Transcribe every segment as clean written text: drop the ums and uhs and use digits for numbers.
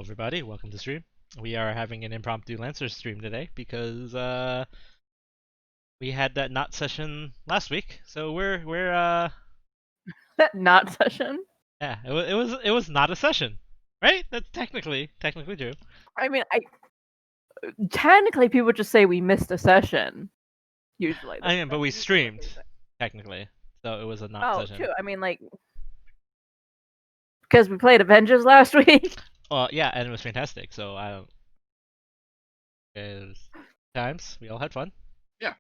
everybody. Welcome to stream. We are having an impromptu Lancer stream today because we had that not session last week. So we're That not session. yeah, it was not a session, right? That's technically true. I mean, technically people just say we missed a session. Usually, I mean, but we that's usually what streamed they say. technically, so it was a not Oh, session. true. I mean, like, because we played Avengers last week. Well, yeah, and it was fantastic. So I don't. Times we all had fun. Yeah.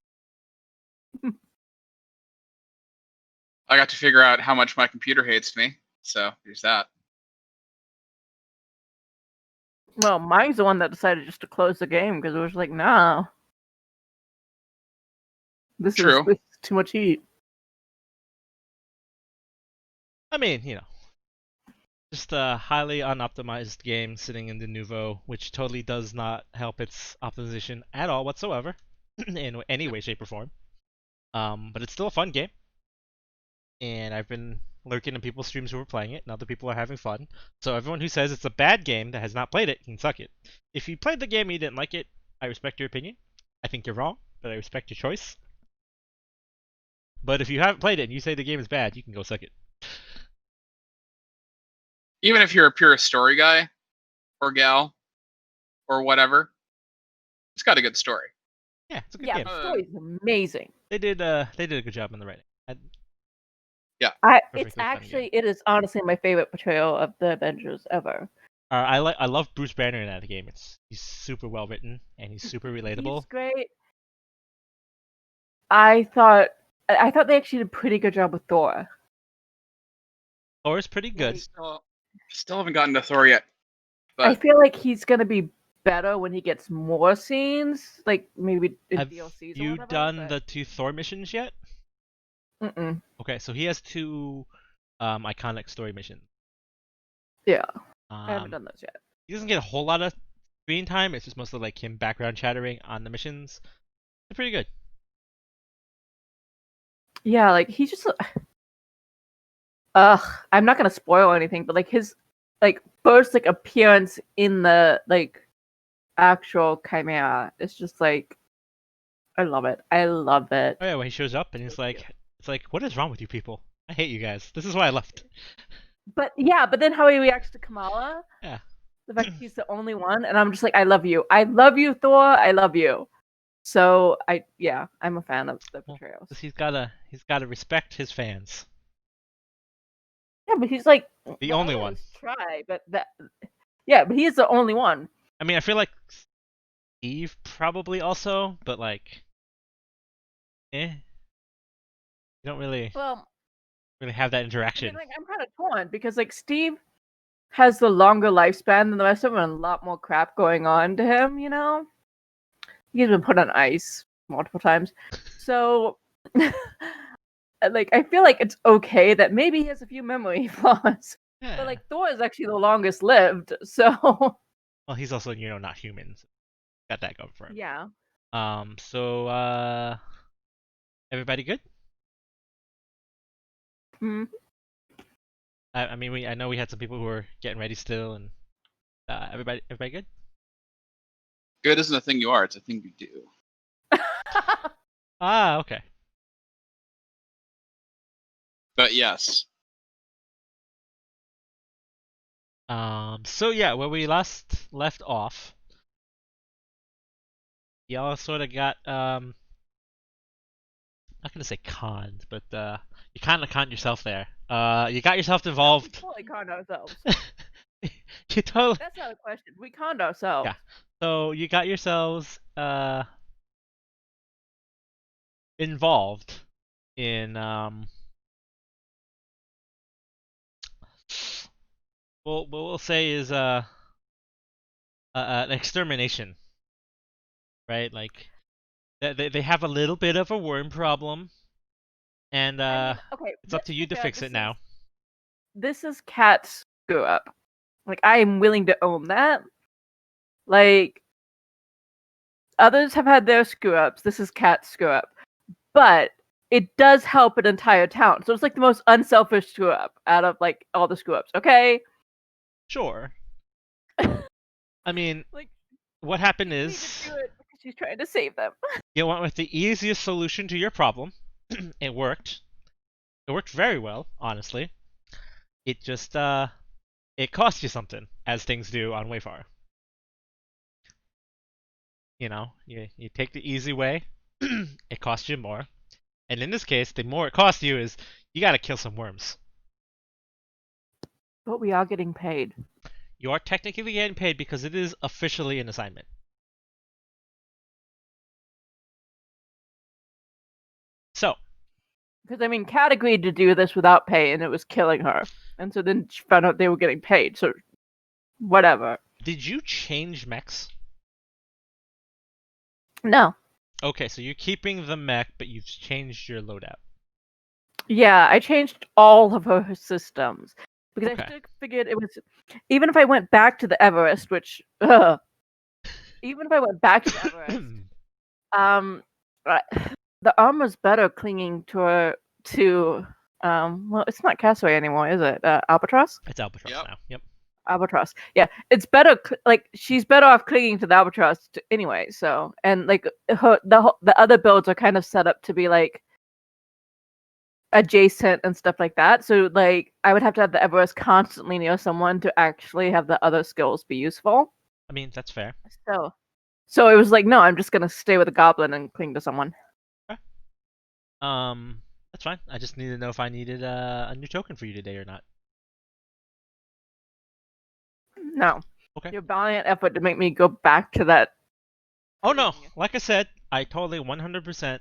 I got to figure out how much my computer hates me, so there's that. Well, mine's the one that decided just to close the game because it was like, nah, this is too much heat. I mean, just a highly unoptimized game sitting in the Nouveau, which totally does not help its optimization at all whatsoever, in any way, shape, or form. But it's still a fun game, and I've been lurking in people's streams who are playing it, and other people are having fun. So everyone who says it's a bad game that has not played it can suck it. If you played the game and you didn't like it, I respect your opinion. I think you're wrong, but I respect your choice. But if you haven't played it and you say the game is bad, you can go suck it. Even if you're a pure story guy, or gal, or whatever, it's got a good story. Yeah, it's a good game. The story's amazing. They did a good job in the writing. It is honestly my favorite portrayal of the Avengers ever. I love Bruce Banner in that game. He's super well written and he's super relatable. He's great. I thought they actually did a pretty good job with Thor. Thor's pretty good. Still haven't gotten to Thor yet. But I feel like he's gonna be better when he gets more scenes, like maybe in Have DLCs. you or whatever, done the 2 Thor missions yet? Mm-mm. Okay, so he has 2 iconic story missions. Yeah, I haven't done those yet. He doesn't get a whole lot of screen time. It's just mostly like him background chattering on the missions. They're pretty good. Yeah, like he's just. I'm not gonna spoil anything, but like his first appearance in the actual Chimera, it's just like I love it. I love it. Oh yeah, when he shows up and he's like, it's like, what is wrong with you people? I hate you guys. This is why I left. But then how he reacts to Kamala. Yeah. The fact he's the only one, and I'm just like, I love you, Thor, I love you. So I'm a fan of the portrayals. He's gotta respect his fans. Yeah, but he's like the only one. Try, but but he is the only one. I mean, I feel like Steve probably also, but like, you don't really have that interaction. I mean, I'm kind of torn because Steve has the longer lifespan than the rest of them and a lot more crap going on to him. He's been put on ice multiple times, so I feel like it's okay that maybe he has a few memory flaws. Yeah. But Thor is actually the longest lived, so. Well, he's also not human. So got that going for him. Yeah. So everybody good? Hmm. I mean, I know we had some people who were getting ready still, and everybody good? Good isn't a thing you are; it's a thing you do. Okay. But yes. So yeah, where we last left off, y'all sort of got not gonna say conned, but you kind of conned yourself there. You got yourself involved. We totally conned ourselves. You totally. That's not a question. We conned ourselves. Yeah. So you got yourselves involved in what we'll say is an extermination, right? Like they have a little bit of a worm problem, and it's up to you to fix it now. This is Cat's screw up. I am willing to own that. Others have had their screw ups. This is Cat's screw up, but it does help an entire town. So it's the most unselfish screw up out of all the screw ups. Okay. Sure. I mean, Like, what happened she needed is to do it because she's trying to save them. you went with the easiest solution to your problem. It worked. It worked very well, honestly. It just it cost you something, as things do on Wayfar. You know, you take the easy way, it costs you more. And in this case, the more it costs you is you gotta kill some worms. But we are getting paid. You are technically getting paid because it is officially an assignment. So, Because I mean, Kat agreed to do this without pay, and it was killing her. And so then she found out they were getting paid. So whatever. did you change mechs? No. Okay, so you're keeping the mech, but you've changed your loadout. Yeah, I changed all of her systems because Okay. I still figured it was even if I went back to the Everest, which even if I went back to the Everest, um, uh, the armor's better clinging to well, it's not Castaway anymore, is it? Albatross. It's Albatross Yep. now. Yep. Albatross. Yeah, it's better. Like she's better off clinging to the Albatross anyway. So and like the other builds are kind of set up to be like adjacent and stuff like that. So like I would have to have the Everest constantly near someone to actually have the other skills be useful. I mean, that's fair. So it was like, no, I'm just gonna stay with a goblin and cling to someone. That's fine. I just need to know if I needed a new token for you today or not. No. Okay. Your valiant effort to make me go back to that. Oh no, like I said, I totally 100%.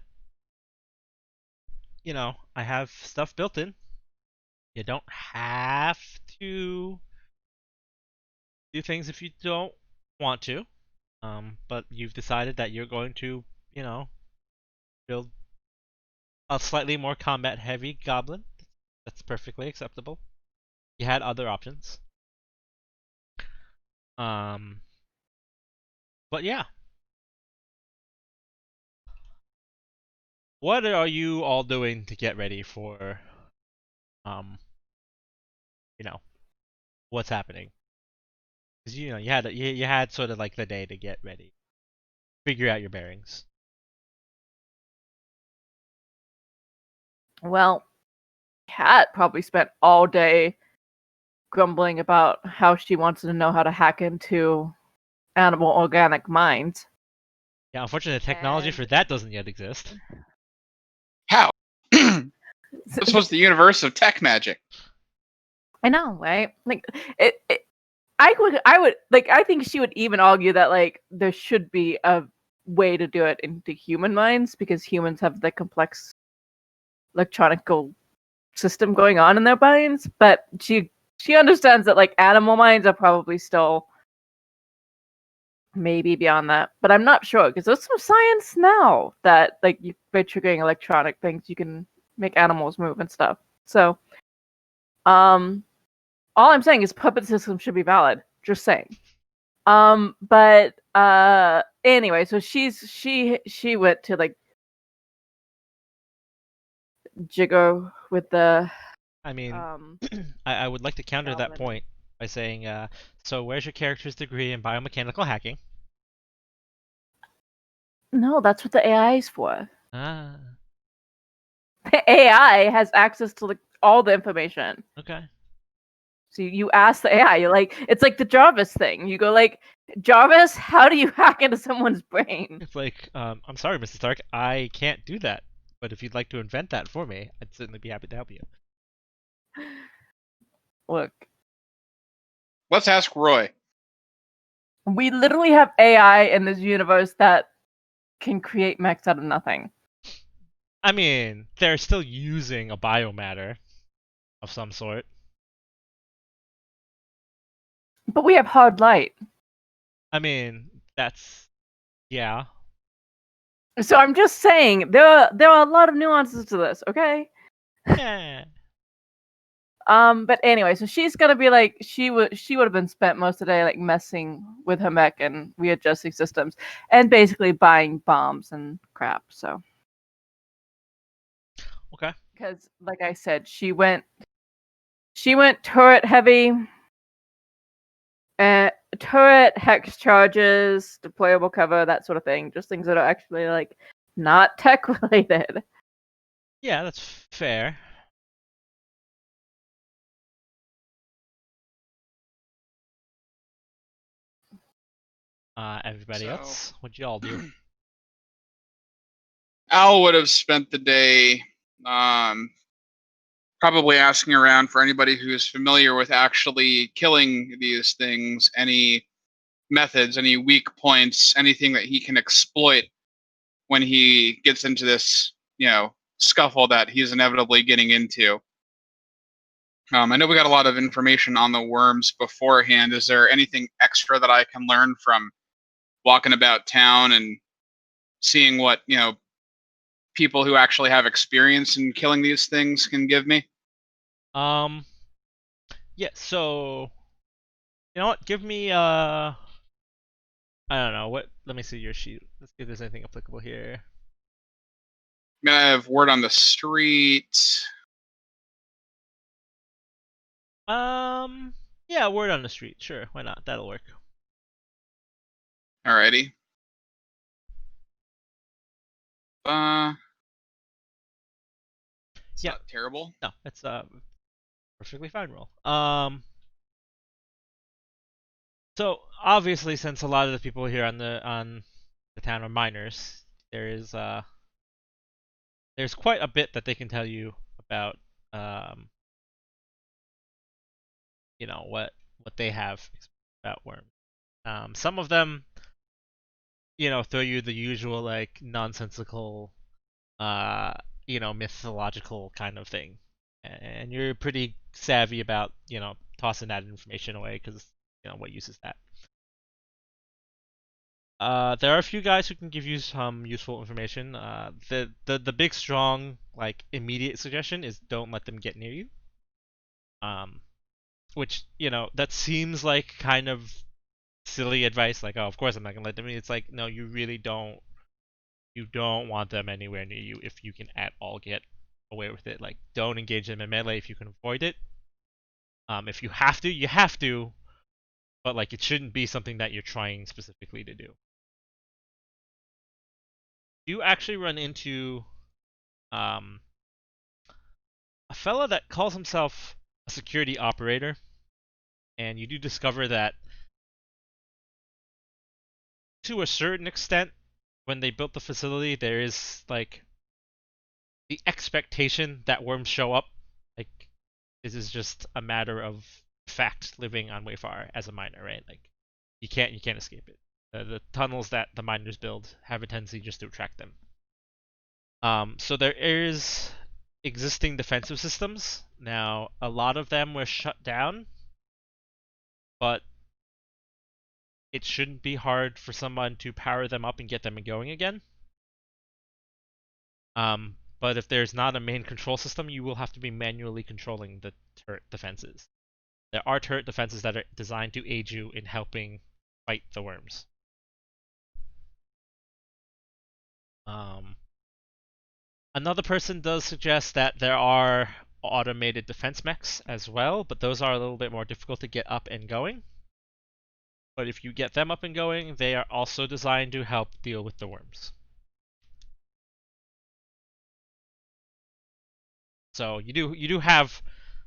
You know, I have stuff built in. You don't have to do things if you don't want to. But you've decided that you're going to, you know, build a slightly more combat heavy goblin. That's perfectly acceptable. You had other options. Um, but yeah. What are you all doing to get ready for, um, you know, what's happening? Because you know you had sort of like the day to get ready, figure out your bearings. Well, Kat probably spent all day grumbling about how she wants to know how to hack into animal organic minds. Yeah, unfortunately, the technology for that doesn't yet exist. How? This was the universe of tech magic. I know, right? Like I would like I think she would even argue that like there should be a way to do it into human minds because humans have the complex electronical system going on in their minds, but she understands that like animal minds are probably still maybe beyond that, but I'm not sure because there's some science now that like by triggering electronic things you can make animals move and stuff. So, all I'm saying is puppet system should be valid. Just saying. But anyway, so she went to like jiggle with the I mean, um I would like to counter that goblin. point by saying, so where's your character's degree in biomechanical hacking? No, that's what the AI is for. Ah, The AI has access to like all the information. okay. So you ask the AI, you're like, it's like the Jarvis thing. You go like, Jarvis, how do you hack into someone's brain? It's like, I'm sorry, Mr. Stark, I can't do that. But if you'd like to invent that for me, I'd certainly be happy to help you. Look, Let's ask Roy. we literally have AI in this universe that can create mechs out of nothing. I mean, they're still using a biomatter of some sort. But we have hard light. I mean, that's yeah. So I'm just saying there are a lot of nuances to this, okay? Yeah. But anyway, so she's gonna be like she would have been spent most of the day like messing with her mech and readjusting systems and basically buying bombs and crap. So Okay. because like I said, she went turret heavy, turret, hex charges, deployable cover, that sort of thing. Just things that are actually like not tech related. Yeah, that's fair. Everybody So else, what'd y'all do? Al would have spent the day probably asking around for anybody who's familiar with actually killing these things, any methods, any weak points, anything that he can exploit when he gets into this, scuffle that he's inevitably getting into. I know we got a lot of information on the worms beforehand. Is there anything extra that I can learn from walking about town and seeing what, people who actually have experience in killing these things can give me? Um, yeah. So you know what? Give me I don't know what. Let me see your sheet. Let's see if there's anything applicable here. I mean, I have word on the street. Um, yeah, word on the street. Sure, why not? That'll work. Alrighty. It's Yeah. not terrible. No, it's perfectly fine roll. So obviously, since a lot of the people here on the town are miners, there's quite a bit that they can tell you about um what they have about worms. Some of them throw you the usual like nonsensical uh mythological kind of thing, and you're pretty savvy about tossing that information away because what use is that? There are a few guys who can give you some useful information. The big strong like immediate suggestion is don't let them get near you. Um, which that seems like kind of silly advice. Like, oh, of course I'm not gonna let them in. It's like, no, you really don't. You don't want them anywhere near you if you can at all get away with it. Like, don't engage them in melee if you can avoid it. If you have to, you have to. But like, it shouldn't be something that you're trying specifically to do. You actually run into um, a fella that calls himself a security operator, and you do discover that to a certain extent, when they built the facility, there is like the expectation that worms show up. Like this is just a matter of fact living on Wayfar as a miner, right? Like you can't escape it. The tunnels that the miners build have a tendency just to attract them. So there is existing defensive systems. Now, a lot of them were shut down, but it shouldn't be hard for someone to power them up and get them going again. But if there's not a main control system, you will have to be manually controlling the turret defenses. There are turret defenses that are designed to aid you in helping fight the worms. Um, Another person does suggest that there are automated defense mechs as well, but those are a little bit more difficult to get up and going. But if you get them up and going, they are also designed to help deal with the worms. So you do have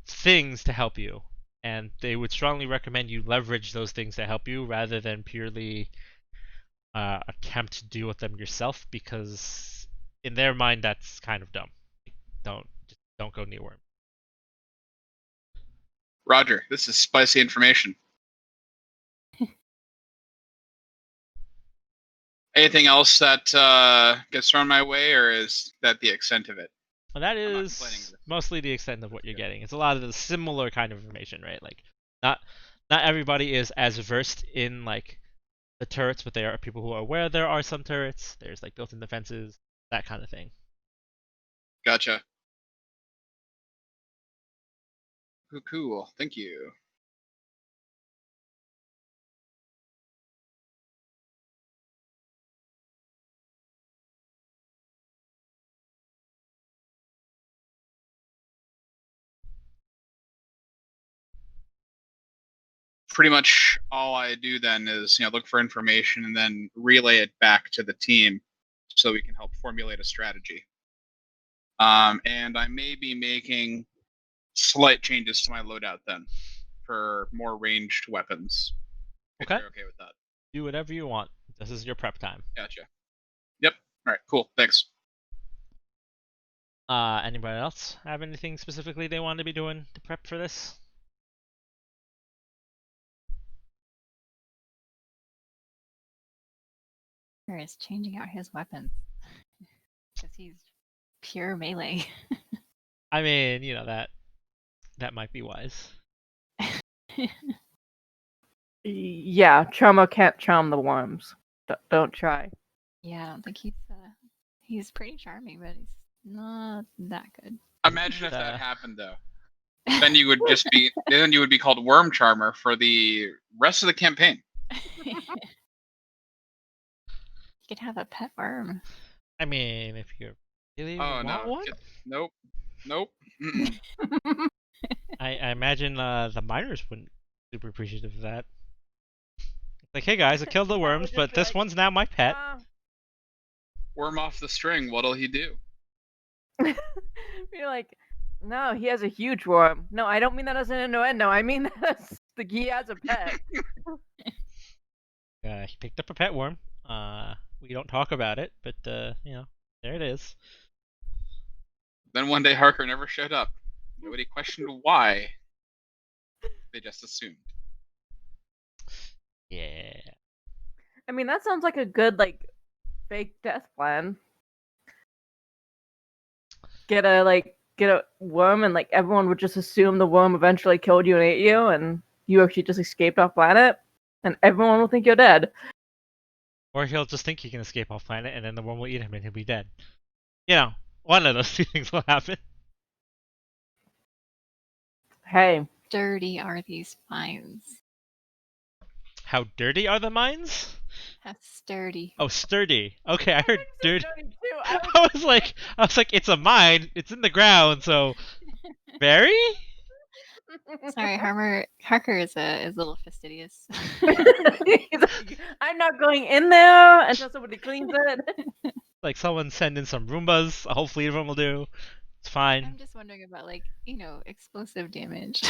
things to help you, and they would strongly recommend you leverage those things to help you rather than purely attempt to deal with them yourself, because in their mind that's kind of dumb. Don't go near worm. Roger, this is spicy information. Anything else that gets thrown my way, or is that the extent of it? Well, that I'm not complaining. is mostly the extent of what you're getting. It's a lot of the similar kind of information, right? Like not not everybody is as versed in like the turrets, but there are people who are aware there are some turrets. There's like built-in defenses, that kind of thing. Gotcha. Cool. Thank you. pretty much all I do then is look for information and then relay it back to the team so we can help formulate a strategy. And I may be making slight changes to my loadout then for more ranged weapons. If Okay. you're okay with that. Do whatever you want. This is your prep time. Gotcha. Yep. All right. Cool. Thanks. Anybody else have anything specifically they want to be doing to prep for this? Is changing out his weapons because he's pure melee. I mean, that might be wise. Yeah, Chomo can't charm the worms. Don't try. Yeah, I don't think he's pretty charming, but he's not that good. Imagine if that happened though. Then you would just be called Worm Charmer for the rest of the campaign. You could have a pet worm. I mean, if you really Oh want no. one, Nope. Mm-mm. I imagine the miners wouldn't be super appreciative of that. Like, hey guys, I killed the worms, just but be this like, one's now my pet. Worm off the string. What'll he do? Be like, no, he has a huge worm. No, I don't mean that as an innuendo. I mean that as he has a pet. He picked up a pet worm. We don't talk about it, but there it is. Then one day Harker never showed up. Nobody questioned why. They just assumed. Yeah. I mean, that sounds like a good fake death plan. Get a worm, and everyone would just assume the worm eventually killed you and ate you, and you actually just escaped off planet, and everyone will think you're dead. Or he'll just think he can escape off planet, and then the worm will eat him, and he'll be dead. One of those two things will happen. Hey, Dirty are these mines. How dirty are the mines? How sturdy. Oh, sturdy. Okay, I heard dirty. too. I was I was like, it's a mine. It's in the ground, so very. Sorry, Harker is a little fastidious. He's like, I'm not going in there until somebody cleans it. Like, someone send in some Roombas. A whole fleet of them will do. It's fine. I'm just wondering about explosive damage.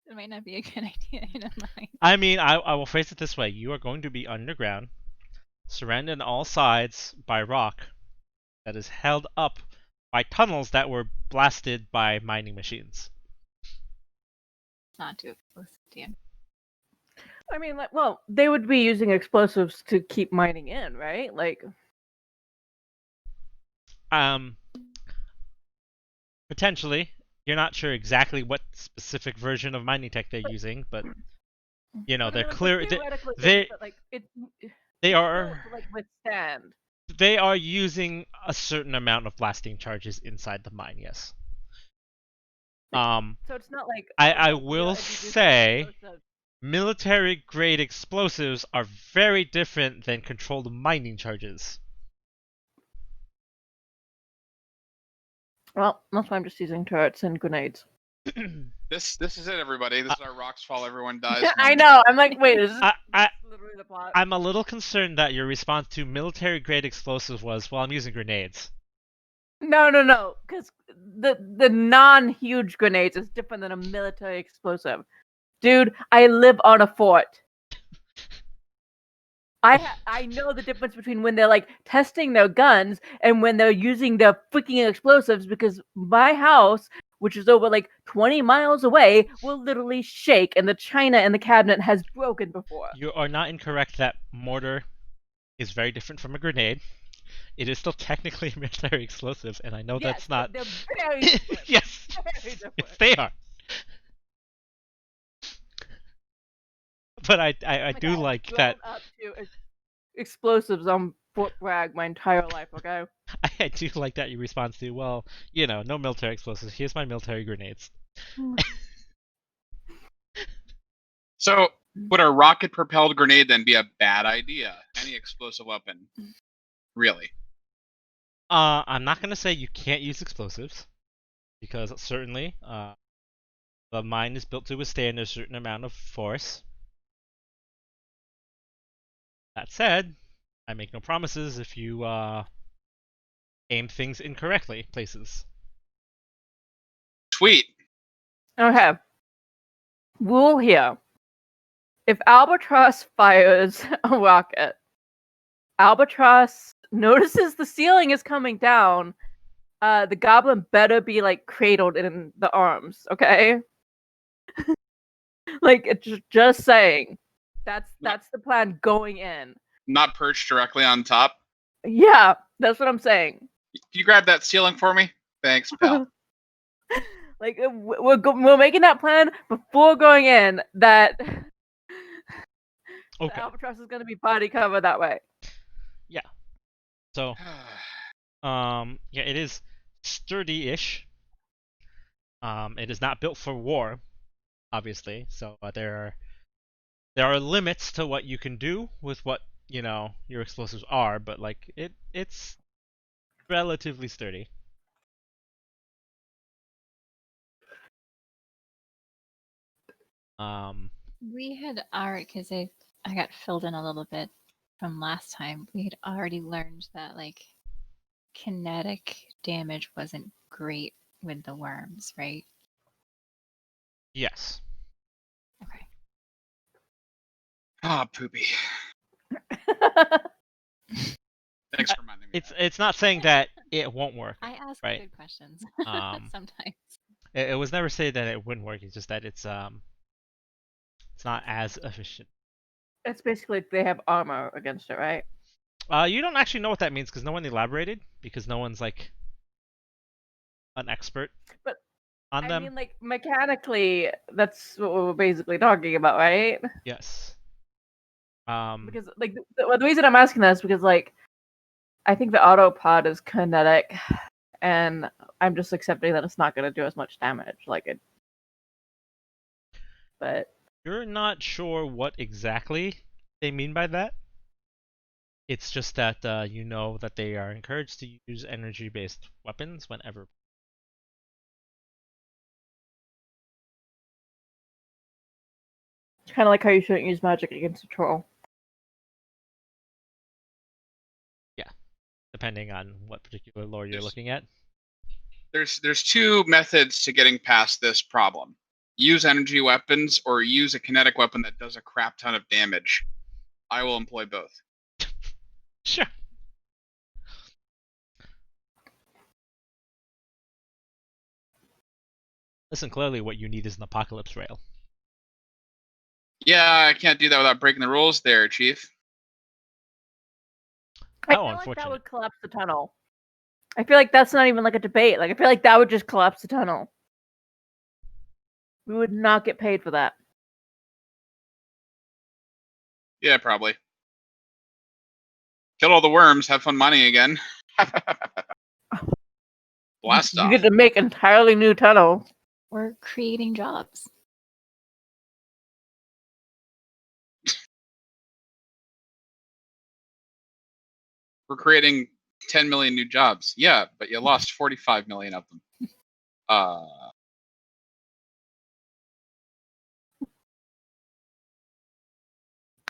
It might not be a good idea in a mine. I mean, I will phrase it this way: you are going to be underground, surrounded on all sides by rock that is held up by tunnels that were blasted by mining machines. Not too explosive damage. I mean, they would be using explosives to keep mining in, right? Potentially. You're not sure exactly what specific version of mining tech they're using, but they're clear. They are withstand. They are using a certain amount of blasting charges inside the mine. Yes. So it's not like I will say, military grade explosives are very different than controlled mining charges. Well, that's why I'm just using turrets and grenades. This is it, everybody. This is our rocks fall. Everyone dies. I know. I'm like, wait, is this literally the plot? I'm a little concerned that your response to military grade explosives was, well, I'm using grenades. No, because the non-huge grenades is different than a military explosive. Dude, I live on a fort. I know the difference between when they're testing their guns and when they're using their freaking explosives, because my house, which is over 20 miles away, will literally shake, and the china in the cabinet has broken before. You are not incorrect that mortar is very different from a grenade. It is still technically a military explosive, and I know that's not. They're very different. Yes, Very different. yes, they are. But I do like that. Up to explosives on Fort Bragg my entire life. Okay. I do like that your response to, well, no military explosives. Here's my military grenades. So, would a rocket-propelled grenade then be a bad idea? Any explosive weapon, really? I'm not gonna say you can't use explosives, because certainly, The mine is built to withstand a certain amount of force. That said, I make no promises if you aim things incorrectly places. Sweet. Okay. Rule here. If Albatross fires a rocket, Albatross notices the ceiling is coming down. The goblin better be like cradled in the arms, okay? Like just saying. That's the plan going in. Not perched directly on top. Yeah, that's what I'm saying. Can you grab that ceiling for me? Thanks, pal. Like we're making that plan before going in that the Okay. Albatross is going to be body cover that way. Yeah. So, yeah, it is sturdy-ish. It is not built for war, obviously. So there are limits to what you can do with what your explosives are, but like it's relatively sturdy. We had already, because I got filled in a little bit from last time. We had already learned that like kinetic damage wasn't great with the worms, right? Yes. Okay. Ah, poopy. Thanks for reminding me. It's not saying that it won't work. I ask right. good questions Um, sometimes. It was never said that it wouldn't work. It's just that it's not as efficient. It's basically they have armor against it, right? You don't actually know what that means because no one elaborated because no one's like an expert But on I them. mean, like mechanically, that's what we're basically talking about, right? Yes. Because like the reason I'm asking that is because like I think the autopod is kinetic, and I'm just accepting that it's not going to do as much damage, like it. But You're not sure what exactly they mean by that. It's just that you know that they are encouraged to use energy-based weapons whenever. it's kind of like how you shouldn't use magic against a troll. Yeah, depending on what particular lore you're looking at. There's two methods to getting past this problem. Use energy weapons or use a kinetic weapon that does a crap ton of damage. I will employ both. Sure. Listen, clearly what you need is an apocalypse rail. Yeah, I can't do that without breaking the rules there, Chief. I Oh, feel like that unfortunate. would collapse the tunnel. I feel like that's not even like a debate. Like I feel like that would just collapse the tunnel. We would not get paid for that. Yeah, probably. Kill all the worms, have fun mining again. Blast You off. get to make entirely new tunnel. We're creating jobs. We're creating 10 million new jobs. Yeah, but you lost 45 million of them.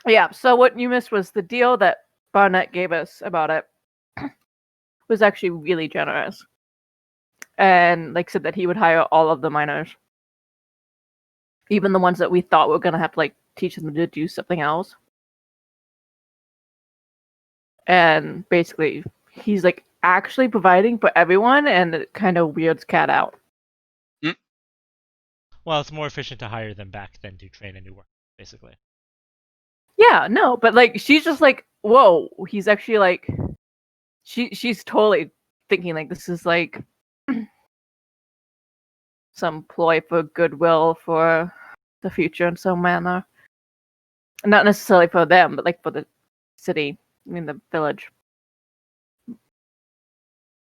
Yeah. So what you missed was the deal that Barnett gave us about it was actually really generous, and like said that he would hire all of the miners, even the ones that we thought were gonna have to like teach them to do something else. And basically, he's like actually providing for everyone, and it kind of weirds Cat out. Well, it's more efficient to hire them back than to train a new worker, basically. Yeah, no, but like she's just like, whoa, he's actually like, she's totally thinking like this is like some ploy for goodwill for the future in some manner. Not necessarily for them, but like for the city, I mean the village. It's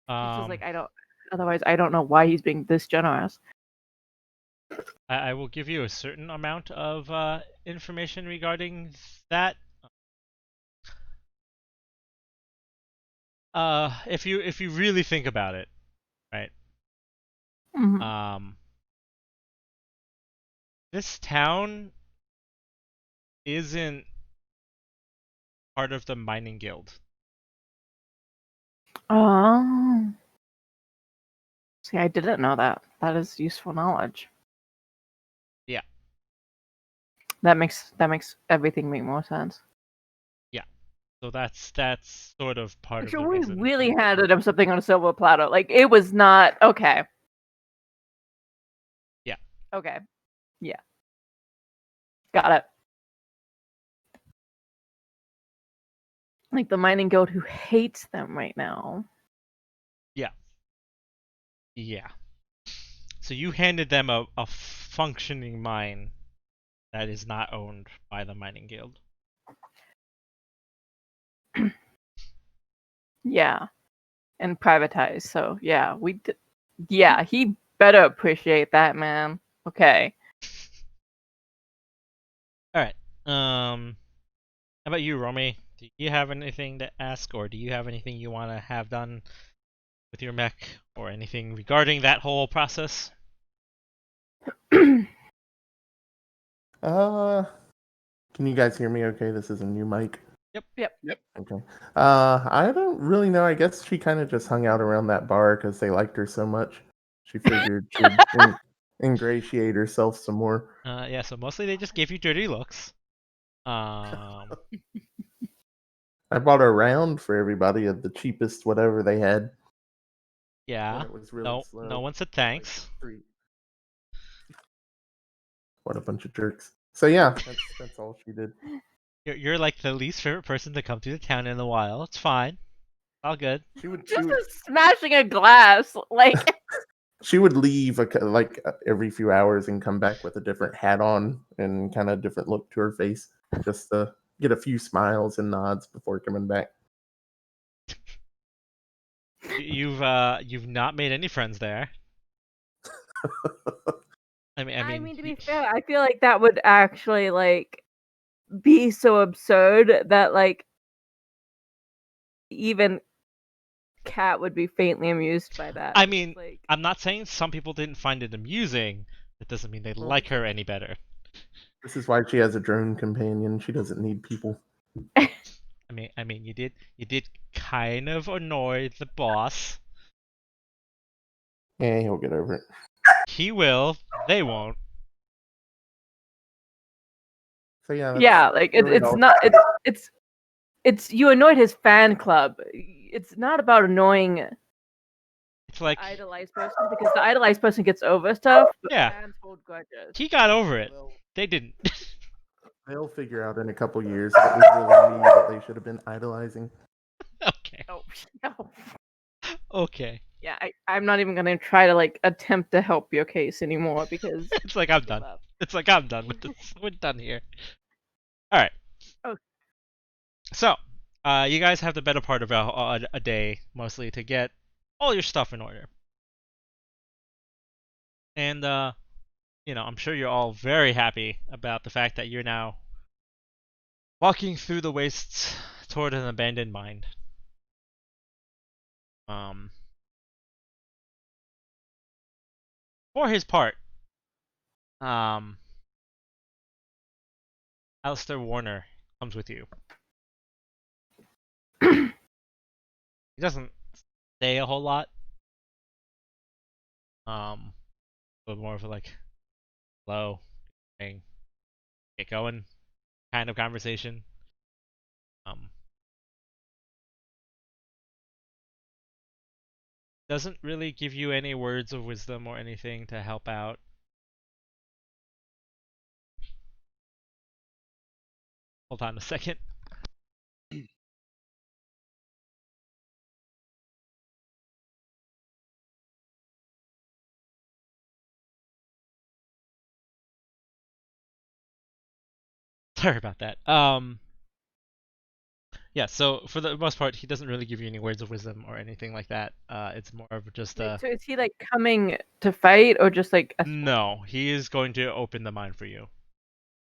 just like I don't. Otherwise, I don't know why he's being this generous. I will give you a certain amount of information regarding that. If you really think about it, right? Mm-hmm. This town isn't part of the mining guild. Oh. See, I didn't know that. That is useful knowledge. Yeah. That makes everything make more sense. So that's sort of part of So the we reason. really handed him something on a silver platter. Like it was not okay. Yeah. Okay. Yeah. Got it. Like the mining guild who hates them right now. Yeah. So you handed them a functioning mine that is not owned by the mining guild. Yeah. And privatized. So yeah, yeah, he better appreciate that, man. Okay. All right. How about you, Romy? Do you have anything to ask, or do you have anything you want to have done with your mech, or anything regarding that whole process? Uh, can you guys hear me okay? This is a new mic. Yep. Okay. I don't really know. I guess she kind of just hung out around that bar because they liked her so much. She figured she'd ingratiate herself some more. Yeah. So mostly they just gave you dirty looks. Um. I bought a round for everybody of the cheapest whatever they had when Yeah. it was really No. slow. No one said Like thanks. free. What a bunch of jerks. So yeah, that's all she did. You're like the least favorite person to come through the town in a while. It's fine. All good. She would Just smashing a glass. Like she would leave every few hours and come back with a different hat on and kind of different look to her face just to get a few smiles and nods before coming back. You've not made any friends there. I mean, to be fair, I feel like that would actually like be so absurd that like even Cat would be faintly amused by that. I It's mean, like I'm not saying some people didn't find it amusing. That doesn't mean they Well, like her any better. This is why she has a drone companion. She doesn't need people. I mean, you did kind of annoy the boss. Yeah, he'll get over it. He will. They won't. So yeah, yeah, like really it's all- not it's you annoyed his fan club. It's not about annoying It's like, the idolized person because the idolized person gets over stuff, but Yeah. fans hold grudges. he got over it. They didn't. They'll figure out in a couple years that was really me that they should have been idolizing. Okay. Oh no. Okay. Yeah, I'm not even gonna try to like attempt to help your case anymore because It's like I'm give done. up. It's like I'm done with this. We're done here. All right. Okay. So, you guys have the better part of a day, mostly, to get all your stuff in order. And, I'm sure you're all very happy about the fact that you're now walking through the wastes toward an abandoned mine. For his part, Alistair Warner comes with you. He doesn't say a whole lot. But more of a like, hello, thing, get going kind of conversation. Doesn't really give you any words of wisdom or anything to help out. Hold on a second. Sorry about that. Yeah, so for the most part, he doesn't really give you any words of wisdom or anything like that. It's more of just So is he like coming to fight or just like a no, he is going to open the mine for you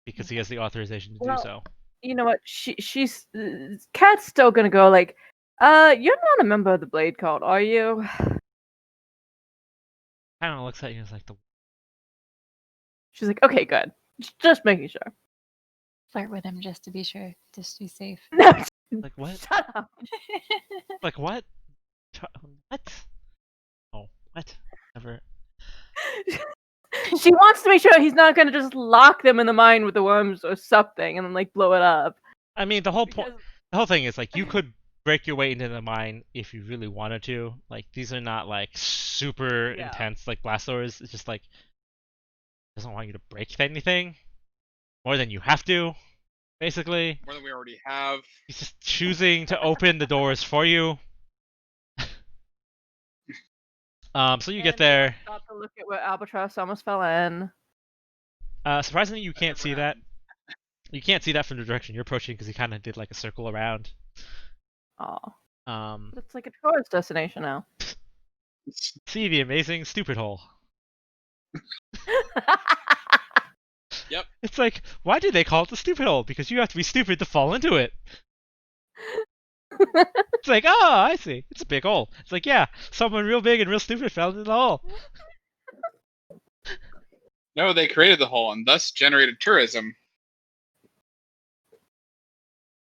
because he has the authorization to do Well, so. You know what? She's Cat's still gonna go like, you're not a member of the Blade Cult, are you? Kind of looks at you and is like, She's like, okay, good. Just making sure. Flirt with him just to be sure, just to be safe. Like what? Shut up. Like what? What? Oh, what? Never. She wants to make sure he's not gonna just lock them in the mine with the worms or something and then like blow it up. I mean, the whole point, Because the whole thing is like you could break your way into the mine if you really wanted to. Like these are not like super Yeah. intense like blast doors. It's just like doesn't want you to break anything more than you have to. Basically, More than we already have. he's just choosing to open the doors for you. So you get and there. stop to look at where Albatross almost fell in. Surprisingly, you can't never see that. You can't see that from the direction you're approaching because he kind of did like a circle around. Oh, Um, it's like a tourist destination now. see the amazing stupid hole. Yep. It's like, why do they call it the stupid hole? Because you have to be stupid to fall into it. It's like, oh, I see. It's a big hole. It's like, yeah, someone real big and real stupid fell into the hole. No, they created the hole and thus generated tourism.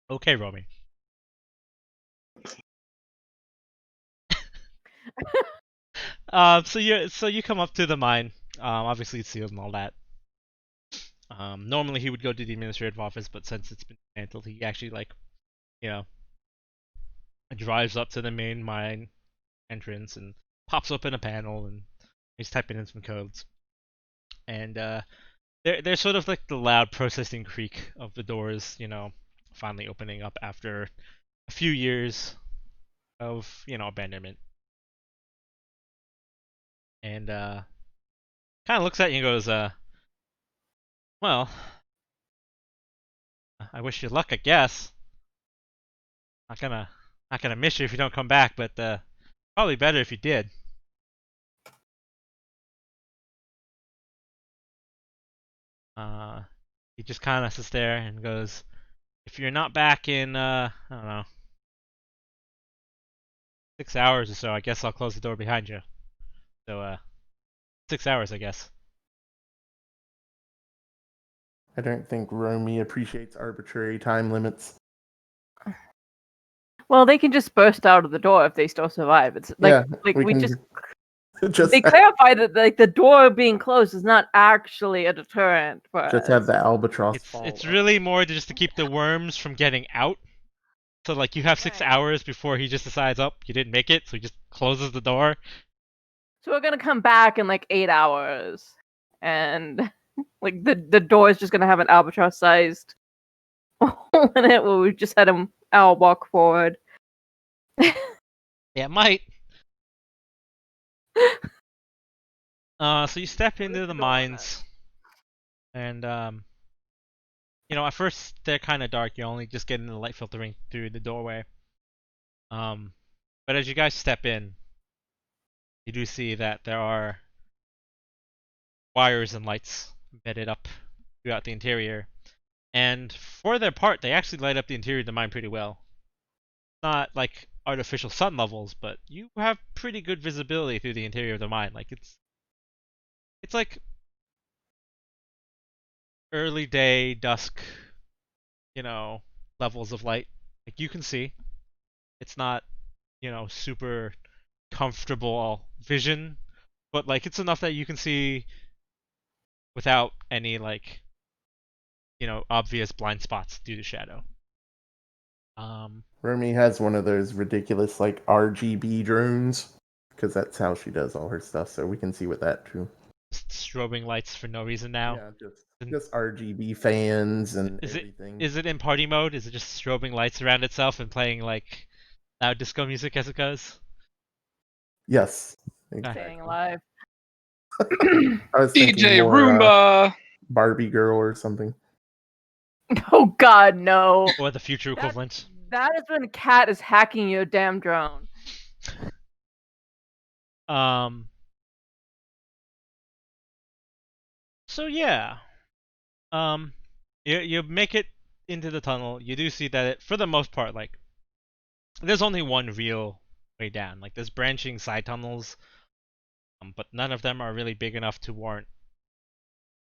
Okay, Romy. So you come up to the mine. Obviously it's sealed and all that. Normally he would go to the administrative office, but since it's been dismantled, he actually you know, drives up to the main mine entrance and pops open a panel and he's typing in some codes. And they're sort of like the loud processing creak of the doors, finally opening up after a few years of, abandonment. And kind of looks at you and goes, well, I wish you luck, I guess. Not gonna miss you if you don't come back, but probably better if you did. He just kind of sits there and goes, if you're not back in, I don't know, 6 hours or so, I guess I'll close the door behind you. So, 6 hours, I guess. I don't think Romy appreciates arbitrary time limits. Well, they can just burst out of the door if they still survive. It's like, Yeah, like we we can just just they clarify that like the door being closed is not actually a deterrent for just us. have the albatross It's fall. it's up. really more just to keep the worms from getting out. So like you have 6 Right. hours before he just decides, oh, you didn't make it, so he just closes the door. So we're gonna come back in like 8 hours, and like the door is just gonna have an albatross-sized hole in it where we've just had him owl walk forward. Yeah, it might. So you step What into if the you don't want mines, and at first they're kind of dark. You're only just getting the light filtering through the doorway. But as you guys step in, you do see that there are wires and lights embedded up throughout the interior. And for their part, they actually light up the interior of the mine pretty well. Not like artificial sun levels, but you have pretty good visibility through the interior of the mine. Like it's like early day, dusk, levels of light. Like you can see. It's not, super comfortable vision, but like it's enough that you can see without any obvious blind spots due to shadow. Romy has one of those ridiculous like RGB drones because that's how she does all her stuff. So we can see with that too. Just strobing lights for no reason now. Yeah, just RGB fans and Is everything. it in party mode? Is it just strobing lights around itself and playing like loud disco music as it goes? Yes, Staying exactly. alive. I was thinking DJ more Roomba. Barbie girl or something. Oh God, no! Or the future equivalent? That is when Cat is hacking your damn drone. So yeah. You make it into the tunnel. You do see that for the most part, like, there's only one real way down. Like, there's branching side tunnels, but none of them are really big enough to warrant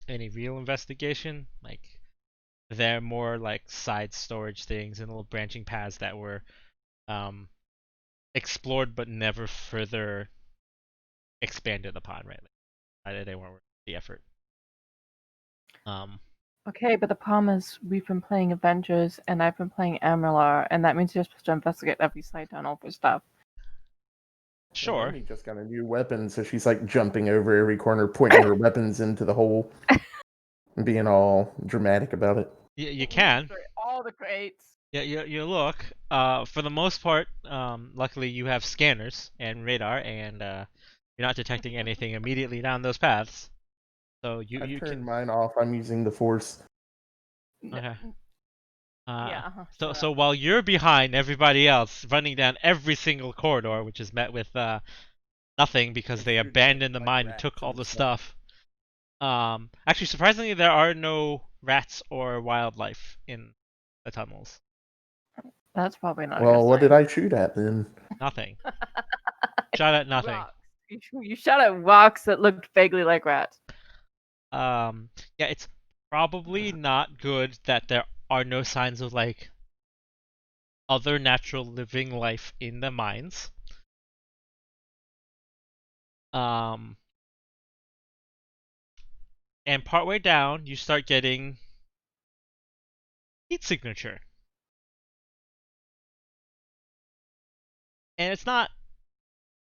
any real investigation. Like they're more like side storage things and little branching paths that were um, explored but never further expanded upon. Right, like, they weren't worth the effort. Um, Okay, but the problem is we've been playing Avengers and I've been playing Amalar, and that means you're supposed to investigate every side tunnel for stuff. And sure. Amy just got a new weapon, so she's like jumping over every corner, pointing her weapons into the hole, and being all dramatic about it. You can. All the crates. Yeah, you look. For the most part, luckily you have scanners and radar, and you're not detecting anything immediately down those paths. So you I've you turned can. mine off. I'm using the Force. Okay. Yeah. So while you're behind everybody else, running down every single corridor, which is met with nothing because And they shooting abandoned the like mine and rats took all and the stuff. stuff. Actually, surprisingly, there are no rats or wildlife in the tunnels. That's probably not a Well, good what sign. did I shoot at then? Nothing. Shot at nothing. Rocks. You shot at rocks that looked vaguely like rats. Yeah, it's probably not good that there are no signs of like other natural living life in the mines. Um, and partway down, you start getting heat signature. And it's not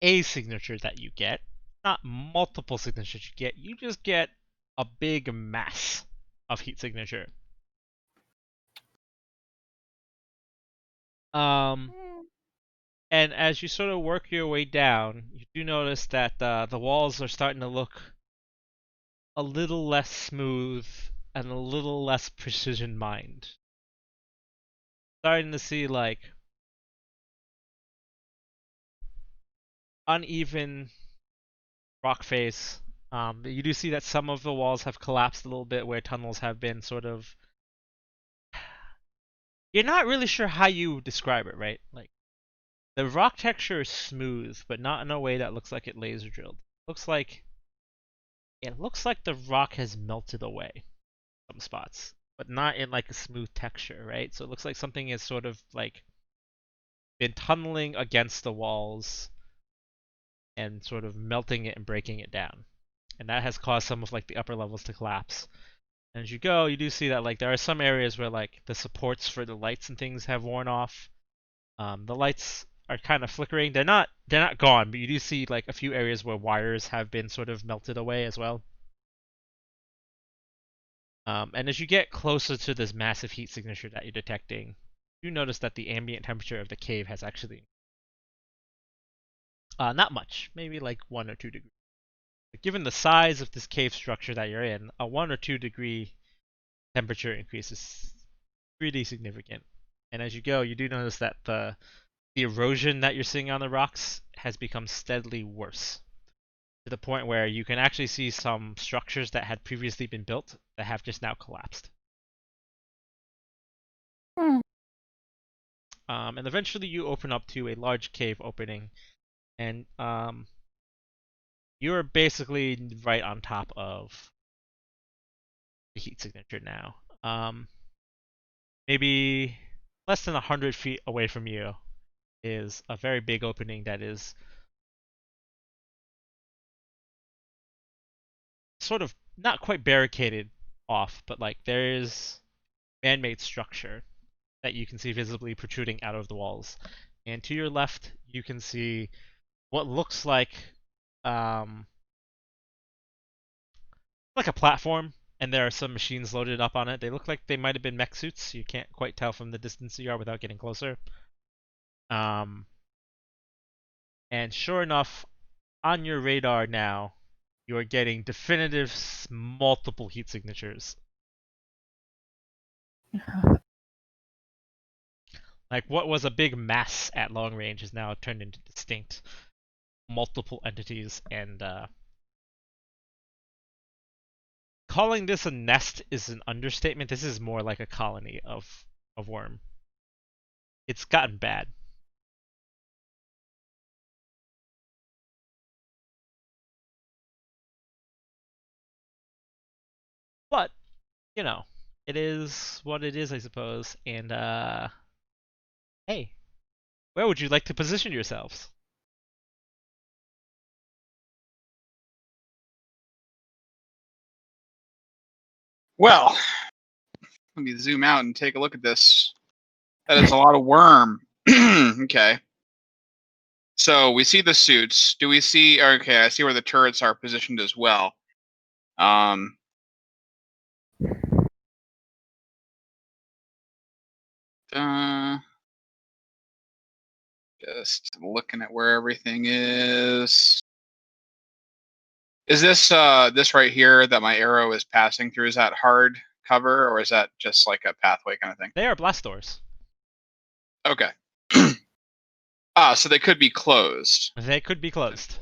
a signature that you get, not multiple signatures you just get a big mass of heat signature. And as you sort of work your way down, you do notice that the walls are starting to look a little less smooth and a little less precision mined. Starting to see like uneven rock face. You do see that some of the walls have collapsed a little bit where tunnels have been sort of. You're not really sure how you describe it, right? Like the rock texture is smooth, but not in a way that looks like it laser drilled. It looks like the rock has melted away some spots, but not in like a smooth texture, right? So it looks like something is sort of like been tunneling against the walls and sort of melting it and breaking it down. And that has caused some of like the upper levels to collapse. And as you go, you do see that like there are some areas where like the supports for the lights and things have worn off. The lights are kind of flickering. They're not gone, but you do see like a few areas where wires have been sort of melted away as well. And as you get closer to this massive heat signature that you're detecting, you notice that the ambient temperature of the cave has actually not much, maybe like 1 or 2 degrees. But given the size of this cave structure that you're in, a 1 or 2 degree temperature increase is pretty significant. And as you go, you do notice that the erosion that you're seeing on the rocks has become steadily worse, to the point where you can actually see some structures that had previously been built that have just now collapsed. Hmm. And eventually you open up to a large cave opening, and you're basically right on top of the heat signature now. Maybe less than 100 feet away from you is a very big opening that is sort of not quite barricaded off, but like there is man-made structure that you can see visibly protruding out of the walls. And to your left, you can see what looks um, like a platform, and there are some machines loaded up on it. They look like they might have been mech suits. You can't quite tell from the distance you are without getting closer. Um, and sure enough, on your radar now, you are getting definitive multiple heat signatures. Like what was a big mass at long range is now turned into distinct multiple entities, and calling this a nest is an understatement. This is more like a colony of worm. It's gotten bad. you know, it is what it is, I suppose. And hey, where would you like to position yourselves? Well, let me zoom out and take a look at this. That is a lot of worm. Okay. So we see the suits. Do we see? Okay, I see where the turrets are positioned as well. Um, uh, just looking at where everything is. Is this right here that my arrow is passing through? Is that hard cover, or is that just like a pathway kind of thing? They are blast doors. Okay. So they could be closed. They could be closed.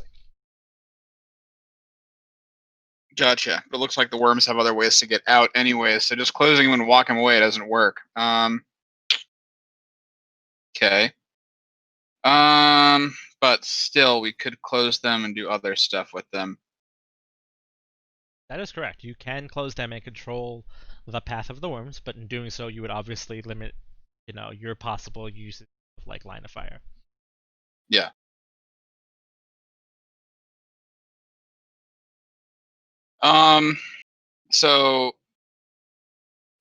Gotcha. But it looks like the worms have other ways to get out anyway, so just closing them and walking away doesn't work. Okay. But still, we could close them and do other stuff with them. That is correct. You can close them and control the path of the worms, but in doing so, you would obviously limit, your possible use of like line of fire. Yeah. So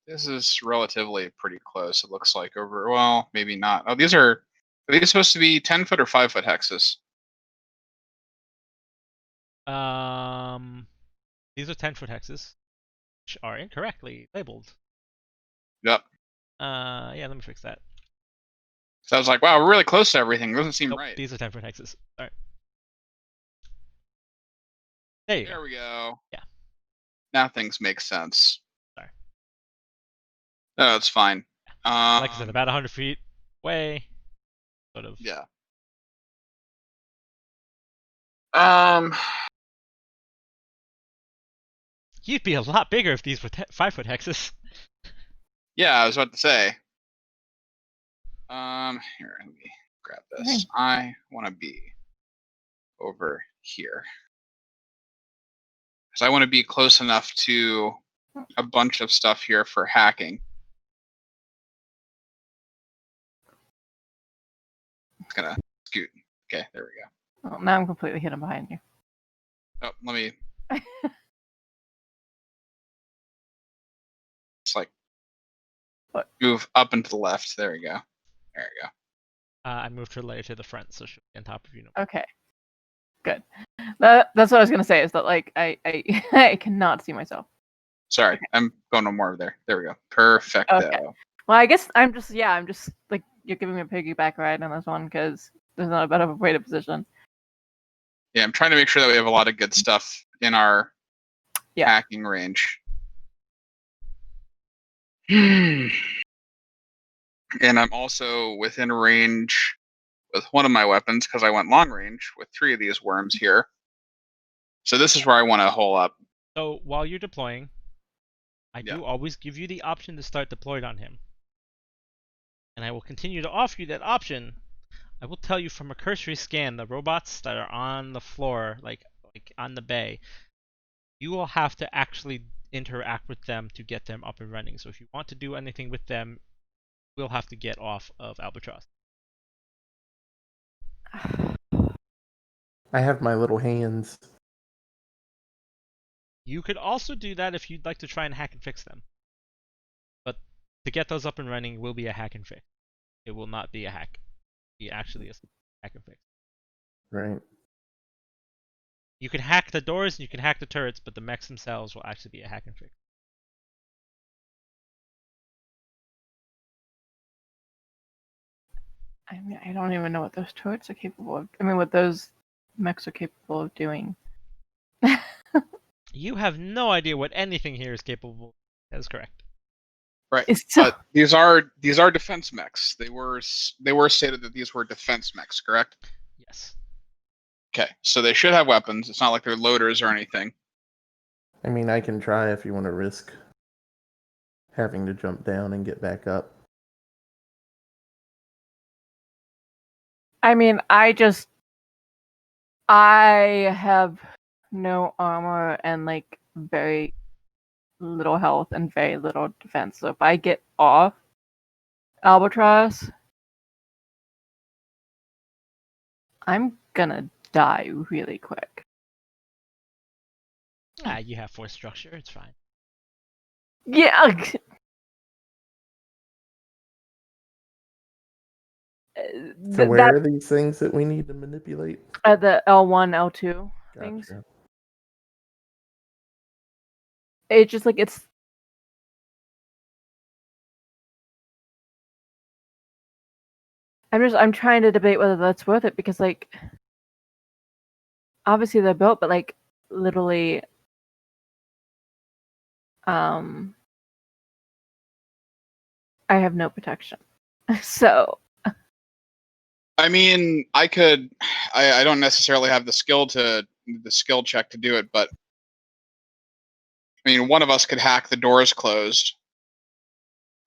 this is relatively pretty close. It looks like over. Well, maybe not. Oh, are these supposed to be 10-foot or 5-foot hexes? These are 10-foot hexes, which are incorrectly labeled. Yep. Yeah, let me fix that. So I was like, wow, we're really close to everything. It doesn't seem Nope, right. these are 10-foot hexes. All right. There you There go. we go. Yeah. Now things make sense. Sorry. No, it's fine. Like I said, about 100 feet away, sort of. Yeah. You'd be a lot bigger if these were 5-foot hexes. Yeah, I was about to say. Here, let me grab this. I want to be over here. Because I want to be close enough to a bunch of stuff here for hacking. It's gonna scoot. Okay, there we go. Well, now I'm completely hidden behind you. Oh, let me. It's like What? move up and to the left. There we go. There we go. I moved her layer to the front, so she'll be on top of you. Okay. Good. That's what I was gonna say. Is that like I I cannot see myself. Sorry, I'm going no more there. There we go. Perfecto. Okay. Well, I guess I'm just like you're giving me a piggyback ride on this one because there's not a better way to position. Yeah, I'm trying to make sure that we have a lot of good stuff in our Yeah. hacking range. And I'm also within range with one of my weapons because I went long range with 3 of these worms here. So this is where I want to hole up. So while you're deploying, I Yeah. do always give you the option to start deployed on him. And I will continue to offer you that option. I will tell you from a cursory scan, the robots that are on the floor, like on the bay, you will have to actually interact with them to get them up and running. So if you want to do anything with them, we'll have to get off of Albatross. I have my little hands. You could also do that if you'd like to try and hack and fix them. But to get those up and running will be a hack and fix. It will not be a hack. It will be actually a hack and fix. Right. You can hack the doors and you can hack the turrets, but the mechs themselves will actually be a hack and fix. I mean, I don't even know what those turrets are capable of. I mean, what those mechs are capable of doing. You have no idea what anything here is capable of. That is correct. Right. So, But these are defense mechs. They were stated that these were defense mechs, correct? Yes. Okay. So they should have weapons. It's not like they're loaders or anything. I mean, I can try if you want to risk having to jump down and get back up. I mean, I have no armor and like very little health and very little defense. So if I get off Albatross, I'm gonna die really quick. You have force structure. It's fine. Yeah. So where are these things that we need to manipulate? At the L1, L2 things. Gotcha. It's just like it's. I'm trying to debate whether that's worth it because like obviously they're built, but like literally I have no protection. So I mean, I don't necessarily have the skill check to do it, but I mean, one of us could hack the doors closed,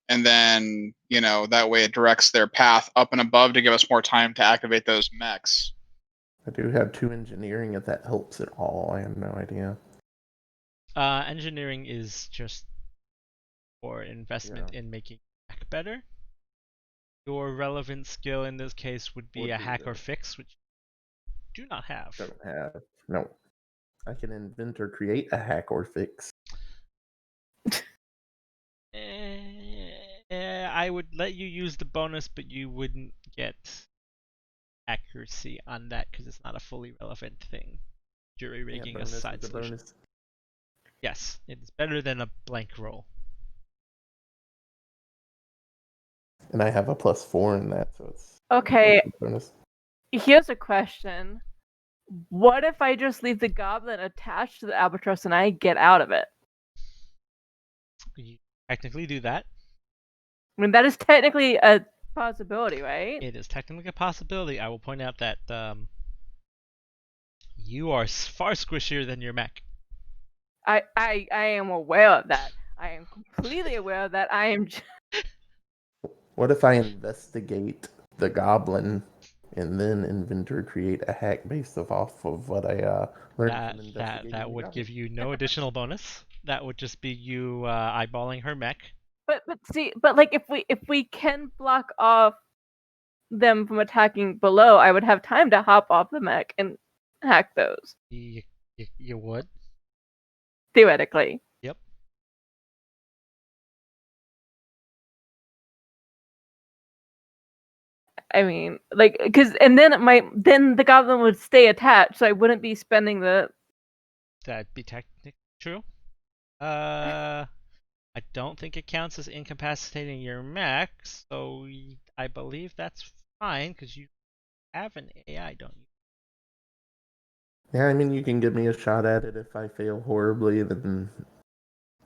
and then that way it directs their path up and above to give us more time to activate those mechs. I do have 2 engineering if that helps at all. I have no idea. Engineering is just for investment in making hack better. Your relevant skill in this case would be a hack or fix, which you do not have. Don't have. No. I can invent or create a hack or fix. I would let you use the bonus, but you wouldn't get accuracy on that because it's not a fully relevant thing. Jury rigging a side solution. Bonus. Yes, it's better than a blank roll. And I have a +4 in that, so it's okay. Bonus. Here's a question. What if I just leave the goblin attached to the albatross and I get out of it? You technically do that. I mean, that is technically a possibility, right? It is technically a possibility. I will point out that you are far squishier than your mech. I am aware of that. I am completely aware of that. I am. What if I investigate the goblin and then invent or create a hack based off of what I learned from investigating? That would give you no additional bonus. That would just be you eyeballing her mech. But like if we can block off them from attacking below, I would have time to hop off the mech and hack those. You would? Theoretically. Yep. I mean, like, then the goblin would stay attached, so I wouldn't be spending the. That'd be technically true. I don't think it counts as incapacitating your mech, so I believe that's fine because you have an AI, don't you? Yeah, I mean, you can give me a shot at it. If I fail horribly, then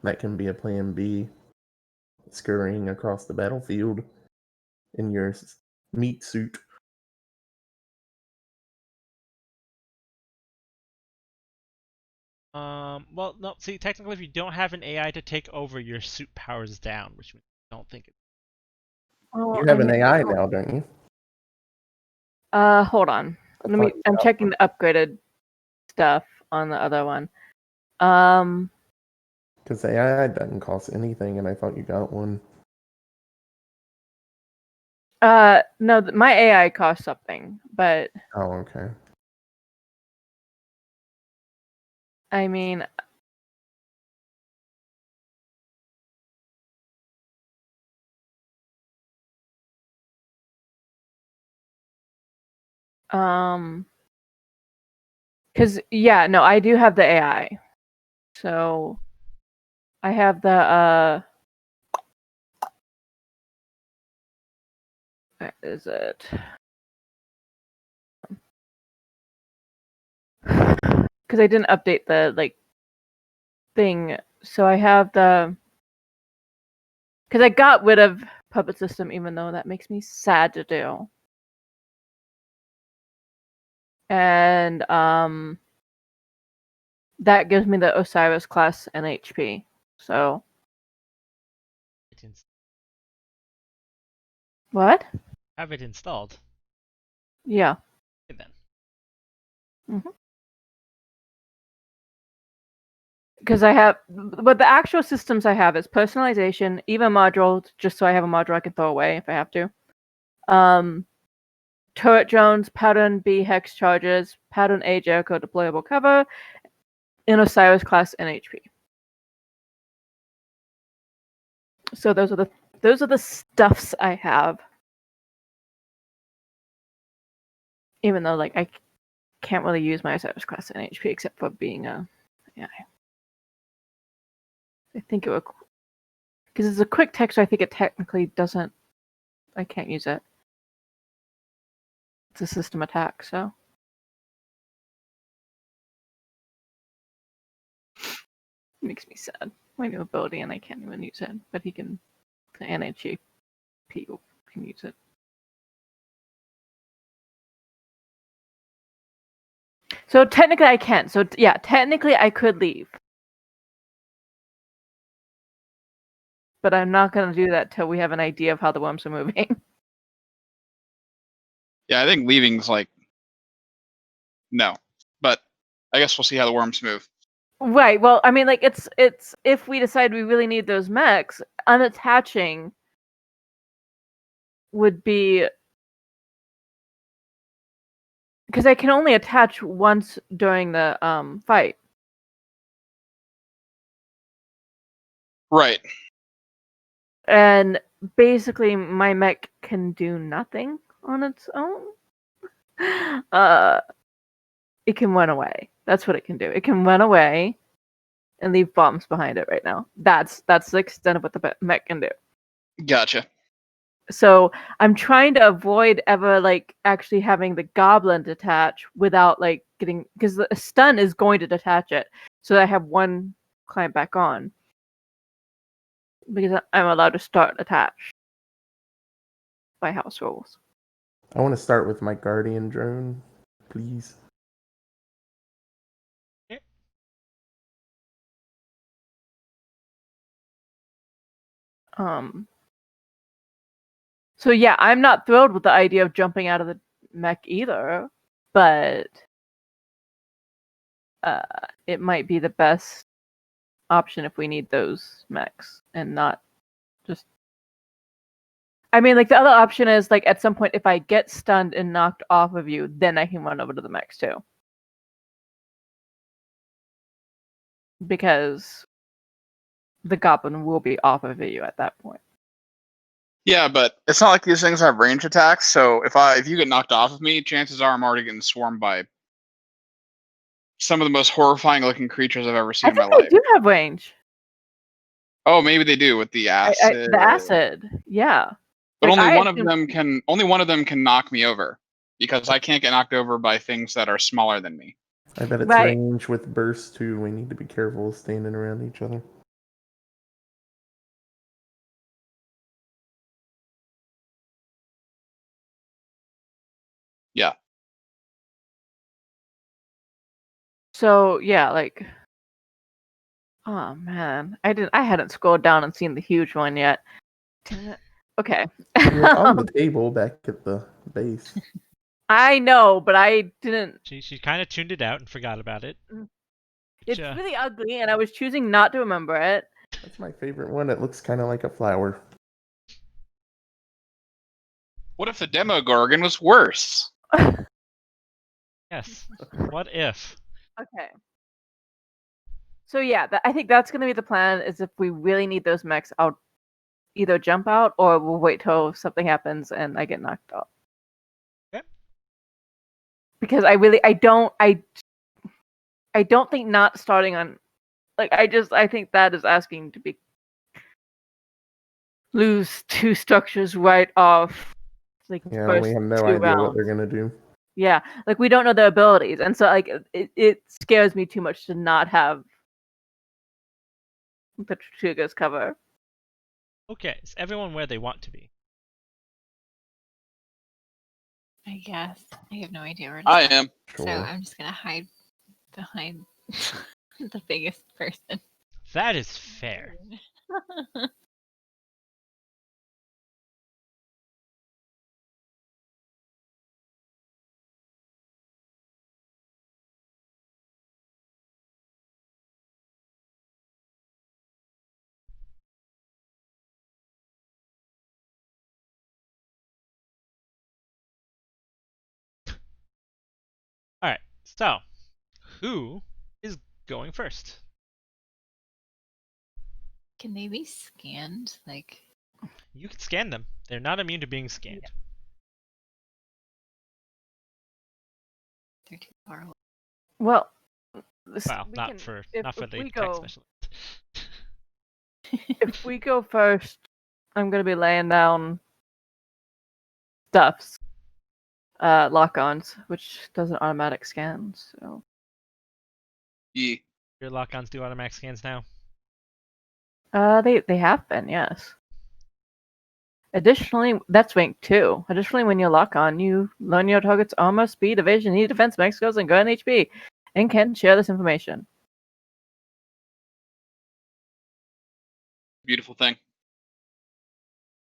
that can be a plan B. Scurrying across the battlefield in your meat suit. Well, no, see, technically, if you don't have an AI to take over, your suit powers down, which I don't think it. You have an AI now, don't you? Hold on. I'm checking the upgraded stuff on the other one. Because AI doesn't cost anything, and I thought you got one. No, my AI costs something, but. Oh, okay. I mean. Because no, I do have the AI. So I have the where is it? Because I didn't update the thing, so I have the. Because I got rid of Puppet System, even though that makes me sad to do. And that gives me the Osiris class and HP. So. What? Have it installed. Yeah. Okay, then. because I have, but the actual systems I have is personalization, even module, just so I have a module I can throw away if I have to. Turret drones, pattern B hex charges, pattern A Jericho deployable cover, in Osiris class NHP. So those are the stuffs I have. Even though like I can't really use my Osiris class NHP except for being a I think it would because it's a quick text, so I think it technically doesn't. I can't use it. It's a system attack, so. It makes me sad. My new ability, and I can't even use it. But he can, the NHP can use it. So technically I can. So yeah, technically I could leave. But I'm not going to do that till we have an idea of how the worms are moving. Yeah, I think leaving's like no, but I guess we'll see how the worms move. Right. Well, I mean, like it's if we decide we really need those mechs, unattaching would be because I can only attach once during the fight. Right. And basically, my mech can do nothing on its own. It can run away. That's what it can do. It can run away and leave bombs behind it right now. That's the extent of what the mech can do. Gotcha. So I'm trying to avoid ever like actually having the goblin detach without like getting because the stun is going to detach it. So that I have one client back on because I'm allowed to start attach by house rules. I want to start with my guardian drone, please. So yeah, I'm not thrilled with the idea of jumping out of the mech either, but it might be the best option if we need those mechs and not just. I mean, like the other option is like at some point if I get stunned and knocked off of you, then I can run over to the mechs too. Because the goblin will be off of you at that point. Yeah, but it's not like these things have range attacks. So if you get knocked off of me, chances are I'm already getting swarmed by some of the most horrifying looking creatures I've ever seen I in my think they life. do have range. Oh, maybe they do with the acid. The acid, yeah. But Like, only one of them can knock me over because I can't get knocked over by things that are smaller than me. I bet it's Right. range with burst too. We need to be careful standing around each other. Yeah. So yeah, like, oh man, I hadn't scrolled down and seen the huge one yet. Damn it. Okay. It's on the table back at the base. I know, but I didn't. She kind of tuned it out and forgot about it. It's Yeah. really ugly, and I was choosing not to remember it. That's my favorite one. It looks kind of like a flower. What if the Demogorgon was worse? Yes. What if? Okay. So yeah, I think that's gonna be the plan. Is if we really need those mechs, I'll either jump out or we'll wait till something happens and I get knocked off. Okay. Because I don't think not starting on, like I think that is asking to be lose two structures right off. Like Yeah, first we have no two idea rounds. what they're gonna do. Yeah, like we don't know their abilities, and so like it scares me too much to not have the triggers cover. Okay, is everyone where they want to be? I guess. I have no idea where to I start. am. So Sure. I'm just gonna hide behind the biggest person. That is fair. So, who is going first? Can they be scanned? Like, You can scan them. They're not immune to being scanned. they're too far away. Well, Well, we not can, for if the we tech go specialist. if we go first, I'm gonna be laying down stuffs, lock-ons, which does an automatic scan. So Yeah. Your lock-ons do automatic scans now. they have been, yes. Additionally, that's rank 2. Additionally, when you lock on, you learn your target's armor, speed, evasion, heat, defense, max skills, and gun HP, and can share this information. Beautiful thing.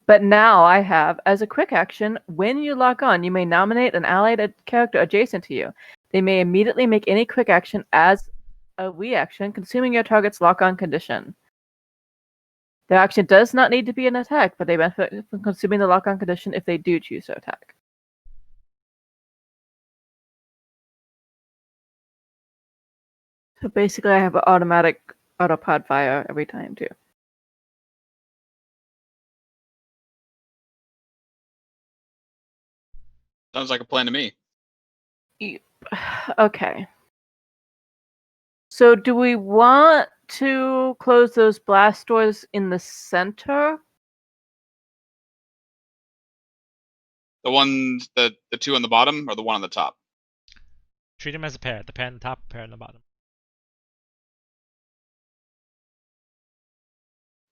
But now I have, as a quick action, when you lock on, you may nominate an allied character adjacent to you. They may immediately make any quick action as a reaction, consuming your target's lock-on condition. Their action does not need to be an attack, but they benefit from consuming the lock-on condition if they do choose to attack. So basically, I have an automatic autopod fire every time, too. Sounds like a plan to me. Okay. So do we want to close those blast doors in the center? The ones, the two on the bottom, or the one on the top? Treat them as a pair. The pair on the top, pair on the bottom.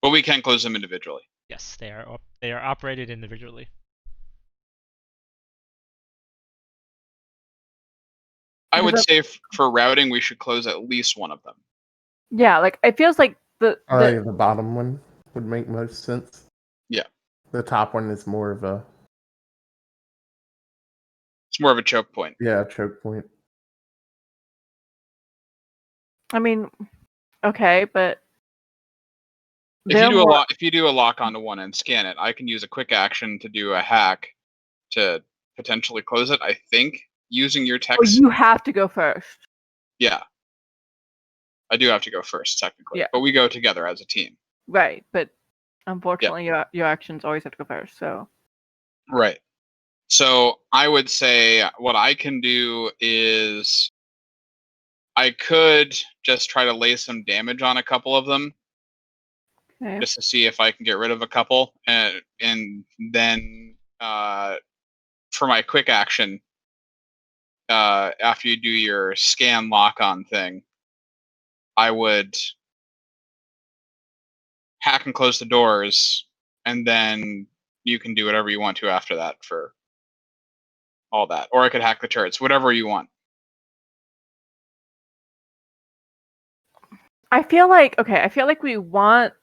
But we can close them individually. Yes, they are operated individually. I would Because say for routing, we should close at least one of them. Yeah, like it feels like the The bottom one would make most sense. Yeah. The top one is more of a It's more of a choke point. choke point. I mean, okay, but If you do more... if you do a lock onto one and scan it, I can use a quick action to do a hack to potentially close it. I think using your Oh, text. you have to go first. Yeah, I do have to go first technically, Yeah. but we go together as a team. Right, but unfortunately, your actions always have to go first. So Right. So I would say what I can do is I could just try to lay some damage on a couple of them, okay. just to see if I can get rid of a couple, and then for my quick action, after you do your scan lock on thing, I would hack and close the doors, and then you can do whatever you want to after that for all that. Or I could hack the turrets, whatever you want. I feel like we want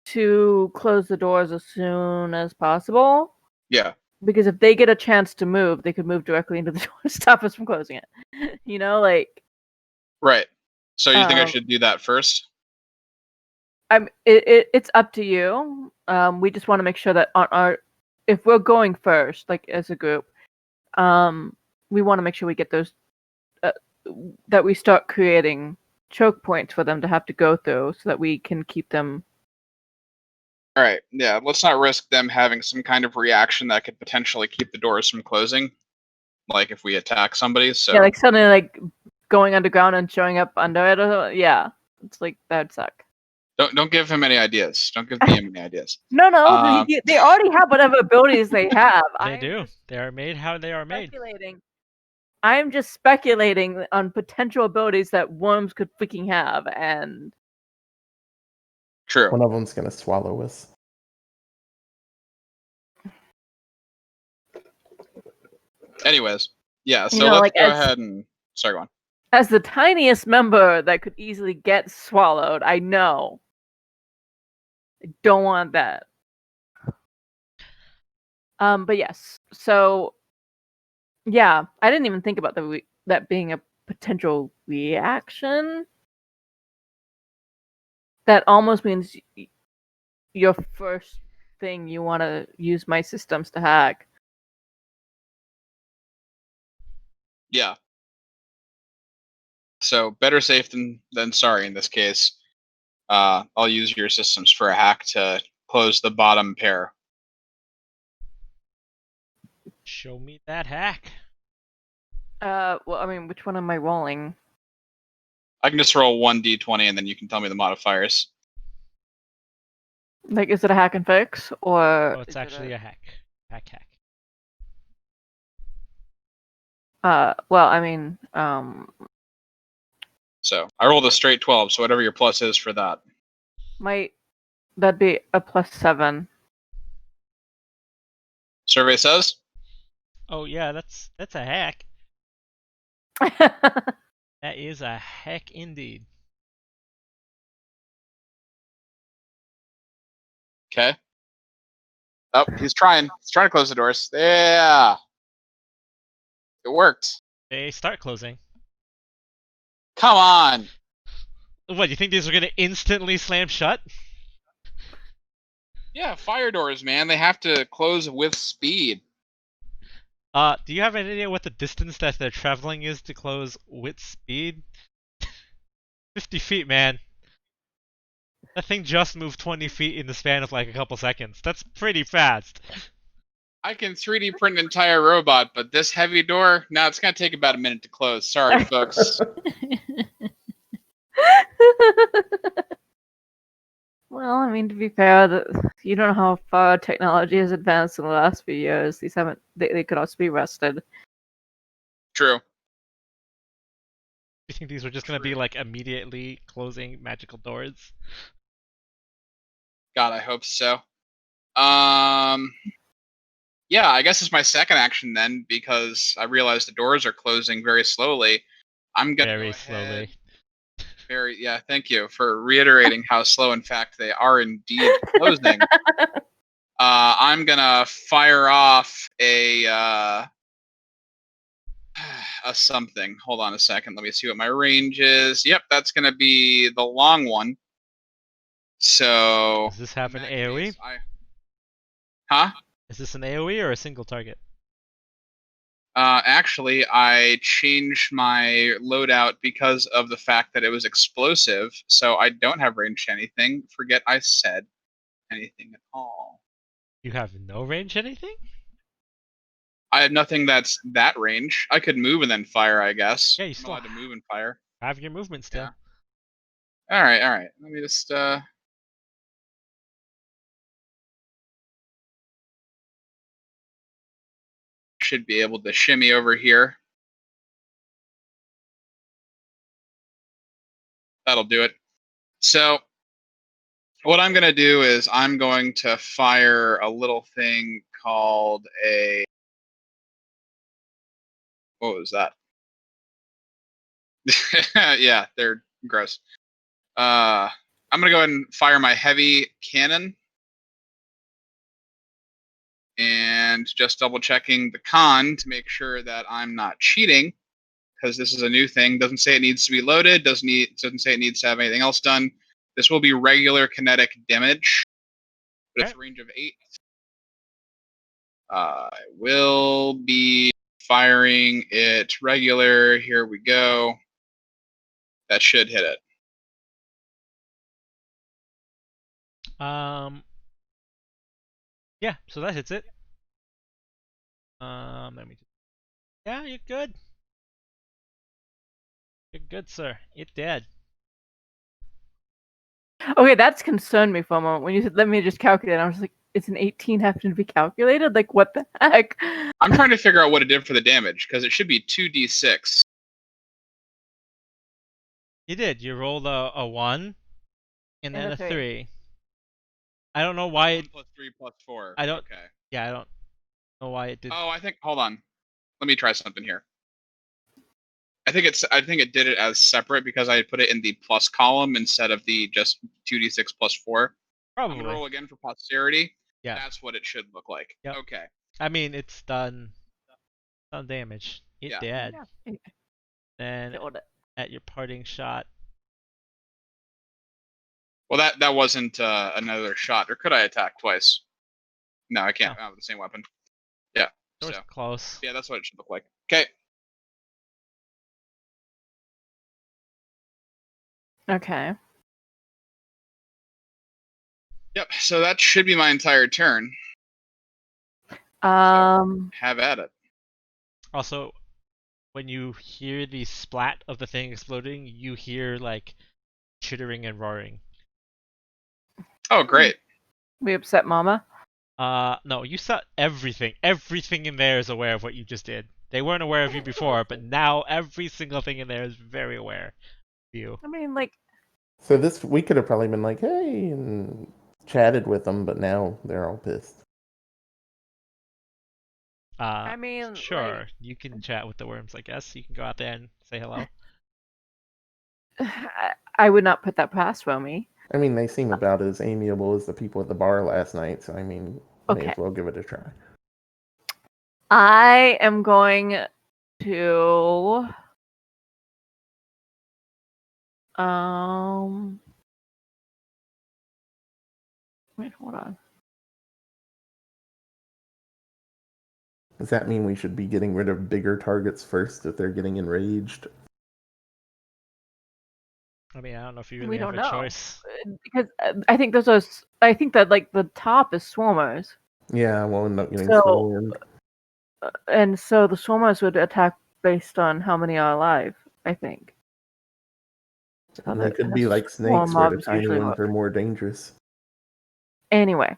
to close the doors as soon as possible. Yeah. Because if they get a chance to move, they could move directly into the door to stop us from closing it. You know, like... Right. So you think I should do that first? It's up to you. We just want to make sure that if we're going first, like as a group, we want to make sure we get those, that we start creating choke points for them to have to go through, so that we can keep them. All right. Yeah. Let's not risk them having some kind of reaction that could potentially keep the doors from closing, like if we attack somebody. So Yeah, like suddenly like going underground and showing up under it. Yeah, it's like that'd suck. don't give him any ideas. Don't give DM any ideas. No, they already have whatever abilities they have. They do. They are made how they are made. I'm just speculating on potential abilities that worms could freaking have, and True. One of them's gonna swallow us. Anyways, yeah. So You know, let's like go ahead and sorry, go on. as the tiniest member that could easily get swallowed, I know. I don't want that. But yes. So, yeah, I didn't even think about that being a potential reaction. That almost means your first thing you want to use my systems to hack. Yeah. So better safe than sorry in this case. I'll use your systems for a hack to close the bottom pair. Show me that hack. Well, I mean, which one am I rolling? I can just roll 1d20 and then you can tell me the modifiers. Like, is it a hack and fix, or Oh, it's is it actually a hack. Hack. well, I mean, So I rolled a straight 12, so whatever your plus is for that. that'd be a +7. Survey says? Oh yeah, that's a hack. That is a hack indeed. Okay. Oh, he's trying. He's trying to close the doors. Yeah. It worked. They start closing. Come on. What, you think these are gonna instantly slam shut? Yeah, fire doors, man. They have to close with speed. Do you have any idea what the distance that they're traveling is to close with speed? 50 feet, man. That thing just moved 20 feet in the span of like a couple seconds. That's pretty fast. I can 3D print an entire robot, but this heavy door, no, it's going to take about a minute to close. Sorry, folks. Well, I mean, to be fair, you don't know how far technology has advanced in the last few years. These haven't. They could also be rusted. True. You think these were just gonna be like immediately closing magical doors? God, I hope so. Yeah, I guess it's my second action then, because I realize the doors are closing very slowly. I'm gonna Very go ahead. slowly. Yeah, thank you for reiterating how slow, in fact, they are indeed closing. I'm gonna fire off a something. Hold on a second. Let me see what my range is. Yep, that's gonna be the long one. So Does this have in an that AoE? case, Huh? Is this an AoE or a single target? Actually, I changed my loadout because of the fact that it was explosive, so I don't have range to anything. Forget I said anything at all. You have no range anything? I have nothing that's that range. I could move and then fire, I guess. Yeah, you I'm still allowed to move and fire. have your movement still. Yeah. All right. Let me just should be able to shimmy over here. That'll do it. So what I'm going to do is I'm going to fire a little thing called a... What was that? Yeah, they're gross. I'm going to go ahead and fire my heavy cannon. And just double checking the con to make sure that I'm not cheating, because this is a new thing. Doesn't say it needs to be loaded. Doesn't say it needs to have anything else done. This will be regular kinetic damage, but it's a range of 8. I will be firing it regular. Here we go. That should hit it. Yeah, so that hits it. Let me. Yeah, you're good. You're good, sir. You're dead. Okay, that's concerned me for a moment. When you said, let me just calculate, I was like, is an 18 having to be calculated? Like, what the heck? I'm trying to figure out what it did for the damage, because it should be 2d6. You did. You rolled a 1 and then And a a 3. 3. I don't know why 1 it. plus 3 plus 4. I don't. Okay. Yeah, I don't know why it did. Oh, I think. Hold on. Let me try something here. I think it did it as separate because I put it in the plus column instead of the just 2d6 plus 4. I'm Probably. gonna roll again for posterity. Yeah. That's what it should look like. Yep. Okay. I mean, it's done damage. It Yeah. dead. Yeah. Then Killed it. at your parting shot. Well, that wasn't another shot. Or could I attack twice? No, I can't. No. I have the same weapon. Yeah. Door's So close. yeah, that's what it should look like. Okay. Okay. Yep. So that should be my entire turn. Have at it. Also, when you hear the splat of the thing exploding, you hear like chittering and roaring. Oh, great. We upset Mama. No, you saw everything. Everything in there is aware of what you just did. They weren't aware of you before, but now every single thing in there is very aware of you. I mean, like, So this we could have probably been like, hey, and chatted with them, but now they're all pissed. I mean, Sure, like, you can chat with the worms, I guess. You can go out there and say hello. I would not put that past Romy. I mean, they seem about as amiable as the people at the bar last night, so I mean, may Okay. as well give it a try. I am going to wait, hold on. Does that mean we should be getting rid of bigger targets first if they're getting enraged? I mean, I don't know if you really We have don't a know. choice. Because I think those are. I think that like the top is swarmers, Yeah, we'll end up getting So- swarmed. and so the swarmers would attack based on how many are alive. I think. And they could be like swarm snakes, where the mobs tiny usually ones work. are more dangerous. Anyway,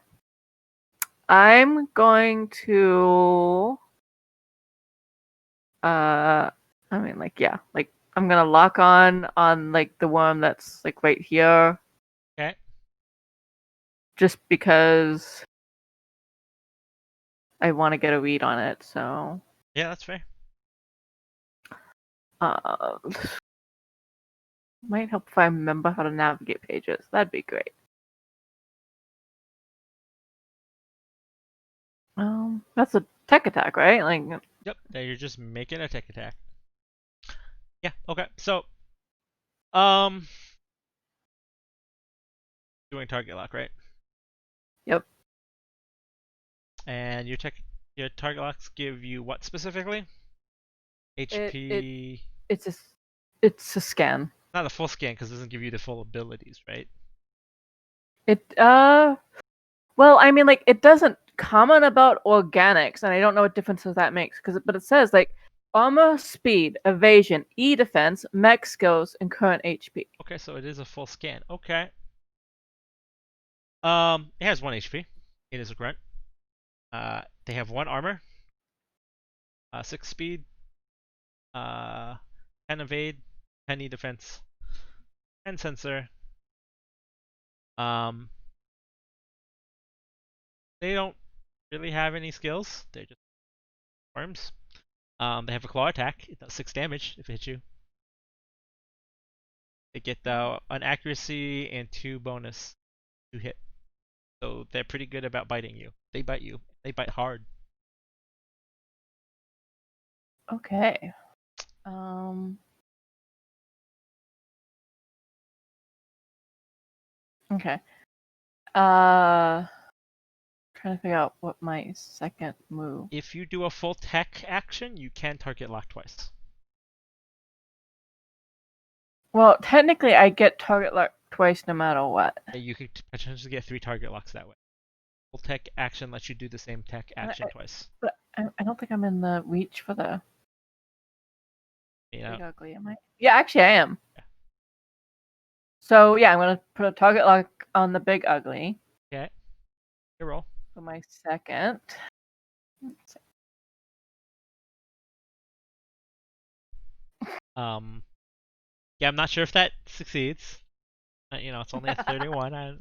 I'm going to. I mean, like, yeah, like I'm gonna lock on like the worm that's like right here, Okay. just because I want to get a read on it. So, Yeah, that's fair. uh, might help if I remember how to navigate pages. That'd be great. That's a tech attack, right? Like, Yep, there you're just making a tech attack. Yeah, okay. So, um, doing target lock, right? Yep. And your target locks give you what specifically? HP. it's a it's a scan. Not a full scan because it doesn't give you the full abilities, right? It well, I mean, like, it doesn't comment about organics, and I don't know what differences that makes. But it says like armor, speed, evasion, E defense, mech skills, and current HP. Okay, so it is a full scan. Okay. It has 1 HP. It is a grunt. They have 1 armor, 6 speed, 10 evade, 10 E defense, 10 sensor. Um, they don't really have any skills. They're just worms. They have a claw attack. It does 6 damage if it hits you. They get an accuracy and 2 bonus to hit. So they're pretty good about biting you. They bite you. They bite hard. Okay. Okay. Trying to figure out what my second move. If you do a full tech action, you can target lock twice. Well, technically, I get target lock twice no matter what. You could potentially get 3 target locks that way. Full tech action lets you do the same tech action twice. But I don't think I'm in the reach for the You big know, ugly, am I? Yeah, actually, I am. Yeah. So yeah, I'm gonna put a target lock on the big ugly okay. Your roll. for my second. Yeah, I'm not sure if that succeeds. It's only a 31.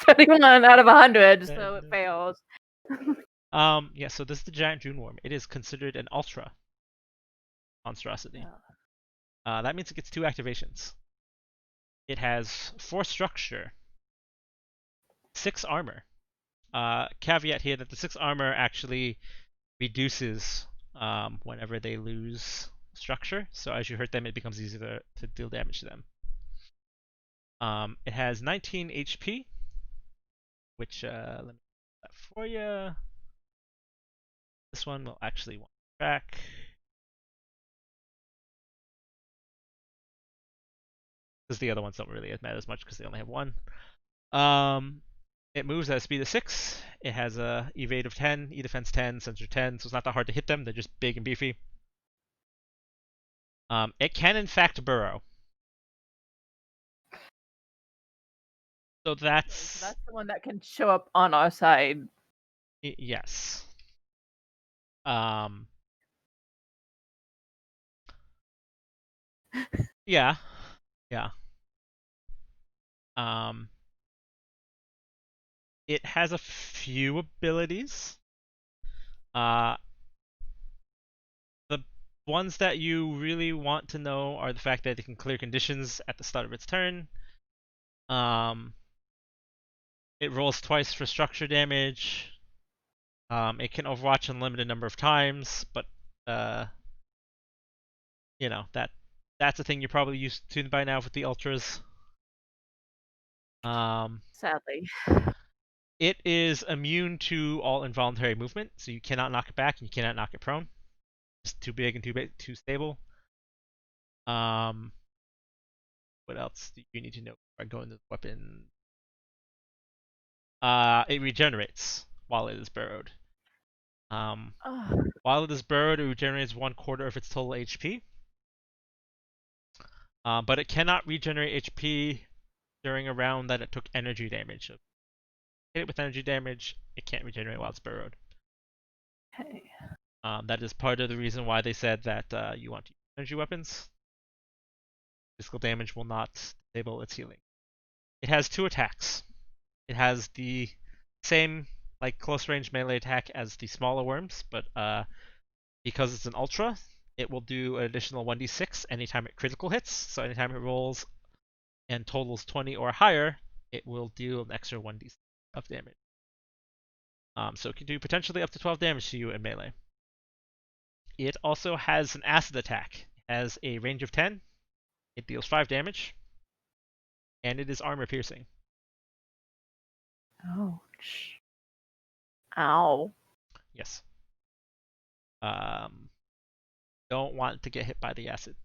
31 out of 100, so it fails. Yeah, so this is the giant June worm. It is considered an ultra monstrosity. That means it gets 2 activations. It has 4 structure, 6 armor. Caveat here that the 6 armor actually reduces whenever they lose structure. So as you hurt them, it becomes easier to deal damage to them. It has 19 HP, which let me do that for you. This one will actually want to track. because the other ones don't really matter as much because they only have one. It moves at a speed of 6. It has a evade of 10, e-defense 10, sensor 10, so it's not that hard to hit them. They're just big and beefy. It can in fact burrow. So So that's that's the one that can show up on our side. yes. Yeah. Yeah. It has a few abilities. The ones that you really want to know are the fact that it can clear conditions at the start of its turn. It rolls twice for structure damage. It can overwatch a limited number of times, but you know that's a thing you're probably used to by now with the ultras. Sadly. It is immune to all involuntary movement, so you cannot knock it back and you cannot knock it prone. It's too big and too stable. What else do you need to know before I go into the weapon? It regenerates while it is burrowed. While it is burrowed, it regenerates 1/4 of its total HP. But it cannot regenerate HP during a round that it took energy damage. So hit it with energy damage, it can't regenerate while it's burrowed. Okay. That is part of the reason why they said that you want to use energy weapons. Physical damage will not disable its healing. It has 2 attacks. It has the same like close range melee attack as the smaller worms, but because it's an ultra, it will do an additional 1d6 anytime it critical hits. So anytime it rolls and totals 20 or higher, it will do an extra 1d6 of damage. So it can do potentially up to 12 damage to you in melee. It also has an acid attack. It has a range of 10. It deals 5 damage. And it is armor piercing. Ouch. Ow. Yes. Don't want to get hit by the acid.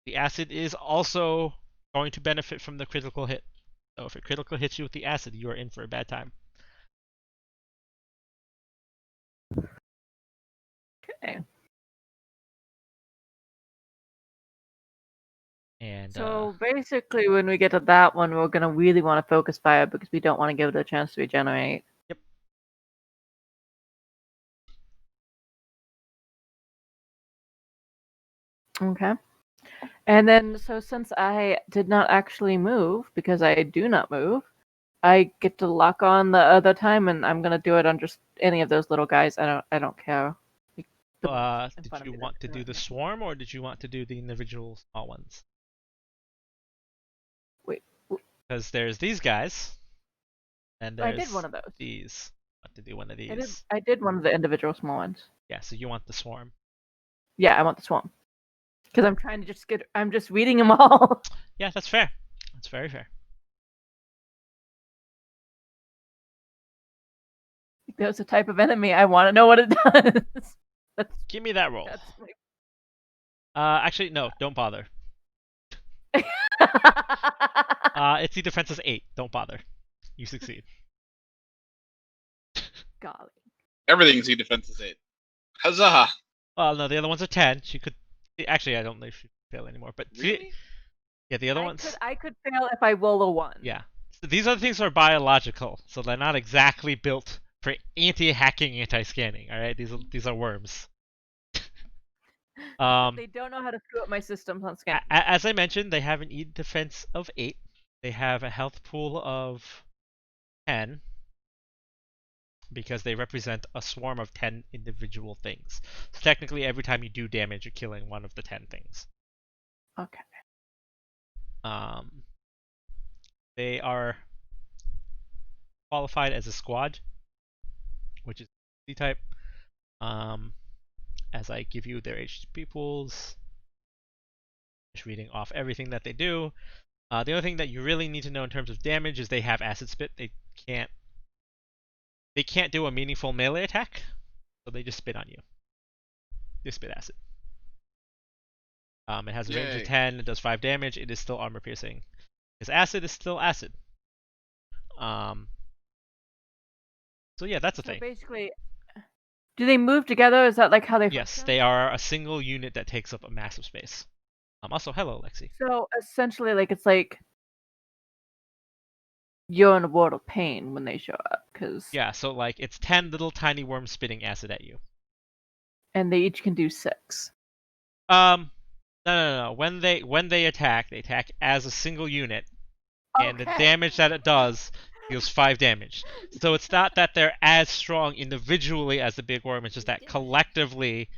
The acid is also going to benefit from the critical hit. So if it critical hits you with the acid, you are in for a bad time. Okay. And So basically, when we get to that one, we're gonna really want to focus fire because we don't want to give it a chance to regenerate. Yep. Okay. And then, so since I did not actually move, because I do not move, I get to lock on the other time, and I'm gonna do it on just any of those little guys. I don't care. Like, the ones in did front of you me that want to do turn. the swarm or did you want to do the individual small ones? Wait, Because there's these guys, and I there's did one of those. these. Want to do one of I did. these? I did one of the individual small ones. Yeah. So you want the swarm? Yeah, I want the swarm because I'm trying to just get. I'm just reading them all. Yeah, that's fair. That's very fair. There's a type of enemy I want to know what it does. That's Give me that roll. that's my. Actually, no. Don't bother. Its defense is 8. Don't bother. You succeed. Golly. Everything's E defense is 8. Huzzah! Well, no, the other ones are 10. She could. Actually, I don't know if she could fail anymore. But Really? yeah, the other ones. I could fail if I roll a 1. Yeah. So these other things are biological, so they're not exactly built for anti-hacking, anti-scanning. All right, these are worms. They don't know how to screw up my systems on scan. As I mentioned, they have an E defense of 8. They have a health pool of 10 because they represent a swarm of 10 individual things. So technically, every time you do damage, you're killing one of the 10 things. Okay. They are qualified as a squad, which is C type. As I give you their HP pools, just reading off everything that they do. The other thing that you really need to know in terms of damage is they have acid spit. They can't do a meaningful melee attack, so they just spit on you. They spit acid. It has a range of Yay. 10. It does 5 damage. It is still armor piercing. Because acid is still acid. So yeah, that's a So thing. basically, do they move together? Is that like how they Yes, function? they are a single unit that takes up a massive space. Also, hello, Lexi. So essentially, like it's like you're in a world of pain when they show up, Yeah, so like it's 10 little tiny worms spitting acid at you. and they each can do 6. No, no, no. When they attack as a single unit, and the Okay. damage that it does deals 5 damage. So it's not that they're as strong individually as the big worm, it's just that collectively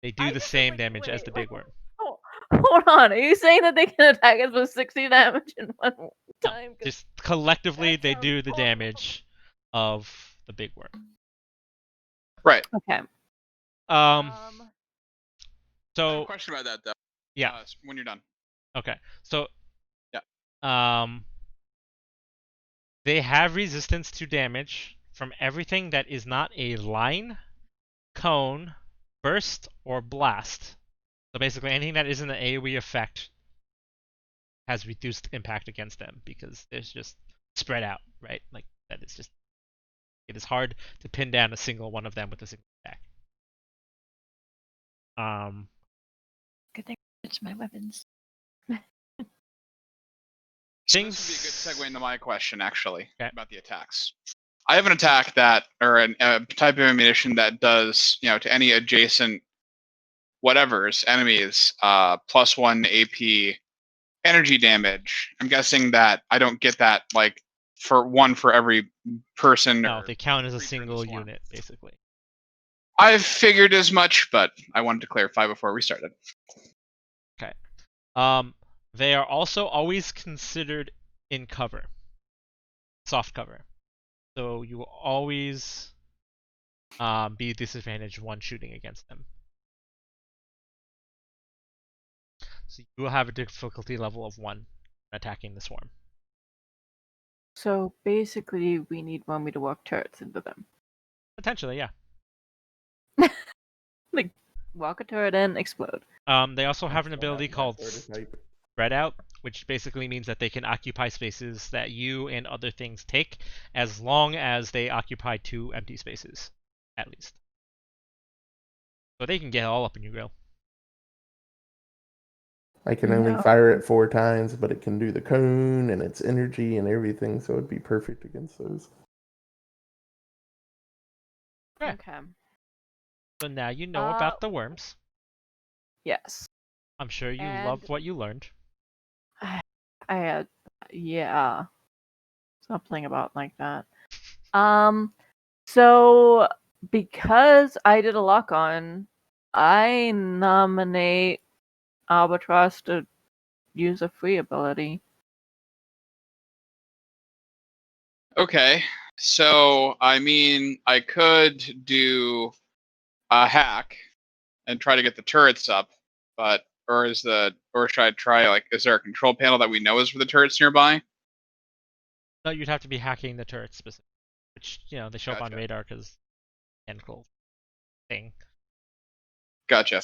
they do I the just was same like, damage as wait, the big worm. oh, hold on. Are you saying that they can attack us with 60 damage in one No, time? 'Cause just collectively that they sounds do the horrible. damage of the big worm. Right. Okay. So I have a question about that though. yeah, When you're done. okay. So Yeah. they have resistance to damage from everything that is not a line, cone, burst, or blast. So basically anything that isn't an AoE effect has reduced impact against them because there's just spread out, right? Like that is just it is hard to pin down a single one of them with a single attack. Good thing it's my weapons. So Things... this would be a good segue into my question, actually, Okay. about the attacks. I have an attack that, or a type of ammunition that does, to any adjacent whatever's enemies, +1 AP energy damage. I'm guessing that I don't get that, like, for every person. No, or they count as a creature in the single swarm. unit, basically. I've figured as much, but I wanted to clarify before we started. Okay. They are also always considered in cover. Soft cover. So you will always be disadvantaged when shooting against them. So you will have a difficulty level of 1 attacking the swarm. So basically, we need Mommy to walk turrets into them. Potentially, yeah. Like, walk a turret in, explode. They also have an I still ability that called prototype. Spread Out, which basically means that they can occupy spaces that you and other things take, as long as they occupy 2 empty spaces, at least. So they can get all up in your grill. I can only No. fire it 4 times, but it can do the cone and its energy and everything, so it'd be perfect against those. Okay. Okay. So now you know about the worms. Yes. I'm sure you And- love what you learned. I had, yeah. Stop playing about like that. So because I did a lock on, I nominate Albatross to use a free ability. Okay, so I mean, I could do a hack and try to get the turrets up, but or should I try, like, is there a control panel that we know is for the turrets nearby? No, you'd have to be hacking the turrets specifically, which, they show up on Gotcha. radar because tentacle thing. Gotcha.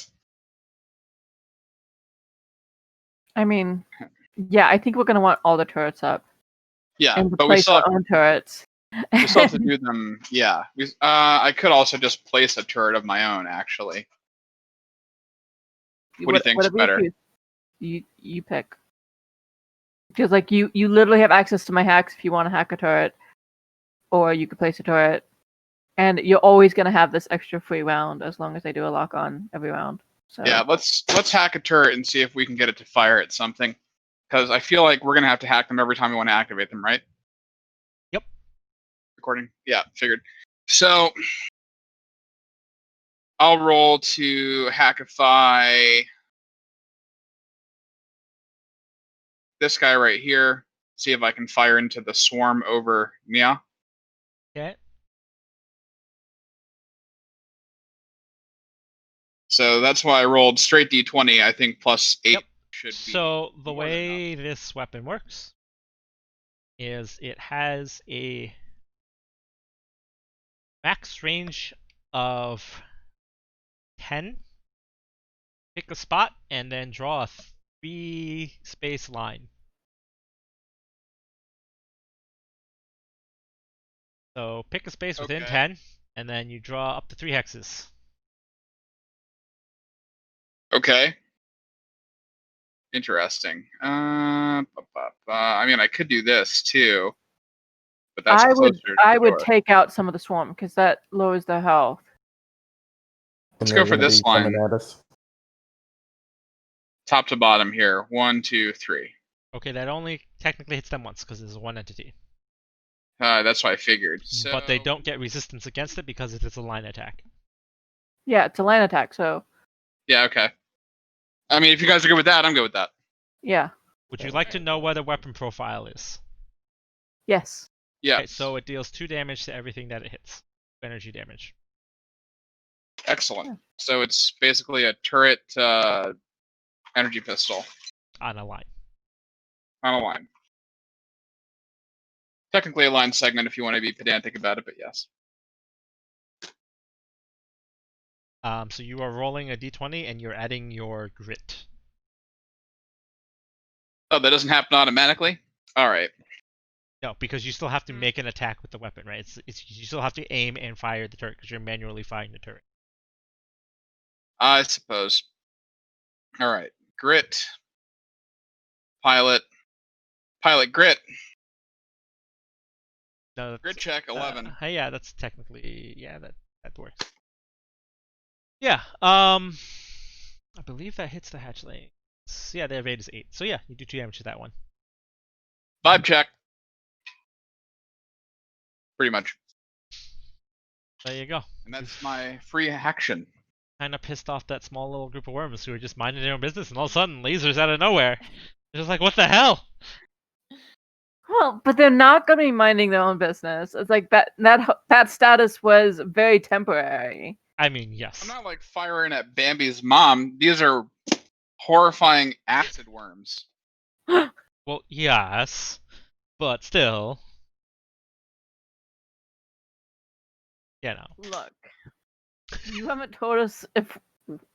I mean, yeah, I think we're gonna want all the turrets up Yeah, and but we replace still have, our own turrets. we still have to do them. Yeah, I could also just place a turret of my own, actually. What do you think's Whatever better? you pick. Because like you literally have access to my hacks if you want to hack a turret, or you could place a turret, and you're always gonna have this extra free round as long as I do a lock on every round. So Yeah, let's hack a turret and see if we can get it to fire at something, because I feel like we're gonna have to hack them every time we want to activate them, right? Yep. Recording. Yeah, figured. So I'll roll to hackify this guy right here. See if I can fire into the swarm over Mia. Okay. So that's why I rolled straight d20. I think +8 Yep. should be. So the more than way this weapon works is it has a max range of 10 pick a spot and then draw a 3-space line. So pick a space within Okay. 10, and then you draw up to 3 hexes. Okay. Interesting. I mean, I could do this too, but that's closer to I the would door. take out some of the swarm because that lowers their health. Let's And go they're for gonna this be coming line, at us. top to bottom here. 1, 2, 3. Okay, that only technically hits them once because it's one entity. That's what I figured. So, But they don't get resistance against it because it is a line attack. Yeah, it's a land attack, so yeah, okay. I mean, if you guys are good with that, I'm good with that. yeah. Would you like to know what a weapon profile is? Yes. Yeah. Okay, so it deals 2 damage to everything that it hits. Energy damage. Excellent. Yeah. So it's basically a turret energy pistol On a line. on a line. Technically a line segment if you want to be pedantic about it, but yes. So you are rolling a d20 and you're adding your grit. Oh, that doesn't happen automatically? All right. No, because you still have to make an attack with the weapon, right? It's you still have to aim and fire the turret because you're manually firing the turret. I suppose. All right. Grit. Pilot. Pilot grit. No, Grit check 11. yeah, that's technically that works. Yeah. I believe that hits the hatchlings. Yeah, their evade is 8. So yeah, you do 2 damage to that one. Vibe check. Pretty much. There you go. And that's my free action. Kind of pissed off that small little group of worms who were just minding their own business, and all of a sudden, lasers out of nowhere. They're just like, what the hell? Well, but they're not going to be minding their own business. It's like that status was very temporary. I mean, yes. I'm not like firing at Bambi's mom. These are horrifying acid worms. Well, yes, but still, you know. Look, you haven't told us if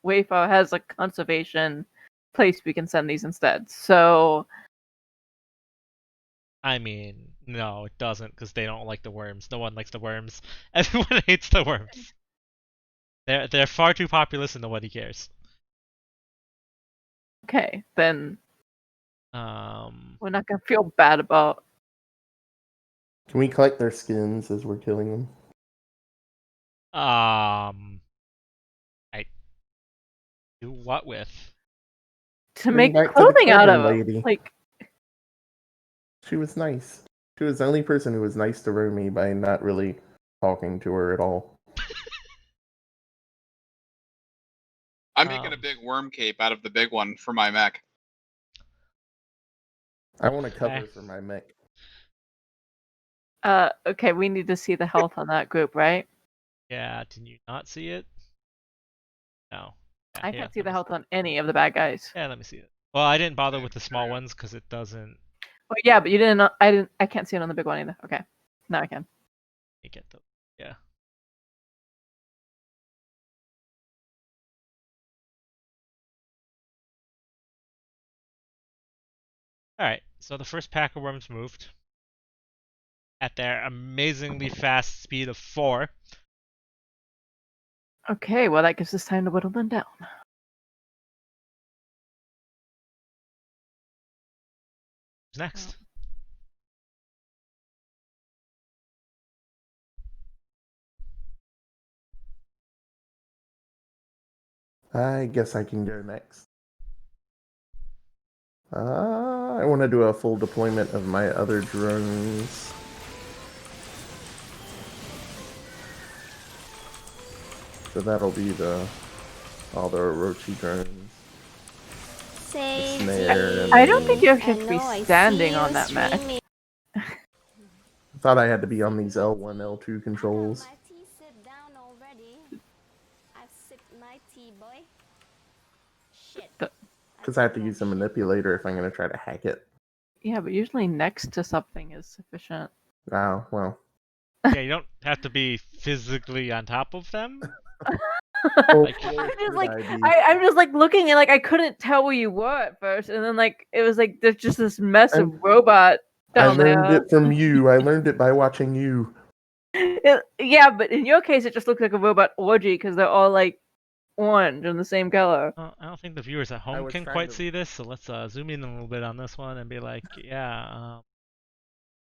Wayfar has a conservation place we can send these instead. So, I mean, no, it doesn't, because they don't like the worms. No one likes the worms. Everyone hates the worms. They're far too populous and nobody cares. okay, then Um, we're not going to feel bad about. Can we collect their skins as we're killing them? I do what with? To Bring make back to the clothing out of clothing them. lady. Like, She was nice. She was the only person who was nice to Romy by not really talking to her at all. I'm making a big worm cape out of the big one for my mech. I want a cover Okay. for my mech. okay, we need to see the health on that group, right? Yeah, can you not see it? No. Yeah, I here, can't see let the me health on any of the bad guys. Yeah, let me see it. Well, I didn't bother with the small ones because it doesn't. Oh, yeah, but you didn't. I can't see it on the big one either. Okay, now I can. You get those. Yeah. Alright, so the first pack of worms moved at their amazingly fast speed of 4. Okay, well that gives us time to whittle them down. Who's next? I guess I can go next. I want to do a full deployment of my other drones. So that'll be all the Orochi drones. Say snare and I don't think you I actually have to know I be see standing you on that mech. streaming. Thought I had to be on these L1, L2 controls. My tea, sit down already. I've sipped my tea, boy. Shit. Because I have to use a manipulator if I'm going to try to hack it. Yeah, but usually next to something is sufficient. Oh, well. Yeah, you don't have to be physically on top of them. Oh, Like- where I'm just should like I be? I'm just like looking and like I couldn't tell where you were at first, and then like it was like there's just this mess of I'm- robot I down learned there. it from you. I learned it by watching you. Yeah, but in your case, it just looks like a robot orgy because they're all like orange and the same color. I don't think the viewers at home was can trying quite to- see this, so let's zoom in a little bit on this one and be like, yeah,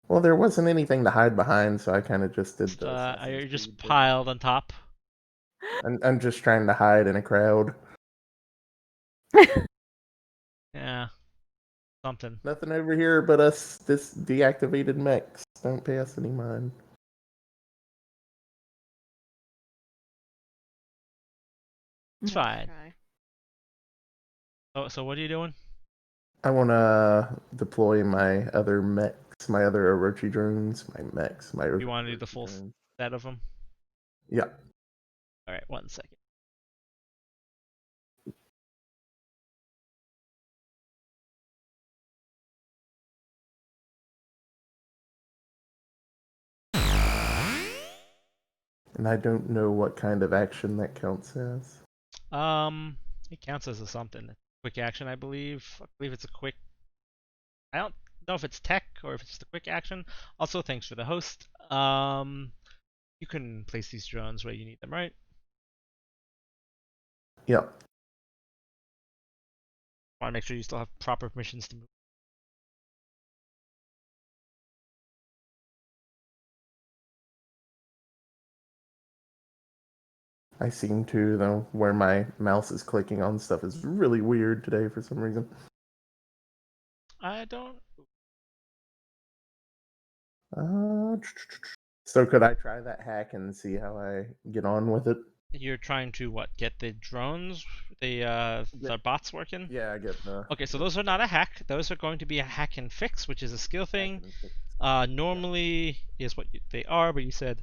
Well, there wasn't anything to hide behind, so I kind of just did the. you're Assassin's just Creed thing. piled on top. I'm just trying to hide in a crowd. Yeah, something. Nothing over here but us. This deactivated mechs. Don't pay us any mind. It's Let's fine. try. So what are you doing? I want to deploy my other mechs, my other Orochi drones, my mechs, my. You want to do the Orochi full drones. set of them? Yeah. All right, 1 second. And I don't know what kind of action that counts as. It counts as a something. Quick action, I believe. I believe it's a quick. I don't know if it's tech or if it's the quick action. Also, thanks for the host. You can place these drones where you need them, right? Yeah. Want to make sure you still have proper permissions to move. I seem to, though, where my mouse is clicking on stuff is really weird today for some reason. I don't. So could I try that hack and see how I get on with it? You're trying to what? Get the drones, the bots working? Yeah, I get the. Okay, so those are not a hack. Those are going to be a hack and fix, which is a skill thing. Normally is what they are, but you said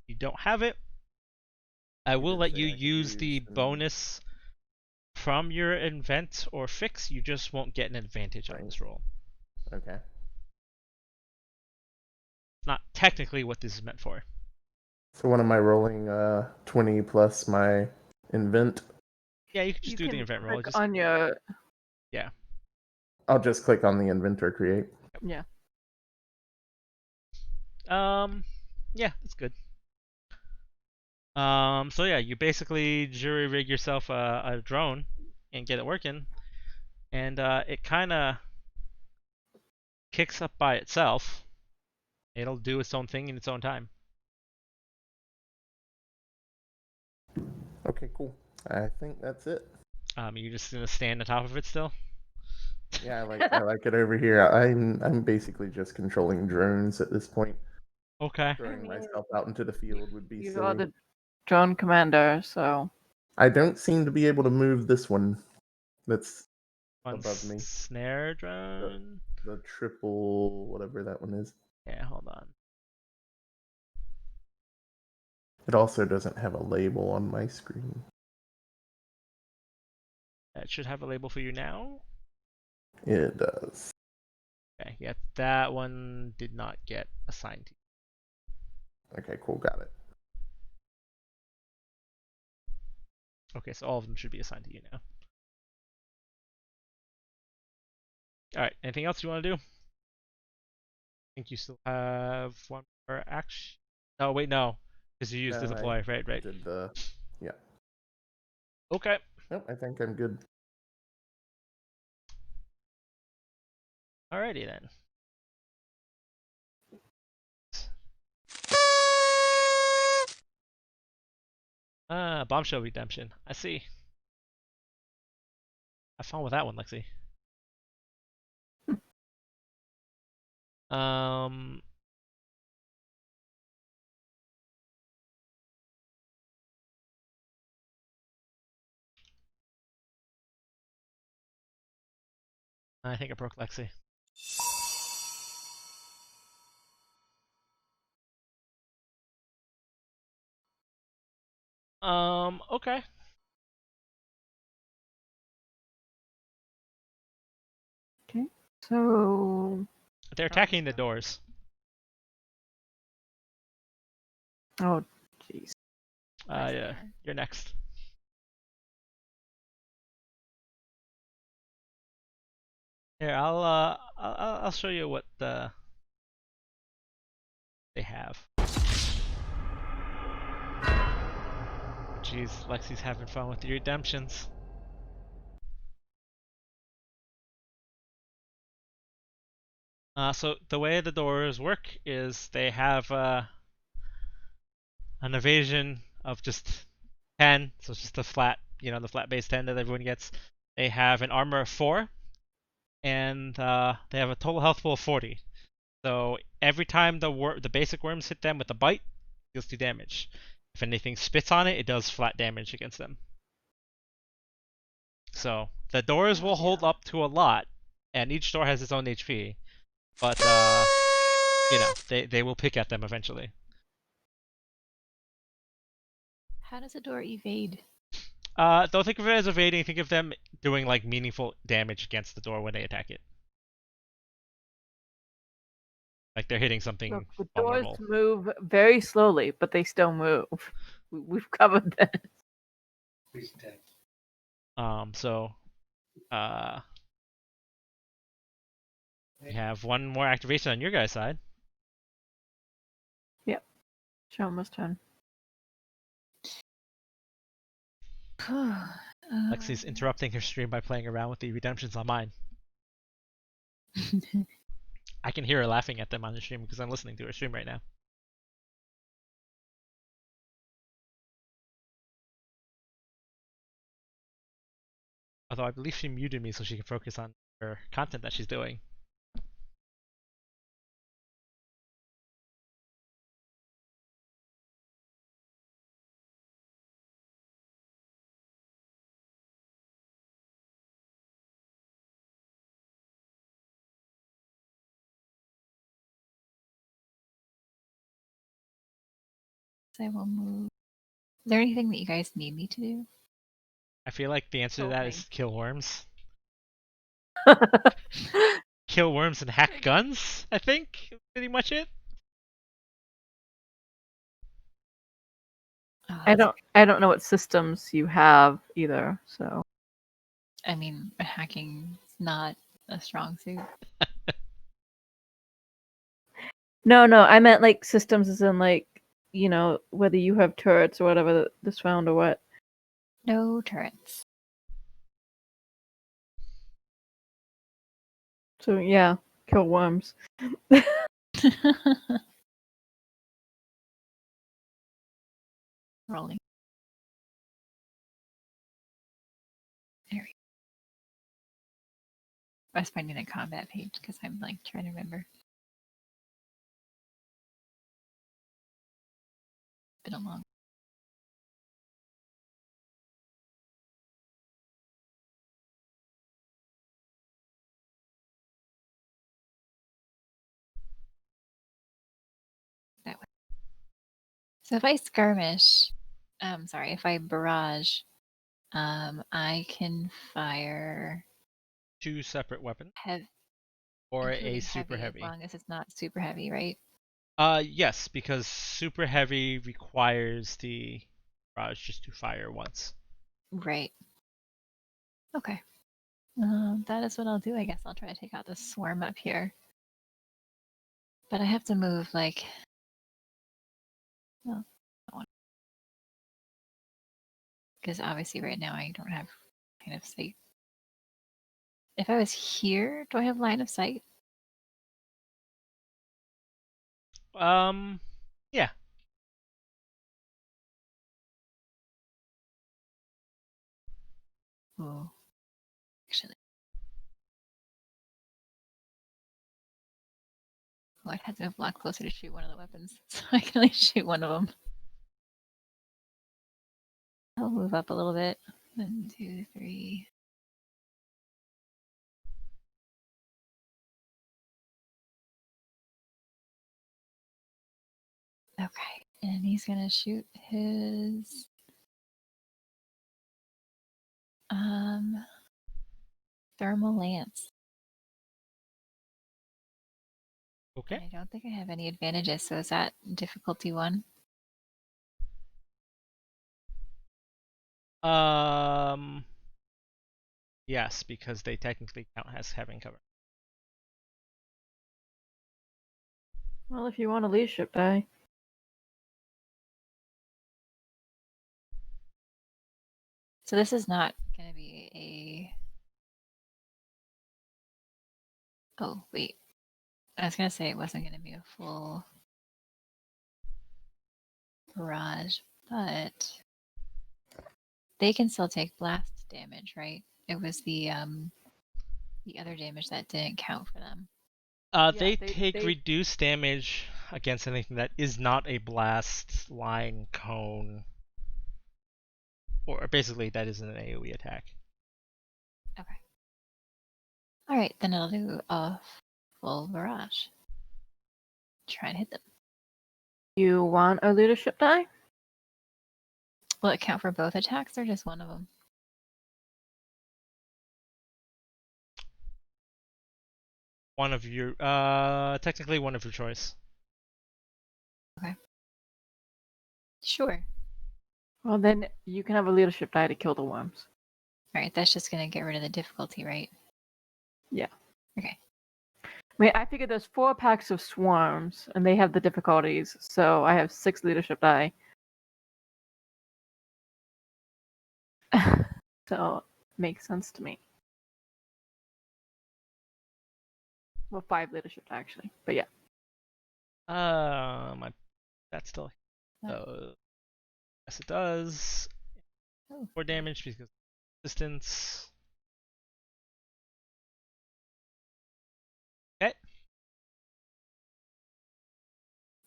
you don't have it. I will let you use the bonus from your invent or fix. You just won't get an advantage on this roll. Okay. It's not technically what this is meant for. So what am I rolling? 20 plus my invent. Yeah, you can just You do the can invent roll. click Just, on your I'll just click on the inventor create. yeah. yeah, that's good. So yeah, you basically jury rig yourself a drone and get it working, and it kind of kicks up by itself. It'll do its own thing in its own time. Okay, cool. I think that's it. You're just gonna stand on top of it still. Yeah, I like it over here. I'm basically just controlling drones at this point. Okay. Throwing mean, myself out into the field would be You silly. are the drone commander, so I don't seem to be able to move this one. That's One above me. snare drone. The triple whatever that one is. Yeah, hold on. It also doesn't have a label on my screen. That should have a label for you now. It does. Okay, yeah, that one did not get assigned to you. Okay, cool, got it. Okay, so all of them should be assigned to you now. Alright, anything else you want to do? I think you still have one more action. Oh, wait, no. Because you used the No, deploy, right? I did the yeah. Okay. Nope, I think I'm good. Alrighty then. Bombshell Redemption. I see. Have fun with that one, Lexi. Um. I think I broke Lexi. Okay. so They're attacking the doors. oh jeez. Where's Yeah, there? you're next. Here, I'll show you what they have. Jeez, Lexi's having fun with the redemptions. So the way the doors work is they have an evasion of just 10, so it's just the flat, the flat base 10 that everyone gets. They have an armor of 4, and they have a total health pool of 40. So every time the basic worms hit them with a bite, it deals 2 damage. If anything spits on it, it does flat damage against them. So the doors will hold up to a lot, and each door has its own HP. But they will pick at them eventually. How does a door evade? Don't think of it as evading. Think of them doing like meaningful damage against the door when they attack it. Like they're hitting something Look, the doors vulnerable. move very slowly, but they still move. We've covered that. So we have one more activation on your guys' side. Yep. Show must turn. Lexi's interrupting her stream by playing around with the redemptions on mine. I can hear her laughing at them on the stream because I'm listening to her stream right now. Although I believe she muted me so she can focus on her content that she's doing. I will move. Is there anything that you guys need me to do? I feel like the answer to that is kill worms. Kill worms and hack guns, I think, is pretty much it. Oh, I don't know what systems you have either, so I mean, hacking is not a strong suit. no, I meant like systems as in like, whether you have turrets or whatever this round or what. No turrets. So yeah, kill worms. Rolling. There we go. I was finding a combat page because I'm like trying to remember. It's been a long. That way. So if I skirmish, if I barrage, I can fire 2 separate weapons heavy, or a including super as heavy. long as it's not super heavy, right? Yes, because super heavy requires the barrage just to fire once. Right. Okay. That is what I'll do. I guess I'll try to take out the swarm up here. But I have to move like. Well, because obviously right now I don't have line of sight. If I was here, do I have line of sight? Yeah. Oh, actually. Oh, I'd have to move a lot closer to shoot one of the weapons, so I can only shoot one of them. I'll move up a little bit. 1, 2, 3. Okay, and he's gonna shoot his thermal lance. Okay. And I don't think I have any advantages, so is that difficulty 1? Yes, because they technically count as having cover. Well, if you want a leadership die. So this is not going to be a. Oh wait, I was going to say it wasn't going to be a full barrage, but they can still take blast damage, right? It was the other damage that didn't count for them. They take reduced damage against anything that is not a blast, line, cone, or basically that isn't an AoE attack. Okay. All right, then I'll do a full barrage. Try and hit them. You want a leadership die? Will it count for both attacks or just one of them? One of your, technically one of your choice. Sure. Well, then you can have a leadership die to kill the worms. All right, that's just going to get rid of the difficulty, right? Yeah. Okay. I mean, I figured there's 4 packs of swarms, and they have the difficulties, so I have 6 leadership die. So, makes sense to me. Well, 5 leadership die, actually, but yeah. That's still. Yes, it does. Oh. 4 damage because distance. Okay.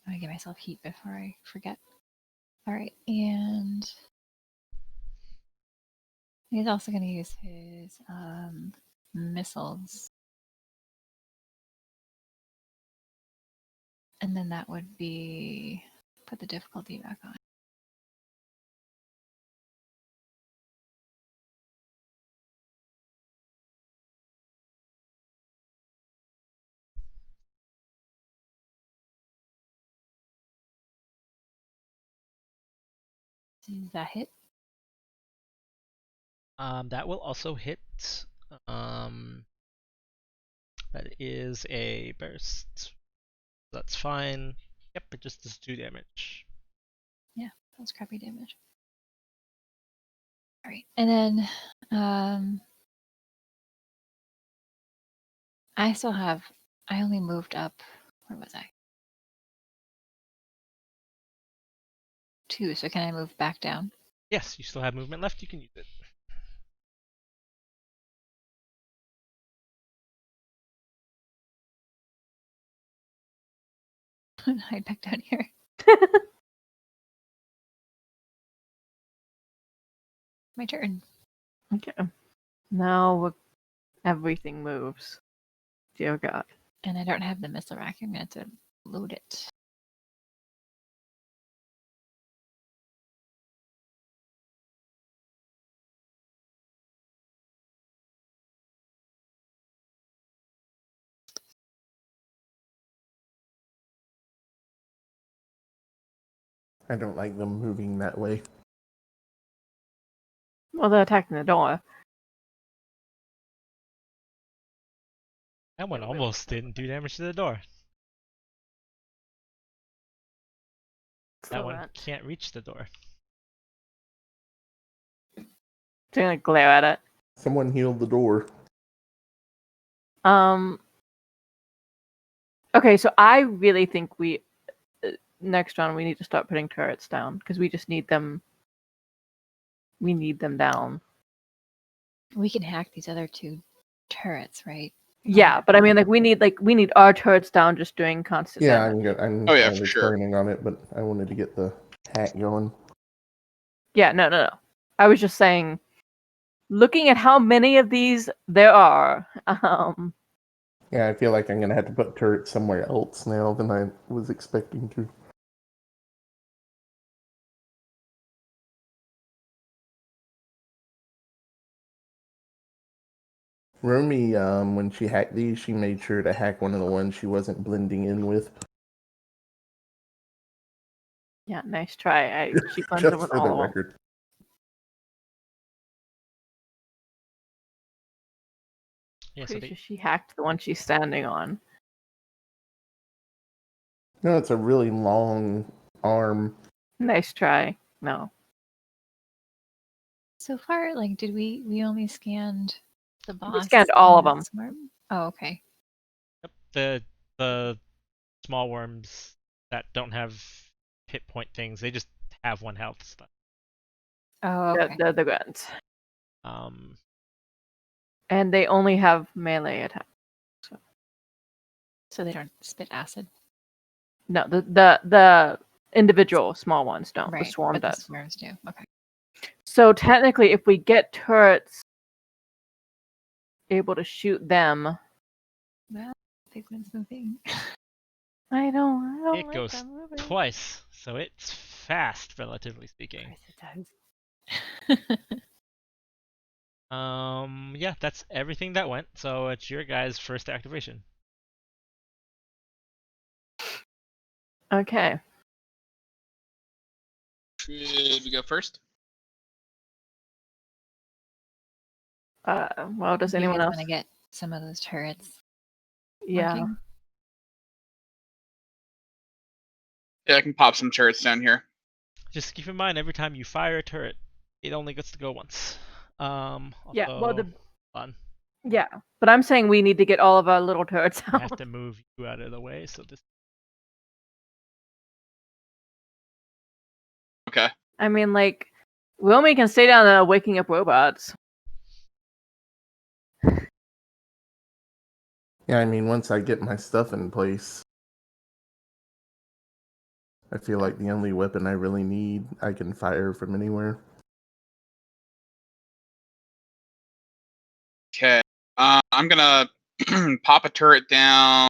I'm going to give myself heat before I forget. All right, and he's also going to use his missiles. And then that would be put the difficulty back on. Does that hit? That will also hit. That is a burst. That's fine. Yep, it just does 2 damage. Yeah, that's crappy damage. All right, and then I still have. I only moved up. Where was I? 2. So can I move back down? Yes, you still have movement left. You can use it. Hide back down here. My turn. Okay. Now everything moves. Dear God. And I don't have the missile rack. I'm going to have to load it. I don't like them moving that way. Well, they're attacking the door. That one almost didn't do damage to the door. That one can't reach the door. They're gonna glare at it. Someone healed the door. Okay, so I really think we next round we need to start putting turrets down because we just need them. We need them down. We can hack these other 2 turrets, right? Yeah, but I mean, we need our turrets down, just doing constant. Yeah, damage. I'm good. Oh, yeah, I for was sure. turning on it, but I wanted to get the hack going. Yeah, no. I was just saying, looking at how many of these there are. Yeah, I feel like I'm gonna have to put turrets somewhere else now than I was expecting to. Romy, when she hacked these, she made sure to hack one of the ones she wasn't blending in with. Yeah, nice try. She blends Just in with for the all. record. Yeah, so Pretty they, sure she hacked the one she's standing on. No, it's a really long arm. Nice try. No. So far, like, did we only scanned the boss? scanned all and of the 'em. swarm? Oh, okay. yep, the small worms that don't have hit point things, they just have 1 health stuff. Oh, okay. They're the grunts. Um, And they only have melee attack. So they don't spit acid. No, the individual small ones don't. Right. The swarm but the does. swarms do. Okay. So technically, if we get turrets able to shoot them, Well, big one's moving. I don't it like goes that movie. twice, so it's fast, relatively speaking. Of course it does. Yeah, that's everything that went. So it's your guys' first activation. Okay. Should we go first? Well, does Do you anyone guys else? want to get some of those turrets Yeah. working? Yeah, I can pop some turrets down here. Just keep in mind, every time you fire a turret, it only gets to go once. Yeah. Well, Also, fun. yeah. But I'm saying we need to get all of our little turrets I have out. to move you out of the way, so this. Okay. I mean, like, Wilmy can stay down there waking up robots. Yeah, I mean, once I get my stuff in place, I feel like the only weapon I really need, I can fire from anywhere. Okay. I'm gonna pop a turret down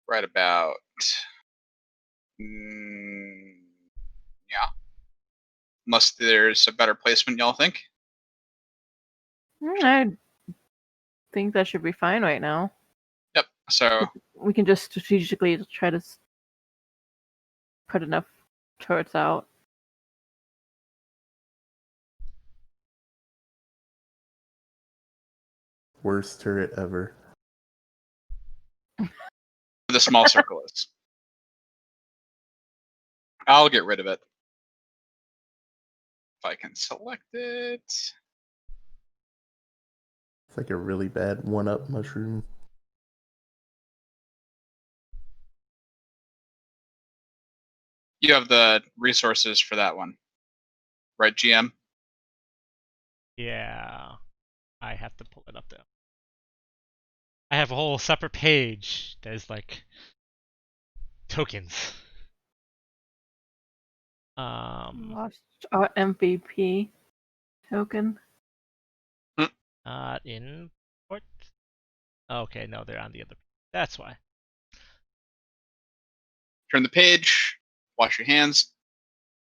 right about. Yeah. Unless there's a better placement, y'all think? I think that should be fine right now. Yep. So We can just strategically try to put enough turrets out. Worst turret ever. the small circle is. I'll get rid of it. If I can select it. It's like a really bad one-up mushroom. You have the resources for that one. Right, GM? Yeah, I have to pull it up though. I have a whole separate page that is like tokens. Lost our MVP token. Not in port. Okay, no, they're on the other. That's why. Turn the page. Wash your hands.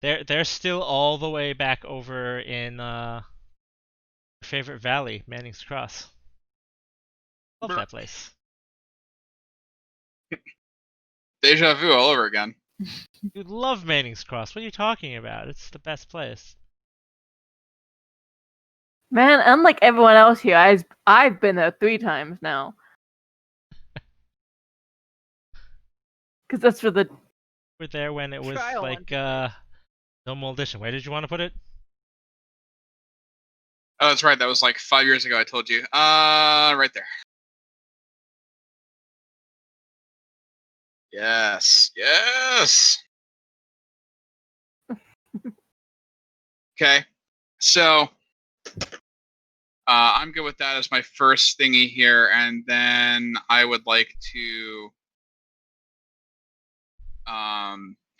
They're still all the way back over in your favorite valley, Manning's Cross. Love that place. Deja vu all over again. You love Manning's Cross. What are you talking about? It's the best place. Man, unlike everyone else here, I've been there 3 times now. Because that's for the We were there when it was trial like one. normal edition. Where did you want to put it? Oh, that's right. That was like 5 years ago. I told you. Right there. Yes. Yes. Okay. So I'm good with that as my first thingy here, and then I would like to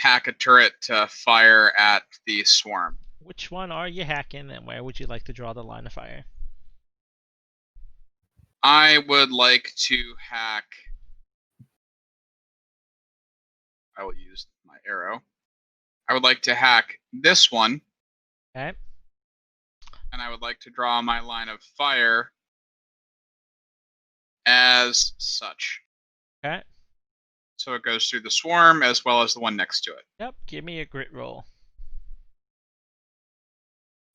hack a turret to fire at the swarm. Which one are you hacking, and where would you like to draw the line of fire? I would like to hack. I will use my arrow. I would like to hack this one. Okay. And I would like to draw my line of fire as such. Okay. So it goes through the swarm as well as the one next to it. Yep. Give me a grit roll.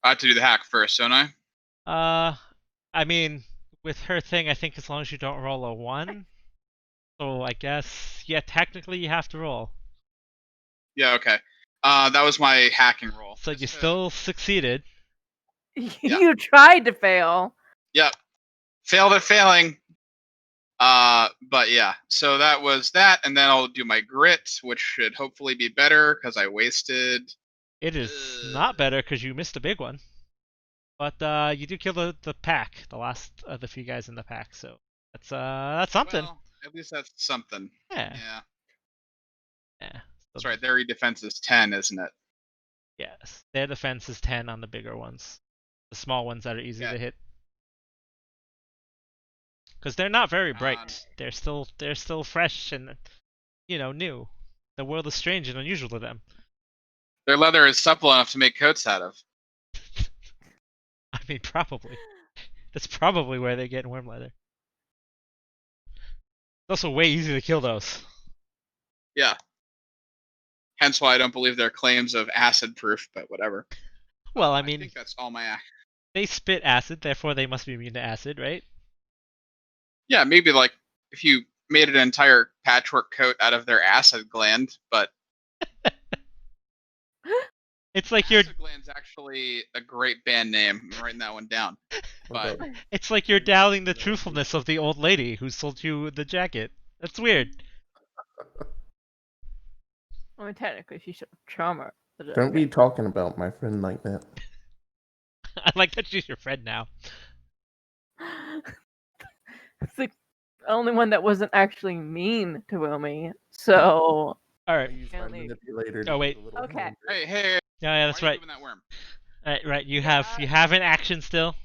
I have to do the hack first, don't I? I mean, with her thing, I think as long as you don't roll a 1. So I guess, yeah, technically you have to roll. Yeah, okay. That was my hacking roll. So you Just to- still succeeded. You tried to fail. Yep. Failed at failing. But yeah, so that was that, and then I'll do my grit, which should hopefully be better because I wasted. It is not better because you missed a big one. But you do kill the pack, the last of the few guys in the pack, so that's something. Well, at least that's something. Yeah. Yeah, Yeah. that's right. Their defense is 10, isn't it? Yes. Their defense is 10 on the bigger ones. The small ones that are easy Yeah. to hit. Because they're not very Um, bright. They're still fresh and new. The world is strange and unusual to them. Their leather is supple enough to make coats out of. I mean, probably. That's probably where they get worm leather. It's also way easy to kill those. Yeah. Hence why I don't believe their claims of acid proof, but whatever. Well, I I mean, think that's all my. they spit acid, therefore they must be immune to acid, right? Yeah, maybe like if you made an entire patchwork coat out of their acid gland, but It's like you're acid gland's actually a great band name. I'm writing that one down. But it's like you're doubting the truthfulness of the old lady who sold you the jacket. That's weird. I mean, technically, she should charm her. But Don't be okay. talking about my friend like that. I like that she's your friend now. It's the only one that wasn't actually mean to Wilmy. So All I right. use my Only- manipulator. Oh, to wait. get a little Okay. hand- hey, Yeah, that's why are you right. moving that worm? Right. You Yeah. have an action still.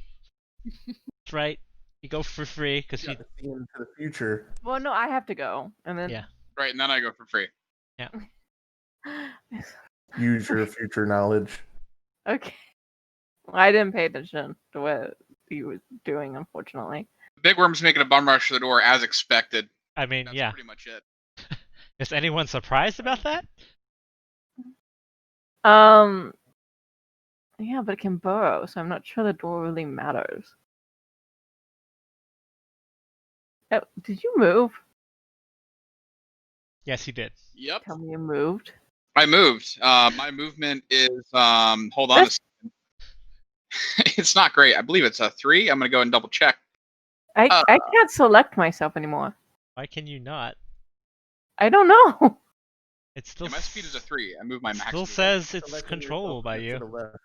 That's right. You go for free because You you. got to see into the future. well, no, I have to go, and then Yeah. Right, and then I go for free. Use your future knowledge. Okay. I didn't pay attention to what he was doing, unfortunately. Big worm's making a bum rush to the door as expected. I mean, That's yeah. pretty much it. Is anyone surprised about that? Yeah, but it can burrow, so I'm not sure the door really matters. Oh, did you move? Yes, you did. Yep. Tell me you moved. I moved. My movement is hold on a second. It's not great. I believe it's a 3. I'm gonna go and double check. I can't select myself anymore. Why can you not? I don't know. It still Yeah, my speed is a 3. I moved my max. still speed. says it's Selecting controllable yourself by a bit you. to the left.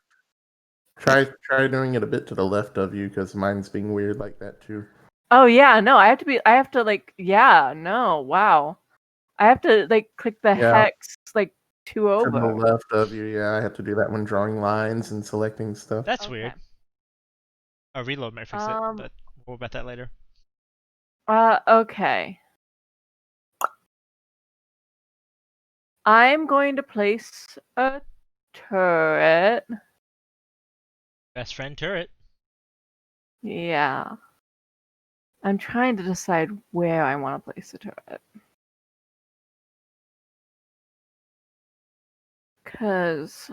Try doing it a bit to the left of you because mine's being weird like that too. Oh yeah, no, I have to like yeah, no, wow. I have to like click the Yeah. hex like 2 To the over. left of you, yeah, I have to do that when drawing lines and selecting stuff. That's Okay. weird. A reload might fix it, but we'll about that later. Okay. I'm going to place a turret. Best friend turret. Yeah. I'm trying to decide where I want to place the turret. Because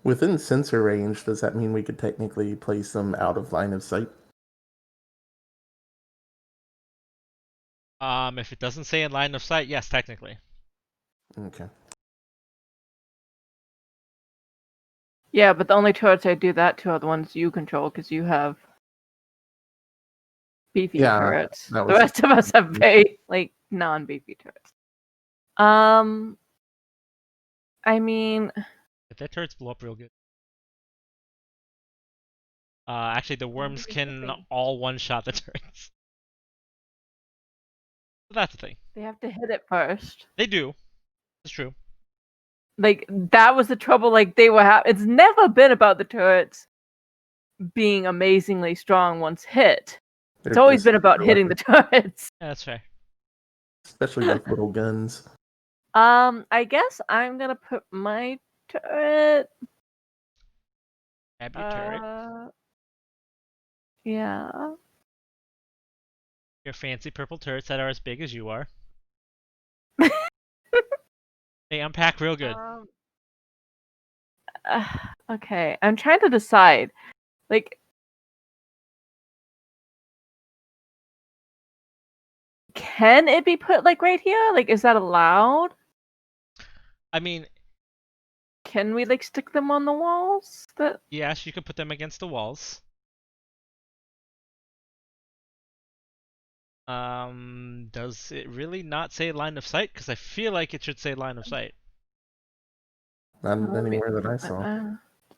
Within sensor range, does that mean we could technically place them out of line of sight? If it doesn't say in line of sight, yes, technically. Okay. yeah, but the only turrets I do that to are the ones you control because you have beefy Yeah, turrets. that The was- rest of us have very like non-beefy turrets. I mean, If that turrets blow up real good. Actually, the worms do can something. all one-shot the turrets. So that's the thing. they have to hit it first. They do. It's true. Like that was the trouble. Like they were. It's never been about the turrets being amazingly strong once hit. It's They're always just been about super hitting the turrets. Yeah, that's fair. especially with little guns. I guess I'm gonna put my turret. Grab your turret. Yeah. Your fancy purple turrets that are as big as you are. They unpack real good. Okay, I'm trying to decide. Like, can it be put like right here? Like, is that allowed? I mean, Can we like stick them on the walls? That yes, you could put them against the walls. Does it really not say line of sight? Because I feel like it should say line of sight. Not Oh, anywhere that I saw.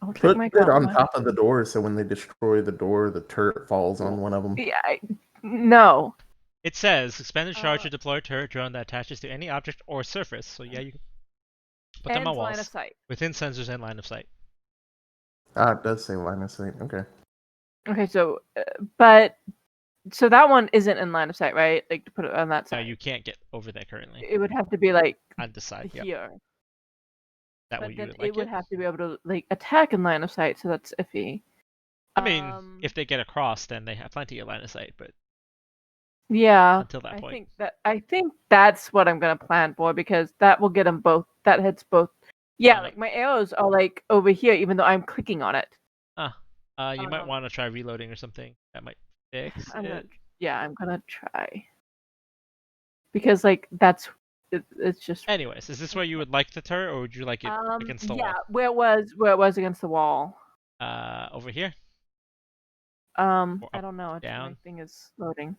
I'll check Put my it on comment. top of the door so when they destroy the door, the turret falls on one of them. Yeah, no. It says expand a charge Uh, to deploy a turret drone that attaches to any object or surface. So yeah, you can put them And on line of walls sight. within sensors and line of sight. Ah, it does say line of sight. Okay. Okay, so but so that one isn't in line of sight, right? Like to put it on that No, side. you can't get over there currently. It would have to be like On the side. Yep. here. That But way you then would it like would it. have to be able to like attack in line of sight, so that's iffy. I mean, if they get across, then they have plenty of line of sight. But yeah, until that point. I think that's what I'm gonna plan for because that will get them both. That hits both. Yeah, no. like my arrows are like over here, even though I'm clicking on it. You might Um, want to try reloading or something. That might fix it. I'm gonna try because like it's just Anyways, is this where you would like the turret, or would you like it against the yeah, wall? where it was against the wall. Over here. I up, don't know. My down. thing is loading.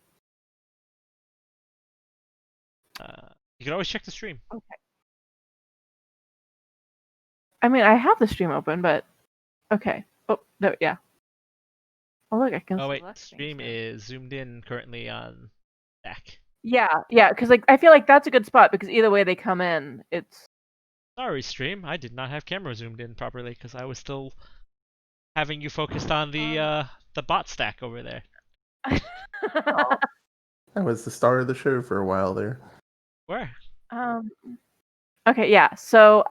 You can always check the stream. Okay. I mean, I have the stream open, but okay. Oh, no, yeah. Oh, look, I can. Oh wait, select things stream now. is zoomed in currently on back. Yeah, because like I feel like that's a good spot because either way they come in, it's. Sorry, stream. I did not have camera zoomed in properly because I was still having you focused on the bot stack over there. That was the star of the show for a while there. Where? Okay, yeah. So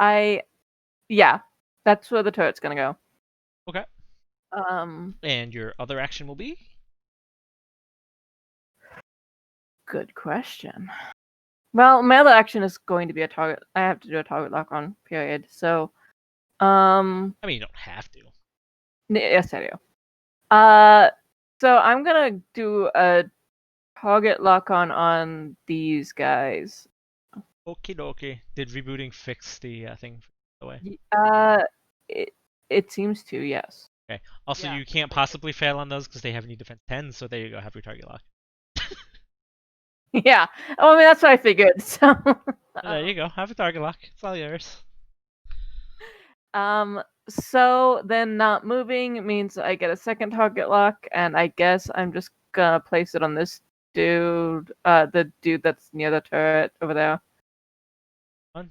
yeah, that's where the turret's gonna go. Okay. And your other action will be? Good question. Well, my other action is going to be a target. I have to do a target lock on period. So, I mean, you don't have to. yes, I do. So I'm gonna do a target lock on these guys. Okie dokie. Did rebooting fix the thing the way? It seems to, yes. Okay. Also, Yeah, you can't possibly fail on those because they have any defense 10, so there you go. Have your target lock. Yeah. Oh, I mean that's what I figured. So There you go. Have a target lock. It's all yours. So then not moving means I get a second target lock, and I guess I'm just gonna place it on this dude, the dude that's near the turret over there. Fun.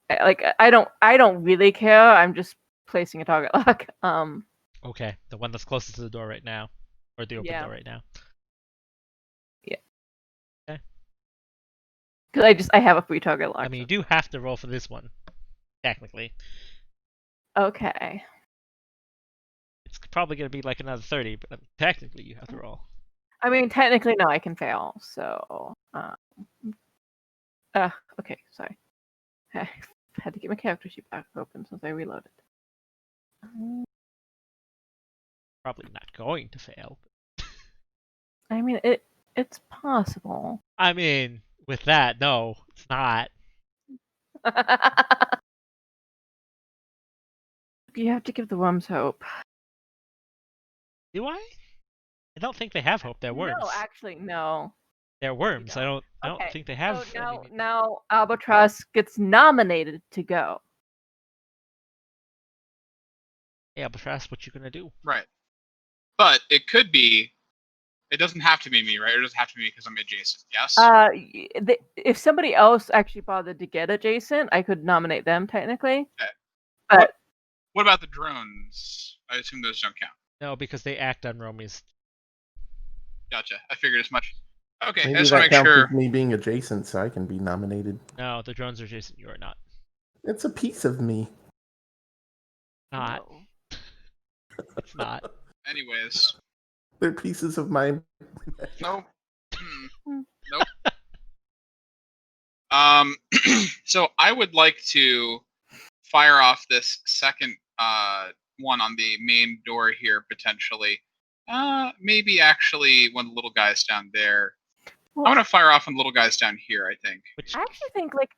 I don't really care. I'm just placing a target lock. Okay, the one that's closest to the door right now, or the open door right now. Yeah. Okay. Because I have a free target lock. I mean, you do have to roll for this one, technically. Okay. It's probably gonna be like another 30, but technically you have to roll. I mean, technically, no, I can fail. So, okay, sorry. I had to get my character sheet back open since I reloaded. Probably not going to fail. I mean, it's possible. I mean, with that, no, it's not. You have to give the worms hope. Do I? I don't think they have hope. They're worms. No, actually, no. They're worms. I don't Okay, think they have. So now Albatross gets nominated to go. Hey, Albatross, what you gonna do? Right. But it could be. It doesn't have to be me, right? It doesn't have to be me because I'm adjacent. Yes. If somebody else actually bothered to get adjacent, I could nominate them technically. Okay. But what about the drones? I assume those don't count. No, because they act on roamies. Gotcha. I figured as much. Okay, Maybe I just want that to make counts sure. as me being adjacent, so I can be nominated. No, the drones are adjacent. You are not. It's a piece of me. Not. no. It's not. Anyways. They're pieces of my. Nope. Nope. So I would like to fire off this second one on the main door here potentially. Maybe actually one of the little guys down there. I'm gonna fire off on the little guys down here. I think. Which I actually think like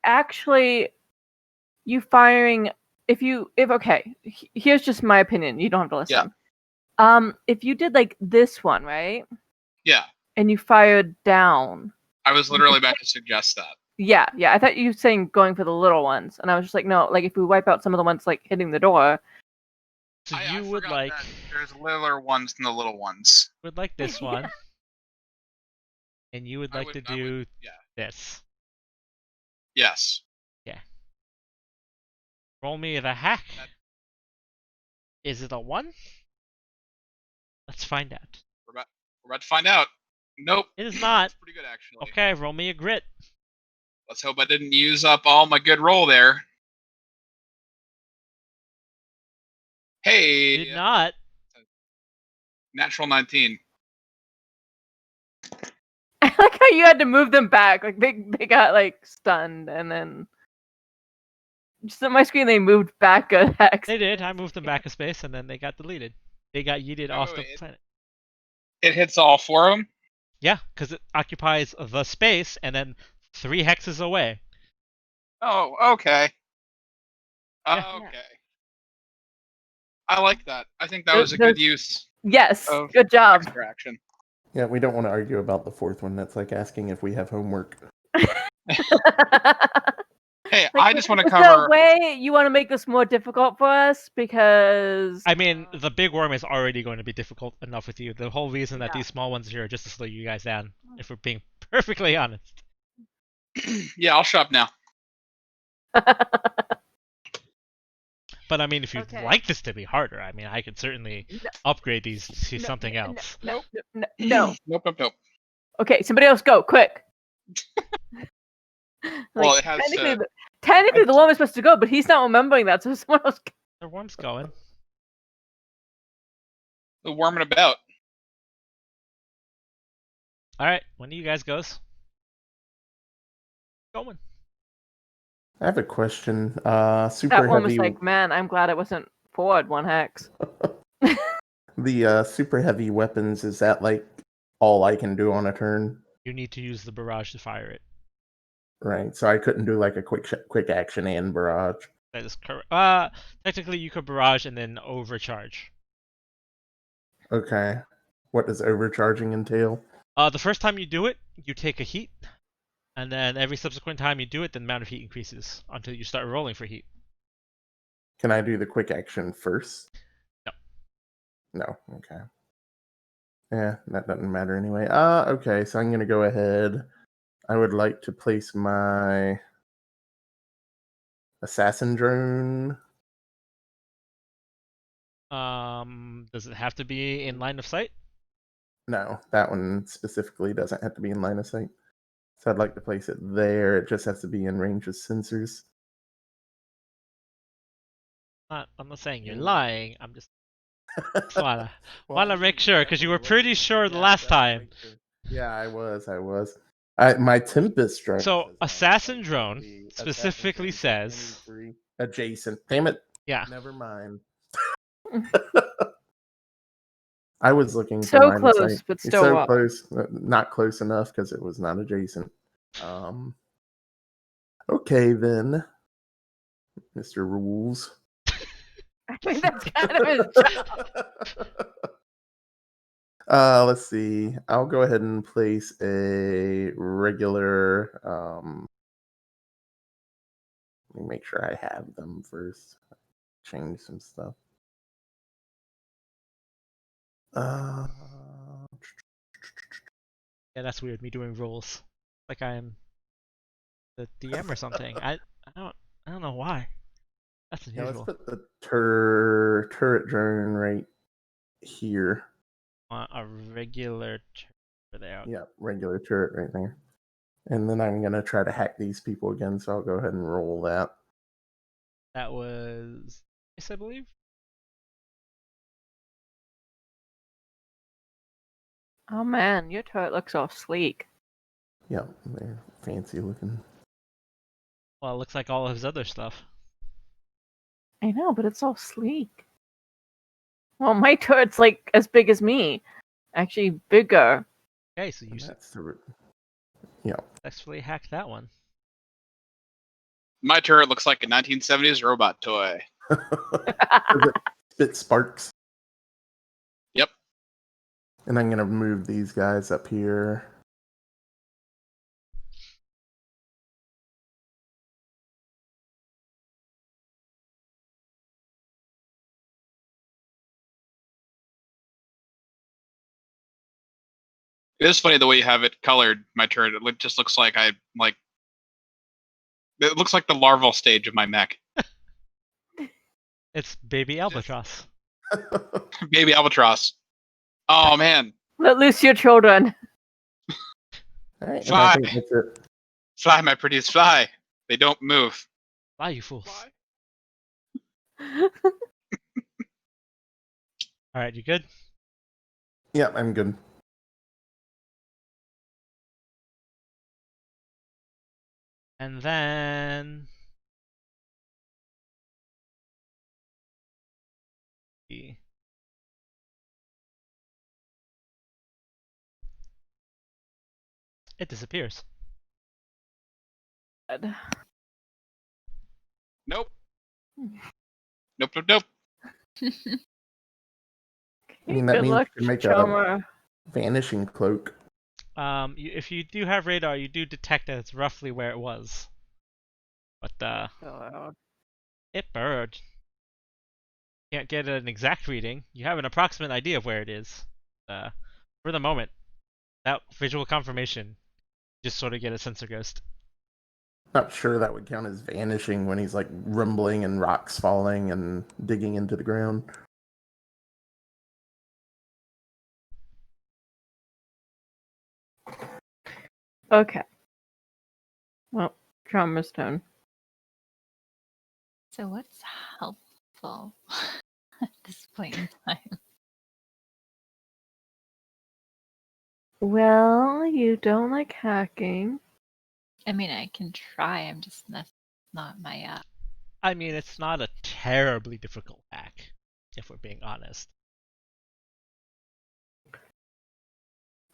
you firing if okay, here's just my opinion. You don't have to listen. If you did like this one, right? Yeah, And you fired down. I was literally about to suggest that. Yeah. I thought you were saying going for the little ones, and I was just like, no, like if we wipe out some of the ones like hitting the door. so I you would forgot like that there's littler ones than the little ones. this one, and you would I like would- to I would- do yeah. this. Yes. Roll me the hack. That- Is it a 1? Let's find out. We're about to find out. Nope. It is not. It's pretty good actually. Okay, roll me a grit. Let's hope I didn't use up all my good roll there. Hey, Did not. natural 19. I like how you had to move them back. Like they got like stunned, and then just on my screen they moved back a hex. They did. I moved them back a space, and then they got deleted. They got yeeted off the wait. planet. It hits all 4 of them. Yeah, because it occupies the space, and then 3 hexes away. Oh, okay. Yeah. Okay. I like that. I think that was a good use Yes, of good job. extra action. Yeah, we don't want to argue about the fourth one. That's like asking if we have homework. Hey, Like, I just want to is there cover. a way you want to make this more difficult for us? Because I mean, the big worm is already going to be difficult enough with you. The whole reason that Yeah. these small ones here are just to slow you guys down, if we're being perfectly honest. Yeah, I'll shop now. But I mean, if you'd Okay. like this to be harder, I mean, I could certainly upgrade these to No, something no, else. No. Nope, nope. Okay, somebody else go quick. Well, it has technically the one was supposed to go, but he's not remembering that, so someone else. The worm's going. the worming about. All right, one of you guys goes. Going. I have a question. Super That one was heavy. like, man, I'm glad it wasn't forward 1 hex. The super heavy weapons, is that like all I can do on a turn? You need to use the barrage to fire it. Right. So I couldn't do like a quick action and barrage. That is correct. Technically, you could barrage and then overcharge. Okay. What does overcharging entail? The first time you do it, you take a heat, and then every subsequent time you do it, the amount of heat increases until you start rolling for heat. Can I do the quick action first? No. No. Okay. Yeah, that doesn't matter anyway. Okay, so I'm gonna go ahead. I would like to place my assassin drone. Does it have to be in line of sight? No, that one specifically doesn't have to be in line of sight. So I'd like to place it there. It just has to be in range of sensors. I'm not saying you're lying. I'm just wanna make sure, because you were pretty sure the last time. Yeah, I was. My Tempest drone. So, says assassin that, drone the assassin specifically drone says- any free adjacent. Damn it. Yeah. Never mind. I was looking for So line of close, sight. but It's still so off. close, not close enough because it was not adjacent. Okay then, Mr. Rules. I mean, that's kind of his job. Let's see. I'll go ahead and place a regular. Let me make sure I have them first. Change some stuff. Yeah, that's weird. Me doing rolls like I am the DM or something. I don't know why. That's Yeah, let's unusual. put the turret drone right here. Want a regular over there. Yeah, regular turret right there. And then I'm gonna try to hack these people again, so I'll go ahead and roll that. That was I believe. Oh man, your turret looks all sleek. Yeah, they're fancy looking. Well, it looks like all of his other stuff. I know, but it's all sleek. Well, my turret's like as big as me. Actually, bigger. Okay, so And you that's the Yeah. Successfully hacked that one. My turret looks like a 1970s robot toy. Does it spit sparks? Yep. And I'm gonna move these guys up here. It is funny the way you have it colored, my turret. It just looks like it looks like the larval stage of my mech. It's baby albatross. Baby albatross. Oh man. Let loose your children. Alright, and Fly. I think that's it. Fly, my prettiest, fly. They don't move. Fly, you fools. Alright, you good? Yeah, I'm good. And then... It disappears. Nope. Nope, nope, nope. I mean, that Good means luck, you can make a Choma. vanishing cloak. If you do have radar, you do detect that it's roughly where it was. But, Oh, it burned. Can't get an exact reading. You have an approximate idea of where it is. For the moment, that visual confirmation, just sort of get a sense of ghost. Not sure that would count as vanishing when he's like rumbling and rocks falling and digging into the ground. okay. Well, Choma's turn. So what's helpful at this point in time? Well, you don't like hacking. I mean, I can try. I'm just not my I mean, it's not a terribly difficult hack, if we're being honest.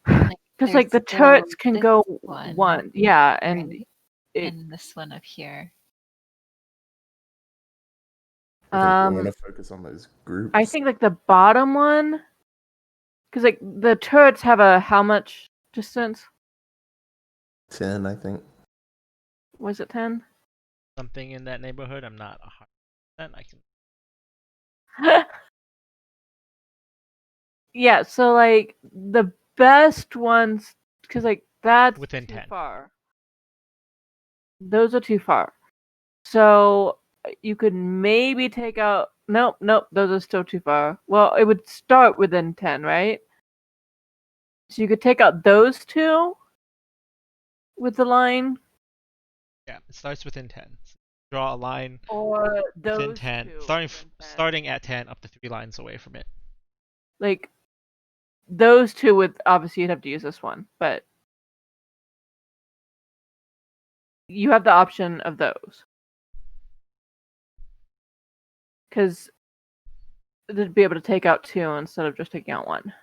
Because like the there's still turrets can this go one, yeah, and right? it, And this one up here. I think we're um, gonna focus on those groups. I think like the bottom one, because like the turrets have a how much distance? 10, I think. Was it 10? Something in that neighborhood. I'm not 100%. I can. Yeah, so like the best ones, because like that's Within too 10. far. Those are too far. So you could maybe take out. Nope, nope, those are still too far. Well, it would start within 10, right? So you could take out those two with the line, Yeah, it starts within 10. So draw a line or within those 10, two. starting within 10. starting at 10 up to 3 lines away from it. Like those two with obviously you'd have to use this one, but you have the option of those. Because they'd be able to take out two instead of just taking out one.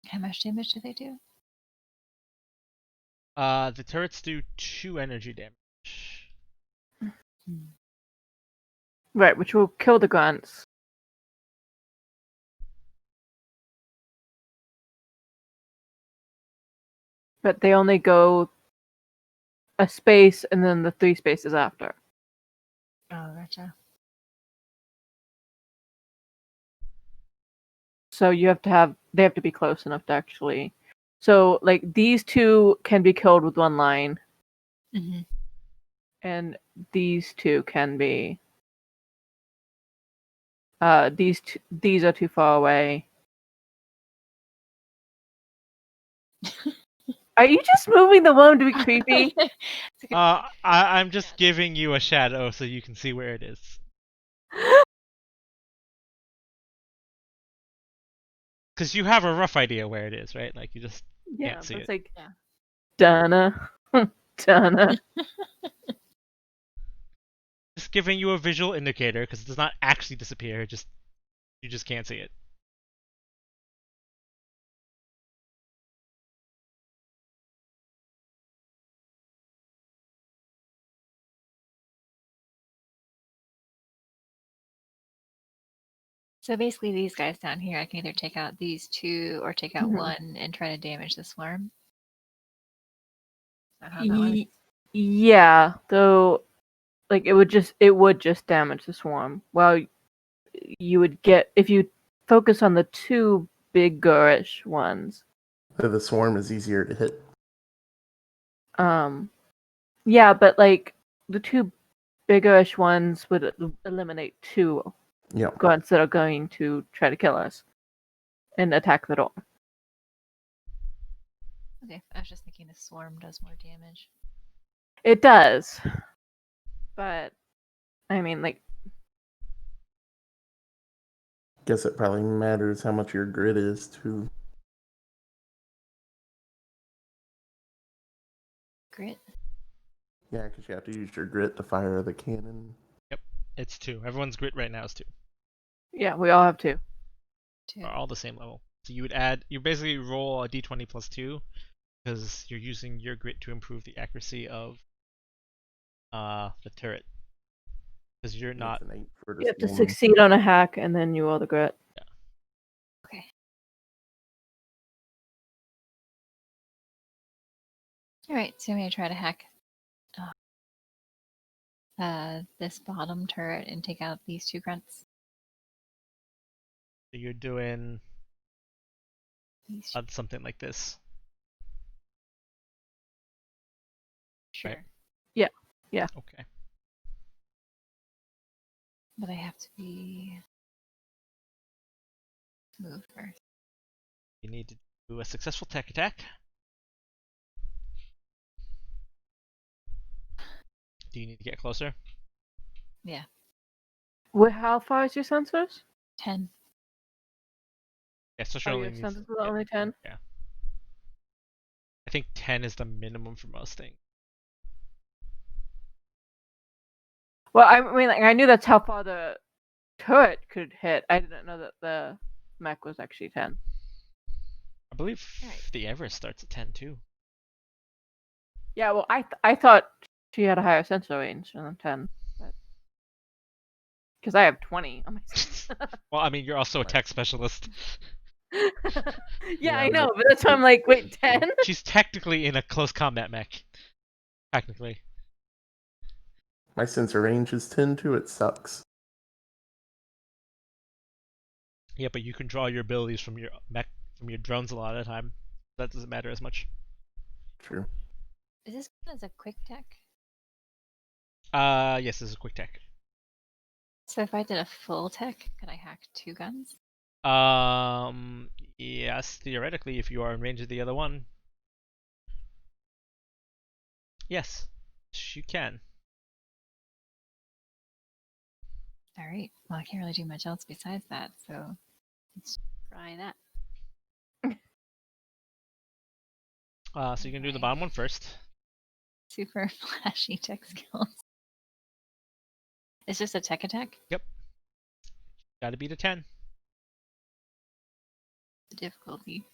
How much damage do they do? The turrets do 2 energy damage. Right, which will kill the grunts. But they only go a space and then the 3 spaces after. Oh, gotcha. So they have to be close enough to actually. So like these two can be killed with one line, Mm-hmm. and these two can be. These are too far away. Are you just moving the one to be creepy? I'm just giving you a shadow so you can see where it is. Because you have a rough idea where it is, right? Like you just Yeah, can't see but it. it's like Yeah. Donna, Donna. Just giving you a visual indicator because it does not actually disappear. You just can't see it. So basically, these guys down here, I can either take out these two or take out Mhm. one and try to damage the swarm. Is that how that works? Yeah, though, like it would just damage the swarm. Well, you would get if you focus on the two bigger-ish ones. So the swarm is easier to hit. Yeah, but like the two bigger-ish ones would eliminate two Yeah. grunts that are going to try to kill us and attack the door. Okay, I was just thinking the swarm does more damage. It does, but I mean, like, Guess it probably matters how much your grit is too. Grit. Yeah, because you have to use your grit to fire the cannon. Yep, it's 2. Everyone's grit right now is 2. yeah, we all have to. Too. Are all the same level. So you basically roll a d20 plus 2 because you're using your grit to improve the accuracy of the turret. Because you're not. It's an 8 for the You have to swarm. succeed on a hack, and then you roll the grit. Okay. All right, so I'm gonna try to hack this bottom turret and take out these two grunts. So you're doing These two. something like this. Sure. right. Yeah. Okay. But I have to be move first. You need to do a successful tech attack. Do you need to get closer? Yeah. How far is your sensors? 10. Yeah, so Oh, surely your needs. sensors are only 10? Yeah. I think 10 is the minimum for most things. Well, I mean, like, I knew that's how far the turret could hit. I didn't know that the mech was actually 10. I believe Right. the Everest starts at 10 too. Yeah, well, I thought she had a higher sensor range than 10. Because I have 20 on my Well, I mean, you're also a Right. tech specialist. yeah, I Yeah, know, but- but that's why I'm like, wait, 10? She's technically in a close combat mech. Technically. My sensor range is 10 too, it sucks. Yeah, but you can draw your abilities from your mech, from your drones a lot of the time. That doesn't matter as much. True. Is this one as a quick tech? Yes, this is a quick tech. So if I did a full tech, could I hack 2 guns? Yes, theoretically, if you are in range of the other one. Yes, you can. All right. Well, I can't really do much else besides that, so let's try that. So you can do the Okay. bottom one first. Super flashy tech skills. It's just a tech attack. Gotta beat a 10. The difficulty.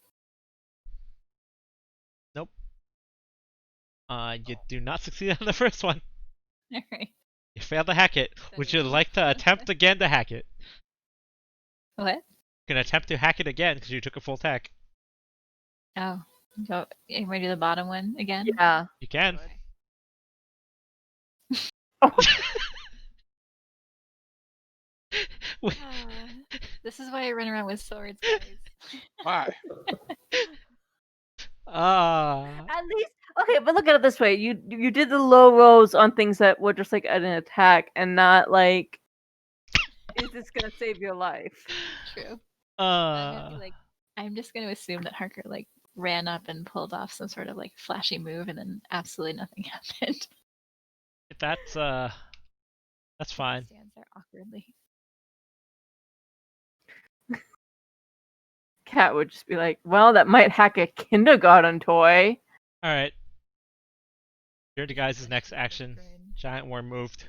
Nope. You do not succeed on the first one. All right. You failed to hack it. Would you like to attempt again to hack it? What? You can attempt to hack it again because you took a full tech. Oh. Go. You want to do the bottom one again? Yeah. You can. This is why I run around with swords, guys. Why? At least, okay, but look at it this way: you did the low rolls on things that were just like an attack, and not like, is this gonna save your life? True. I'm gonna be like, I'm just gonna assume that Harker like ran up and pulled off some sort of like flashy move, and then absolutely nothing happened. that's fine. Stands there awkwardly. Cat would just be like, well, that might hack a kindergarten toy. All right. Here the guys' next action. Giant worm moved.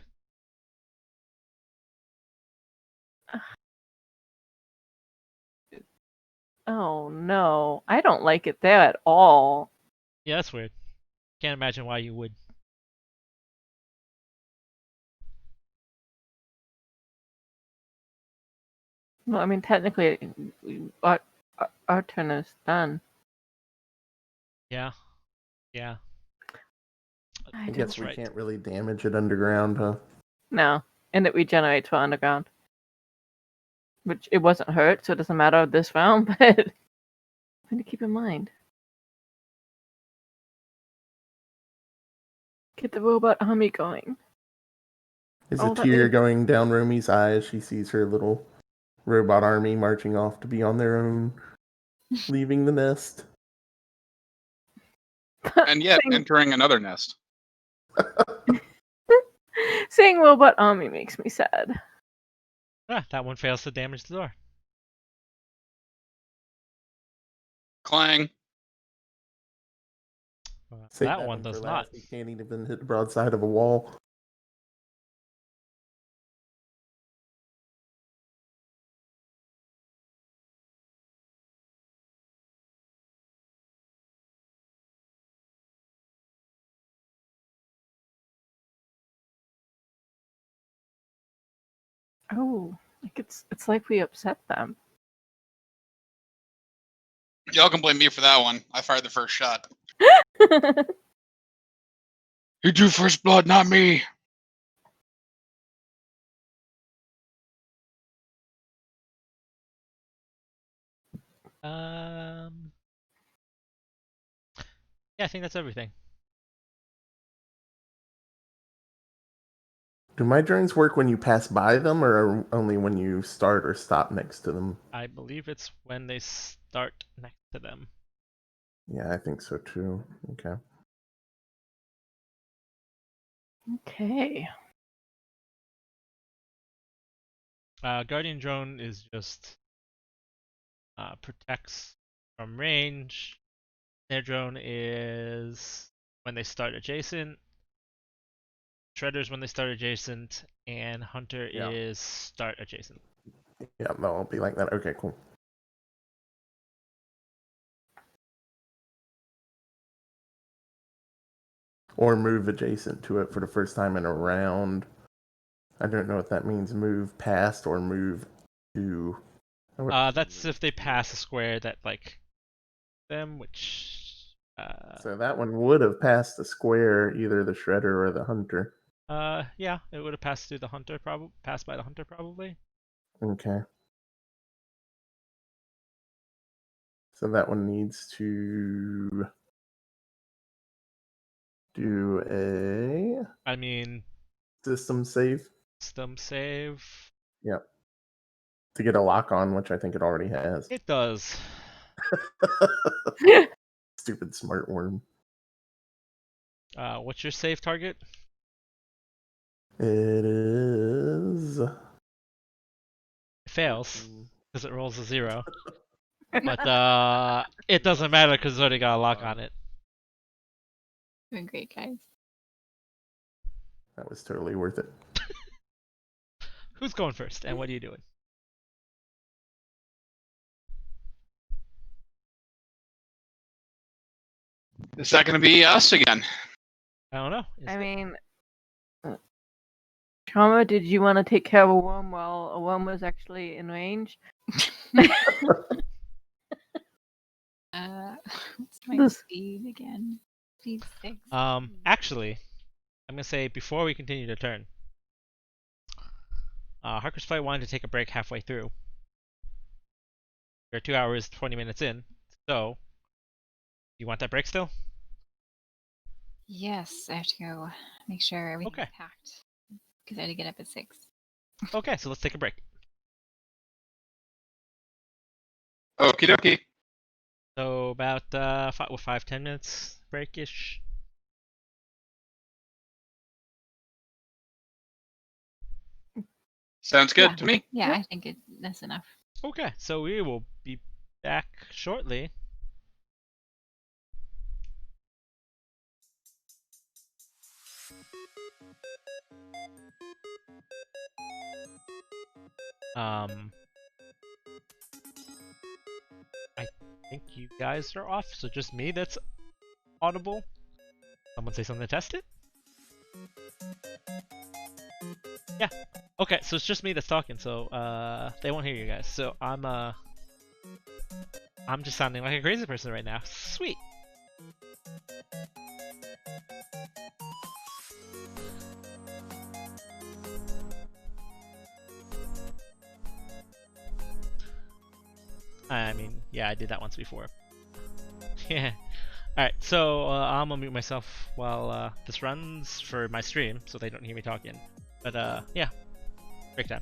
Oh no, I don't like it there at all. Yeah, that's weird. Can't imagine why you would. Well, I mean, technically, our turn is done. Yeah. Yeah. I I don't guess we right. can't really damage it underground, huh? No, and it regenerates for underground. Which it wasn't hurt, so it doesn't matter this round, but something to keep in mind. Get the robot army going. Is Oh, a that tear means- going down Romi's eye as she sees her little robot army marching off to be on their own, leaving the nest? And yet Saying- entering another nest. Saying robot army makes me sad. Ah, that one fails to damage the door. Clang. Save That one for does not. last. He can't even hit the broadside of a wall. Oh, like it's like we upset them. Y'all can blame me for that one. I fired the first shot. You drew first blood, not me. Yeah, I think that's everything. Do my drones work when you pass by them, or only when you start or stop next to them? I believe it's when they start next to them. Yeah, I think so too. Okay. Okay. Guardian drone is just protects from range. Snare drone is when they start adjacent. Shredder's when they start adjacent, and Hunter Yeah. is start adjacent. Yeah, they'll be like that. Okay, cool. Or move adjacent to it for the first time in a round. I don't know if that means move past or move to. That's if they pass a square that like them, which So that one would have passed the square, either the shredder or the hunter. yeah, it would have passed through the hunter, probably passed by the hunter probably. Okay. So that one needs to do a I mean, system save. system save. Yep. To get a lock on, which I think it already has. It does. Stupid smart worm. What's your save target? It is. It fails because it rolls a 0. But it doesn't matter because it's already got a lock on it. Doing great, guys. That was totally worth it. Who's going first, and what are you doing? Is that going to be us again? I don't know. I mean, Trauma, did you want to take care of a worm while a worm was actually in range? What's my This- speed again? Speed 6. Actually, I'm gonna say before we continue the turn, Harker's Fight wanted to take a break halfway through. We're 2 hours 20 minutes in, so you want that break still? Yes, I have to go make sure everything's Okay. packed. Because I had to get up at 6. Okay, so let's take a break. Okie dokie. So about 5-10 minutes break-ish. Sounds good Yeah. to me. Yeah, I think that's enough. Okay, so we will be back shortly. I think you guys are off, so just me that's audible. Someone say something to test it? Yeah. Okay, so it's just me that's talking, so they won't hear you guys. So I'm just sounding like a crazy person right now. Sweet. I mean, yeah, I did that once before. Yeah. Alright, so I'm gonna mute myself while this runs for my stream, so they don't hear me talking. But yeah, break time.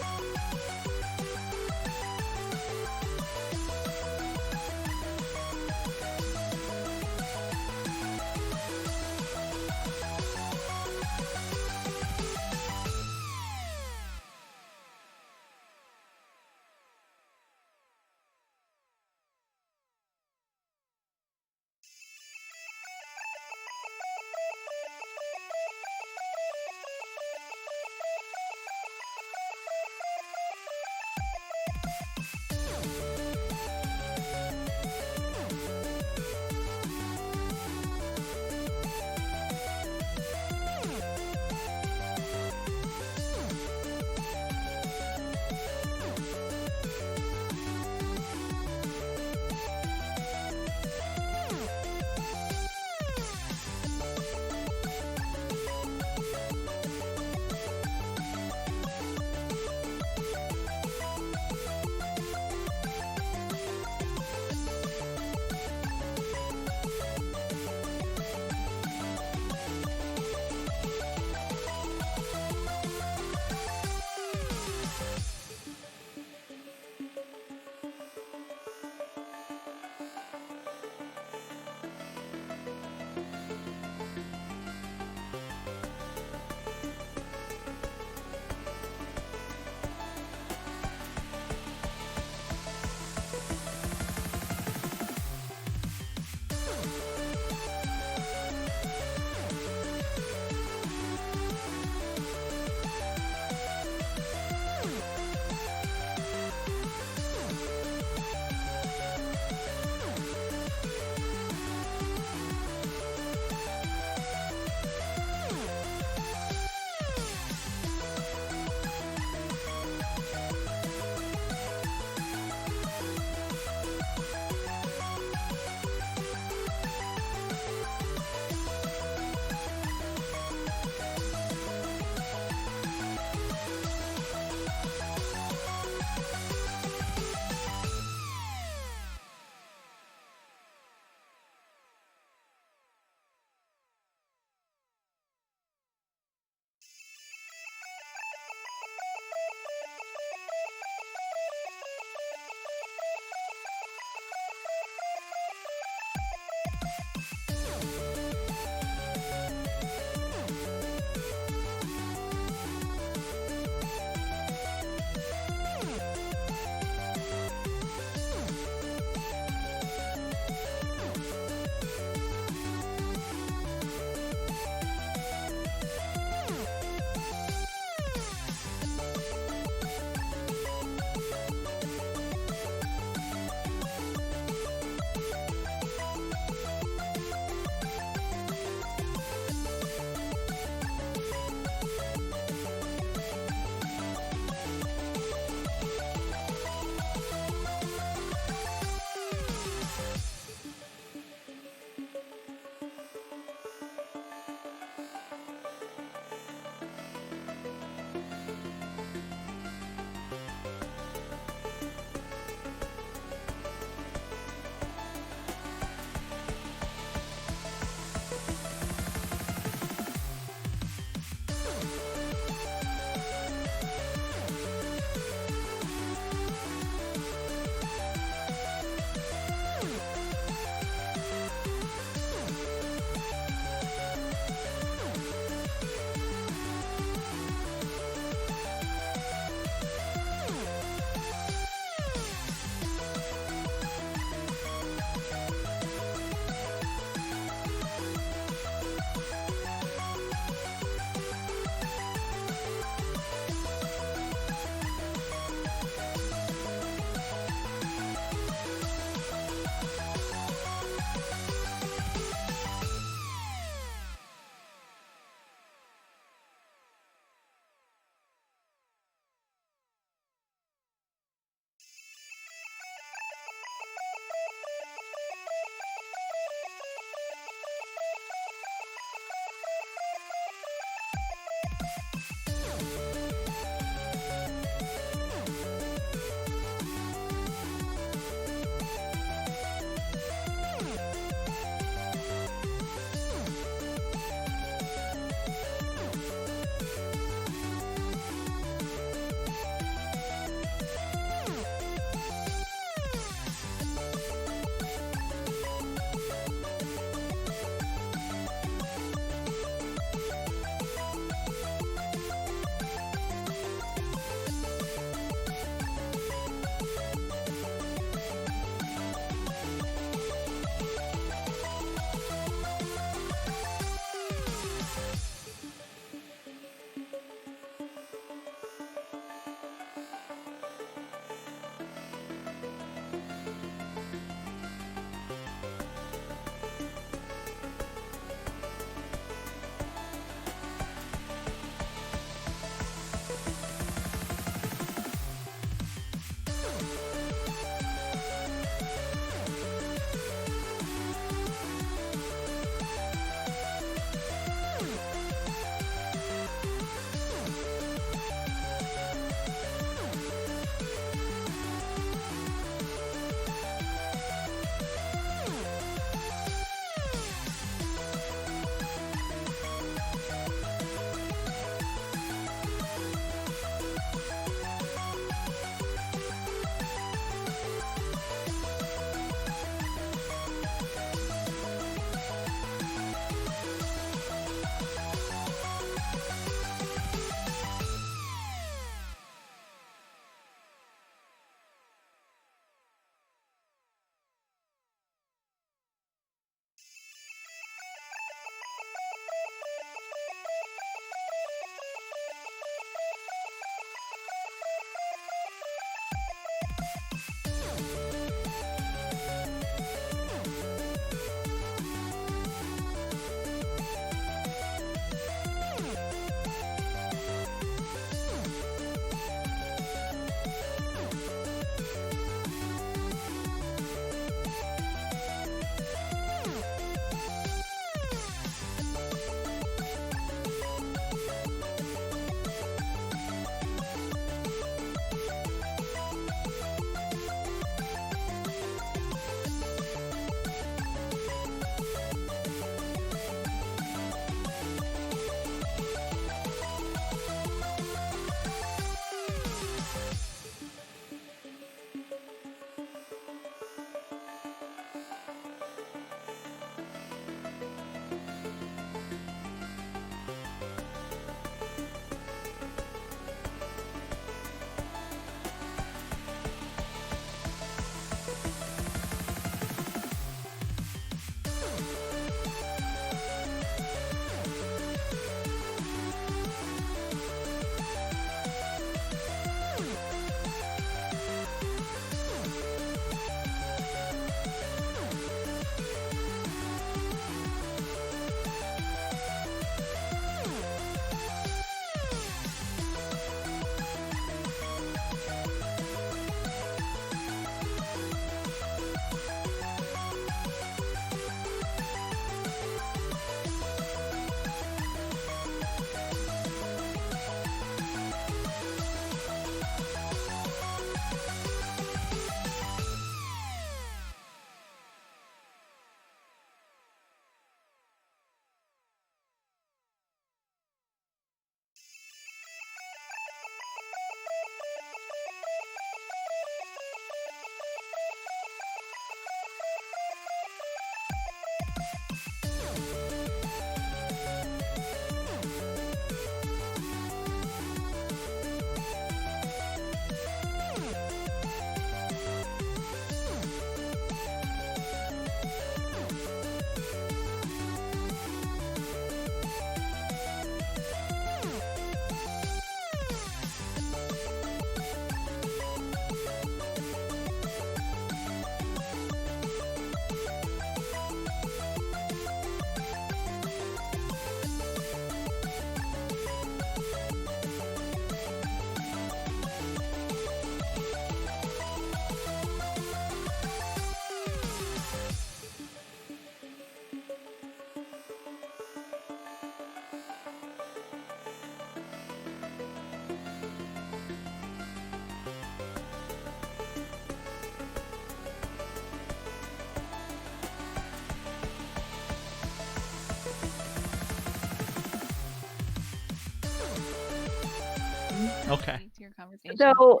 Okay. Lead to your conversation. So,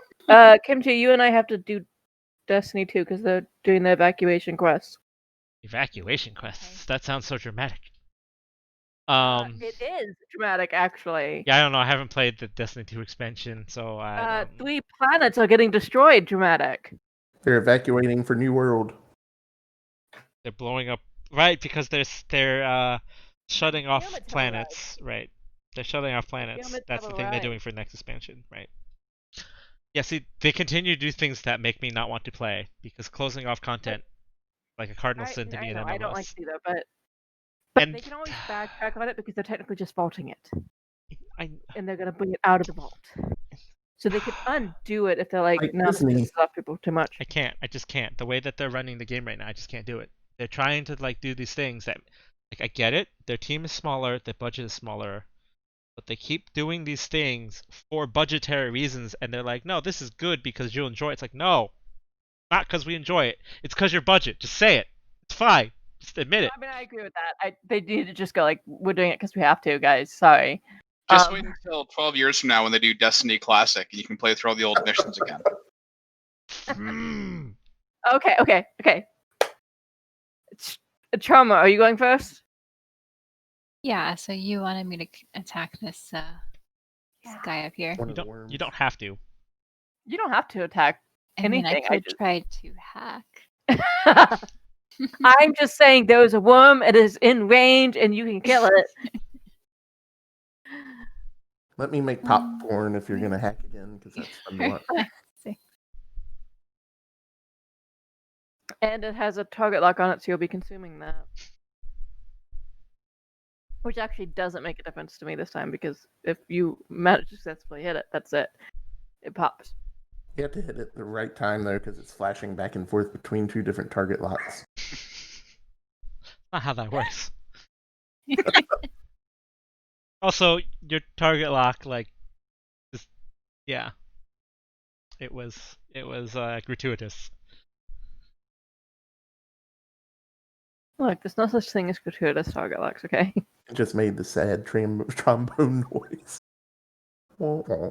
Kimchi, you and I have to do Destiny 2 because they're doing the evacuation quest. Evacuation quests. That sounds so dramatic. It is dramatic, actually. Yeah, I don't know. I haven't played the Destiny 2 expansion, so I don't... 3 planets are getting destroyed. Dramatic. They're evacuating for New World. They're blowing up, right? Because they're shutting off Damn it, planets, right? They're shutting off planets. Damn it, That's the Devil thing they're Rai. doing for next expansion, right? Yeah, see, they continue to do things that make me not want to play because closing off content like a cardinal sin to me in MMOs. I don't like to do that, but And they can always backtrack on it because they're technically just vaulting it, I and they're gonna bring it out of the vault. So they can undo it if they're like, Like no, this Disney. pisses off people too much. I can't. I just can't. The way that they're running the game right now, I just can't do it. They're trying to like do these things that, like, I get it. Their team is smaller, their budget is smaller, but they keep doing these things for budgetary reasons, and they're like, no, this is good because you'll enjoy it. It's like, no, not because we enjoy it. It's because your budget. Just say it. It's fine. Just admit it. I mean, I agree with that. They need to just go like, we're doing it because we have to, guys. Sorry. Just wait until 12 years from now when they do Destiny Classic and you can play through all the old missions again. Mm. Okay. Trauma, are you going first? Yeah, so you wanted me to attack this guy up here. One You of the don't. worms. You don't have to. You don't have to attack. I mean, I Anything, I could just- try to hack. I'm just saying there is a worm, it is in range, and you can kill it. Let me make popcorn if you're gonna hack again, because that's fun to watch. And it has a target lock on it, so you'll be consuming that. Which actually doesn't make a difference to me this time, because if you manage to successfully hit it, that's it. It pops. You have to hit it at the right time though, because it's flashing back and forth between 2 different target locks. Not how that works. Also, your target lock, like, just, yeah, it was gratuitous. Look, there's no such thing as gratuitous target locks, okay? It just made the sad trombone noise. Wah, wah.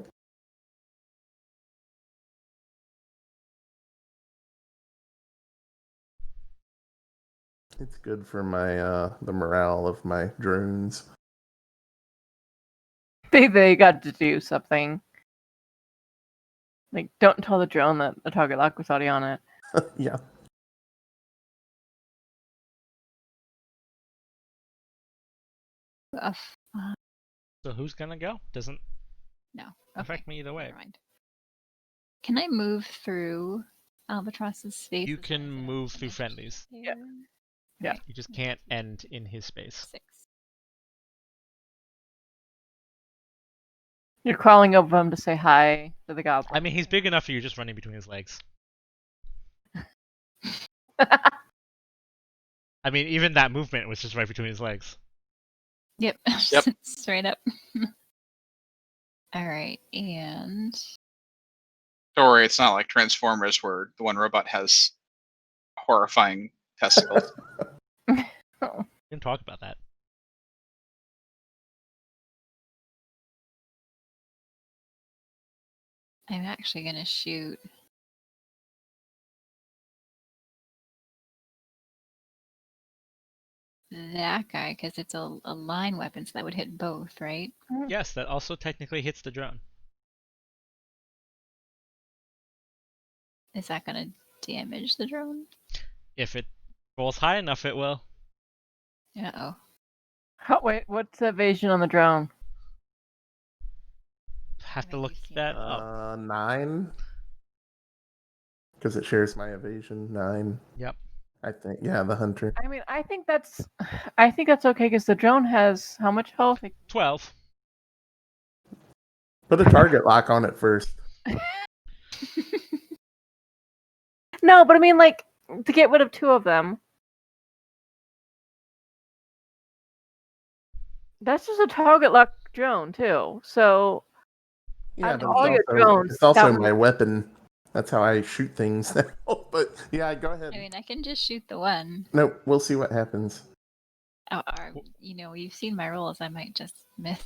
It's good for my the morale of my drones. They got to do something. Like, don't tell the drone that the target lock was already on it. Yeah. So who's gonna go? Doesn't No. affect me either way. Never mind. Can I move through Albatross's space? You as can long as I move have through finished friendlies. Yeah. there? Yeah. Okay, You just can't end in his space. 6. You're crawling over him to say hi to the goblin. I mean, he's big enough for you just running between his legs. I mean, even that movement was just right between his legs. Yep. Yep. Straight up. All right, and Don't worry, it's not like Transformers where the one robot has horrifying testicles. We can talk about that. I'm actually gonna shoot. That guy, because it's a line weapon, so that would hit both, right? Yes, that also technically hits the drone. Is that gonna damage the drone? If it rolls high enough, it will. Uh-oh. Wait, what's the evasion on the drone? Have to Maybe look you've seen that it. up. 9. Because it shares my evasion. 9. Yep. I think. Yeah, the hunter. I mean, I think that's okay because the drone has how much health? Like, 12. Put a target lock on it first. no, but I mean, like, to get rid of 2 of them. That's just a target lock drone too. So Yeah, I'd but all your also, drones, it's also that my weapon. That's how I shoot things now. But yeah, go ahead. I mean, I can just shoot the one. No, we'll see what happens. Or, you've seen my rolls. I might just miss.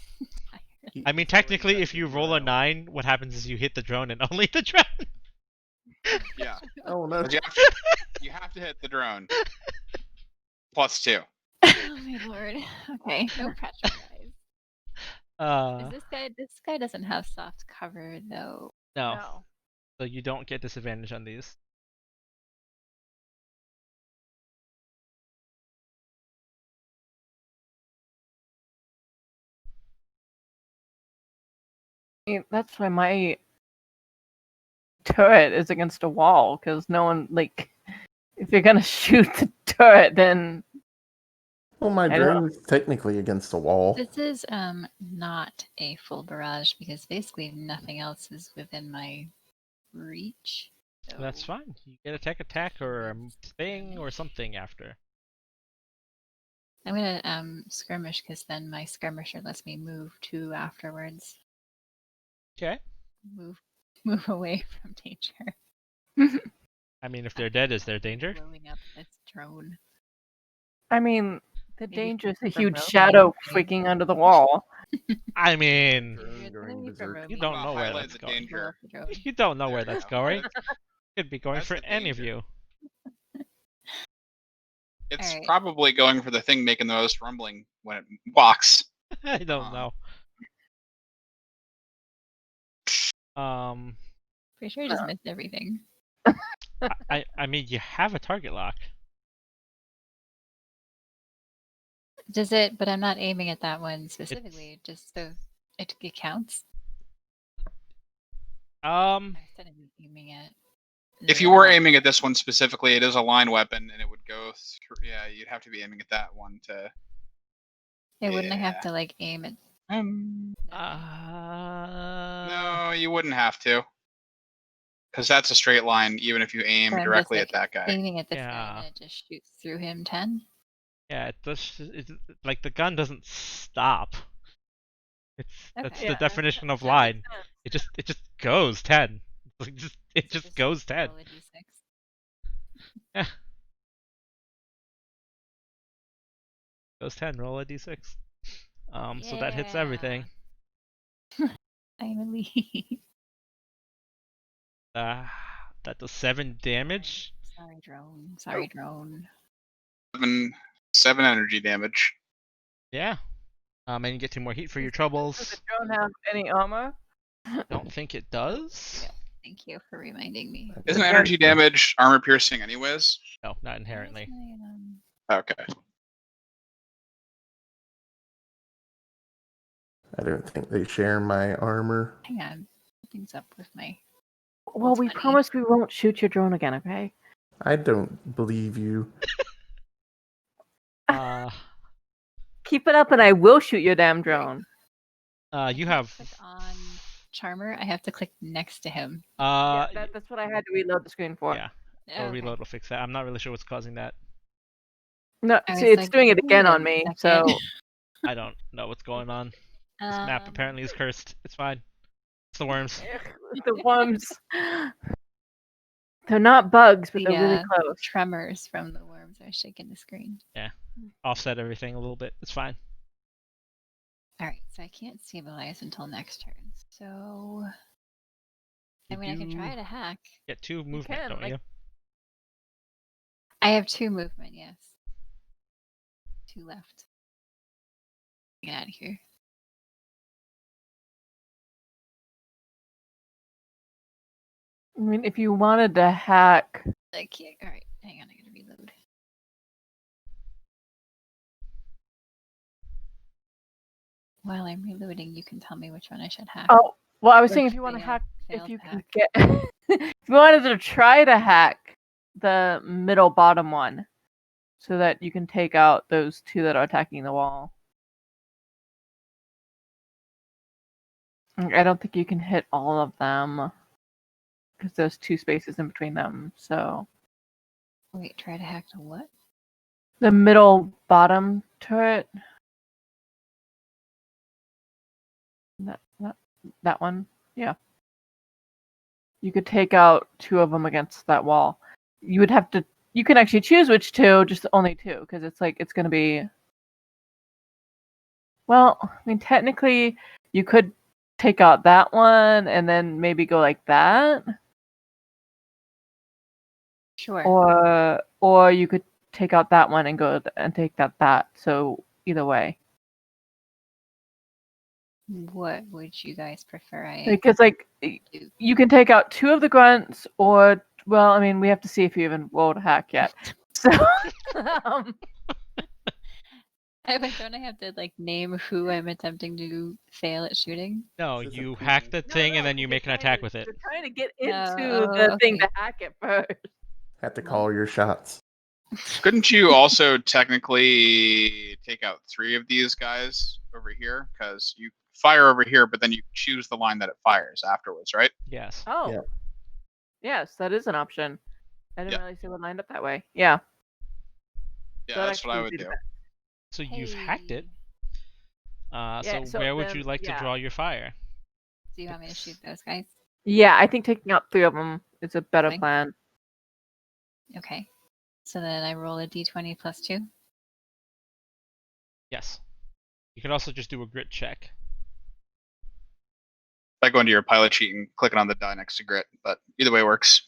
I mean, technically, if you roll a 9, what happens is you hit the drone and only the drone. Yeah. Oh no. 'Cause you have to hit the drone. +2. Oh my lord. Okay, no pressure, guys. Is this guy? This guy doesn't have soft cover though. No. No. So you don't get disadvantage on these. That's why my turret is against a wall, because no one, like, if you're gonna shoot the turret, then Well, my I don't- drone's technically against the wall. This is not a full barrage because basically nothing else is within my reach. So That's fine. You get a tech attack or a thing or something after. I'm gonna skirmish because then my skirmisher lets me move 2 afterwards. Okay. Move away from danger. I mean, if they're dead, is there danger? Blowing up this drone. I mean, the Maybe danger is a from huge remote shadow viewing. freaking under the wall. I mean, Drone It's going gonna be from berserk. you remote don't I'll know where highlight that's the going. blow danger. up the drone. You don't know There where we that's go. going. Could be going That's for the any of danger. you. It's Alright. probably going for the thing making the most rumbling when it walks. I don't Uh. know. Pretty sure I just missed everything. I mean, you have a target lock. Does it? But I'm not aiming at that one specifically. Just so it counts. Instead of aiming at. If you were aiming at this one specifically, it is a line weapon, and it would go through. Yeah, you'd have to be aiming at that one to. Yeah, wouldn't I yeah. have to like aim at? No, you wouldn't have to. Because that's a straight line, even if you aim So I'm just, directly like, at that guy. aiming at this guy Yeah. and then it just shoots through him 10. Yeah, it does. It's like the gun doesn't stop. That's Okay. the Yeah, definition of that line. makes sense. It just goes 10. Like it So just goes 10. roll a d6. Yeah. Goes 10. Roll a d6. So that hits everything. Finally. That does 7 damage. Sorry, drone. Sorry, drone. 7 energy damage. Yeah. And you get 2 more heat for your Does troubles. the drone have any armor? Don't think it does. Yeah. Thank you for reminding me. Isn't energy damage armor piercing, anyways? No, not inherently. Where's my, Okay. I don't think they share my armor. hang on. Something's up with my. Well, we 20. promise we won't shoot your drone again, okay? I don't believe you. Keep it up and I will shoot your damn drone. You have. Click on Charmer. I have to click next to him. Yeah, that's what I had to reload the screen for. Yeah. Okay. Reload will fix that. I'm not really sure what's causing that. No, I see, was it's like, doing it wait again a on me, second. so... I don't know what's going on. This map apparently is cursed. It's fine. It's the worms. the worms... They're not bugs, but The, they're really close. tremors from the worms are shaking the screen. Offset everything a little bit. It's fine. Alright, so I can't stabilize until next turn. So. I You mean, I can do try to hack. Get 2 movement, can, don't like- you? I have 2 movement, yes. 2 left. Get out of here. I mean, if you wanted to hack... I can't. Alright, hang on, I gotta reload. While I'm reloading, you can tell me which one I should hack. Oh, well, I was Or saying if you want to fail- hack... fail If you to can hack. get... if you wanted to try to hack the middle bottom one, so that you can take out those 2 that are attacking the wall. I don't think you can hit all of them, because there's 2 spaces in between them, so... Wait, try to hack the what? The middle bottom turret. That one, yeah. You could take out 2 of them against that wall. You would have to. You can actually choose which 2, just only 2, because it's like it's going to be. Well, I mean, technically, you could take out that one and then maybe go like that, Sure. or you could take out that one and go and take that. So either way, What would you guys prefer? because like you can take out 2 of the grunts, or well, I mean, we have to see if you even rolled a hack yet. So, um, Don't I have to like name who I'm attempting to fail at shooting? No, This is a you pre- hack the thing and then 'cause you you're make an trying attack to- with it. You're trying to get No, into the thing okay. to hack it first. Have to call your shots. Couldn't you also technically take out 3 of these guys over here? Because you fire over here, but then you choose the line that it fires afterwards, right? Yes. Oh, Yeah. yes, that is an option. I didn't Yeah. realize it would lined up that way. Yeah, Yeah, that that's what I actually would be the do. best. So you've hacked it. Yeah, So so where would then- you like to yeah. draw your fire? Do you want me to shoot those guys? Yeah, I think taking out 3 of them is a better Fine. plan. Okay. So then I roll a d20 plus 2. Yes. You could also just do a grit check. Like going to your pilot sheet and clicking on the die next to grit, but either way works.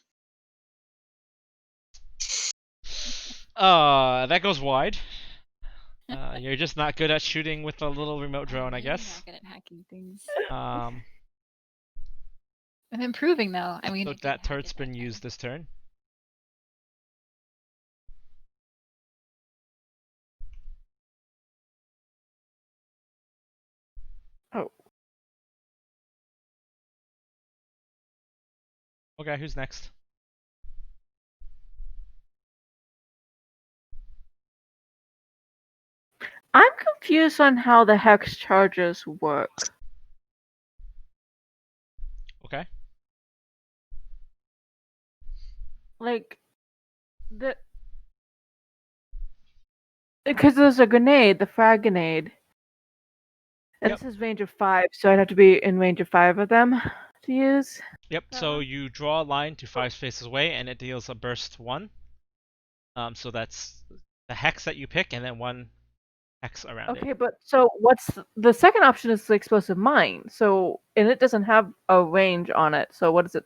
That goes wide. You're just not good at shooting with a little remote drone, I I'm really guess. not good at hacking things. Um, I'm improving though. I mean, so I did that hack turret's it been that used time. this turn. Oh, Okay, who's next? I'm confused on how the hex charges work. Okay. Like the because there's a grenade, the frag grenade, and Yep. this is range of 5, so I'd have to be in range of 5 of them to use. Yep. That So one? you draw a line to 5 spaces away, and it deals a burst 1. So that's the hex that you pick, and then 1 hex around Okay, but so what's the second option is the explosive mine. So and it doesn't have a range on it. So what is it?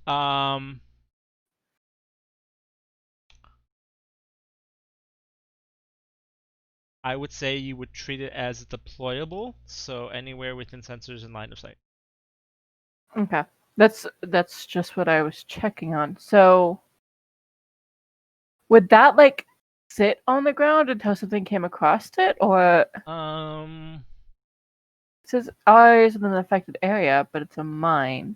it. I would say you would treat it as deployable, so anywhere within sensors in line of sight. Okay. That's just what I was checking on. So would that like sit on the ground until something came across it, or it says eyes in an affected area, but it's a mine.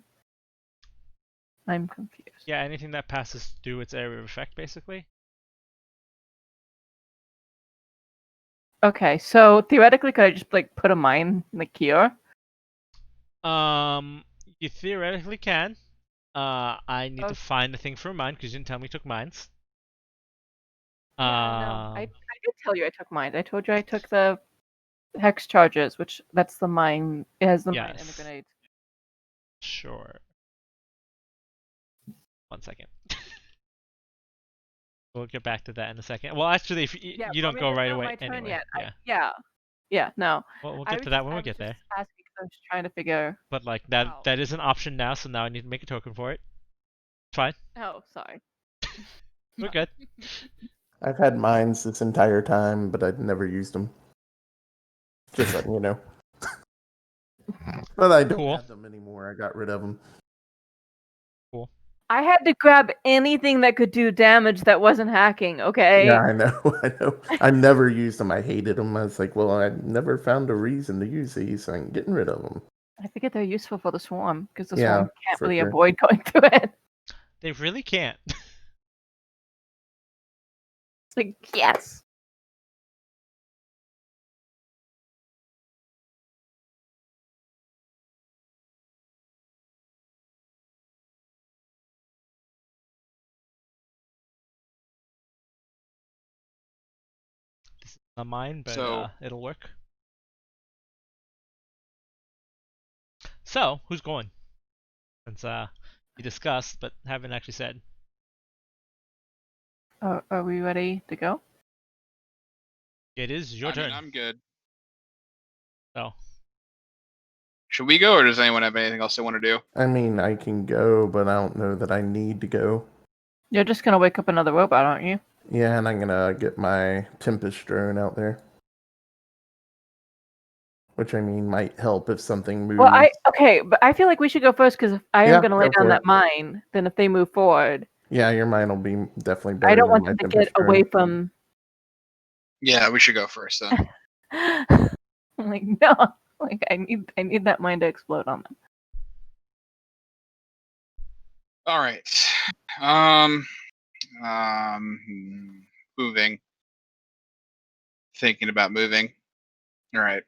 I'm confused. Yeah, anything that passes through its area of effect, basically. Okay, so theoretically, could I just like put a mine like here? You theoretically can. I need to Okay. find the thing for mine because you didn't tell me you took mines. Yeah, no, I did tell you I took mine. I told you I took the hex charges, which that's the mine. It has the mine and the Yes. grenades. Sure. 1 second. We'll get back to that in a second. Well, actually, if you Yeah, don't I mean, go it's right not away my turn anyway. yet. Yeah. Yeah, no. We'll I get was to that just- when I we was get there. just asking because I was trying to figure. But like Wow. that is an option now, so now I need to make a token for it. It's fine. Oh, sorry. We're good. I've had mines this entire time, but I'd never used them. Just letting you know. But I don't Cool. have them anymore. I got rid of them. I had to grab anything that could do damage that wasn't hacking. Okay. Yeah, I know. I know. I never used them. I hated them. I was like, well, I never found a reason to use these, so I'm getting rid of them. I figure they're useful for the swarm because the Yeah, swarm can't for really sure. avoid going through it. They really can't. It's like yes. This is not mine, but So- it'll work. So, who's going? Since you discussed, but haven't actually said. Are we ready to go? It is your I turn. mean, I'm good. So, Should we go, or does anyone have anything else they want to do? I mean, I can go, but I don't know that I need to go. You're just gonna wake up another robot, aren't you? Yeah, and I'm gonna get my Tempest drone out there. Which, I mean, might help if something moves. Well, but I feel like we should go first because if I am Yeah, gonna lay go down for that it. mine, then if they move forward, Yeah, your mine will be definitely better I don't than want my them to Tempest get drone. away from. Yeah, we should go first then. I'm like, no, like I need that mine to explode on them. All right. Moving. Thinking about moving. All right.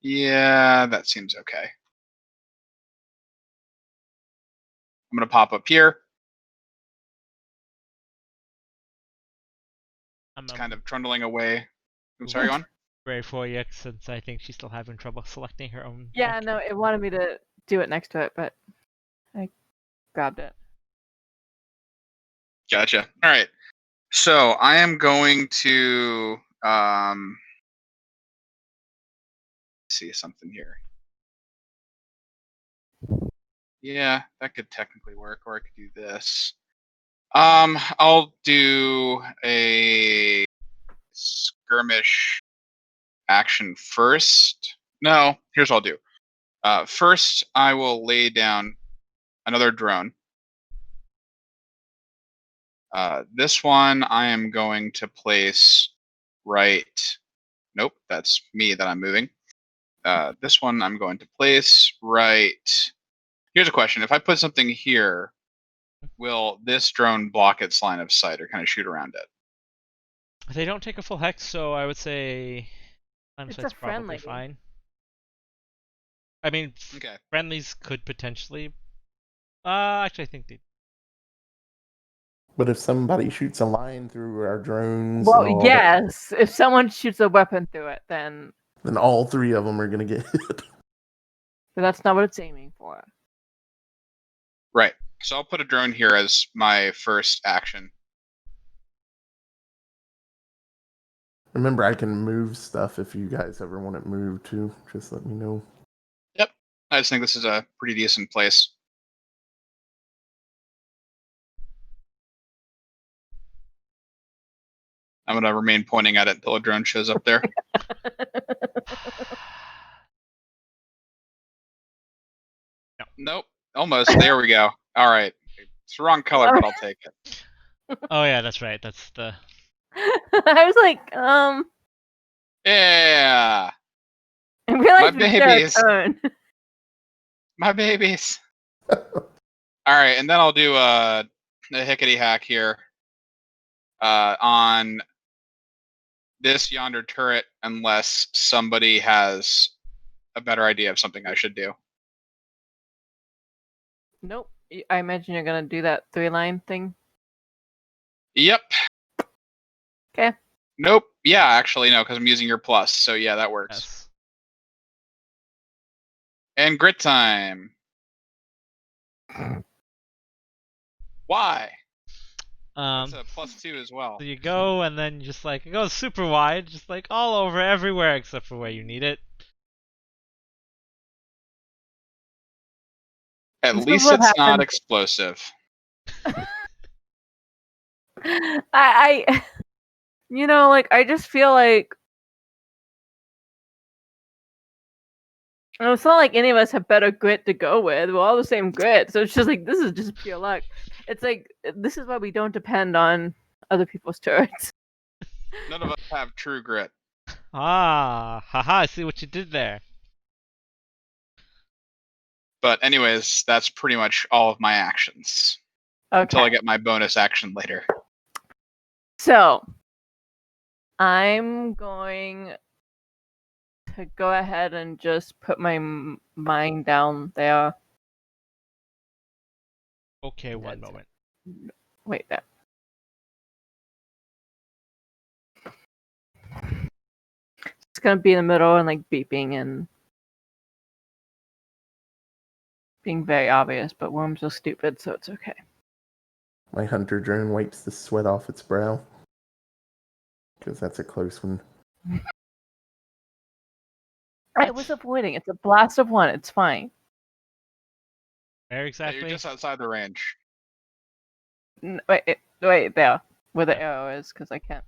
Yeah, that seems okay. I'm gonna pop up here. I'm It's kind of trundling away. I'm sorry, on. ready for you since I think she's still having trouble selecting her own. Yeah, no, it wanted me to do it next to it, but I grabbed it. Gotcha. All right. So I am going to see something here. Yeah, that could technically work, or I could do this. I'll do a skirmish action first. No, here's what I'll do. First, I will lay down another drone. This one I am going to place right. Nope, that's me that I'm moving. This one I'm going to place right. Here's a question: if I put something here, will this drone block its line of sight or kind of shoot around it? They don't take a full hex, so I would say It's that's a probably friendly. fine. I mean, Okay. friendlies could potentially. Actually, I think they. But if somebody shoots a line through our drones Well, and all yes, if someone shoots a weapon through it, then that, then all three of them are going to get hit. but that's not what it's aiming for. Right. So I'll put a drone here as my first action. Remember, I can move stuff if you guys ever want it moved too. Just let me know. Yep. I just think this is a pretty decent place. I'm gonna remain pointing at it until a drone shows up there. Nope. Almost. There we go. All right. It's the wrong color, but I'll take it. Oh yeah, that's right. That's the. I was like, Yeah. I realized My we share a babies. tone. My babies. All right, and then I'll do a hickety hack here on this yonder turret, unless somebody has a better idea of something I should do. Nope. I imagine you're gonna do that 3-line thing. Yep. Okay. Nope. Yeah, actually, no, because I'm using your plus. So yeah, that works. Yes. And grit time. Why? That's a +2 as well. So you go and then just like it goes super wide, just like all over everywhere except for where you need it. At This is least what it's not happens. explosive. I like I just feel like it's not like any of us have better grit to go with. We're all the same grit, so it's just like this is just pure luck. It's like this is why we don't depend on other people's turrets. None of us have true grit. Ah, haha! I see what you did there. But anyways, that's pretty much all of my actions. Okay. Until I get my bonus action later. So I'm going to go ahead and just put my mine down there. Okay, one That's- moment. Wait, there. It's gonna be in the middle and like beeping and being very obvious, but worms are stupid, so it's okay. My hunter drone wipes the sweat off its brow. Because that's a close one. I was avoiding. It's a blast of 1. It's fine. Where Yeah, exactly? you're just outside the range. Wait, there, where the Yeah. arrow is, because I can't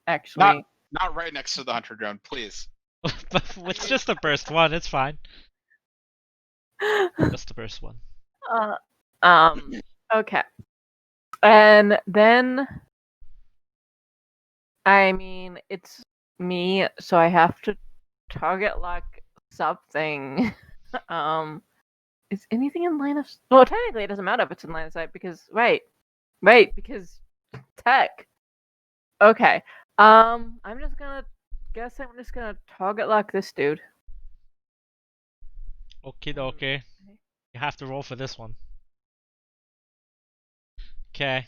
actually. Not right next to the hunter drone, please. It's just a burst one. It's fine. Just a burst one. Okay. And then, I mean, it's me, so I have to target lock something. Is anything in line of? Well, technically, it doesn't matter if it's in line of sight because because tech. Okay. I'm just gonna target lock this dude. Okie dokie. You have to roll for this one. Okay.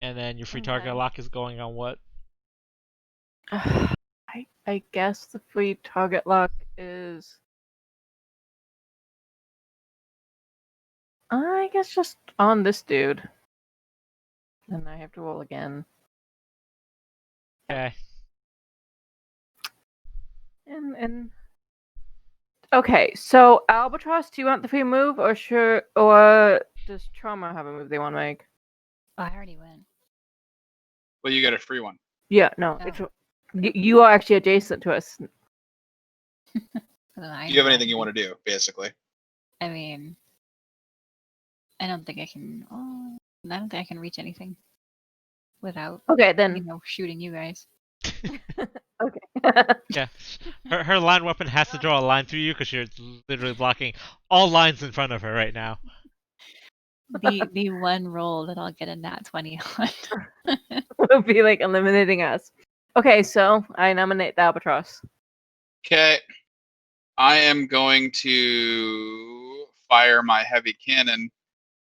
And then your free target Okay. lock is going on what? I guess the free target lock is. I guess just on this dude. And I have to roll again. Okay. And okay, so Albatross, do you want the free move or does Trauma have a move they want to make? Oh, I already went. Well, you get a free one. Yeah, no, Oh. it's you are actually adjacent to us. I Do you have know. anything you want to do, basically? I mean, I don't think I can. Oh, I don't think I can reach anything without, Okay, then shooting you guys. okay. Yeah. Her line weapon has to draw a line through you because you're literally blocking all lines in front of her right now. The one roll that I'll get a nat 20 on. It'll be like eliminating us. Okay, so I nominate the Albatross. Okay. I am going to fire my heavy cannon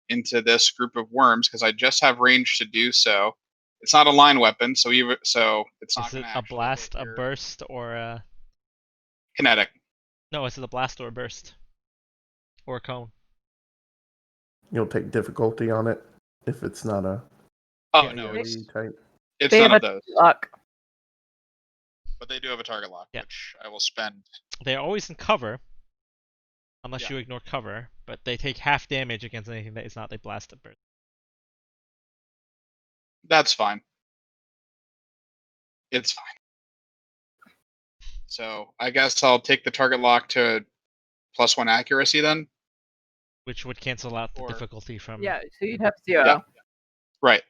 into this group of worms because I just have range to do so. It's not a line weapon, so it's not Is going it to a actually blast, hit a your burst, or a... kinetic. No, is it a blast or a burst? Or a cone? You'll take difficulty on it if it's not a Oh Yeah, no, AoE type. it's They none have of a those. lock. But they do have a target lock, Yeah. which I will spend. They're always in cover, unless Yeah. you ignore cover, but they take half damage against anything that is not a blast or burst. That's fine. It's fine. So I guess I'll take the target lock to +1 accuracy then. Which would cancel out the Or- difficulty from... Yeah, so you'd have 0. Yeah. Right.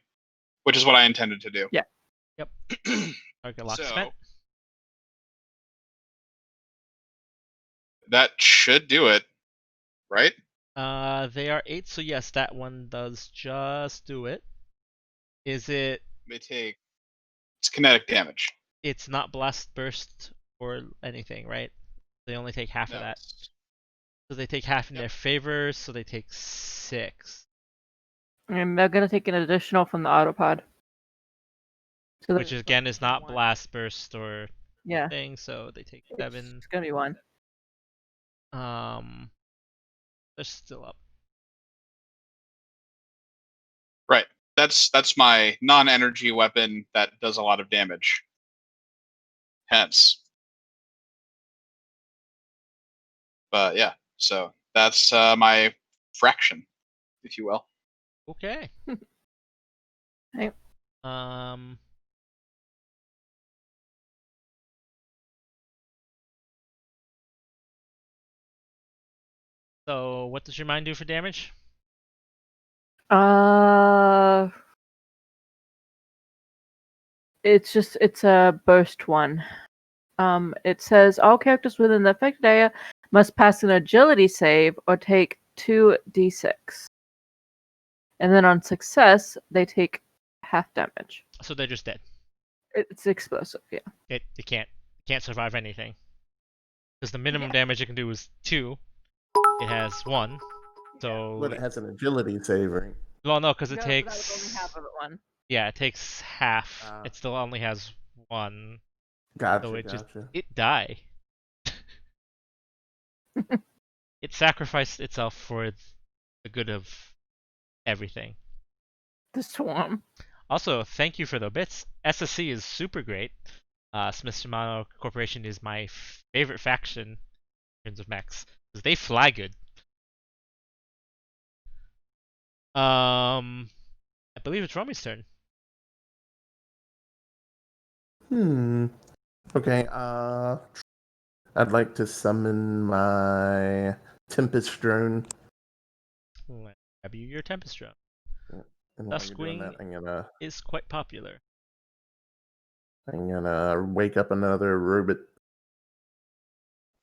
Which is what I intended to do. Yeah. Yep. Target lock So spent. that should do it, right? They are 8, so yes, that one does just do it. Is it... It's kinetic damage. It's not blast, burst, or anything, right? They only take half No, of that. it's- So they take half in Yep. their favor, so they take 6. And they're gonna take an additional from the autopod. So Which there's again is not one. blast, burst, or Yeah, thing, so they take 7. it's gonna be 1. They're still up. Right. That's my non-energy weapon that does a lot of damage. Hence. But yeah, so that's my fraction, if you will. Okay. Right. So what does your mind do for damage? It's a burst 1. It says all characters within the affected area must pass an agility save or take 2d6. And then on success, they take half damage. So they're just dead. It's explosive, yeah. It can't survive anything. Because the minimum damage it can do is 2. It has 1. So But it has an agility save, right? well, no, because it No, so that was takes only half of it 1. yeah, it takes half. Ah. It still only has 1. Gotcha, So it just gotcha. it die. It sacrificed itself for the good of everything. The swarm. Also, thank you for the bits. SSC is super great. Smith Shimano Corporation is my favorite faction in terms of mechs because they fly good. I believe it's Romi's turn. Okay, I'd like to summon my Tempest drone. Grab you your Tempest drone. And while you're doing Duskwing that, is quite popular. I'm gonna wake up another robot,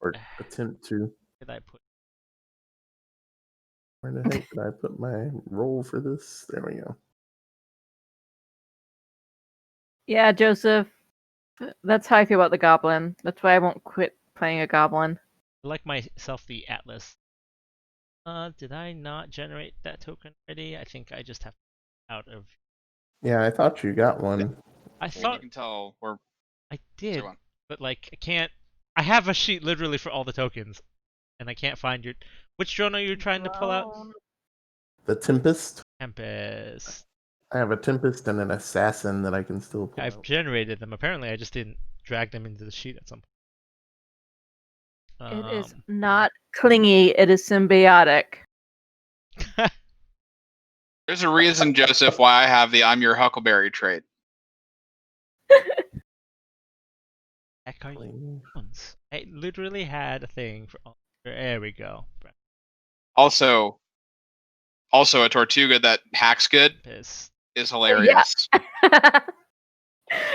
or attempt to. Did I put? Where the heck did I put my roll for this? There we go. Yeah, Joseph. That's how I feel about the goblin. That's why I won't quit playing a goblin. I like myself the Atlas. Did I not generate that token already? I think I just have out of. Yeah, I thought you got one. I You thought can tell we're I did, on. but like I can't. I have a sheet literally for all the tokens, and I can't find your. Which drone are you trying to pull out? Drone. The Tempest. Tempest. I have a Tempest and an Assassin that I can still pull I've out. generated them. Apparently, I just didn't drag them into the sheet at some point. It is not clingy. It is symbiotic. There's a reason, Joseph, why I have the "I'm your Huckleberry" trait. Heck are you ones? I literally had a thing for. There we go. Also, a Tortuga that hacks good Tempest. is hilarious.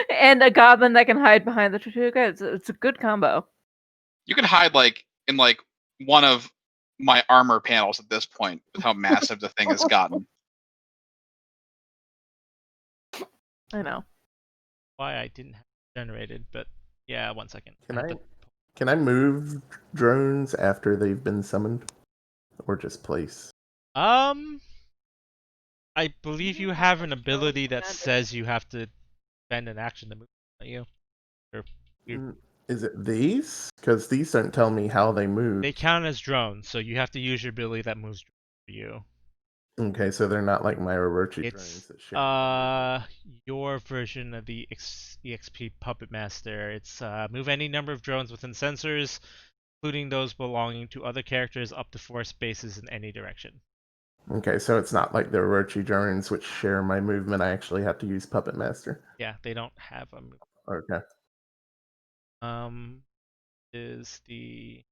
And a goblin that can hide behind the Tortuga. It's a good combo. You can hide like in like one of my armor panels at this point with how massive the thing has gotten. I know. Why I didn't have it generated, but yeah, 1 second. Can I move drones after they've been summoned, or just place? I believe you have an ability that says you have to spend an action to move. Don't you? Or Is it these? Because these don't tell me how they move. they count as drones, so you have to use your ability that moves for you. Okay, so they're not like my Orochi It's drones that share. your version of the EXP Puppet Master. It's move any number of drones within sensors, including those belonging to other characters, up to 4 spaces in any direction. Okay, so it's not like the Orochi drones which share my movement. I actually have to use Puppet Master. Yeah, they don't have a move. Okay. Is the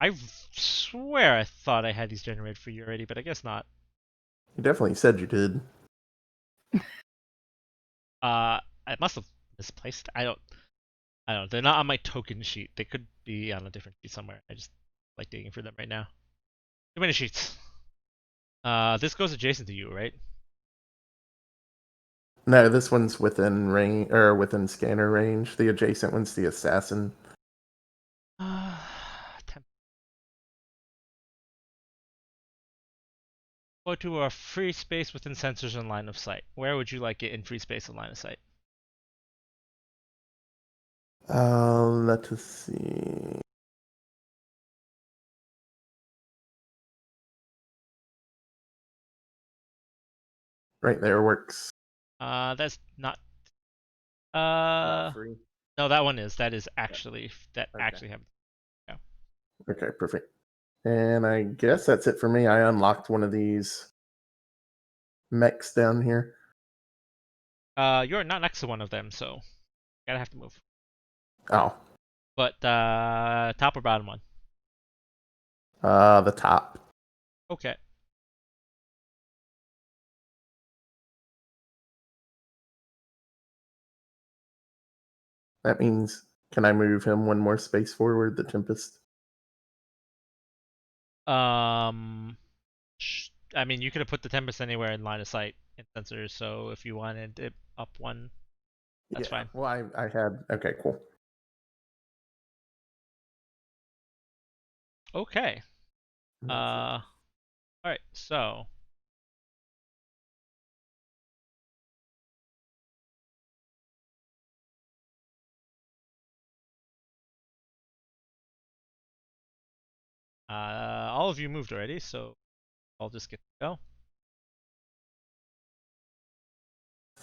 I swear I thought I had these generated for you already, but I guess not. You definitely said you did. I must have misplaced. I don't. They're not on my token sheet. They could be on a different sheet somewhere. I just like digging for them right now. Too many sheets. This goes adjacent to you, right? No, this one's within range or within scanner range. The adjacent one's the assassin. Go to a free space within sensors and line of sight. Where would you like it in free space and line of sight? Let us see. Right there works. That's not. Not free. No, that one is. That is actually Okay. actually happens. Yeah. Okay, perfect. And I guess that's it for me. I unlocked one of these mechs down here. You're not next to one of them, so gotta have to move. Oh. But top or bottom one? The top. Okay. That means, can I move him one more space forward, the Tempest? I mean, you could have put the 10% anywhere in line of sight in sensors, so if you wanted it up one, that's fine. Well, I had. Okay, cool. Okay. All right. So. All of you moved already, so I'll just get to go.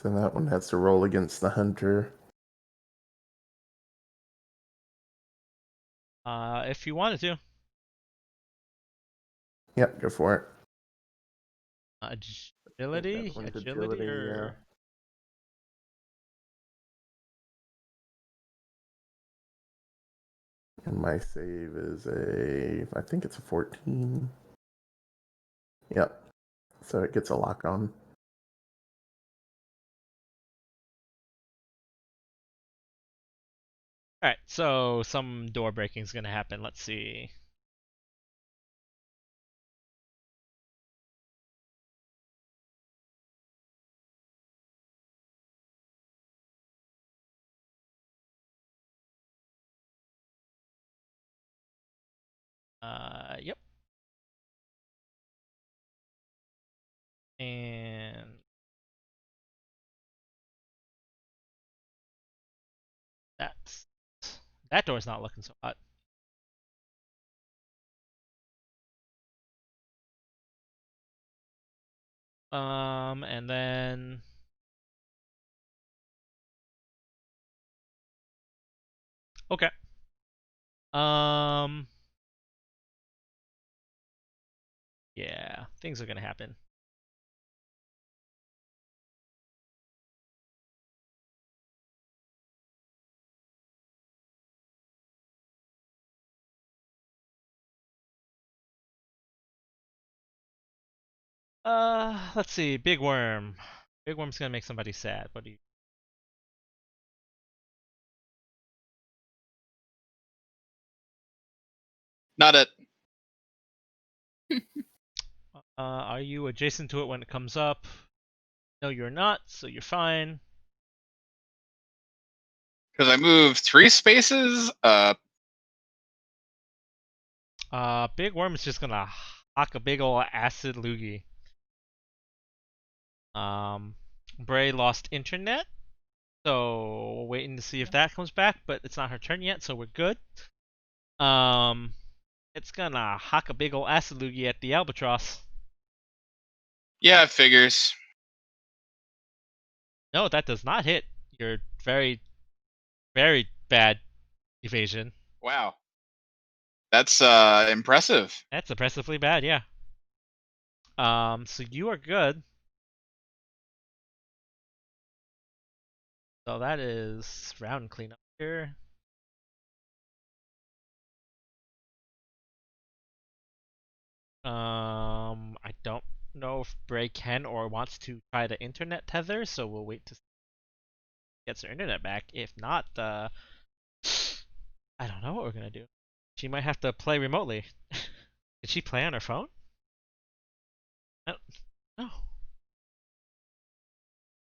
So that one has to roll against the hunter. If you wanted to. Yep, go for it. Agility? That one's Agility yeah. or... And my save is I think it's a 14. Yep. So it gets a lock on. Alright, so some door breaking is gonna happen. Let's see. Yep. And that's... That door's not looking so hot. And then... Okay. Yeah, things are gonna happen. Let's see. Big Worm. Big Worm's gonna make somebody sad. What do you... Not it. Are you adjacent to it when it comes up? No, you're not, so you're fine. Because I moved 3 spaces. Big Worm is just gonna hock a big ol' acid loogie. Bray lost internet, so we're waiting to see if that comes back, but it's not her turn yet, so we're good. It's gonna hock a big ol' acid loogie at the albatross. Yeah, it figures. No, that does not hit. You're very, very bad evasion. Wow. That's impressive. That's impressively bad, yeah. So you are good. So that is round cleanup here. I don't know if Bray can or wants to try the internet tether, so we'll wait to get her internet back. If not, I don't know what we're gonna do. She might have to play remotely. Did she play on her phone? I don't, no.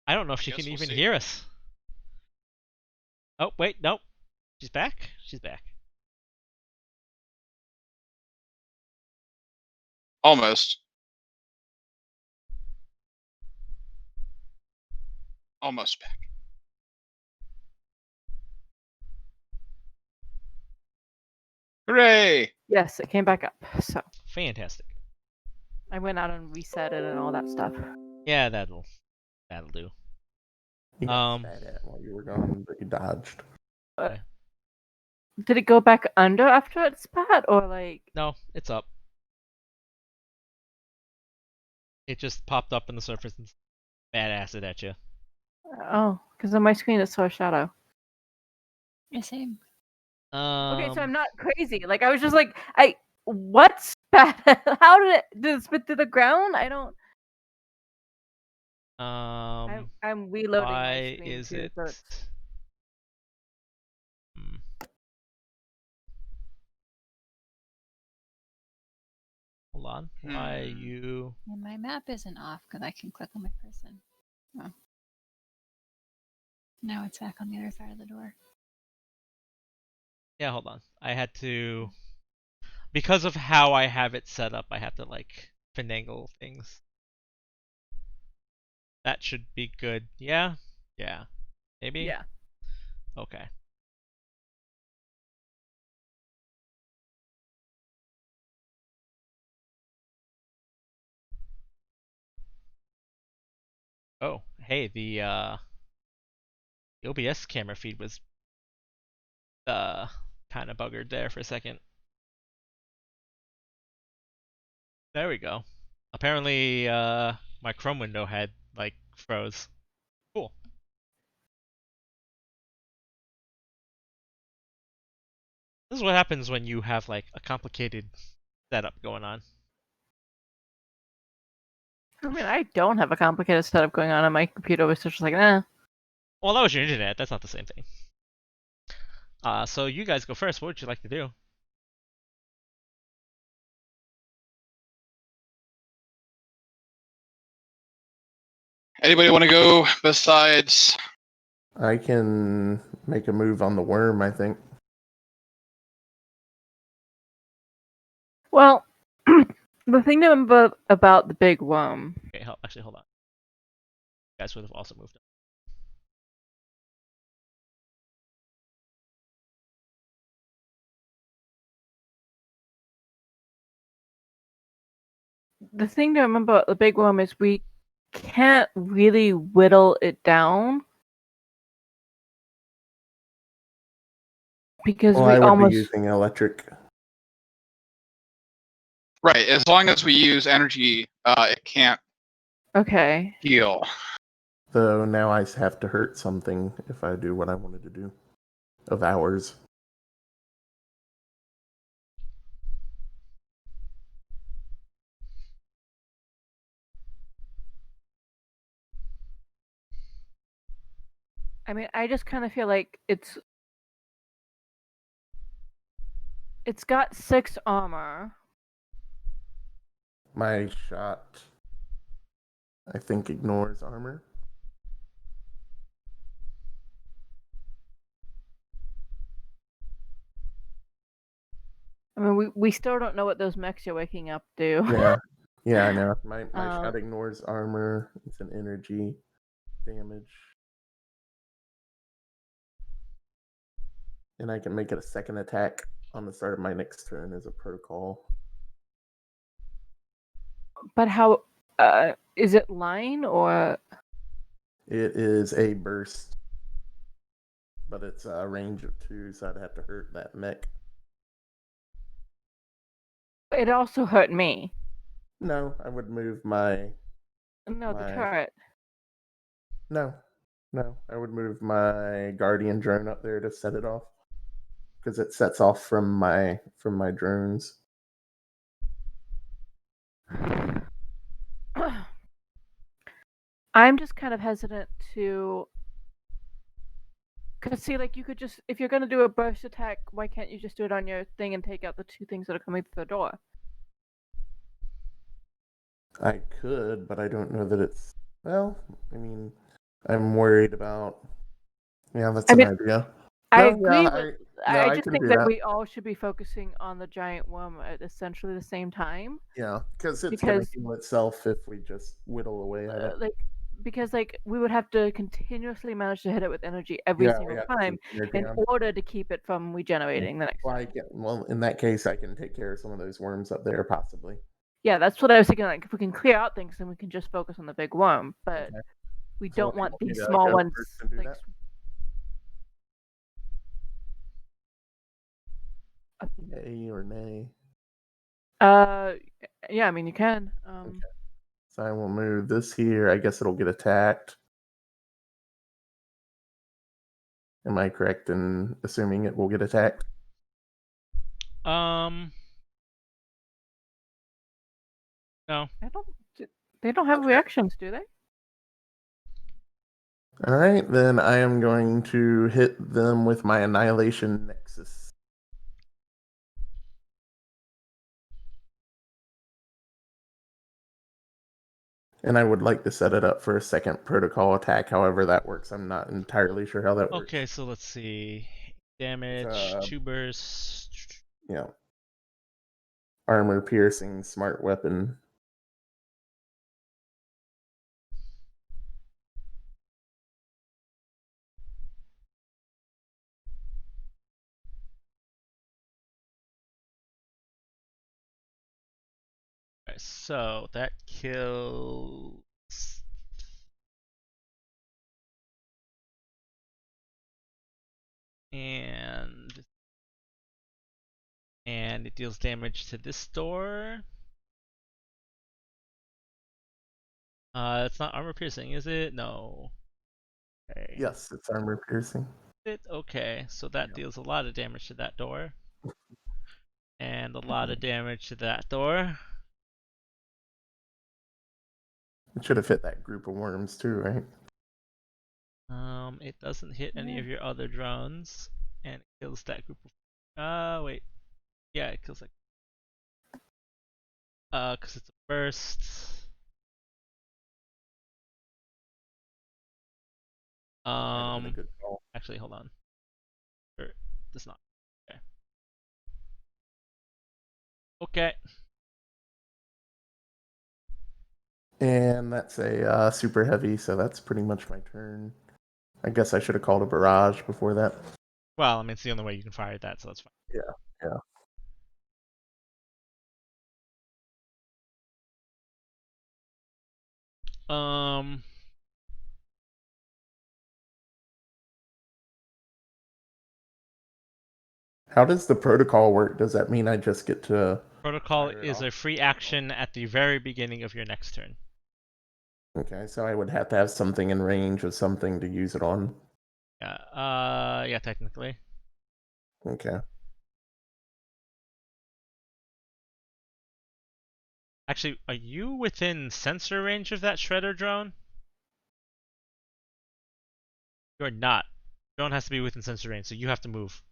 I don't know if she Guess can we'll even see. hear us. Oh, wait, nope. She's back? She's back. Almost. Almost back. Hooray! Yes, it came back up. So Fantastic. I went out and reset it and all that stuff. Yeah, that'll do. You got spat at while you were gone, but you dodged. Okay. Did it go back under after it spat, or like? No, it's up. It just popped up in the surface and bad acid at you. Oh, because on my screen it saw a shadow. Yeah, same. Okay, so I'm not crazy. Like I was just like, what spat? How did it spit to the ground? I don't. I'm reloading my why screen is too, it? so it's... Hmm. Hold on. Why you? And my map isn't off because I can click on my person. Oh. Now it's back on the other side of the door. Yeah, hold on. I had to, because of how I have it set up, I have to like finagle things. That should be good. Yeah? Yeah. Maybe? Yeah. Okay. Oh, hey, the OBS camera feed was kind of buggered there for a second. There we go. Apparently, my Chrome window had like froze. Cool. This is what happens when you have like a complicated setup going on. I mean, I don't have a complicated setup going on my computer. It's just like, Well, that was your internet. That's not the same thing. So you guys go first. What would you like to do? Anybody want to go besides? I can make a move on the worm, I think. well, the thing to remember about the big worm. Okay, actually, hold on. You guys would have also moved. The thing to remember about the big worm is we can't really whittle it down because Well, we I would almost be using electric. Right, as long as we use energy, it can't okay. heal. Though now I have to hurt something if I do what I wanted to do. Of ours. I mean, I just kind of feel like it's got 6 armor. My shot, I think, ignores armor. I mean, we still don't know what those mechs you're waking up do. Yeah. Yeah, I know. My Um, shot ignores armor. It's an energy damage. And I can make it a second attack on the start of my next turn as a protocol. But how is it line or It is a burst. But it's a range of 2, so I'd have to hurt that mech. it also hurt me? No, I would move my... No, the My- turret. No. No, I would move my guardian drone up there to set it off. Because it sets off from my drones. I'm just kind of hesitant to, because see, like you could just, if you're gonna do a burst attack, why can't you just do it on your thing and take out the 2 things that are coming through the door? I could, but I don't know that it's... Well, I mean, I'm worried about... Yeah, that's I an mean, idea. I No, agree yeah, with. no, I I just can think do that that. we all should be focusing on the giant worm at essentially the same time. Yeah, because it's going to Because heal itself if we just whittle away at it. because we would have to continuously manage to hit it with energy every Yeah, we single have to time keep energy in on. order to keep it from regenerating the next time. Well, in that case, I can take care of some of those worms up there, possibly. Yeah, that's what I was thinking. Like, if we can clear out things, then we can just focus on the big worm. But Okay. we So don't you want want me these to small go ones. first and do Like, that? Yay or nay? yeah, I mean you can. Okay. So I will move this here. I guess it'll get attacked. Am I correct in assuming it will get attacked? No. They don't have reactions, do they? All right, then I am going to hit them with my Annihilation Nexus. And I would like to set it up for a second protocol attack, however that works. I'm not entirely sure how that works. Okay, so let's see. Damage, Uh, 2 bursts. Yeah. Armor piercing, smart weapon. Okay, so that kills And it deals damage to this door. It's not armor piercing, is it? No. Okay. Yes, it's armor piercing. Okay, so that Yeah. deals a lot of damage to that door. And a lot of damage to that door. It should have fit that group of worms too, right? It doesn't hit any of your other drones, and it kills that group of. Wait. Yeah, it kills that. Cause it's a burst. Might have been a good call. Actually, hold on. Or does not. Okay. Okay. And that's a super heavy, so that's pretty much my turn. I guess I should have called a barrage before that. Well, I mean, it's the only way you can fire that, so that's fine. Yeah. Um. How does the protocol work? Does that mean I just get to Protocol fire it is off? a free action at the very beginning of your next turn. Okay, so I would have to have something in range of something to use it on. Yeah. Yeah, technically. Okay. Actually, are you within sensor range of that shredder drone? You're not. Drone has to be within sensor range, so you have to move.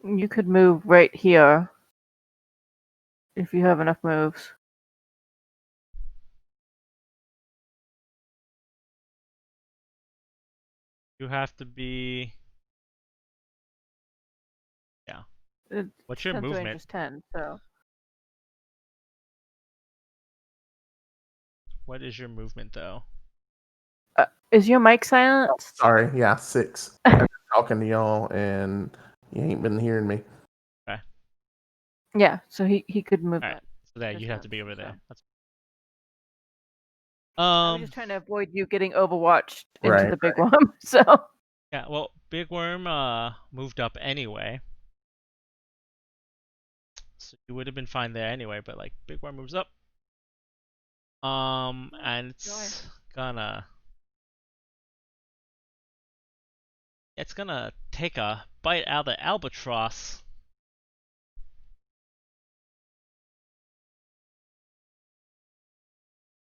You could move right here if you have enough moves. You have to be. Yeah. What's your Sensor range movement? is 10, so What is your movement, though? is your mic silenced? Sorry, yeah, 6. I've been talking to y'all and you ain't been hearing me. Yeah, so he could move Alright, that. so that you have to distance, be over so. there. That's... I was just trying to avoid you getting overwatched into Right, the big one. So Yeah, well, Big Worm moved up anyway. So you would have been fine there anyway, but like Big Worm moves up. And it's gonna take a bite out of the albatross.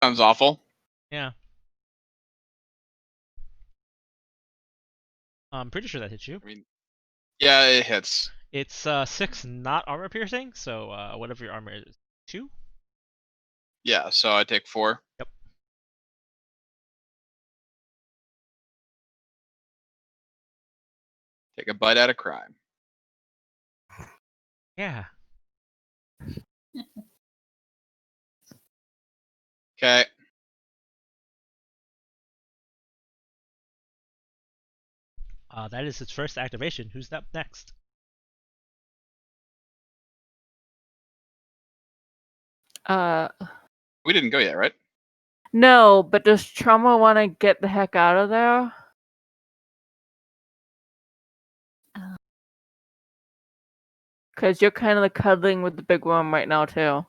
Sounds awful. Yeah. I'm pretty sure that hits you. I mean, yeah, it hits. It's 6 not armor piercing, so whatever your armor is, 2? Yeah, so I take 4. Yep. Take a bite out of crime. Yeah. Okay. That is its first activation. Who's up next? We didn't go yet, right? no, but does Trauma want to get the heck out of there? Because you're kind of like cuddling with the big worm right now too.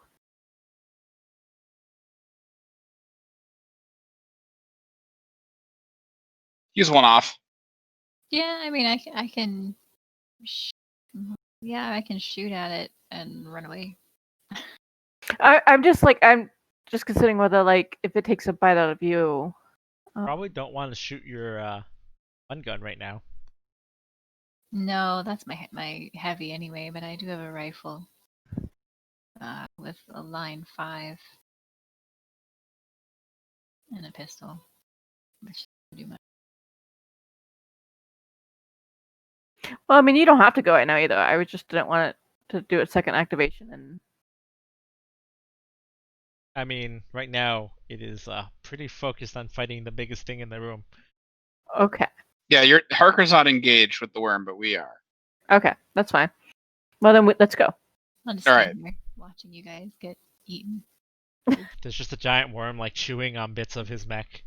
Use one off. Yeah, I mean, I can. Yeah, I can shoot at it and run away. I'm just considering whether like if it takes a bite out of you. Probably don't want to shoot your fun gun right now. No, that's my heavy anyway, but I do have a rifle with a line 5 and a pistol, which do much. Well, I mean, you don't have to go right now either. I just didn't want it to do a second activation and. I mean, right now it is pretty focused on fighting the biggest thing in the room. Okay. Yeah, Harker's not engaged with the worm, but we are. Okay, that's fine. Well, then let's go. I'll just All stand right. here watching you guys get eaten. There's just a giant worm like chewing on bits of his mech.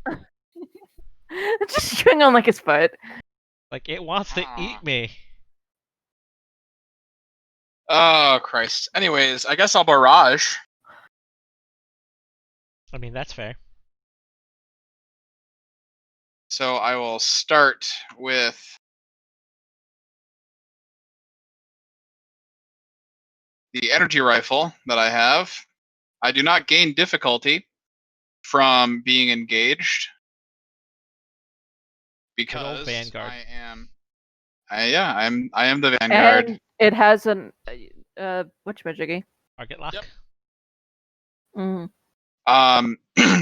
Just chewing on like his foot. Like it wants to eat me. Oh Christ. Anyways, I guess I'll barrage. I mean, that's fair. So I will start with the energy rifle that I have. I do not gain difficulty from being engaged because Vanguard. I am. I am the Vanguard. And it has an whatchamajiggy. Target lock. Yep. Mm.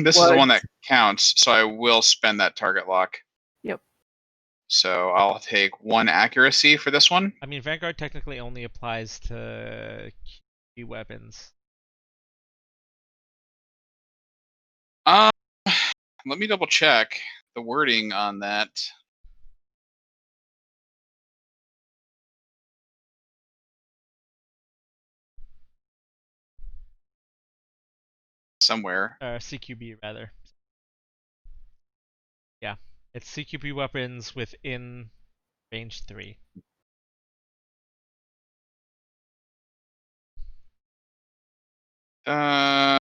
This is the one What? that counts, so I will spend that target lock. Yep. So I'll take 1 accuracy for this one. I mean, Vanguard technically only applies to key weapons. Um, let me double check the wording on that. Somewhere. CQB rather. Yeah, it's CQB weapons within range 3. Uh,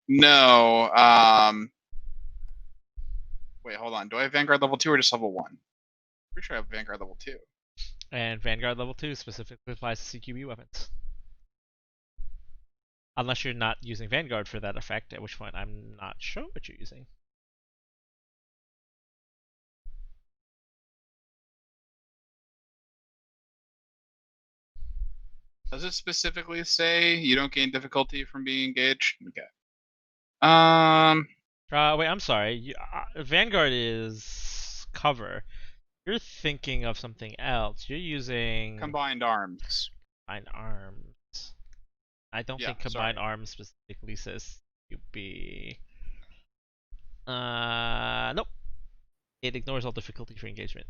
no. Wait, hold on. Do I have Vanguard level 2 or just level 1? Pretty sure I have Vanguard level 2. And Vanguard level 2 specifically applies to CQB weapons. Unless you're not using Vanguard for that effect, at which point I'm not sure what you're using. Does it specifically say you don't gain difficulty from being engaged? Okay. Wait, I'm sorry. Vanguard is cover. You're thinking of something else. You're using Combined arms. combined arms. I don't think combined arms specifically says CQB. Nope. It ignores all difficulty for engagement.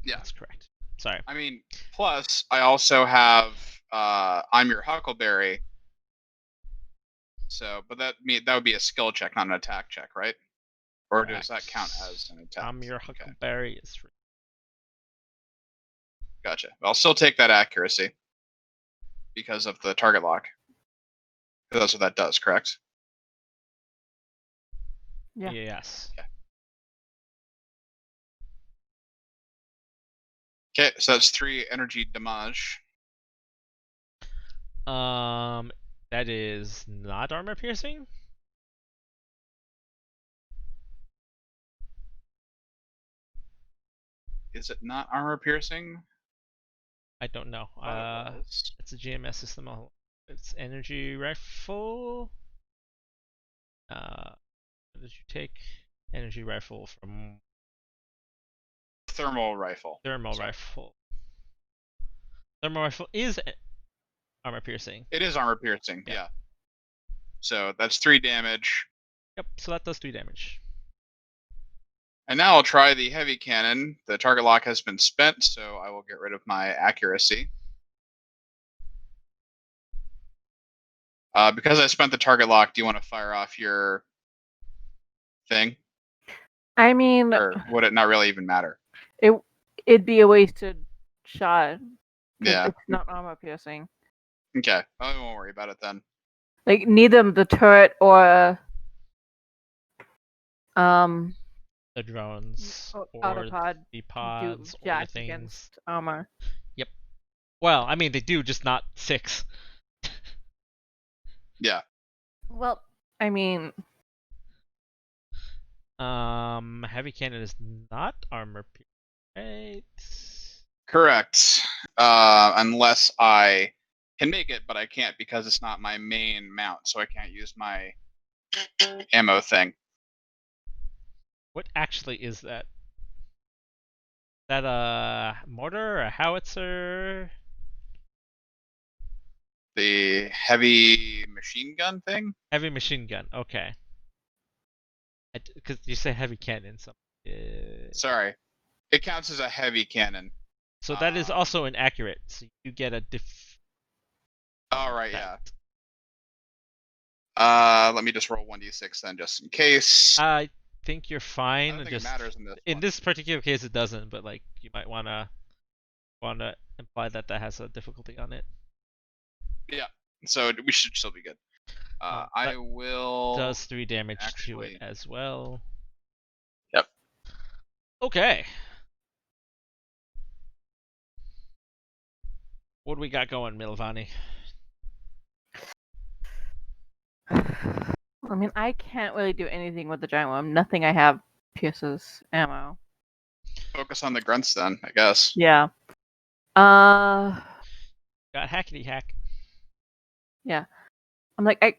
Yeah. That's correct. Sorry. I mean, plus I also have I'm your Huckleberry. So, but that would be a skill check, not an attack check, right? Or does that count as an attack? I'm your Huckleberry is free. Gotcha. I'll still take that accuracy because of the target lock. That's what that does, correct? Yeah. Yes. Okay, so that's 3 energy damage. That is not armor piercing. Is it not armor piercing? I don't know. It's a GMS system. It's energy rifle. What did you take? Energy rifle from Thermal rifle. thermal rifle. Thermal rifle is armor piercing. It is armor piercing, Yeah. yeah. So that's 3 damage. Yep. So that does 3 damage. And now I'll try the heavy cannon. The target lock has been spent, so I will get rid of my accuracy. Because I spent the target lock, do you want to fire off your thing? I mean, Or would it not really even matter? it'd be a wasted shot. 'Cause Yeah. It's not armor piercing. Okay. I won't worry about it then. Like neither the turret or The drones or autopod the do pods or the jack things. against armor. Yep. Well, I mean they do, just not 6. Yeah. Well, I mean, Heavy cannon is not armor piercing, right? Correct. Unless I can make it, but I can't because it's not my main mount, so I can't use my ammo thing. What actually is that? Is that a mortar, a howitzer? The heavy machine gun thing? Heavy machine gun. Okay. Because you say heavy cannon, so. Sorry. It counts as a heavy cannon. So that is also inaccurate. So you get a All right, yeah. that. Let me just roll 1d6 then, just in case. I think you're I fine. don't think it matters in this In one. this particular case, it doesn't. But like, you might wanna imply that that has a difficulty on it. Yeah, so we should still be good. I That will. Does 3 damage to actually- it as well. Yep. Okay. What do we got going, Milvani? I mean, I can't really do anything with the giant worm. Nothing I have pierces ammo. Focus on the grunts then, I guess. Yeah. Got hackety hack. Yeah. I'm like,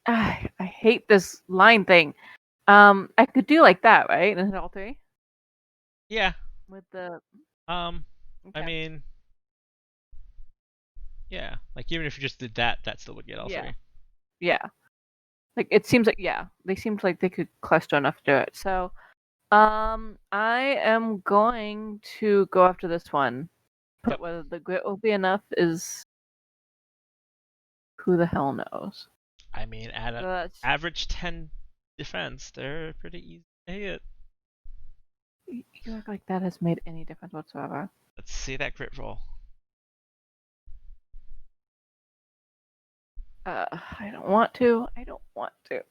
I hate this line thing. I could do like that, right? And hit all 3 Yeah. with the. I Okay. mean, yeah. Like even if you just did that, that still would get all Yeah. 3. Yeah. Like it seems like they seemed like they could cluster enough to do it. So, I am going to go after this one. But Yep. whether the grit will be enough is who the hell knows. I mean, at an So that's average 10 defense, they're pretty easy to hit. you act like that has made any difference whatsoever. Let's see that crit roll. I don't want to. I don't want to.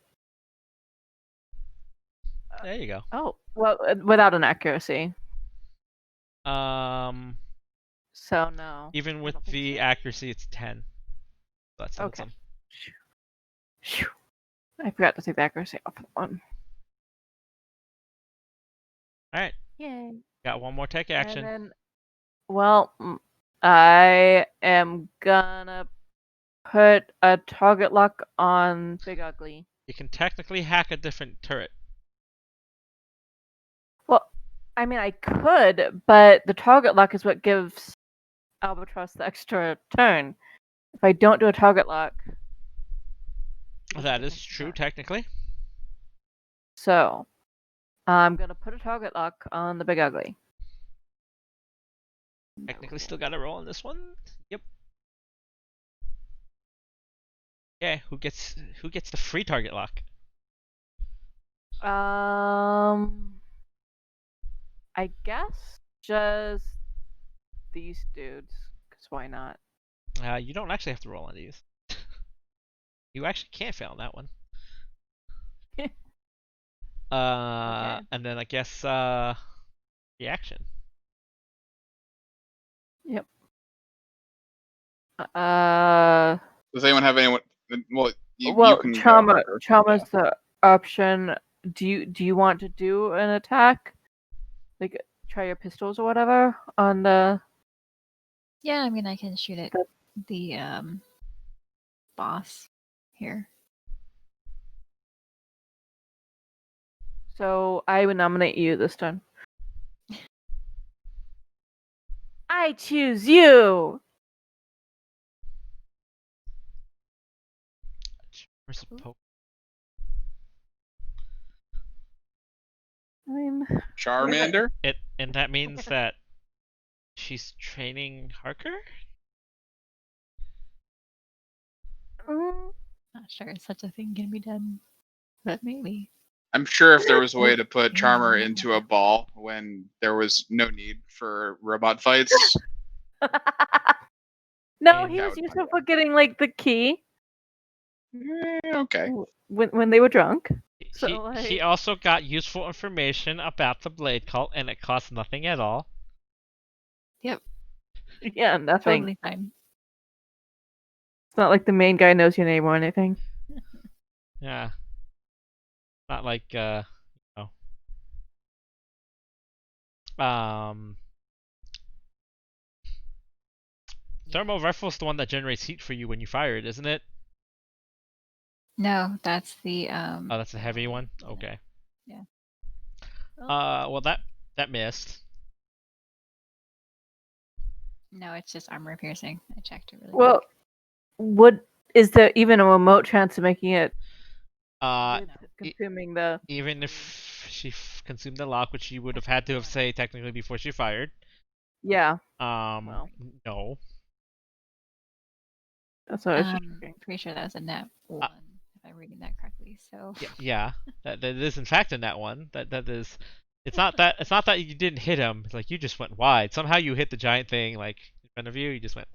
There you go. Oh, well, without an accuracy. Um, So no. even I with don't think the so. accuracy, it's 10. So that's Okay. awesome. Phew. I forgot to take the accuracy off that one. All right, Yay. got one more tech action. And then, well, I am gonna put a target lock on Big Ugly. You can technically hack a different turret. Well, I mean, I could, but the target lock is what gives Albatross the extra turn. If I don't do a target lock, That is true, technically. so I'm gonna put a target lock on the Big Ugly. Technically, still got a roll on this one. Yep. Yeah. Who gets the free target lock? I guess just these dudes, because why not? You don't actually have to roll on these. You actually can't fail on that one. Okay. And then I guess reaction. Yep. Does anyone have anyone? Well, you Well, can go, trauma. Parker. Trauma's the option. Do you want to do an attack? Like try your pistols or whatever on the. Yeah, I mean, I can shoot at The- the boss here. So I would nominate you this time. I choose you. Where's the poke? I mean, Charmander? And that means that she's training Harker? Not sure if such a thing can be done, but maybe. I'm sure if there was a way to put Charmer into a ball when there was no need for robot fights. no, And he that was would useful for getting like the key Okay. when they were drunk. He So, like- also got useful information about the Blade Cult, and it costs nothing at all. Yep, Yeah, nothing. totally fine. It's not like the main guy knows your name or anything. Yeah. Not like Thermal rifle's the one that generates heat for you when you fire it, isn't it? No, that's the Oh, that's the heavy one. Okay. Yeah. Well that missed. No, it's just armor piercing. I checked it really Well, is there even a remote chance of making it? Uh, with consuming the. Even if she consumed the lock, which she would have had to have say technically before she fired. Yeah, Well. No. that's what I was just thinking. Pretty sure that was a net 1, if I'm reading that correctly. So Yeah, that is in fact in that one. That is. It's not that you didn't hit him. It's like you just went wide. Somehow you hit the giant thing like in front of you. You just went.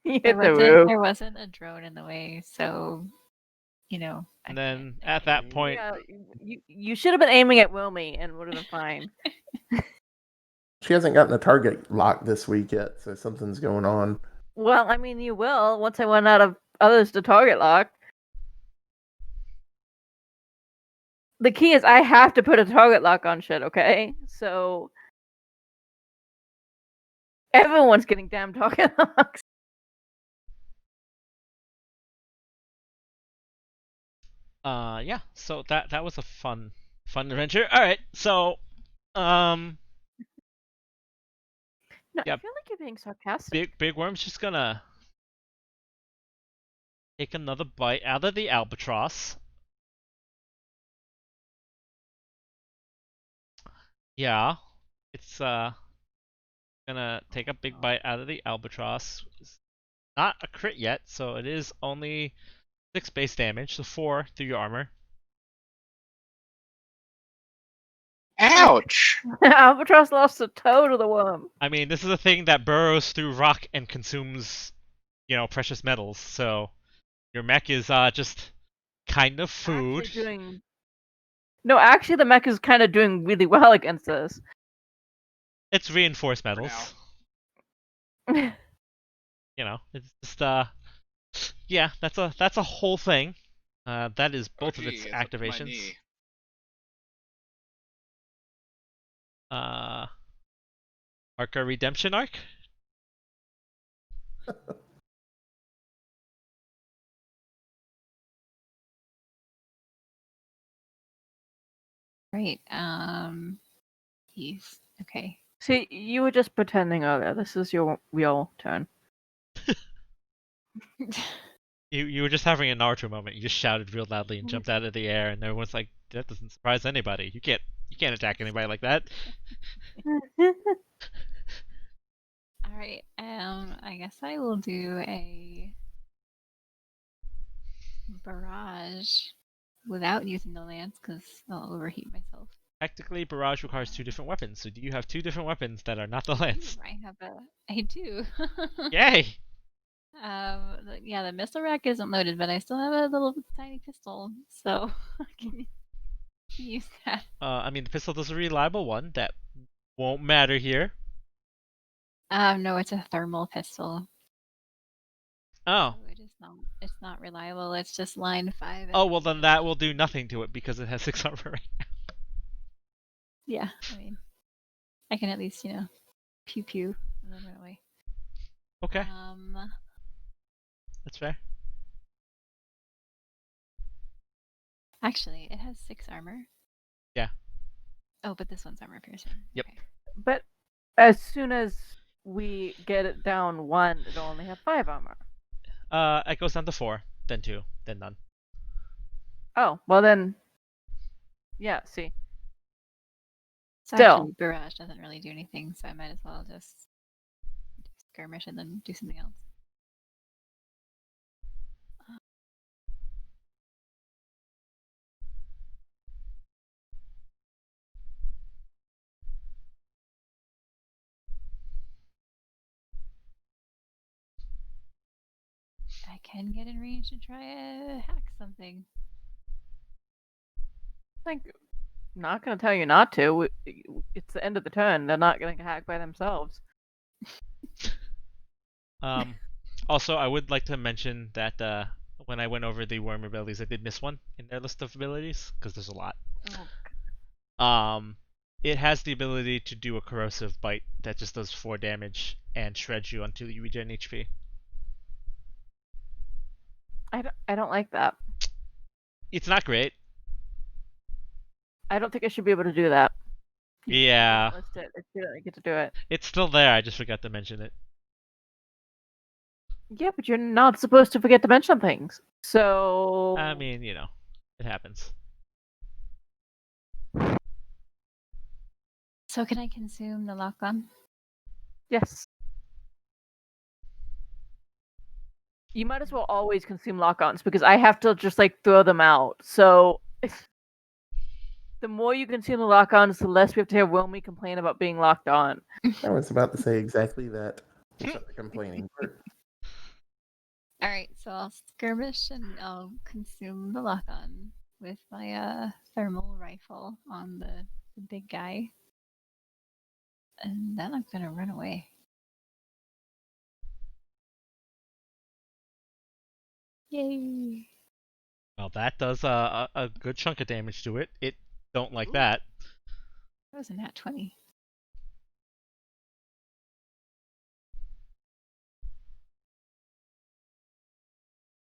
You there hit the wasn't roof. there wasn't a drone in the way, so I And can't- then I at can't- that point, Yeah, you should have been aiming at Wilmy and would have been fine. She hasn't gotten the target lock this week yet, so something's going on. Well, I mean, you will once I run out of others to target lock. The key is I have to put a target lock on shit, okay? So everyone's getting damn target locks. yeah. So that was a fun adventure. All right. So, No, I Yep. feel like you're being sarcastic. Big Worm's just gonna take another bite out of the albatross. Yeah, it's gonna take a big bite out of the albatross. It's not a crit yet, so it is only 6 base damage, so 4 through your armor. Ouch! Albatross lost a toe to the worm. I mean, this is a thing that burrows through rock and consumes, precious metals. So your mech is just kind of food. Actually doing. No, actually, the mech is kind of doing really well against this. It's reinforced For metals. now. It's just yeah, that's a whole thing. That is Oh, both of its gee, it's up to my activations. knee. Arca Redemption Arc. Right. He's okay. See, you were just pretending earlier. This is your real turn. You were just having a Naruto moment. You just shouted real loudly and jumped out of the air, and everyone's like, "That doesn't surprise anybody. You can't attack anybody like that." All right. I guess I will do a barrage without using the lance because I'll overheat myself. Technically, barrage requires 2 different weapons. So do you have 2 different weapons that are not the lance? I do. Yay! Yeah, the missile rack isn't loaded, but I still have a little tiny pistol, so I can use that. I mean, the pistol is a reliable one. That won't matter here. No, it's a thermal pistol. Oh. So it is not. It's not reliable. It's just line 5. Oh, well then that will do nothing to it because it has 6 armor right now. Yeah, I mean, I can at least pew pew and then run away. Okay, that's fair. Actually, it has 6 armor. Yeah. Oh, but this one's armor piercing. Yep. Okay. But as soon as we get it down 1, it'll only have 5 armor. It goes down to 4, then 2, then none. Oh, well then. Yeah, see. So Still. actually, barrage doesn't really do anything, so I might as well just do skirmish and then do something else. I can get in range to try to hack something. Like, not gonna tell you not to. It's the end of the turn. They're not gonna hack by themselves. Also, I would like to mention that when I went over the worm abilities, I did miss one in their list of abilities because there's a lot. Oh. It has the ability to do a corrosive bite that just does 4 damage and shreds you until you regen HP. I don't like that. It's not great. I don't think I should be able to do that. Yeah. List it if you don't get to do it. It's still there, I just forgot to mention it. Yeah, but you're not supposed to forget to mention things. So I mean, you know, it happens. So can I consume the lock on? yes. You might as well always consume lock-ons because I have to just like throw them out. So the more you consume the lock-ons, the less we have to hear Wilmy complain about being locked on. I was about to say exactly that. Except the complaining part. All right, so I'll skirmish and I'll consume the lock on with my thermal rifle on the big guy, and then I'm gonna run away. Yay! Well, that does a good chunk of damage to it. It don't like Ooh. that. That was a nat 20.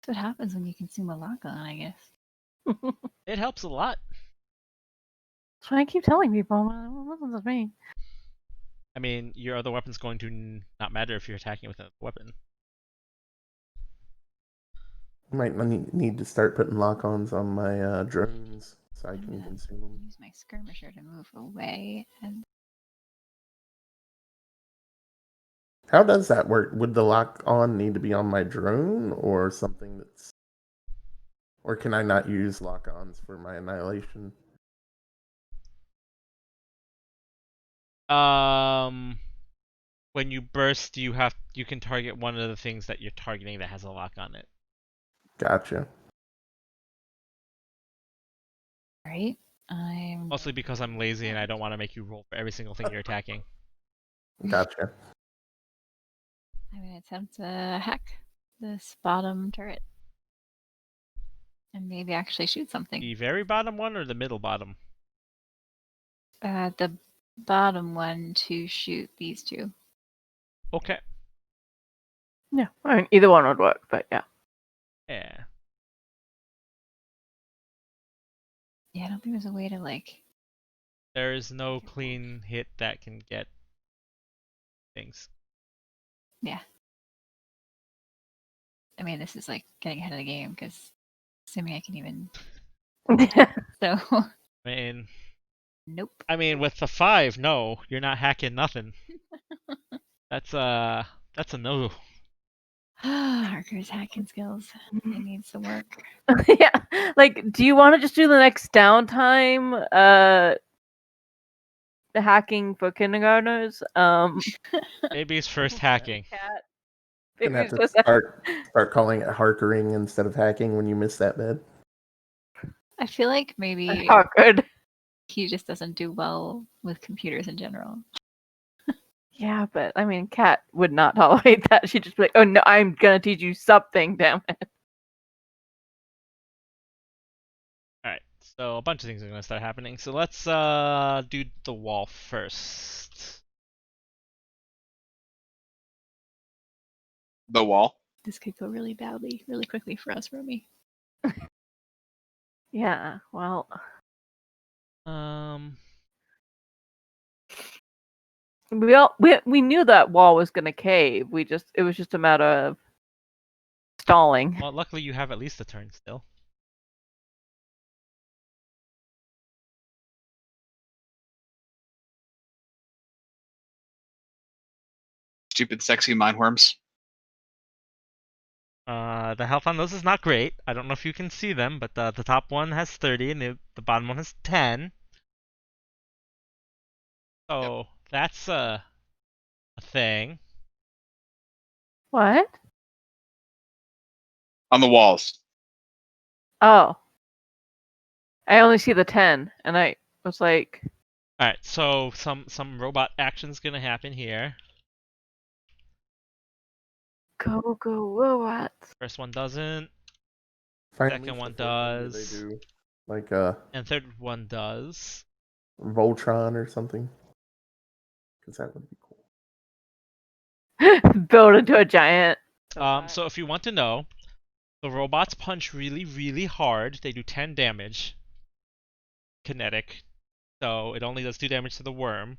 That's what happens when you consume a lock on, I guess. It helps a lot. That's what I keep telling people. Listen to me. I mean, your other weapon's going to not matter if you're attacking with another weapon. Might need to start putting lock-ons on my drones so I I'm can gonna consume them. use my skirmisher to move away, and How does that work? Would the lock-on need to be on my drone or something that's... Or can I not use lock-ons for my annihilation? When you burst, you can target one of the things that you're targeting that has a lock on it. Gotcha. right, I'm Mostly because I'm lazy and I don't want to make you roll for every single thing you're attacking. Gotcha. gonna attempt to hack this bottom turret, and maybe actually shoot something. The very bottom one or the middle bottom? The bottom one to shoot these two. Okay. Yeah, I mean either one would work, but yeah. Yeah. Yeah, I don't think there's a way to like. There is no clean hit that can get things. Yeah. I mean, this is like getting ahead of the game because assuming I can even. So. Nope. I mean, with the 5, no, you're not hacking nothing. That's a no. Harker's hacking skills. It needs to work. Yeah, like, do you want to just do the next downtime? The hacking for kindergartners. Maybe it's first hacking. Cat. Gonna have to start calling it harkering instead of hacking when you miss that bed. I feel like maybe Harkered. he just doesn't do well with computers in general. Yeah, but I mean, Cat would not tolerate that. She'd just be like, "Oh no, I'm gonna teach you something, damn it." Alright, so a bunch of things are gonna start happening. So let's do the wall first. The wall. This could go really badly, really quickly for us, Romy. Yeah, well, we knew that wall was gonna cave. It was just a matter of stalling. Well, luckily you have at least a turn still. Stupid, sexy mindworms. The health on those is not great. I don't know if you can see them, but the top one has 30 and the bottom one has 10. So that's a thing. What? On the walls. Oh, I only see the 10, and I was like, Alright, so some robot action's gonna happen here. "Go robots!" First one doesn't, Find second one the first one, does, do they do like and third one does. Voltron or something? Because that would be cool. Build into a giant. So if you want to know, the robots punch really, really hard. They do 10 damage. Kinetic. So it only does 2 damage to the worm.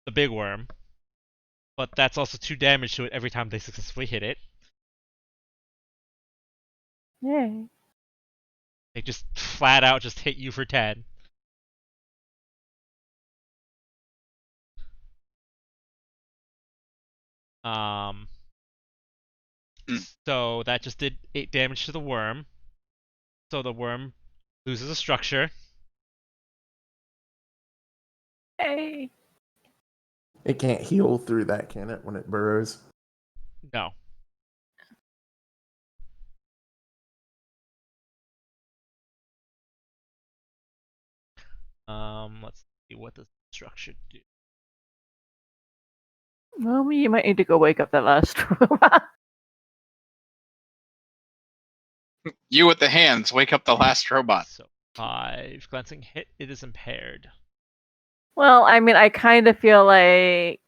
The big worm. But that's also 2 damage to it every time they successfully hit it. Yay. They just flat out just hit you for 10. Um, Hmm. so that just did 8 damage to the worm. So the worm loses a structure. Yay. It can't heal through that, can it, when it burrows? No. Let's see, what does the structure do? Well, you might need to go wake up that last robot. You with the hands, wake up the last robot. So 5 glancing hit. It is impaired. Well, I mean, I kind of feel like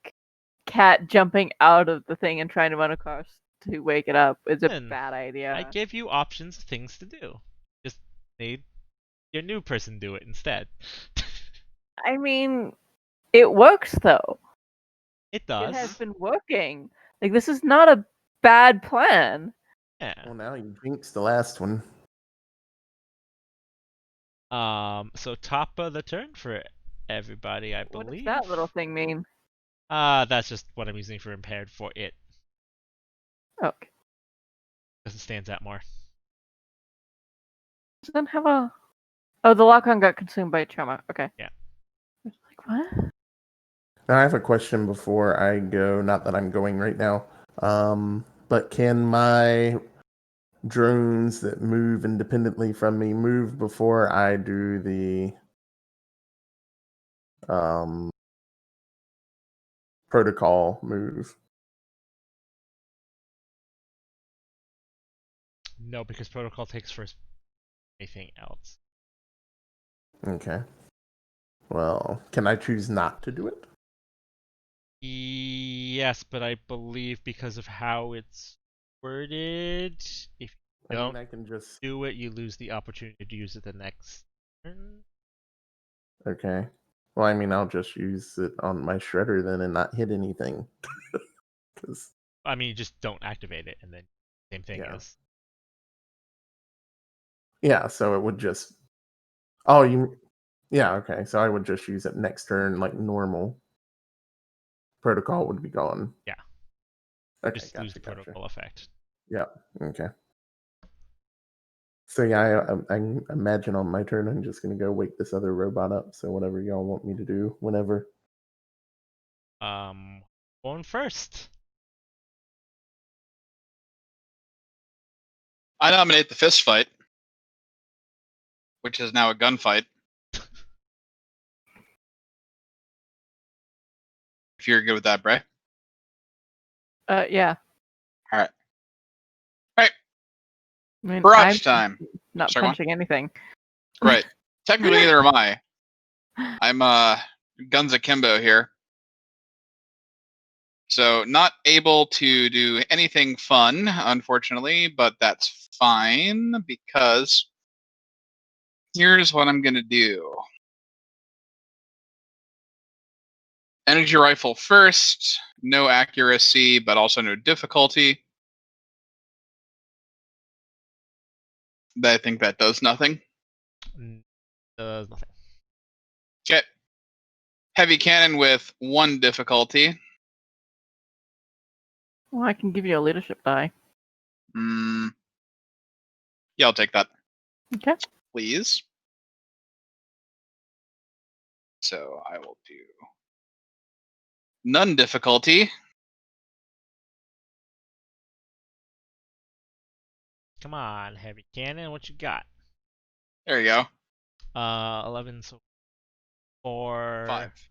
Cat jumping out of the thing and trying to run across to wake it up is a Then bad idea. I gave you options of things to do. Just made your new person do it instead. I mean, it works though. It It has does. been working. Like, this is not a bad plan. Yeah. Well, now you jinxed the last one. So top of the turn for everybody, I What does believe. that little thing mean? That's just what I'm using for impaired for it, Okay. because it stands out more. Does it have a... Oh, the lock-on got consumed by trauma. Okay. Yeah. Like, what? Now I have a question before I go. Not that I'm going right now. But can my drones that move independently from me move before I do the protocol move? No, because protocol takes first anything else. Okay. Well, can I choose not to do it? Yes, but I believe because of how it's worded, if you I mean, don't I can just. do it, you lose the opportunity to use it the next turn. Okay. Well, I mean, I'll just use it on my shredder then and not hit anything. 'Cause, I mean, you just don't activate it, and then same thing Yeah. is. yeah, so it would just. Oh, you. Yeah, okay. So I would just use it next turn like normal. Protocol would be gone. Yeah. Okay, Just lose the gotcha. protocol effect. Yeah, okay. So yeah, I imagine on my turn I'm just gonna go wake this other robot up. So whatever y'all want me to do, whenever. Going first. I nominate the fist fight, which is now a gunfight. If you're good with that, Bray. Yeah. All right. All right. I mean, Barrage I'm time. not Sorry, go on. punching anything. Right. Technically, neither am I. I'm guns akimbo here. So not able to do anything fun, unfortunately, but that's fine because here's what I'm gonna do. Energy rifle first, no accuracy, but also no difficulty. But I think that does nothing. Does nothing. Okay. Heavy cannon with 1 difficulty. Well, I can give you a leadership die. Yeah, I'll take that. Okay. Please. So I will do none difficulty. Come on, heavy cannon. What you got? There you go. 11. So 4. 5.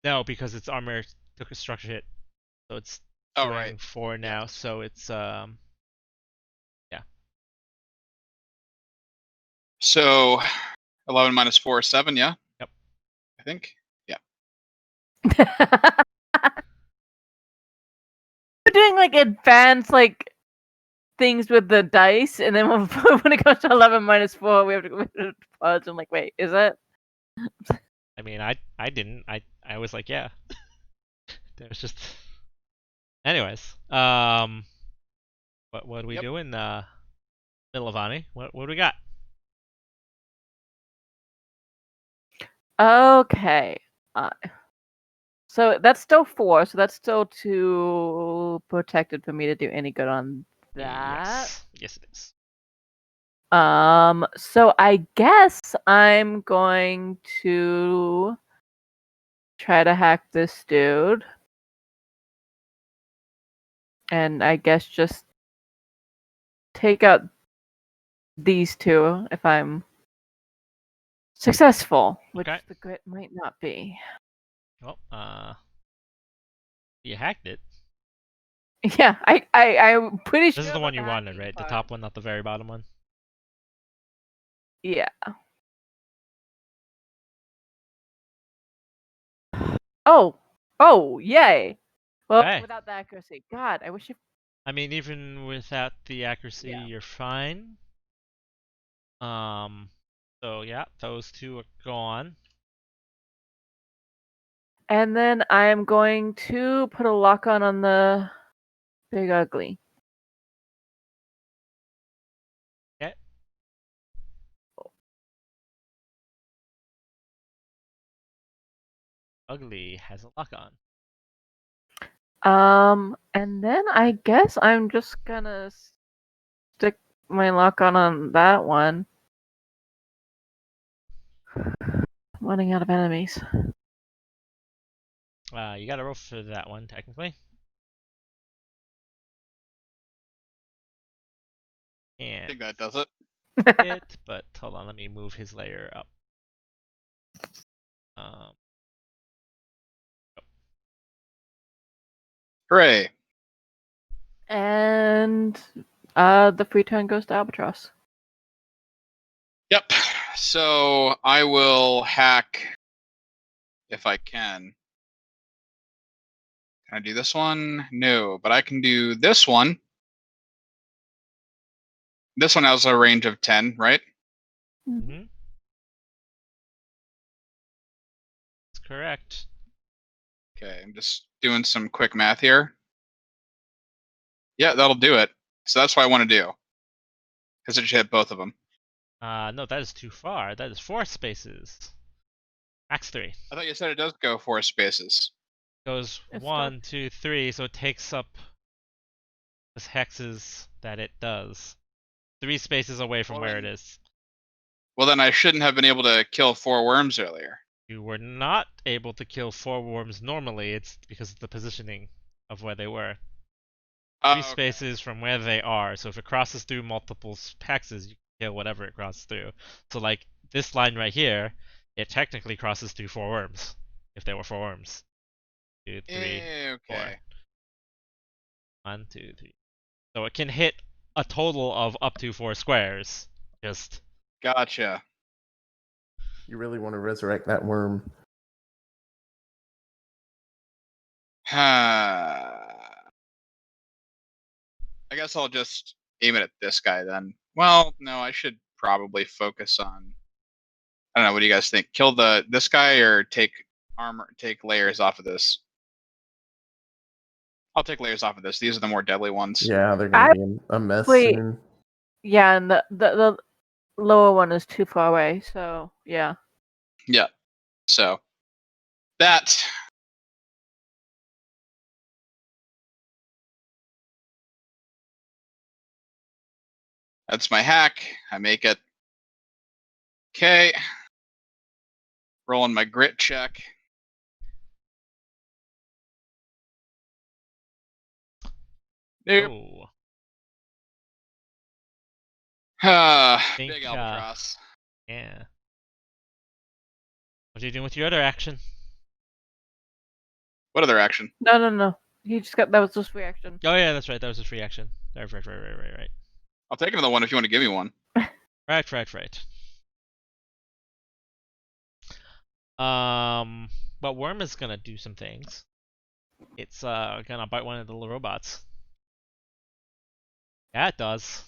No, because its armor took a structure hit, so it's Oh, doing right. 4 now. So it's yeah. So 11 minus 4 is 7, yeah? Yep. I think. Yeah. We're doing like advanced like things with the dice, and then when it goes to 11 minus 4, we have to go to pause. I'm like, wait, is it? I mean, I didn't. I was like, yeah. There's just. Anyways, What do we Yep. do in Milovani? What do we got? Okay. So that's still 4, so that's still too protected for me to do any good on that. Yes, it is. So I guess I'm going to try to hack this dude. And I guess just take out these two if I'm successful, which Okay. the grit might not be. Well, you hacked it. Yeah, I'm pretty sure This is the about one you wanted, hacking right? The part. top one, not the very bottom one. Yeah. Oh, yay. Well, Okay. without the accuracy. God, I wish it. I mean, even without the accuracy, Yeah. you're fine. So yeah, those two are gone. And then I am going to put a lock on the big ugly. Okay. Ugly has a lock on. And then I guess I'm just gonna stick my lock on that one. I'm running out of enemies. You gotta roll for that one, technically. I And think that does it. it, but hold on, let me move his layer up. Um, Hooray. And the free turn goes to Albatross. Yep. So I will hack if I can. Can I do this one? No, but I can do this one. This one has a range of 10, right? mm-hmm. That's correct. Okay, I'm just doing some quick math here. Yeah, that'll do it. So that's what I want to do. Because it should hit both of them. No, that is too far. That is 4 spaces. Max 3. I thought you said it does go 4 spaces. Goes It's 1, 2, 3, so it takes up as hexes that it does. 3 spaces away from Well, where it then- is. Well, then I shouldn't have been able to kill 4 worms earlier. You were not able to kill 4 worms normally, it's because of the positioning of where they were. 3 Okay. spaces from where they are, so if it crosses through multiple hexes, you can kill whatever it crosses through. So like, this line right here, it technically crosses through 4 worms, if there were 4 worms. 2, 3, 4. Okay. 1, 2, 3. So it can hit a total of up to 4 squares. Just Gotcha. You really want to resurrect that worm. I guess I'll just aim it at this guy then. Well, no, I should probably focus on. I don't know. What do you guys think? Kill this guy or take layers off of this? I'll take layers off of this. These are the more deadly ones. Yeah, they're gonna be a mess Wait. soon. Yeah, and the lower one is too far away, so yeah. Yeah. So that. That's my hack. I make it. Okay. Rolling my grit check. Nope. oh, Big Think, albatross. yeah. What are you doing with your other action? What other action? No. He just got that was just reaction. Oh yeah, that's right. That was a free action. Right. I'll take another one if you want to give me one. Right. But Worm is gonna do some things. It's gonna bite one of the little robots. Yeah, it does.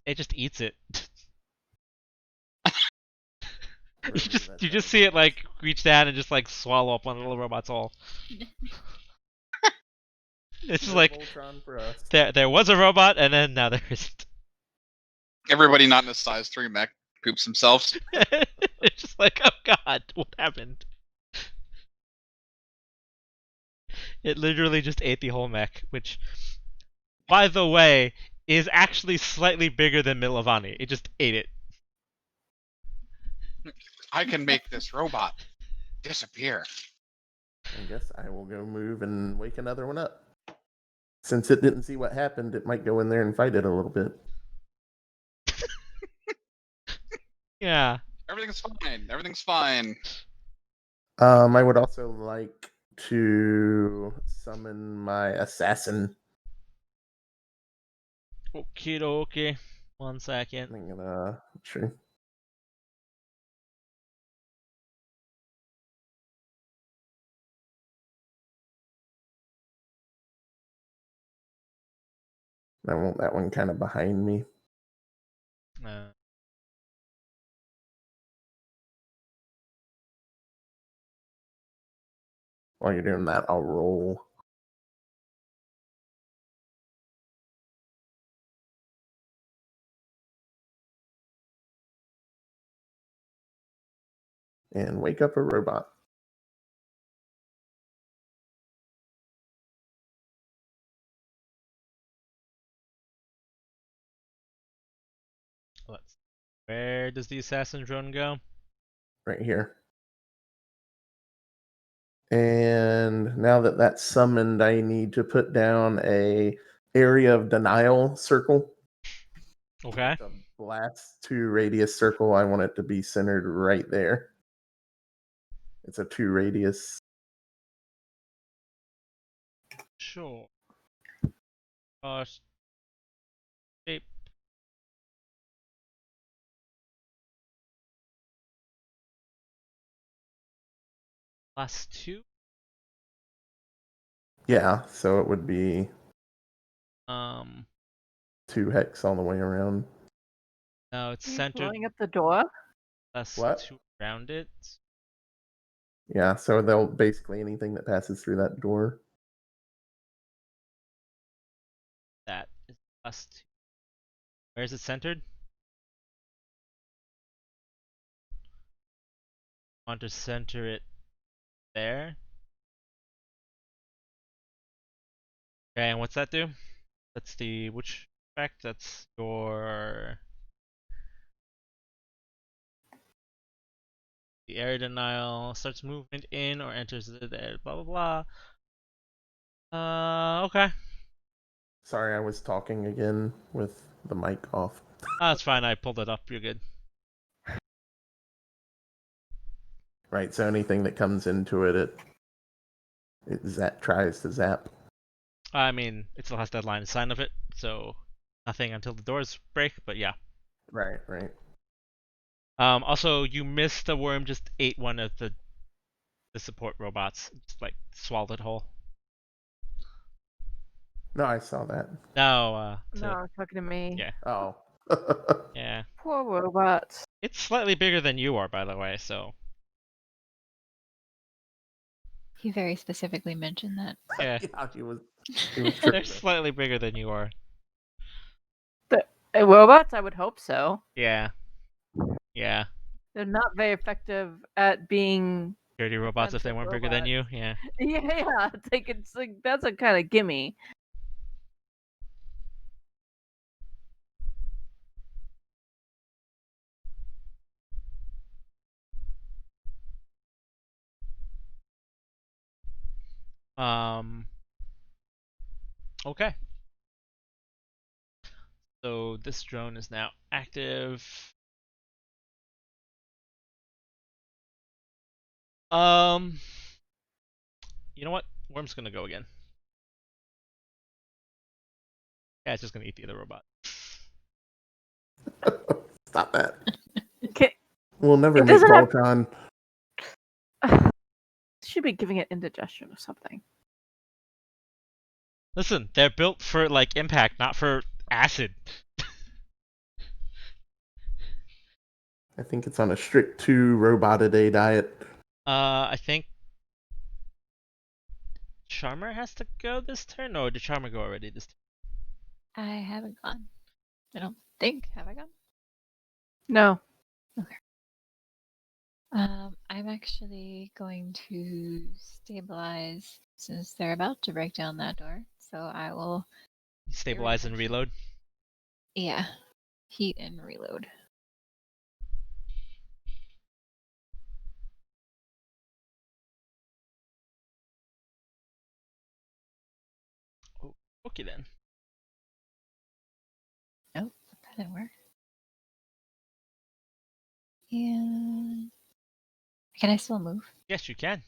It just eats it. you just see it like reach down and just like swallow up one of the little robots all. It's just No like Voltron for us. there was a robot, and then now there isn't. Everybody not in a size 3 mech poops themselves. It's just like, oh god, what happened? It literally just ate the whole mech, which, by the way, is actually slightly bigger than Milovani. It just ate it. I can make this robot disappear. I guess I will go move and wake another one up. Since it didn't see what happened, it might go in there and fight it a little bit. Yeah. Everything's fine. Everything's fine. I would also like to summon my assassin. Okie dokie. 1 second. I'm gonna sure. I want that one kind of behind me. While you're doing that, I'll roll. And wake up a robot. Where does the assassin drone go? Right here. And now that that's summoned, I need to put down a area of denial circle. Okay. The blast 2 radius circle, I want it to be centered right there. It's a 2 radius. Sure. Shape. +2. Yeah, so it would be Um. 2 hex all the way around. No, it's Are you centered blowing up the door? What? +2 around it. Yeah, so they'll basically anything that passes through that door. That is +2. Where is it centered? Want to center it there. Okay, and what's that do? That's the which effect? That's your the area denial starts movement in or enters the air. Blah blah blah. Okay. Sorry, I was talking again with the mic off. That's fine. I pulled it up. You're good. Right, so anything that comes into it, it tries to zap. I mean, it still has that line of sign of it, so nothing until the doors break. But yeah. Right, right. Also, you missed the worm. Just ate one of the support robots. Just like swallowed it whole. No, I saw that. No. No, talking to me. Yeah. Oh. Yeah. Poor robots. It's slightly bigger than you are, by the way. So He very specifically mentioned that. yeah, Yeah, he was they're tripping. slightly bigger than you are. Robots? I would hope so. Yeah. Yeah. They're not very effective at being. Dirty robots if they Defensive weren't bigger than you. Yeah. Yeah, it's like that's a kind of gimme. Okay. So this drone is now active. You know what? Worm's gonna go again. Yeah, it's just gonna eat the other robot. Stop that. Okay. We'll never It make doesn't have- Voltron. Should be giving it indigestion or something. Listen, they're built for like impact, not for acid. I think it's on a strict 2 robot a day diet. I think Charmer has to go this turn, or did Charmer go already this turn? I haven't gone. I don't think. Have I gone? No. I'm actually going to stabilize since they're about to break down that door. So I will, Stabilize and reload. yeah, heat and reload. Okay then. Nope, that didn't work. And can I still move? Yes, you can.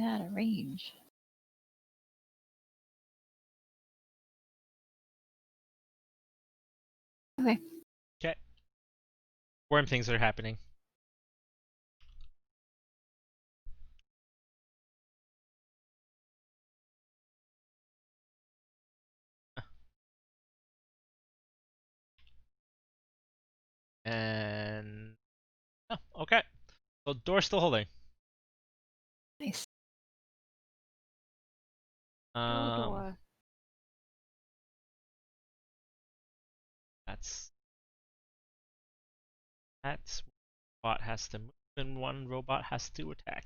Out of range. Okay. Okay. Worm things are happening. And oh, okay. So door's still holding. Nice. Door. That's bot has to move and one robot has to attack.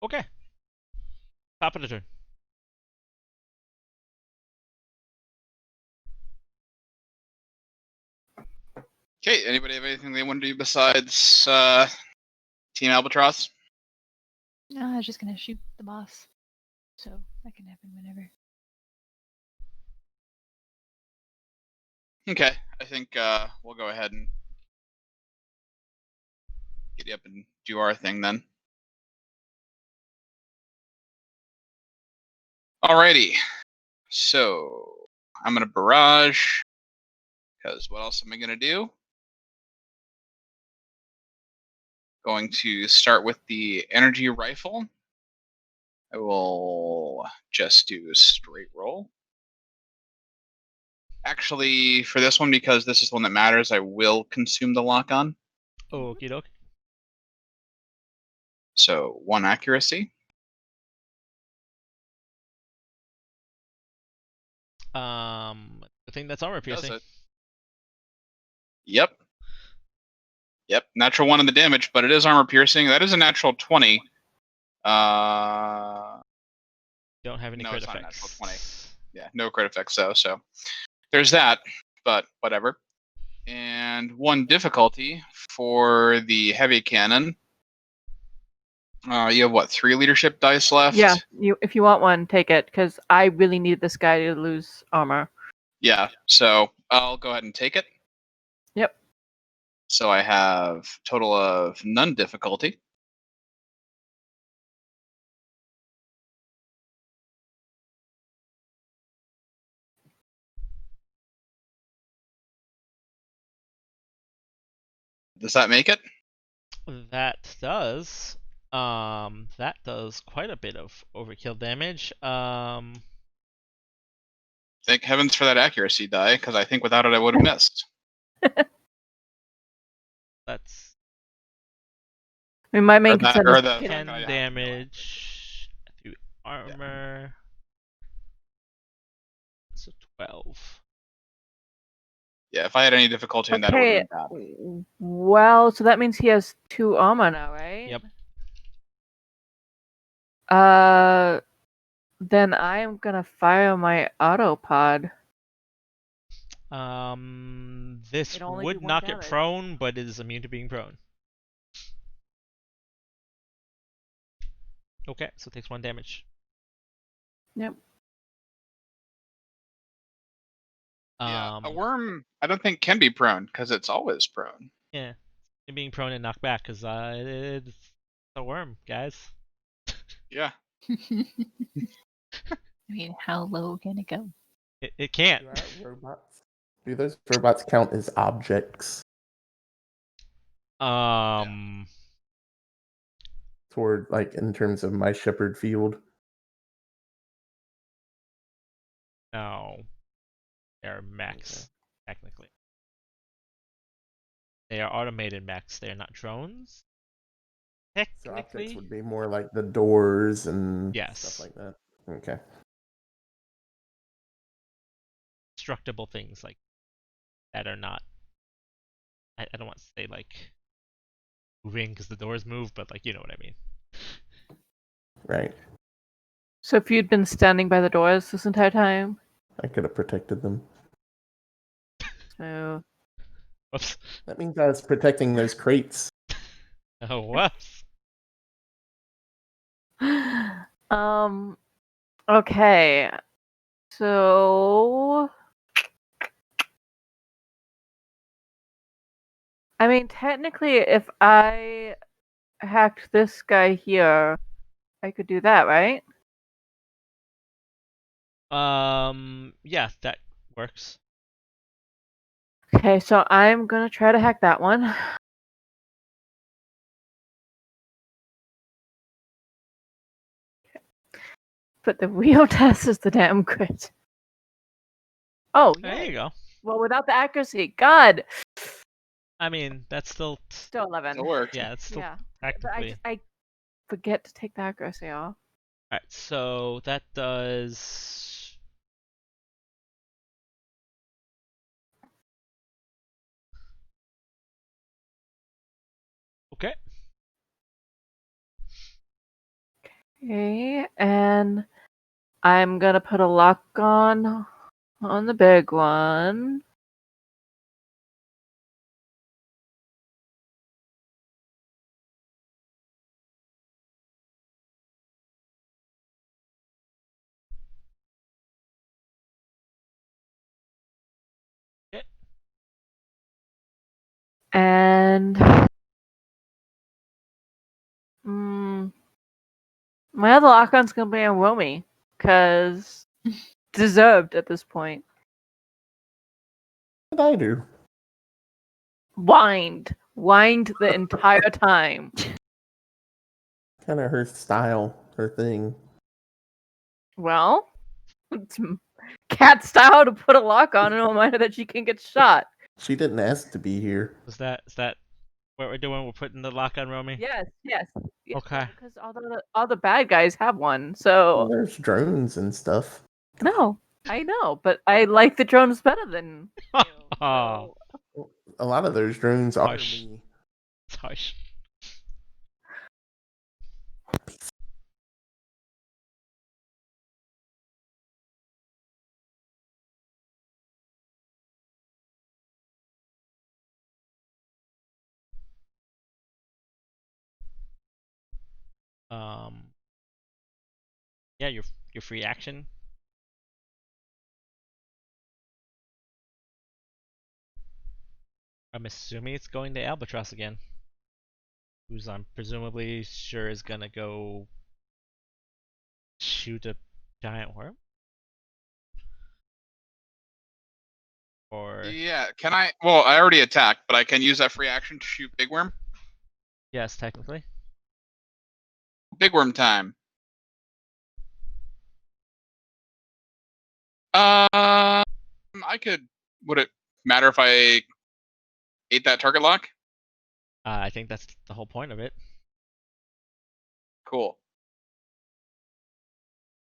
Okay. Top of the turn. Okay, anybody have anything they want to do besides Team Albatross? No, I was just gonna shoot the boss. So that can happen whenever. Okay, I think we'll go ahead and get you up and do our thing then. Alrighty, so I'm gonna barrage, because what else am I gonna do? Going to start with the energy rifle. I will just do a straight roll. Actually, for this one, because this is the one that matters, I will consume the lock on. Okie doke. So 1 accuracy. I think that's armor Does piercing. it? Yep. Yep. Natural 1 in the damage, but it is armor piercing. That is a natural 20. Don't have any No, crit it's not a natural effects. 20. Yeah, no crit effects though. So there's that, but whatever. And 1 difficulty for the heavy cannon. You have what, 3 leadership dice left? Yeah, if you want one, take it, because I really need this guy to lose armor. Yeah, so I'll go ahead and take it. Yep. So I have total of none difficulty. Does that make it? That does. That does quite a bit of overkill damage. Thank heavens for that accuracy die, because I think without it I would have missed. That's I mean, my main Or that- concern or is the- killing 10 I have no damage to armor. So 12. Yeah, if I had any difficulty in that, it would Okay, have been bad. well, so that means he has 2 armor now, right? Yep. Then I am gonna fire my autopod. This It'll only do would 1 knock it damage. prone, but it is immune to being prone. Okay, so it takes 1 damage. Yep. Yeah, a worm I don't think can be prone, because it's always prone. Yeah, being prone and knocked back, because it's a worm, guys. Yeah. I mean, how low can it go? It can't. Do our robots? Do those robots count as objects toward, like, in terms of my Shepherd field? No, they're mechs, technically. They are automated mechs. They're not drones. So objects Technically, would be more like the doors and yes. stuff like that. Okay. Destructible things like that are not. I don't want to say like moving because the doors move, but like you know what I mean. Right. So if you'd been standing by the doors this entire time, I could have protected them. so Whoops. That means I was protecting those crates. Oh, whoops. Okay. So I mean technically if I hacked this guy here, I could do that, right? Yeah, that works. Okay, so I'm gonna try to hack that one. But the real test is the damn crit. Oh, There yeah. you go. Well, without the accuracy, God. I mean, that's still. Still 11. Still worked. Yeah, it's still Yeah, but technically. I forget to take the accuracy off. Alright, so that does. Okay. Okay, and I'm gonna put a lock on the big one. Okay. And mm, my other lock on's gonna be on Romy, cause deserved at this point. What did I do? Whined the entire time. Kind of her style, her thing. Well, it's cat style to put a lock on and remind her that she can get shot. She didn't ask to be here. Is that what we're doing? We're putting the lock on Romy? Yes. Yeah, Okay. because all the bad guys have one. Well, So there's drones and stuff. no, I know, but I like the drones better than you. Oh, So A lot of those drones are Hush. me. hush. Um. Yeah, your free action. I'm assuming it's going to Albatross again. Who's I'm presumably sure is gonna go shoot a giant worm? Or Yeah. Can I? Well, I already attacked, but I can use that free action to shoot big worm. yes, technically. Big worm time. I could. Would it matter if I ate that target lock? I think that's the whole point of it. Cool.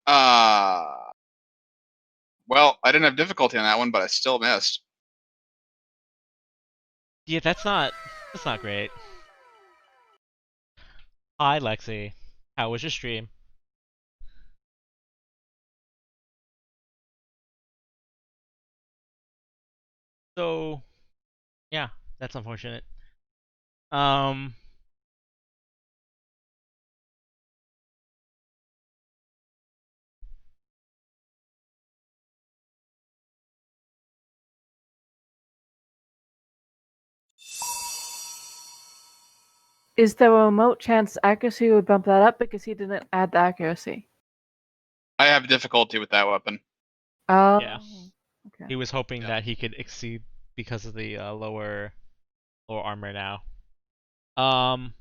Uh, well, I didn't have difficulty on that one, but I still missed. Yeah, that's not great. Hi Lexi. How was your stream? So yeah, that's unfortunate. Um Is there a remote chance accuracy would bump that up because he didn't add the accuracy? I have difficulty with that weapon. Oh. Yeah. Okay. He was hoping Yeah. that he could exceed because of the lower armor now. Um,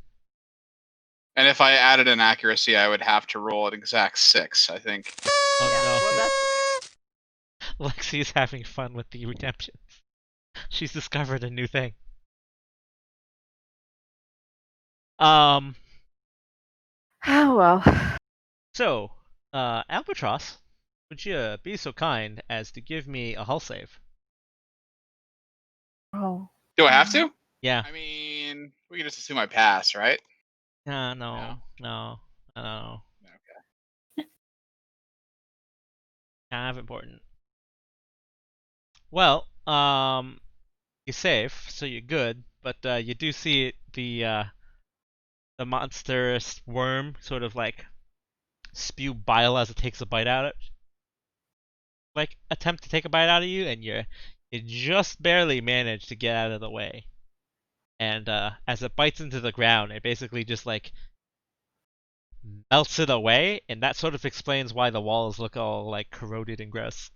And if I added an accuracy, I would have to roll an exact 6, I think. oh Well, no. Lexi's having fun with the redemptions. She's discovered a new thing. Oh well. So, Albatross, would you be so kind as to give me a hull save? Oh. Do I have to? Yeah. I mean, we can just assume I pass, right? No. Okay. Kind of important. Well, you save, so you're good, but you do see the monstrous worm sort of like spew bile as it takes a bite out of like attempt to take a bite out of you, and you just barely manage to get out of the way. And as it bites into the ground, it basically just like melts it away, and that sort of explains why the walls look all like corroded and gross.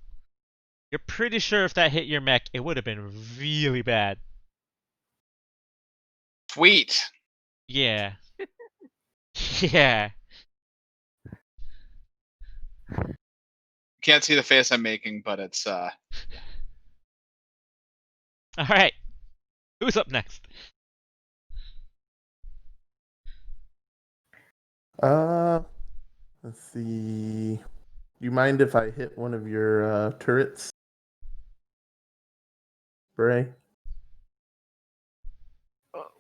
You're pretty sure if that hit your mech, it would have been really bad. Sweet. Yeah. Yeah. Can't see the face I'm making, but it's Alright. Who's up next? Let's see. You mind if I hit one of your turrets, Bray?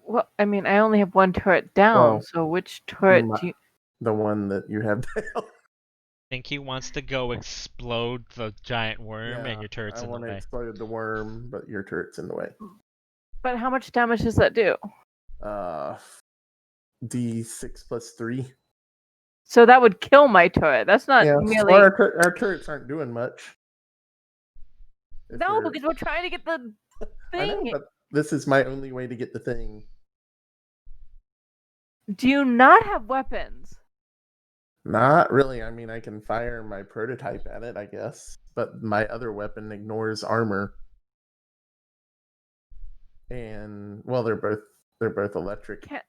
Well, I mean, I only have one turret down, Well, so which turret my- do you... The one that you have down. Think he wants to go explode the giant worm and your turret's I in the want to way. explode the worm, but your turret's in the way. But how much damage does that do? D6 plus 3. So that would kill my turret. That's not Yeah, merely... well, our turrets aren't doing much. If No, we're- because we're trying to get the I know, thing. but this is my only way to get the thing. Do you not have weapons? Not really. I mean, I can fire my prototype at it, I guess, but my other weapon ignores armor. And well, they're both electric. Can't...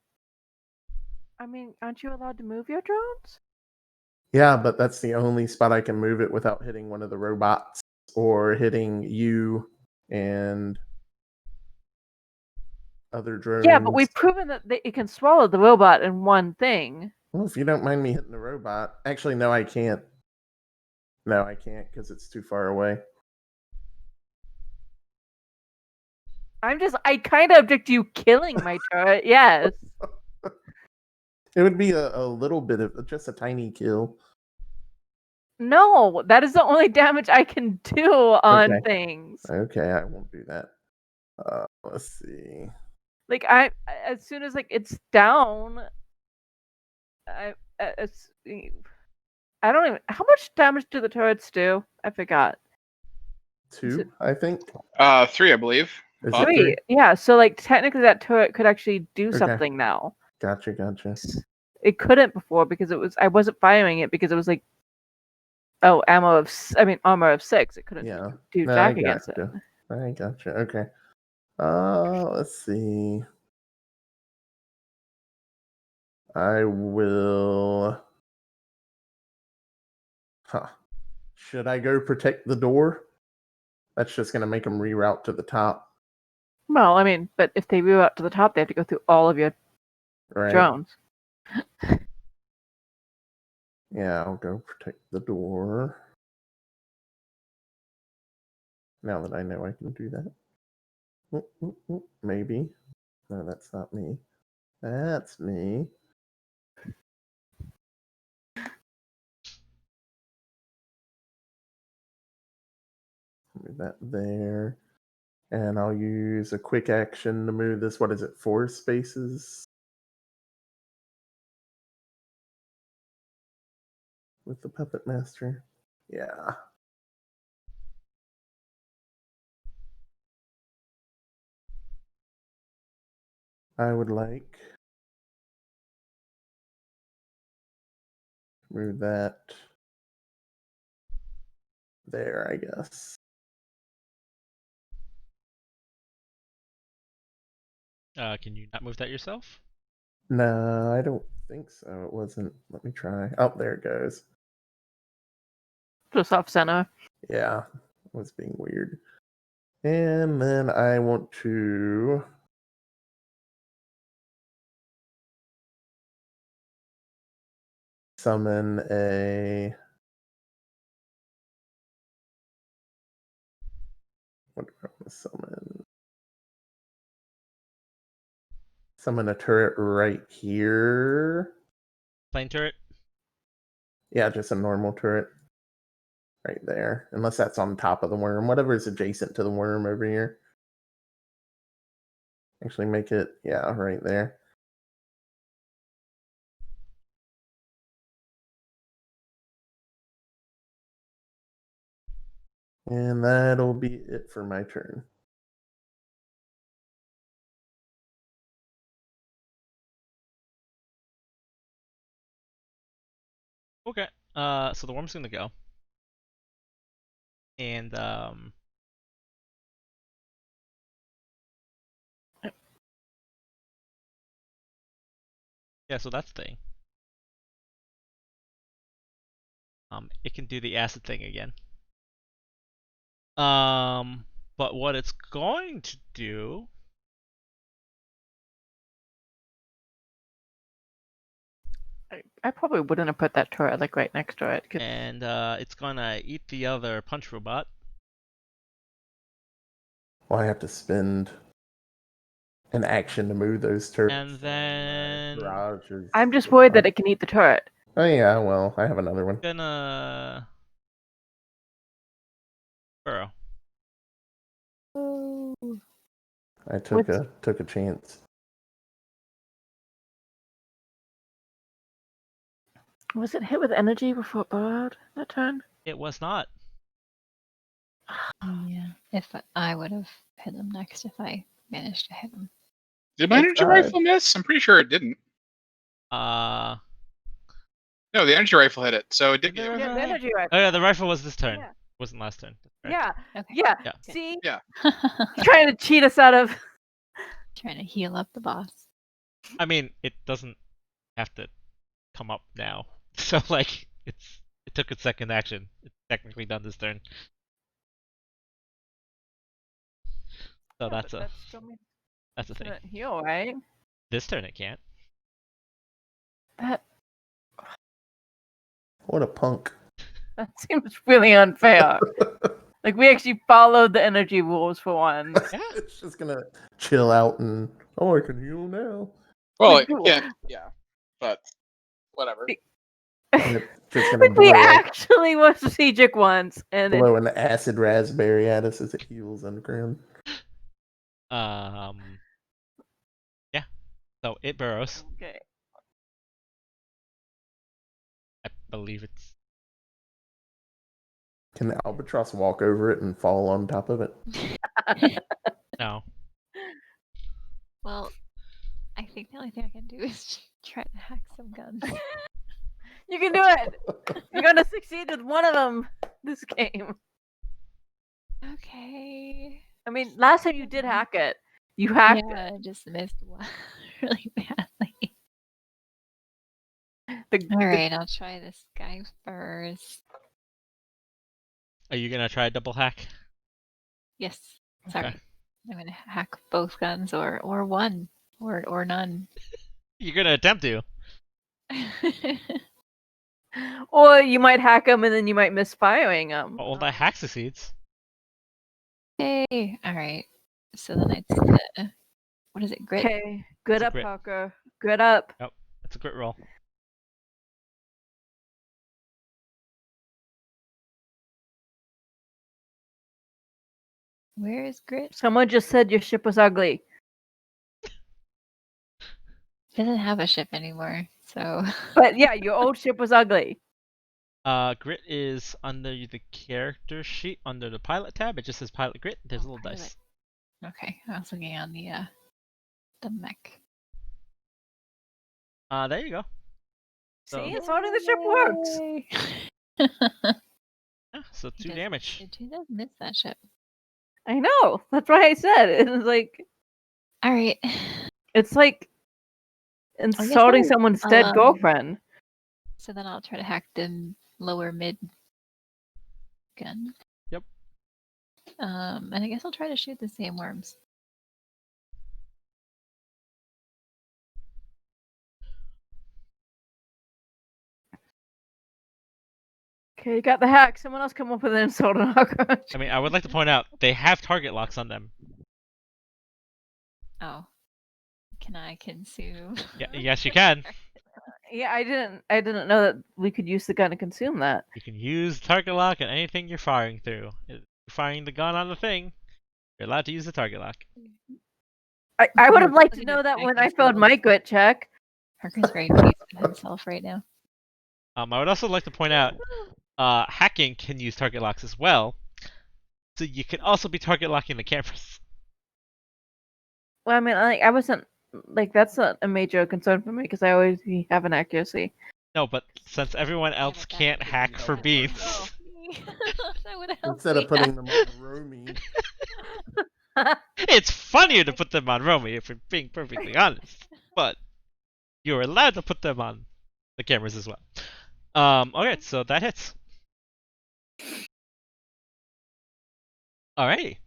I mean, aren't you allowed to move your drones? Yeah, but that's the only spot I can move it without hitting one of the robots or hitting you and other drones. Yeah, but we've proven that it can swallow the robot in one thing. Well, if you don't mind me hitting the robot. Actually, no, I can't. No, I can't because it's too far away. I kind of object to you killing my turret, yes. It would be a little bit of just a tiny kill. No, that is the only damage I can do on Okay. things. Okay, I won't do that. Let's see. Like as soon as like it's down, I don't even. How much damage do the turrets do? I forgot. 2, I think. 3, I believe. Is Bob? it 3? Yeah, so like technically that turret could actually do Okay. something now. Gotcha. It couldn't before because I wasn't firing it because it was like, armor of 6. It couldn't Yeah. do No, jack against it. I gotcha. Okay. Let's see. I will. Huh. Should I go protect the door? That's just gonna make them reroute to the top, Well, I mean, but if they reroute to the top, they have to go through all of your right? drones. Yeah, I'll go protect the door. Now that I know I can do that. Maybe. No, that's not me. That's me. Move that there. And I'll use a quick action to move this. What is it? 4 spaces? With the Puppet Master. Yeah. I would like Move that there, I guess. Can you not move that yourself? No, I don't think so. It wasn't. Let me try. Oh, there it goes. Just off center. Yeah, it was being weird. And then I want to summon a. What do I want to summon? Summon a turret right here. Plane turret? Yeah, just a normal turret right there. Unless that's on top of the worm. Whatever is adjacent to the worm over here. Actually make it, yeah, right there. And that'll be it for my turn. Okay. So the worm's gonna go. And yeah, so that's the thing. It can do the acid thing again. But what it's going to do I probably wouldn't have put that turret like right next to it. 'Cause and it's gonna eat the other punch robot. Well, I have to spend an action to move those turrets. And then Garage is I'm just worried that it can eat the turret. Oh yeah, well, I have another one. gonna burrow. Oh, I took What's- a chance. Was it hit with energy before it burrowed that turn? It was not. yeah. If I would have hit him next if I managed to hit him. Did my It's, energy rifle miss? I'm pretty sure it didn't. Uh, No, the energy rifle hit it, so it did Did get the it. Yeah, rifle the hit? energy rifle. Oh yeah, the rifle was this turn. Yeah. Wasn't last turn. Right. Yeah, Okay. yeah. Yeah. See, Yeah. trying to cheat us out of. Trying to heal up the boss. I mean, it doesn't have to come up now. So like, it took its second action. It's technically done this turn. So Yeah, that's but a that still means that's a it's thing. gonna heal, right? This turn it can't. That What a punk. seems really unfair. Like we actually followed the energy rules for once. Yeah. It's just gonna chill out and I can heal now. Well, Like, it can't. Yeah, but whatever. And it's just gonna Like we blow, actually were strategic once, and it, blow an acid raspberry at us as it heals underground. Yeah. So it burrows. okay. I believe it's. Can the albatross walk over it and fall on top of it? No. Well, I think the only thing I can do is try to hack some guns. You can do it. You're gonna succeed with one of them this game. Okay. I mean, last time you did hack it. You hacked Yeah, I just missed one really badly. it. The, Alright, I'll try this guy first. Are you gonna try a double hack? Yes. Sorry. Okay. I'm gonna hack both guns or one. Or none. You're gonna attempt to. or you might hack them and then you might miss firing them. Well, that hack succeeds. Hey. Alright. So then it's what is it? Grit? Okay, good It's a up, grit. Parker. Good up. That's a grit roll. Where is grit? Someone just said your ship was ugly. Doesn't have a ship anymore, so But yeah, your old ship was ugly. Grit is under the character sheet under the pilot tab. It just says pilot grit. There's a Oh, little pilot. dice. okay. I was looking on the mech. There you go. So, See, sorting the ship works. yeah, so He 2 does- damage. He does miss that ship. I know. That's why I said it. It's like All right. it's like insulting I'll, someone's dead girlfriend. So then I'll try to hack the lower mid gun. Yep. And I guess I'll try to shoot the same worms. Okay, you got the hack. Someone else come up with an insult on our coach. I mean, I would like to point out they have target locks on them. Oh. Can I consume? Yeah, yes, you can. Yeah, I didn't know that we could use the gun to consume that. You can use target lock on anything you're firing through. If you're firing the gun on the thing, you're allowed to use the target lock. I would have liked to Look at know this that when I making failed skills. my grit check. Parker's very pleased with himself right now. I would also like to point out, hacking can use target locks as well. So you can also be target locking the cameras. Well, I mean, I wasn't like that's not a major concern for me because I always have an accuracy. No, but since everyone Yeah, else but that can't would hack help for me. beans, That would help Instead me. of putting them on roaming. it's funnier to put them on Romy if we're being perfectly honest. But you're allowed to put them on the cameras as well. Okay, so that hits. Alrighty.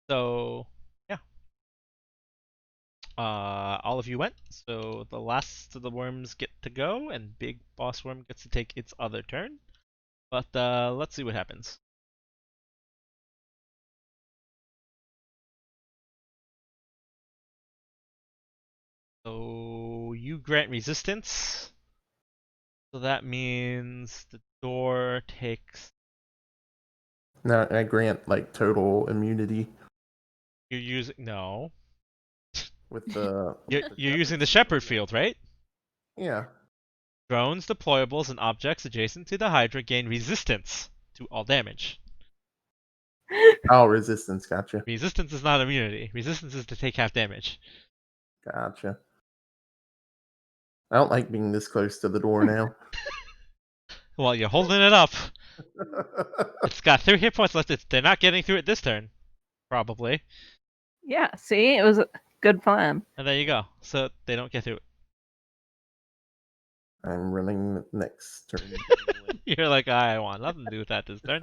So yeah. All of you went. So the last of the worms get to go, and Big Boss Worm gets to take its other turn. But let's see what happens. So you grant resistance. So that means the door takes. No, I grant like total immunity You're using no. with the. You're using the Shepherd field, right? Yeah. Drones, deployables, and objects adjacent to the Hydra gain resistance to all damage. Oh, resistance. Gotcha. Resistance is not immunity. Resistance is to take half damage. Gotcha. I don't like being this close to the door now. Well, you're holding it up. It's got 3 hit points left. They're not getting through it this turn. Probably. Yeah, see, it was a good plan. And there you go. So they don't get through it. I'm running next turn. You're like, I want nothing to do with that this turn.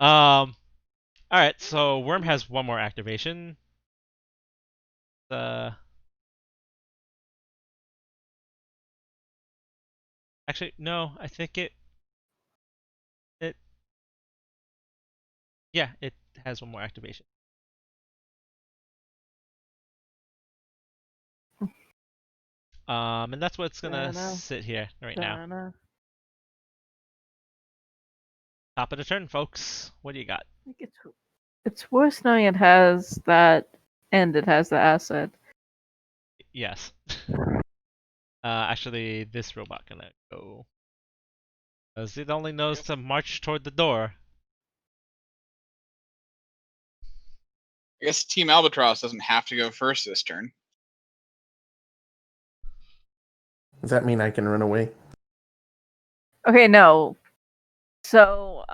Alright, so Worm has one more activation. Actually, no, I think it yeah, it has one more activation. And that's what's gonna Da-na, sit here right now. da-na. Top of the turn, folks. What do you got? I think it's worse knowing it has that and it has the acid. Yes. Actually, this robot gonna go. Because it only knows to march toward the door. I guess Team Albatross doesn't have to go first this turn. Does that mean I can run away? Okay, no. So,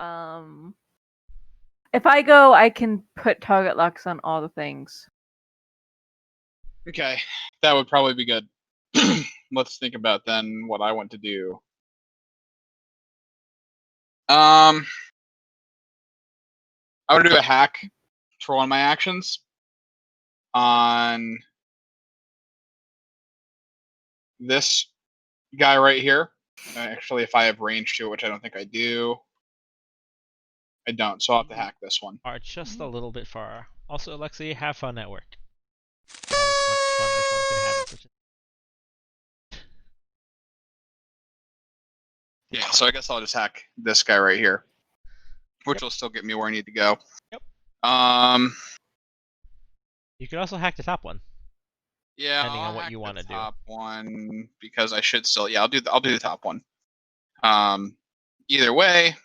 if I go, I can put target locks on all the things. Okay, that would probably be good. Let's think about then what I want to do. I would do a hack for one of my actions on this guy right here. Actually, if I have range to it, which I don't think I do. I don't, so I'll have to hack this one. Are just a little bit far. Also, Alexi, have fun at work. As much fun as one can have at such Yeah, so I guess I'll just hack this guy right here, which will still get me where I need to go. Yep. You could also hack the top one. Yeah, Depending I'll on what hack you the wanna do. top one because I should still. Yeah, I'll do the top one. Either way.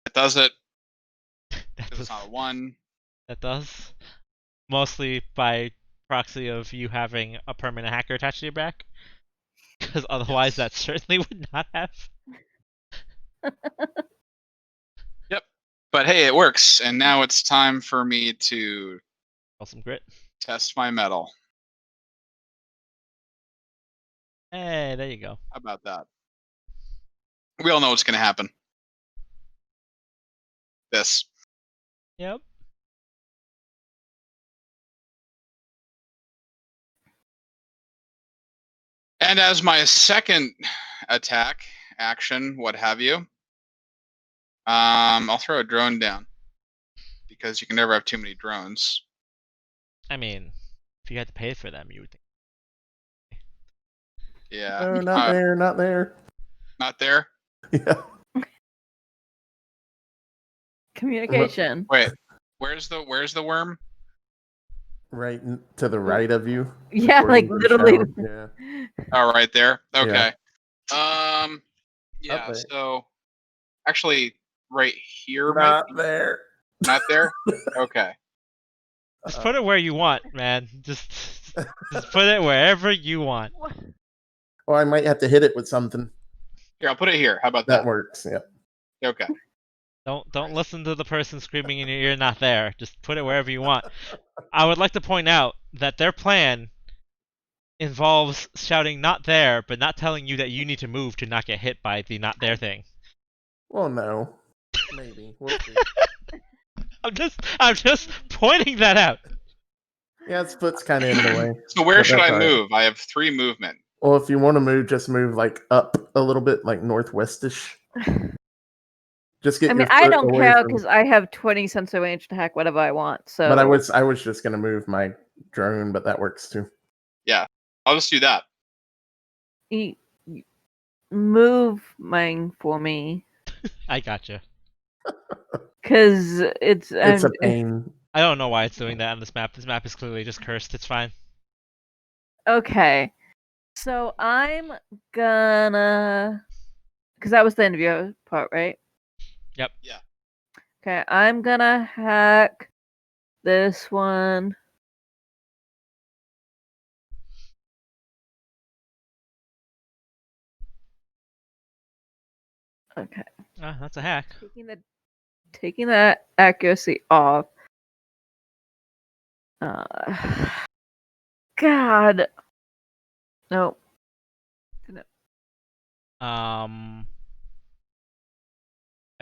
It does it. That Because does. it's not a 1. That does. mostly by proxy of you having a permanent hacker attached to your back, because otherwise Yes. that certainly would not have. Yep. But hey, it works, and now it's time for me to Roll some grit. test my metal. Hey, there you go. How about that? We all know what's going to happen. This. Yep. And as my second attack, action, what have you, I'll throw a drone down. Because you can never have too many drones. I mean, if you had to pay for them, you would think. Yeah. No, not there, not there. Not there? Yeah. Communication. Wait. Where's the worm? Right to the right of you. Yeah, according like to the literally. shower. Yeah. Oh, right there. Yeah. Okay. Up Yeah, there. so actually right here might Not be. there. Not there? Okay. Just put it where you want, man. Just put it wherever you want. Or I might have to hit it with something. Here, I'll put it here. How about That that? works. Yeah. Okay. Don't listen to the person screaming in your ear, not there. Just put it wherever you want. I would like to point out that their plan involves shouting not there, but not telling you that you need to move to not get hit by the not there thing. Well, no. Maybe. We'll see. I'm just pointing that out. Yeah, its foot's kind of in the way. So where But should that's I all right. move? I have 3 movement. Well, if you want to move, just move like up a little bit, like northwestish. Just get I mean, your I foot don't away care from. because I have 20 sensor range to hack whatever I want. So, But I was just gonna move my drone, but that works too. I'll just do that. Move mine for me I gotcha. because it's It's a pain. I don't know why it's doing that on this map. This map is clearly just cursed. It's fine. okay. So I'm gonna, because that was the interview part, right? Yep. Yeah. Okay, I'm gonna hack this one. Okay, Ah, that's a hack. taking that accuracy off. God, no. I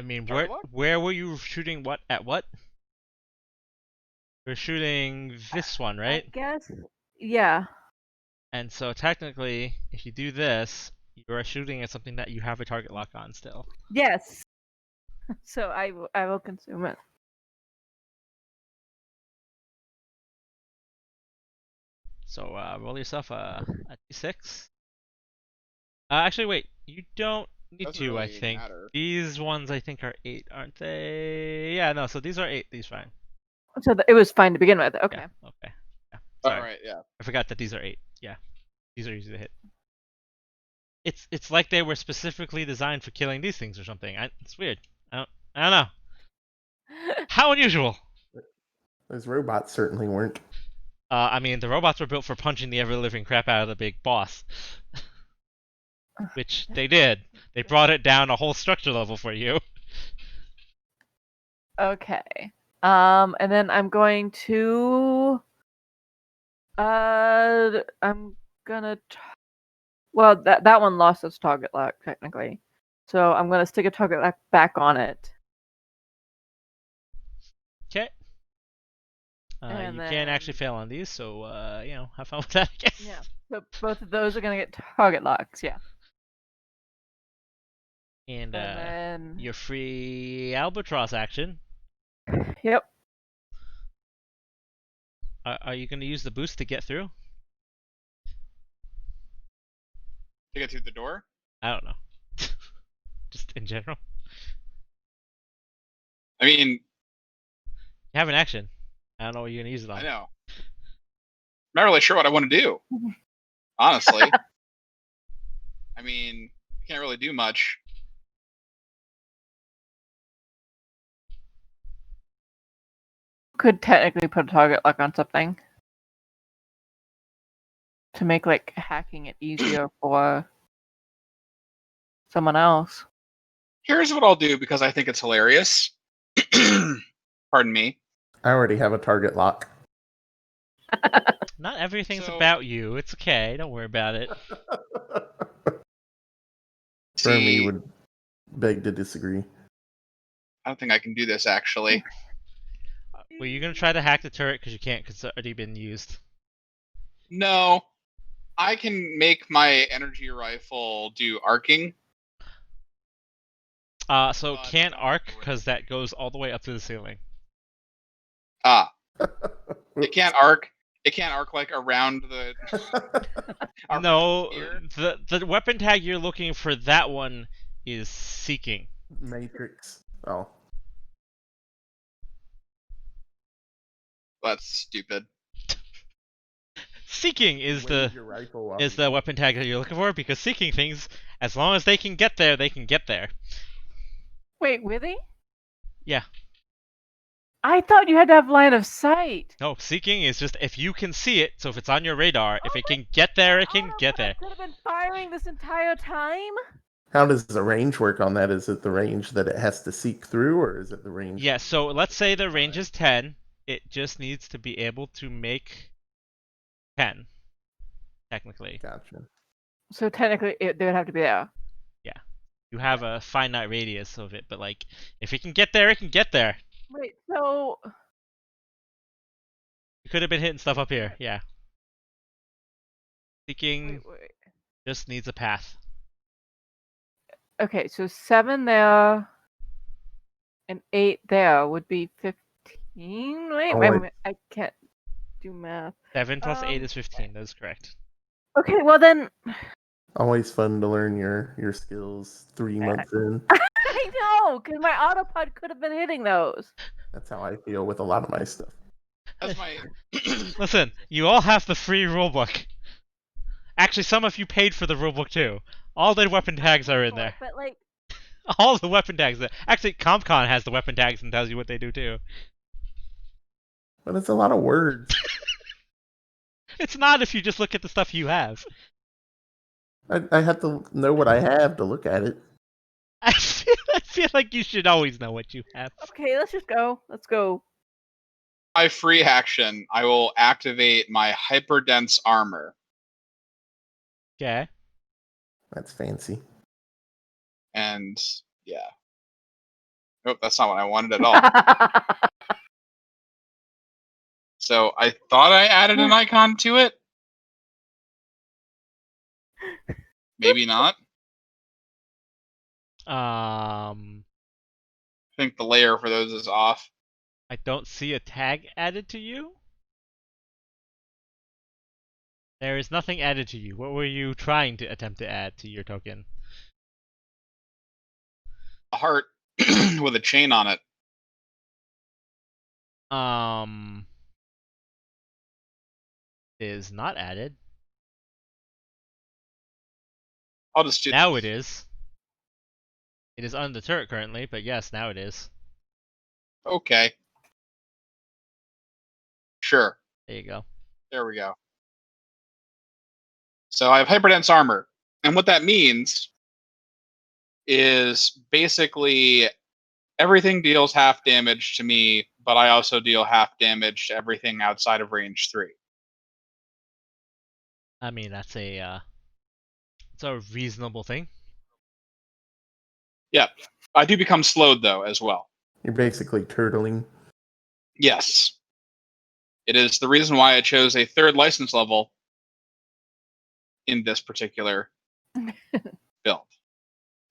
mean, Target lock? where were you shooting what at what? We're shooting this one, right? I guess, yeah. And so technically, if you do this, you are shooting at something that you have a target lock on still. Yes. So I will consume it. So roll yourself a d6. Actually, wait. You don't need Doesn't to. I really think matter. these ones I think are 8, aren't they? Yeah, no. So these are 8. These fine. So it was fine to begin with. Okay. Yeah, okay. Yeah. All Sorry. right, yeah. I forgot that these are 8. Yeah. These are easy to hit. It's like they were specifically designed for killing these things or something. It's weird. I don't know. How unusual. Those robots certainly weren't. I mean, the robots were built for punching the ever-living crap out of the big boss. Which they did. They brought it down a whole structure level for you. Okay. And then I'm going to. I'm gonna. Well, that one lost its target lock technically, so I'm gonna stick a target lock back on it. Okay. And You can actually fail on these, so have fun with that, I guess. Yeah. So both of those are gonna get target locks. Yeah. And then. your free albatross action. Yep. Are you going to use the boost to get through? To get through the door? I don't know. Just in general. I mean, You have an action. I don't know what you're going to use it on. I know. I'm not really sure what I want to do. Honestly. I mean, you can't really do much. could technically put a target lock on something to make like hacking it easier for someone else. Here's what I'll do because I think it's hilarious. Pardon me. I already have a target lock. Not everything's So- about you. It's okay. Don't worry about it. Fermi See, would beg to disagree. I don't think I can do this actually. Were you gonna try to hack the turret because you can't because it's already been used? No, I can make my energy rifle do arcing. So But can't I don't arc know where- because that goes all the way up to the ceiling. It can't arc. It can't arc like around the. around No, here. the weapon tag you're looking for that one is seeking. Matrix. Oh. That's stupid. Seeking is Wave your rifle while is you- the weapon tag that you're looking for because seeking things, as long as they can get there, they can get there. Wait, really? Yeah. I thought you had to have line of sight. No, seeking is just if you can see it. So if it's on your radar, if Oh it my can get there, it can get there. Could have been firing this entire time. How does the range work on that? Is it the range that it has to seek through, or is it the range? Yeah. So let's say the range is 10. It just needs to be able to make 10. Technically, Gotcha. So technically, they would have to be there. you have a finite radius of it, but like if it can get there, it can get there. Wait, so You could have been hitting stuff up here. Yeah. Seeking wait. just needs a path. Okay, so 7 there and 8 there would be 15. Wait, Oh, wait, wait. wait, I can't do math. 7 plus 8 Um, is 15. That is correct. Okay, well then, Always fun to learn your skills 3 months in. I know, because my autopod could have been hitting those. That's how I feel with a lot of my stuff. That's my. Listen, you all have the free rulebook. Actually, some of you paid for the rulebook too. All the weapon tags are in there. But like, All the weapon tags. Actually, CompCon has the weapon tags and tells you what they do too. But it's a lot of words. It's not if you just look at the stuff you have. I have to know what I have to look at it. I feel like you should always know what you have. okay, let's just go. Let's go. My free action, I will activate my hyperdense armor, Okay. That's fancy. and yeah. Nope, that's not what I wanted at all. So I thought I added an icon to it. Maybe not. I think the layer for those is off. I don't see a tag added to you. There is nothing added to you. What were you trying to attempt to add to your token? A heart with a chain on it. Is not added. I'll just do Now this. it is. It is on the turret currently, but yes, now it is. Okay. Sure. There you go. There we go. So I have hyperdense armor. And what that means is basically everything deals half damage to me, but I also deal half damage to everything outside of range 3. I mean, that's a reasonable thing. I do become slowed though as well. You're basically turtling. Yes. It is the reason why I chose a 3rd license level in this particular build.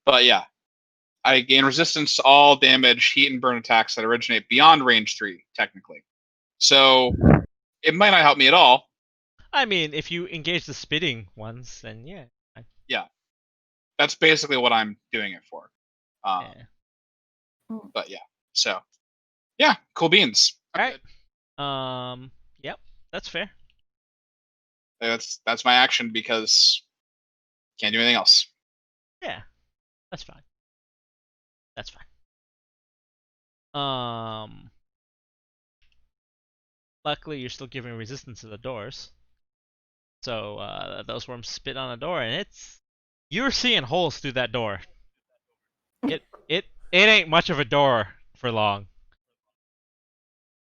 But yeah, I gain resistance to all damage, heat, and burn attacks that originate beyond range 3, technically. So it might not help me at all. I mean, if you engage the spitting ones, then yeah. That's basically what I'm doing it for. Yeah. But yeah, so yeah, cool beans. I'm Alright. good. Yep, that's fair. That's my action because can't do anything else. Yeah, that's fine. That's fine. luckily you're still giving resistance to the doors. So those worms spit on a door, and you're seeing holes through that door. It ain't much of a door for long.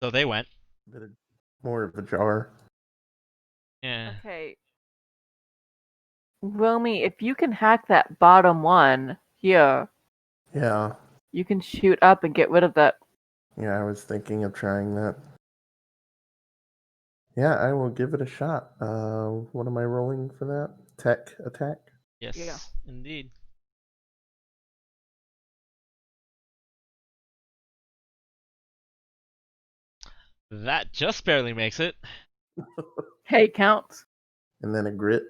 So they went. Bit of, more of a jar. Yeah. Okay. Romy, if you can hack that bottom one here, Yeah. you can shoot up and get rid of that. Yeah, I was thinking of trying that. Yeah, I will give it a shot. What am I rolling for that? Tech attack? Yes. Yeah. Indeed. That just barely makes it. Hey, counts. And then a grit.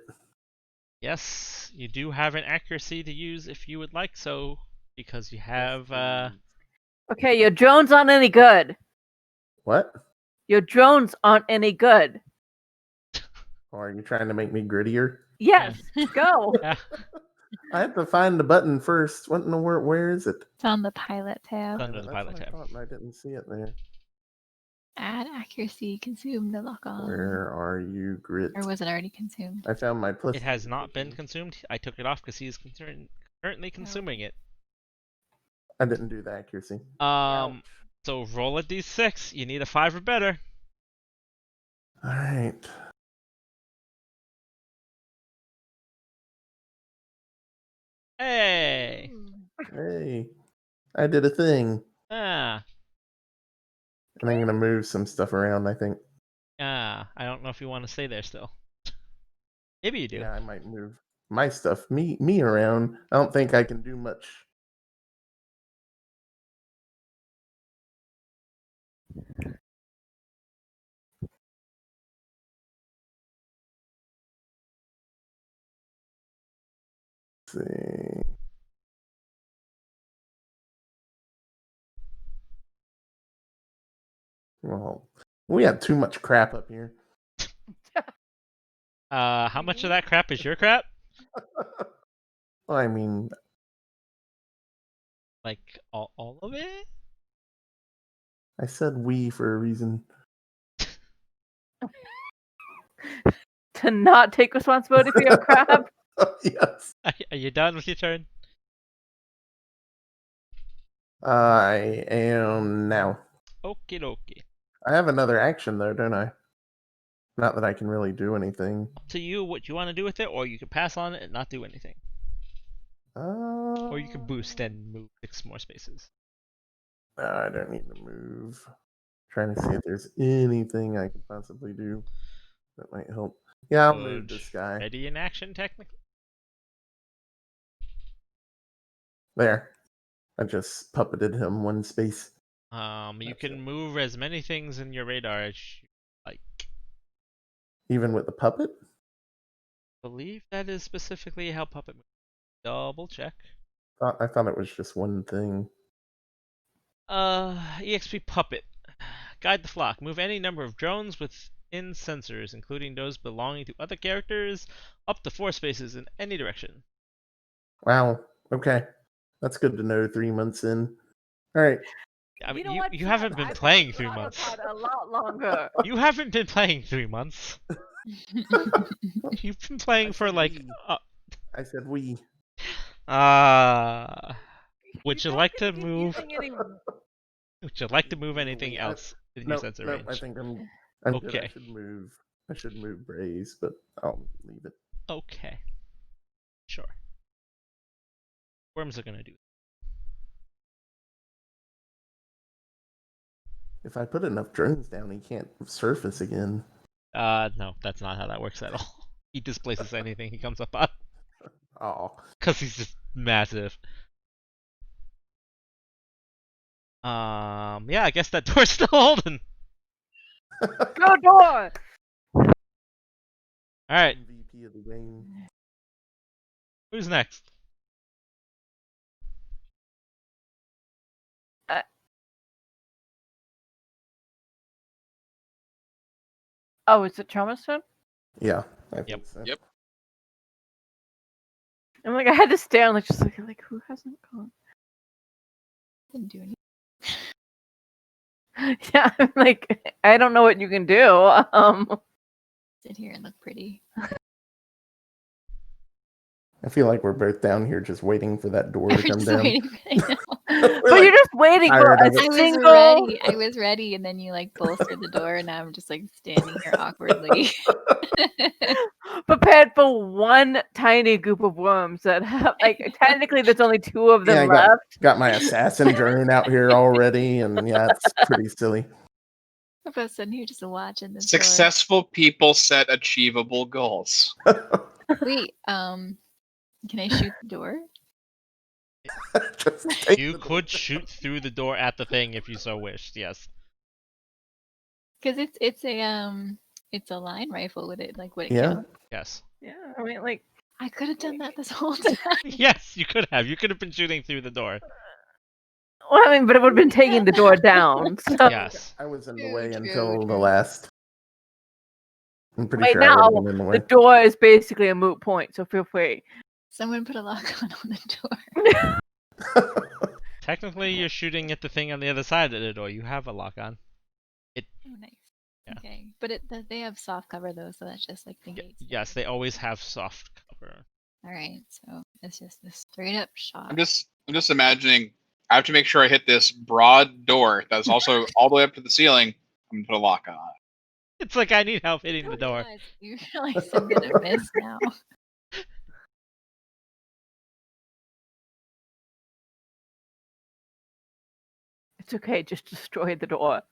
Yes, you do have an accuracy to use if you would like so, because you have Yes, Okay, your drones aren't any good. what? Your drones aren't any good. Or are you trying to make me grittier? Yes, go. yeah. I have to find the button first. What in the world? Where is it? It's on the pilot tab. Under the That's pilot what I tab. thought, and I didn't see it there. Add accuracy, consume the lock on. Where are you, grit? Or was it already consumed? I found my plus. It has not been consumed. I took it off because he is currently consuming it. I didn't do the accuracy. So roll a d6. You need a 5 or better. All right. Hey. Hey, I did a thing. Ah. And I'm gonna move some stuff around, I think. Ah. I don't know if you want to stay there still. Maybe you do. Yeah, I might move my stuff, me around. I don't think I can do much. Let's see. Well, we have too much crap up here. How much of that crap is your crap? Well, I mean, Like all of it? I said we for a reason. To not take responsibility for your crap. Yes. Are you done with your turn? I am now. Okie dokie. I have another action though, don't I? Not that I can really do anything. Up to you what you want to do with it, or you can pass on it and not do anything. Or you can boost and move 6 more spaces. I don't need to move. Trying to see if there's anything I could possibly do that might help. Yeah, I'll move this guy. Ready in action, technically? There. I just puppeted him one space. You That's can it. move as many things in your radar as you like. Even with the puppet? Believe that is specifically how Puppet moves. Double check. I thought it was just one thing. EXP Puppet. Guide the flock. Move any number of drones within sensors, including those belonging to other characters, up to 4 spaces in any direction. Wow. Okay. That's good to know 3 months in. Alright. I mean, You know what, you Chad? haven't been I've playing been 3 on months. iPod a lot longer. You haven't been playing 3 months. You've been playing I for said like. we. I said we. Would you You're like to confusing move? any- Would you like to move anything We- else in your Nope, sensor nope, I range? think I'm good. I Okay. should move Braze, but I'll leave it. Okay. Sure. Worms are gonna do. If I put enough drones down, he can't surface again. No, that's not how that works at all. He displaces anything he comes up on. Oh. Because he's just massive. Yeah, I guess that door's still holding. Go door. Alright, MVP of the game. who's next? Oh, is it Trauma's turn? Yeah, I Yep. think so. Yep. I'm like, I had to stare and just like who hasn't gone? Didn't do anything. Yeah, I'm like, I don't know what you can do. Sit here and look pretty. I feel like we're both down here just waiting for that door to We're come just down. waiting. I know. But like, you're just waiting for tired a of it. I was single. ready. I was ready, and then you like bolstered the door, and now I'm just like standing here awkwardly. Prepared for one tiny group of worms that have, like, technically there's only 2 of them Yeah, I left. got my assassin drone out here already, and yeah, it's pretty silly. I'm just sitting here just watching this Successful people set achievable goals. door. Wait, can I shoot the door? Just take You the door could down. shoot through the door at the thing if you so wished. Yes. Because it's a line rifle. Would it Yeah. count? Yes. Yeah, I mean, like, I could have done that this whole time. Yes, you could have. You could have been shooting through the door. well, I mean, but it would have been taking the door down. So Yes. I was in the True, way true, until the true. last. I'm pretty right sure I would now, have been in the way. the door is basically a moot point. So feel free. Someone put a lock on the door. Technically, you're shooting at the thing on the other side of the door. You have a lock on. Oh, nice. Yeah. Okay, but they have soft cover though, so that's just like negates. Yes, they always have soft cover. All right, so it's just a straight up shot. I'm just imagining. I have to make sure I hit this broad door that's also all the way up to the ceiling. I'm gonna put a lock on it. It's like I need help hitting the door. You realize I'm gonna miss now. It's okay. Just destroy the door.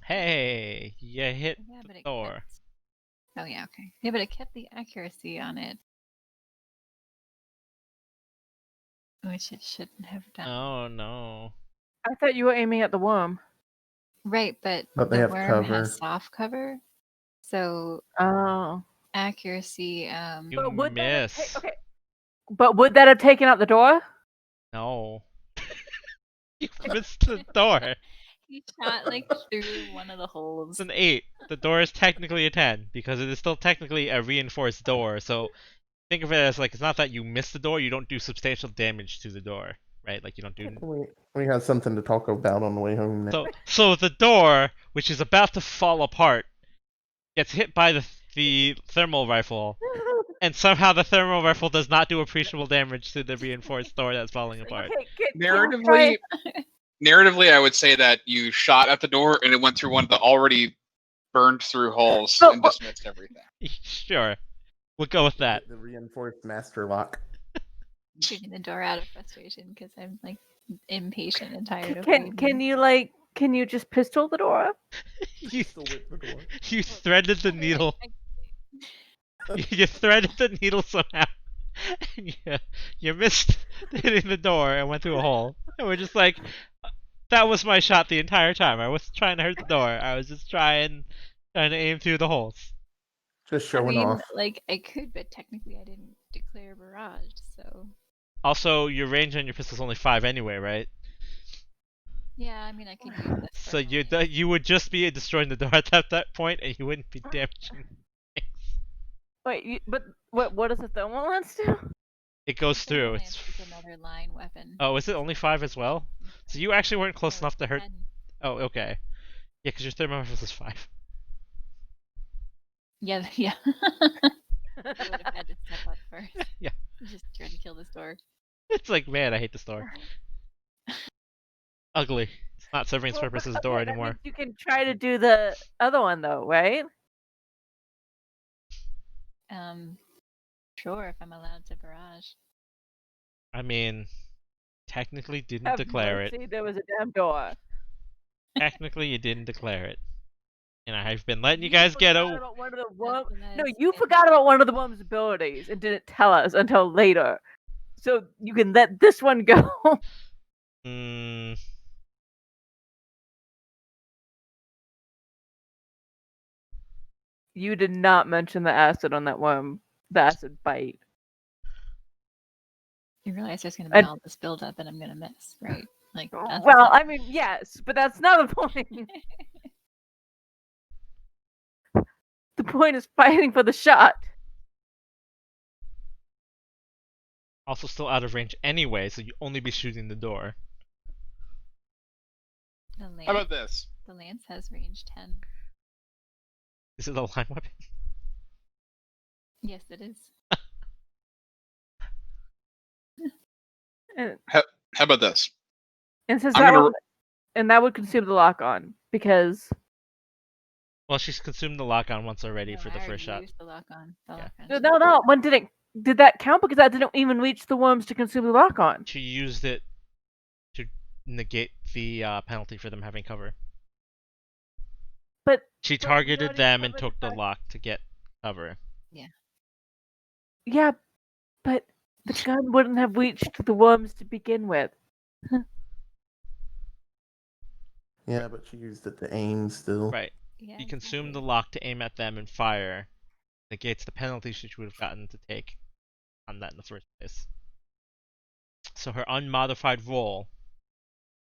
Hey, you hit Yeah, the but it door. kept... Oh yeah, okay. Yeah, but it kept the accuracy on it, which it shouldn't have done. Oh no. I thought you were aiming at the worm. Right, but But they the have worm cover. has soft cover, so Oh. accuracy. You But would that have miss. okay. But would that have taken out the door? No. You missed the door. He shot like through one of the holes. It's an 8. The door is technically a 10 because it is still technically a reinforced door. So think of it as like it's not that you miss the door, you don't do substantial damage to the door, right? Like you don't do. We have something to talk about on the way home now. So the door, which is about to fall apart, gets hit by the thermal rifle, and somehow the thermal rifle does not do appreciable damage to the reinforced door that's falling apart. Okay, can we try- Narratively, I would say that you shot at the door and it went through one of the already burned through holes But- and dismissed everything. Sure, we'll go with that. The reinforced master lock. Shooting the door out of frustration because I'm like impatient and tired of Can waiting. you just pistol the door? You, Still whip the door. you threaded the needle. You threaded the needle somehow. And you missed hitting the door and went through a hole. And we're just like, that was my shot the entire time. I wasn't trying to hurt the door. I was just trying to aim through the holes. Just I showing mean, off. like I could, but technically I didn't declare barrage, so Also, your range on your pistol's only 5 anyway, right? yeah. I mean, I could use this. So you would just be destroying the door at that point, and you wouldn't be damaging. Wait, but what does the thermal lens do? It goes through. It's another line weapon. oh, is it only 5 as well? So you actually weren't close No, enough to hurt. 10. Oh, okay. Yeah, because your thermal rifle is 5. Yeah, yeah. I would have had to step up first. Yeah. Just try to kill this door. It's like, man, I hate this door. Ugly. It's not serving its purpose as a door Okay, that anymore. means you can try to do the other one though, right? Sure, if I'm allowed to barrage. I mean, technically didn't Have declare it. mercy, there was a damn door. Technically, you didn't declare it. And I've been letting you guys get forgot over. about one of the That's worm- when I No, was you saying- forgot about one of the worm's abilities and didn't tell us until later. So you can let this one go. Mm, You did not mention the acid on that worm. The acid bite. You realize there's gonna be And- all this buildup and I'm gonna miss, right? Like, that's Well, the- I mean, yes, but that's not the point. The point is fighting for the shot. Also, still out of range anyway, so you only be shooting the door. The How lance, about this? the lance has range 10. Is it a line weapon? Yes, it is. And, How about this? and since I'm that gonna would, and that would consume the lock on because Well, she's consumed the lock-on once already No, for I the already first shot. used the lock on. The Yeah. lock on. no, when did that count? Because that didn't even reach the worms to consume the lock on. She used it to negate the penalty for them having cover. But She but we targeted already them and covered took the fact- lock to get cover. Yeah, but the gun wouldn't have reached the worms to begin with. Yeah, but she used it to aim still. Right. Yeah, She consumed the exactly. lock to aim at them and fire. Negates the penalty she would have gotten to take on that in the first place. So her unmodified roll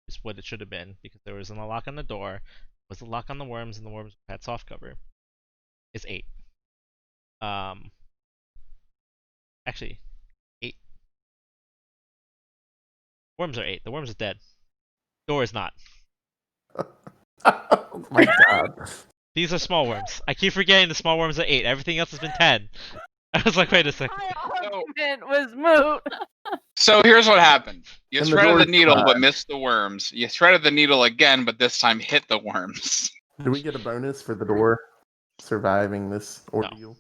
is what it should have been, because there wasn't a lock on the door, was a lock on the worms, and the worms had soft cover. Is 8. Actually, 8. Worms are 8. The worms is dead. Door is not. Oh my god. These are small worms. I keep forgetting the small worms are 8. Everything else has been 10. I was like, wait a second. My argument was moot. So here's what happened. You And the threaded the door's needle fine. but missed the worms. You threaded the needle again, but this time hit the worms. Do we get a bonus for the door surviving this ordeal?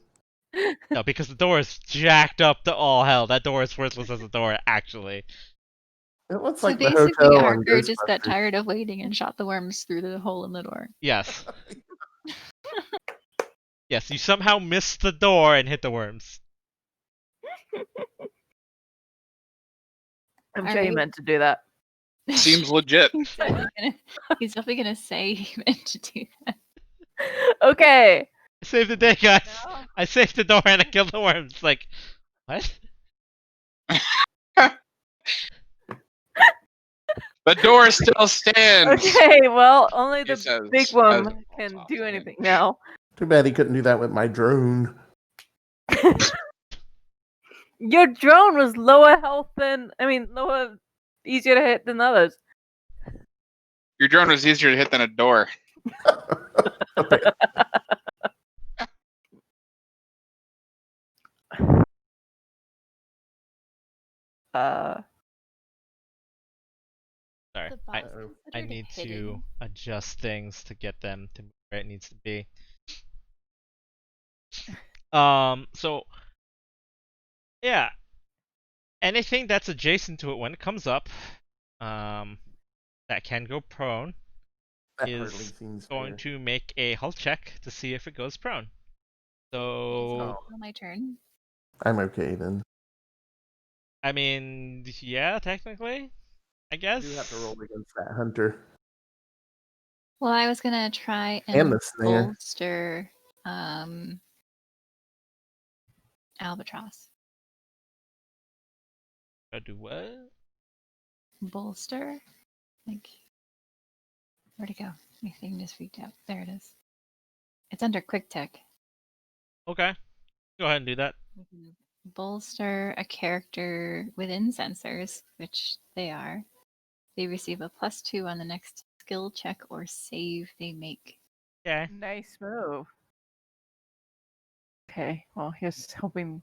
No, because the door is jacked up to all hell. That door is worthless as a door, actually. It looks So like the basically, hotel on Harker just got Ghostbusters. tired of waiting and shot the worms through the hole in the door. Yes. Yes, you somehow missed the door and hit the worms. I'm All sure he right. meant to do that. Seems legit. He's definitely gonna say he meant to do that. Okay. I saved the day, guys. No. I saved the door and I killed the worms. Like, what? The door still stands. Okay, well, only He the says big as worm the can Molotov do stand. anything now. Too bad he couldn't do that with my drone. Your drone was lower health than, lower, easier to hit than others. Your drone was easier to hit than a door. Uh, Sorry. The boss I considered need to hidden. adjust things to get them to where it needs to be. So yeah, anything that's adjacent to it when it comes up, that can go prone, That is hardly seems going fair. to make a hull check to see if it goes prone. Is So, it my turn? I'm okay then. I mean, yeah, technically, I guess. You have to roll against that hunter. Well, I was gonna try And and the snare. bolster Albatross. Do what? Bolster? Like, where'd it go? My thing just freaked out. There it is. It's under Quick Tech. Okay, go ahead and do that. You can bolster a character within sensors, which they are. They receive a +2 on the next skill check or save they make. Okay. nice move. Okay, well, here's hoping.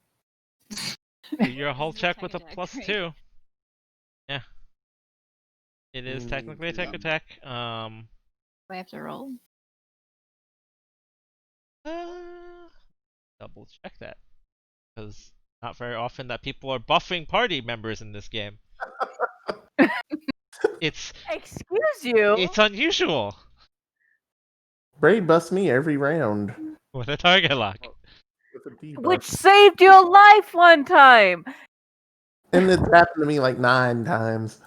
Do your hull This is check with a tech attack, right? +2. Yeah. It is Mm, technically a tech yeah. attack. Do I have to roll? Double check that, because not very often that people are buffing party members in this game. It's Excuse you? it's unusual Braid busts me every round. with a target lock. With a debuff. Which saved your life one time. And it's happened to me like 9 times.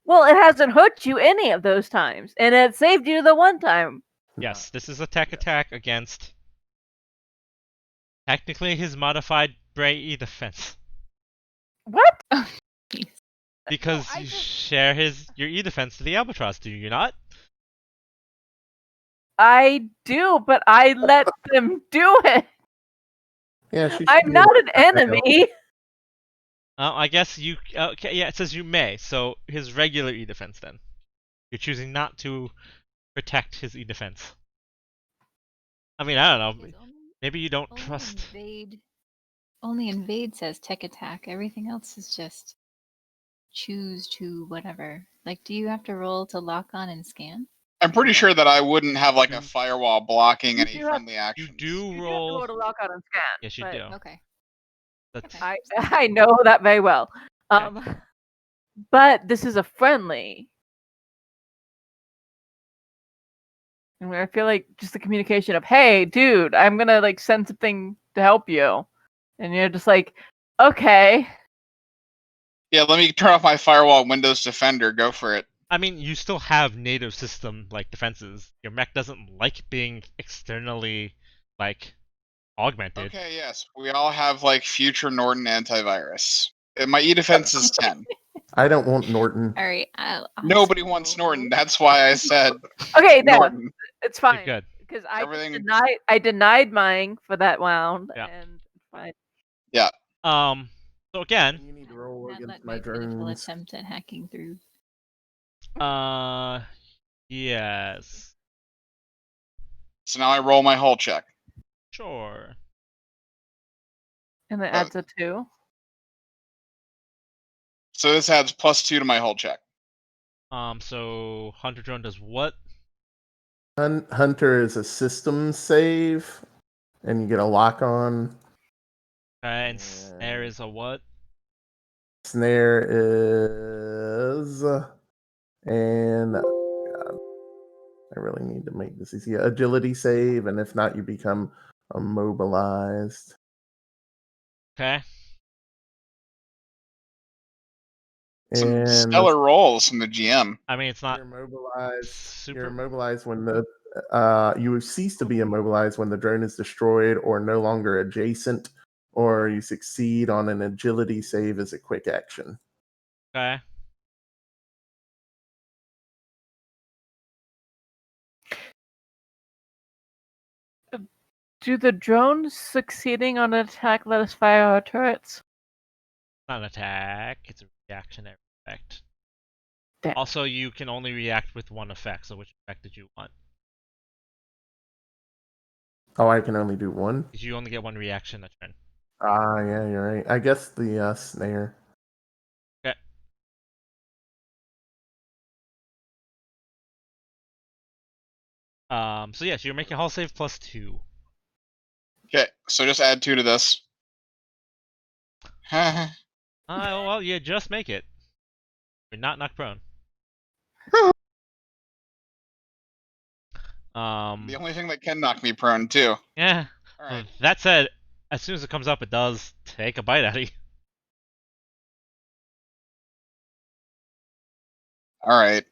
Well, it hasn't hurt you any of those times, and it saved you the one time. Yes, this is a tech attack against technically his modified Bray E defense, What? Jeez. because I you just- share your E defense to the Albatross, do you not? I do, but I let them do it. Yeah, she should I'm be not able an to fail. enemy. I guess you. Okay, yeah, it says you may. So his regular E defense then. You're choosing not to protect his E defense. I mean, I don't know. Because Maybe you don't only trust. invade. Only invade says tech attack. Everything else is just choose to whatever. Like, do you have to roll to lock on and scan? I'm pretty sure that I wouldn't have like a You- firewall blocking You any do have- friendly You actions. do You do have to roll. roll to lock on and scan. Yes, you but do. Okay. That's Okay. I know that very well. But this is a friendly. And I feel like just the communication of, hey, dude, I'm gonna like send something to help you. And you're just like, okay. Yeah, let me turn off my firewall Windows Defender. Go for it. I mean, you still have native system like defenses. Your mech doesn't like being externally like augmented. Okay, yes, we all have like future Norton antivirus. And my E defense is 10. I don't want Norton. All right. I'll Nobody still wants roll. Norton. That's why I said Okay, no, Norton. it's fine. good. Because Everything- I denied mine for that round, Yeah. and it's fine. So again, You need to roll Not against let my pitiful drones. attempt at hacking through. yes, So now I roll my hull check. sure. And it adds a 2. So this adds +2 to my hull check. So Hunter Drone does what? Hunter is a system save, and you get a lock on. And Snare is a what? Snare is, and God, I really need to make this easy. Agility save, and if not, you become immobilized. Okay. Some And stellar rolls from the GM. I mean, it's not you're immobilized. super. You're immobilized when the you cease to be immobilized when the drone is destroyed or no longer adjacent, or you succeed on an agility save as a quick action. Okay. Do the drones succeeding on an attack let us fire our turrets? Not an attack. It's a reactionary effect. Damn. Also, you can only react with one effect. So which effect did you want? Oh, I can only do one. Because you only get one reaction a turn. Ah, yeah, you're right. I guess the snare. Okay. So yes, you're making hull save +2. Okay, so just add 2 to this. Well, you just make it. You're not knocked prone. The only thing that can knock me prone too. Yeah. All right. That said, as soon as it comes up, it does take a bite out of you. All right.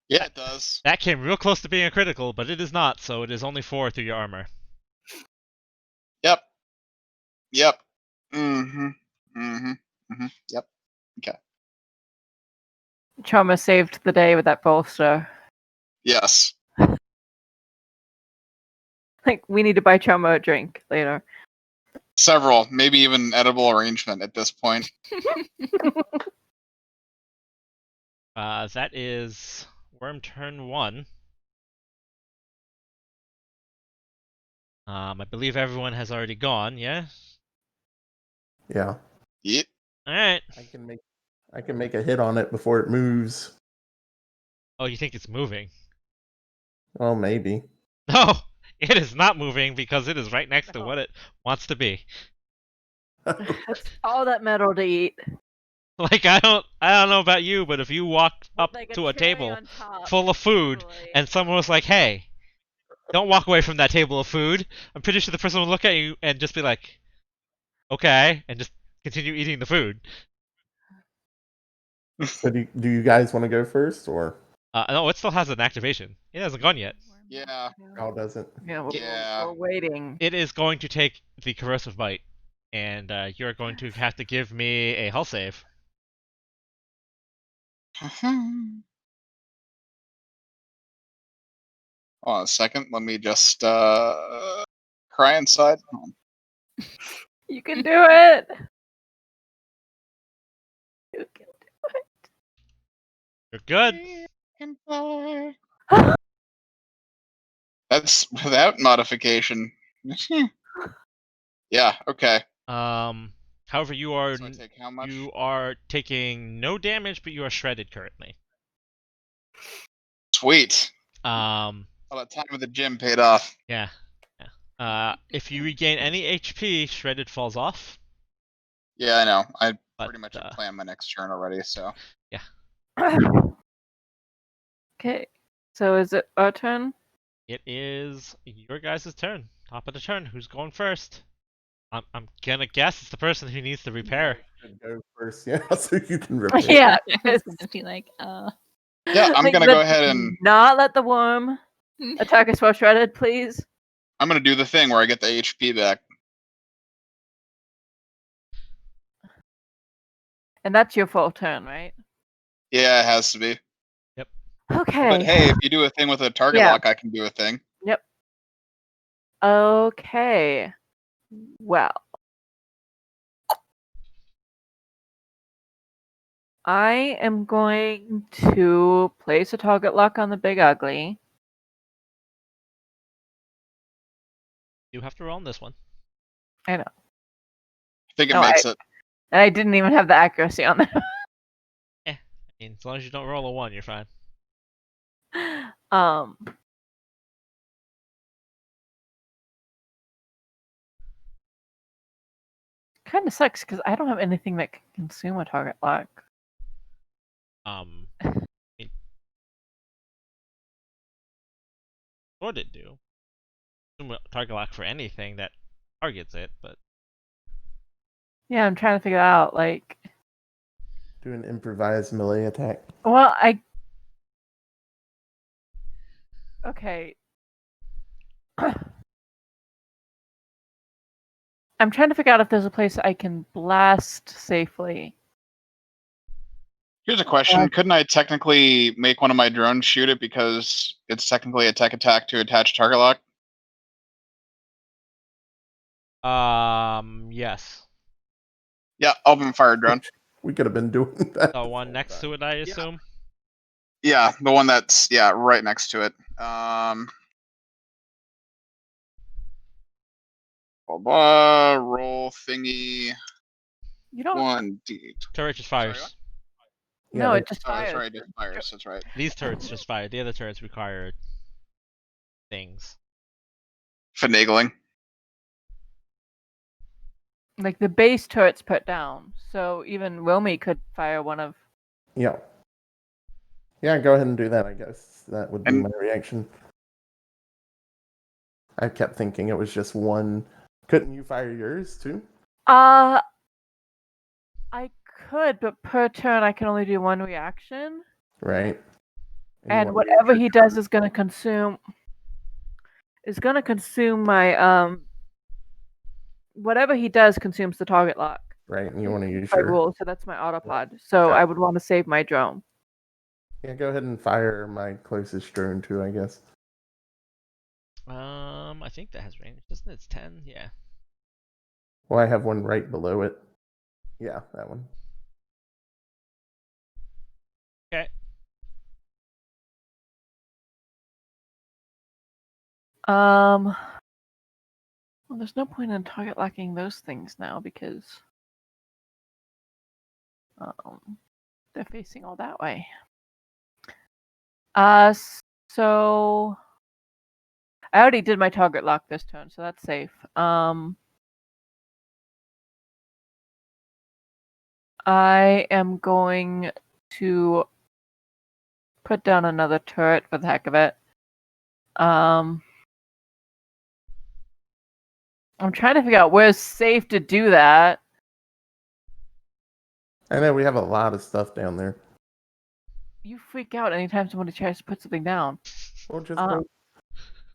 Yeah, it does. That came real close to being a critical, but it is not, so it is only 4 through your armor. Yep. Yep. Mm-hmm. Mm-hmm. Mm-hmm. Yep. Okay. Trauma saved the day with that bolster. Yes. Like, we need to buy Trauma a drink later. Several, maybe even edible arrangement at this point. That is Worm turn 1. I believe everyone has already gone, yeah? Yeah, Yep. Alright. I can make a hit on it before it moves. Oh, you think it's moving? Well, maybe. No! It is not moving because it is right next to what it wants to be. That's all that metal to eat. Like, I don't know about you, but if you walked up Like to a cherry table on top, full of food totally. and someone was like, hey, don't walk away from that table of food, I'm pretty sure the person would look at you and just be like, okay, and just continue eating the food. So do you guys want to go first, or No, it still has an activation. It hasn't gone yet. Yeah. how does it? Yeah, Yeah. we're waiting. It is going to take the corrosive bite, and you're going to have to give me a hull save. Hold on a second. Let me just cry inside. Hold on. You can do it. You You're good. can. That's without modification. Yeah. Okay. However, you are So I take how much? taking no damage, but you are shredded currently. Sweet. Um, All that time at the gym paid off. yeah. If you regain any HP, shredded falls off. Yeah, I know. I But pretty much had planned my next turn already. So Okay. So is it our turn? it is your guys' turn. Top of the turn. Who's going first? I'm gonna guess it's the person who needs the repair. Should go first, yeah, so you can repair. Yeah. I was gonna be like, yeah, I'm Like, gonna go ahead and not let the worm attack us while shredded, please. I'm gonna do the thing where I get the HP back. And that's your full turn, right? Yeah, it has to be. Okay. But hey, if you do a thing with a target Yeah. lock, I can do a thing. Yep. Okay. Well. I am going to place a target lock on the big ugly. You have to roll on this one. I know. I think it No, makes it. And I didn't even have the accuracy on that. I mean, as long as you don't roll a 1, you're fine. Kind of sucks because I don't have anything that can consume a target lock. I mean, what did it do? Consume a target lock for anything that targets it, but Yeah, I'm trying to figure out, like, Do an improvised melee attack. well, okay. I'm trying to figure out if there's a place I can blast safely. Here's a question: couldn't I technically make one of my drones shoot it because it's technically a tech attack to attach target lock? yes. Yeah, open fire drone. We could have been doing that. The one next to it, I assume. Yeah, the one that's right next to it. Blah blah. Roll thingy. You don't. 1d. Turret just Sorry, fires. what? No, they- it just Oh, that's fires. right. It fires. That's right. These turrets just fire. The other turrets require things. Finagling. Like the base turret's put down, so even Wilmy could fire one of. Yeah. Yeah, go ahead and do that, I guess. That would be And- my reaction. I kept thinking it was just one. Couldn't you fire yours too? I could, but per turn I can only do one reaction, Right. you and want to whatever use he your- does is going to consume. Is going to consume my Whatever he does consumes the target lock Right, and you want to use by your. rule, so that's my autopod. So Yeah. I would want to save my drone. Yeah, go ahead and fire my closest drone too, I guess. I think that has range, doesn't it? It's 10. Yeah. Well, I have one right below it. Yeah, that one. Okay. Well, there's no point in target locking those things now because they're facing all that way. So I already did my target lock this turn, so that's safe. I am going to put down another turret for the heck of it. I'm trying to figure out where's safe to do that. I know we have a lot of stuff down there. You freak out anytime somebody tries to put something down. Well, just Uh, don't,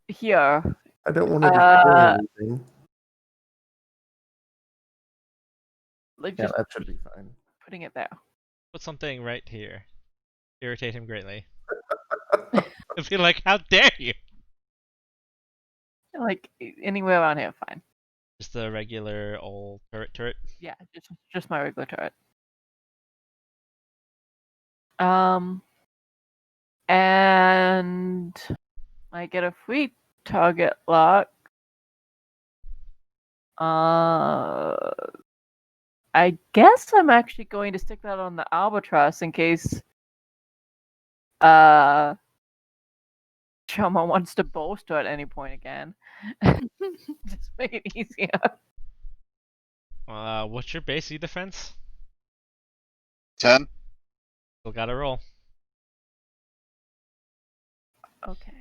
Here. I don't want to destroy anything. Like Yeah, just that should be fine. putting it there. Put something right here. Irritate him greatly. I'd be like, how dare you? Like anywhere around here, fine. Just a regular old turret. Yeah, just my regular turret. And I get a free target lock. I guess I'm actually going to stick that on the albatross in case Choma wants to bolster at any point again. Just make it easier. What's your base defense? 10. Still gotta roll. Okay.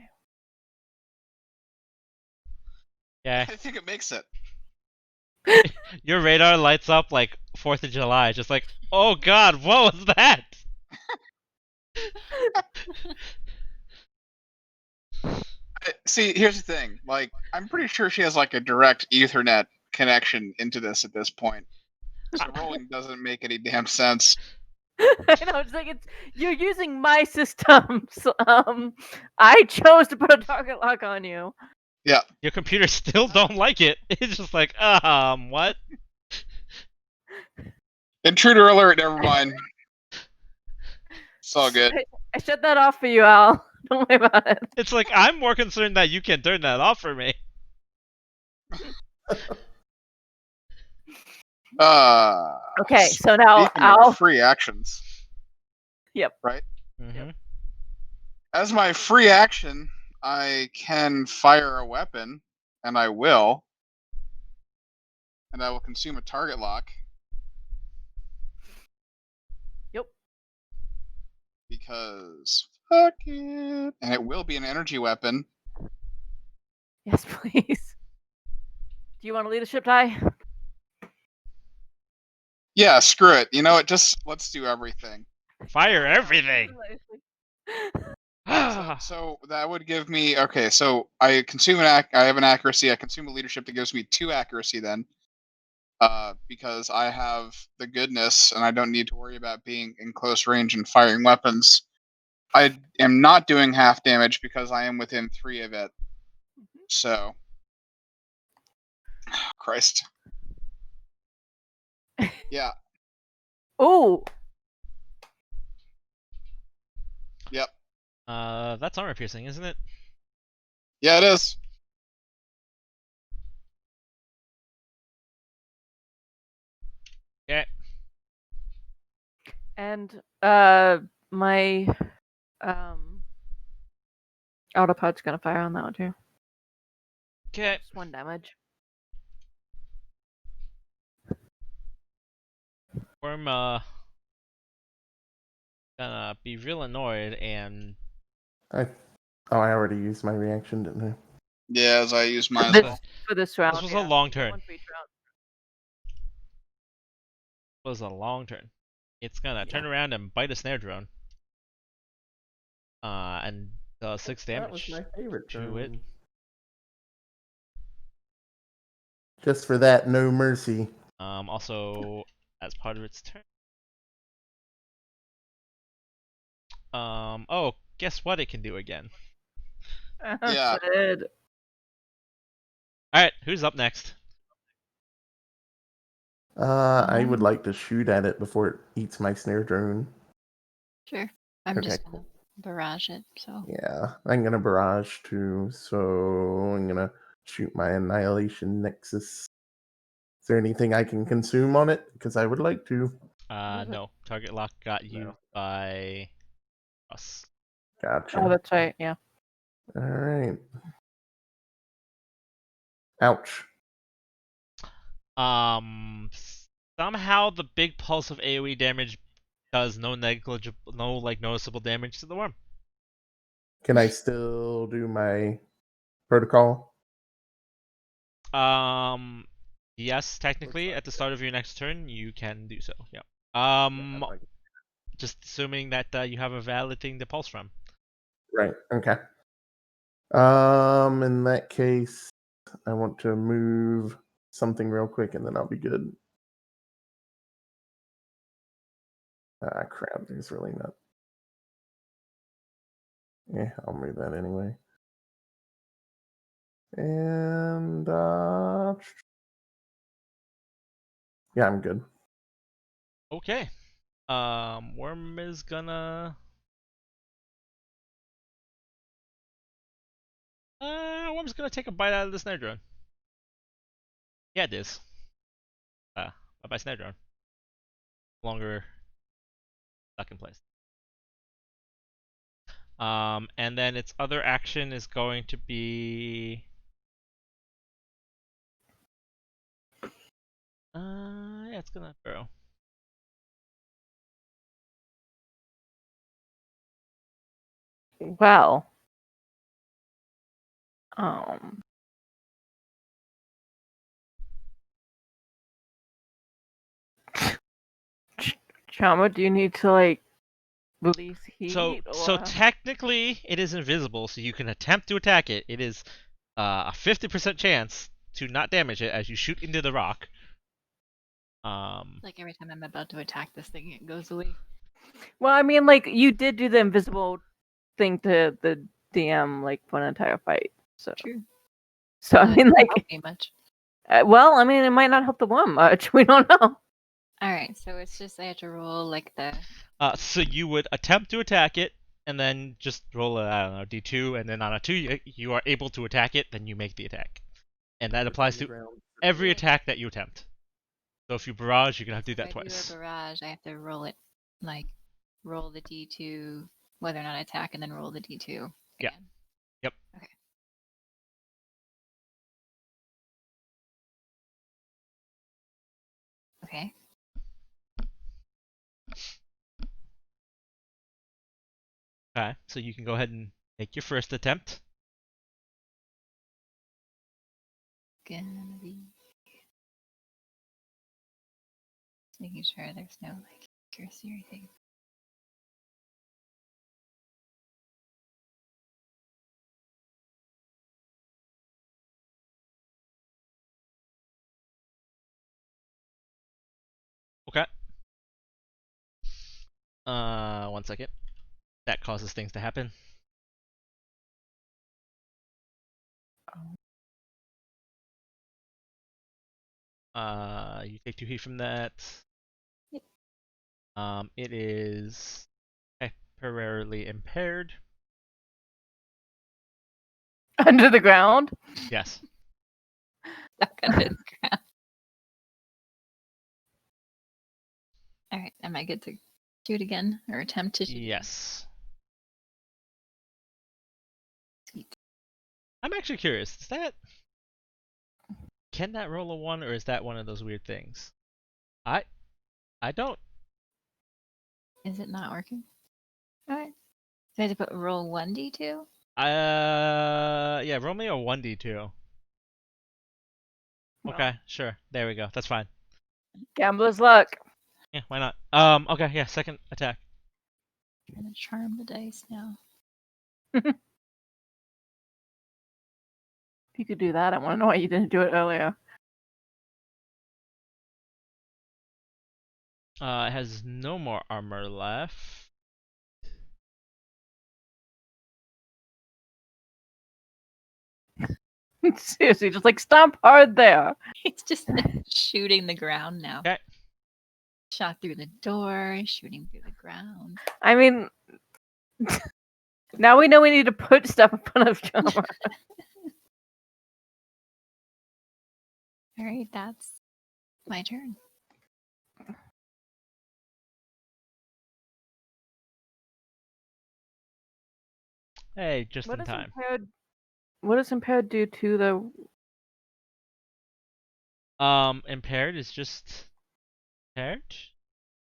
Yeah. I think it makes it. Your radar lights up like 4th of July, just like, oh god, what was that? See, here's the thing. Like, I'm pretty sure she has like a direct Ethernet connection into this at this point. So rolling doesn't make any damn sense. I know, it's like you're using my systems. I chose to put a target lock on you. Yeah. Your computer still don't like it. It's just like, what? Intruder alert, never mind. It's all good. I shut that off for you, Al. Don't worry about it. It's like, I'm more concerned that you can turn that off for me. Okay, so now speaking Al. of free actions. Yep. Right? Mm-hmm. As my free action, I can fire a weapon, and I will. And I will consume a target lock. Yep. Because fuck it. And it will be an energy weapon. Yes, please. Do you want a leadership die? Yeah, screw it. You know what? Just let's do everything. Fire everything! So that would give me okay. So I consume I have an accuracy. I consume a leadership that gives me 2 accuracy then, because I have the goodness and I don't need to worry about being in close range and firing weapons. I am not doing half damage because I am within 3 of it. So, Christ. Yeah. Ooh. Yep. That's armor piercing, isn't it? Yeah, it is. Okay. And my autopod's gonna fire on that one too. Okay. Just 1 damage. Worm, gonna be real annoyed and I already used my reaction, didn't I? Yeah, as I use mine as This, well. for this round. this was yeah. a long turn. One for each round. Was a long turn. It's gonna turn around and bite a snare drone. And 6 damage. That was my favorite to it. turn. Just for that, no mercy. Also, as part of its turn. Oh, guess what it can do again? Yeah. Good. Alright, who's up next? I would like to shoot at it before it eats my snare drone. Sure. I'm Okay, just gonna barrage it, so. Yeah, I'm gonna barrage too, so I'm gonna shoot my Annihilation Nexus. Is there anything I can consume on it? Because I would like to. No. Target lock got used by us. Gotcha. Oh, that's right. Yeah. Alright. Ouch. Somehow the big pulse of AoE damage does no noticeable damage to the worm. Can I still do my protocol? Yes, technically, at the start of your next turn, you can do so. Yeah. Just assuming that you have a valid thing to pulse from. Right, okay. In that case, I want to move something real quick and then I'll be good. Ah, crap, there's really not. Yeah, I'll move that anyway. And yeah, I'm good. Okay. Worm is gonna. Worm's gonna take a bite out of the snare drone. Yeah, it is. Bye bye snare drone. Longer stuck in place. And then its other action is going to be. Yeah, it's gonna throw. Well. Um. Chama, do you need to like release heat So or? technically, it is invisible, so you can attempt to attack it. It is a 50% chance to not damage it as you shoot into the rock. Like every time I'm about to attack this thing, it goes away. Well, I mean, like you did do the invisible thing to the DM like for an entire fight. So, True. I That mean, doesn't like, help me much. well, I mean, it might not help the worm much. We don't know. All right, so it's just I have to roll like the. So you would attempt to attack it, and then just roll a, I don't know, d2, and then on a 2 you are able to attack it, then you make the attack. And that applies to every attack that you attempt. So if you barrage, you're gonna have to do that If I do twice. a barrage, I have to roll it, like, roll the d2, whether or not I attack, and then roll the d2 Yeah. again. Yep. Okay. Okay. Okay, so you can go ahead and make your first attempt. Gonna be making sure there's no like accuracy or anything. Okay. 1 second. That causes things to happen. You take 2 heat from that. Yep. It is temporarily impaired. Under the ground. Yes. Stuck under the ground. All right, am I good to shoot again or attempt to shoot? Yes. Again? Sweet. I'm actually curious. Can that roll a 1, or is that one of those weird things? I don't. Is it not working? All right. So I have to put roll 1d2. Yeah. Roll me a 1d2. Okay, sure. There we go. That's fine. Gambler's luck. Yeah, why not? Okay, yeah. Second attack. Trying to charm the dice now. If you could do that, I want to know why you didn't do it earlier. It has no more armor left. Seriously, just like stomp hard there. It's just shooting the ground now. Okay. Shot through the door, shooting through the ground. I mean, now we know we need to put stuff in front of Chama. All right, that's my turn. Hey, just What in does time. impaired do to the? Impaired is just impaired.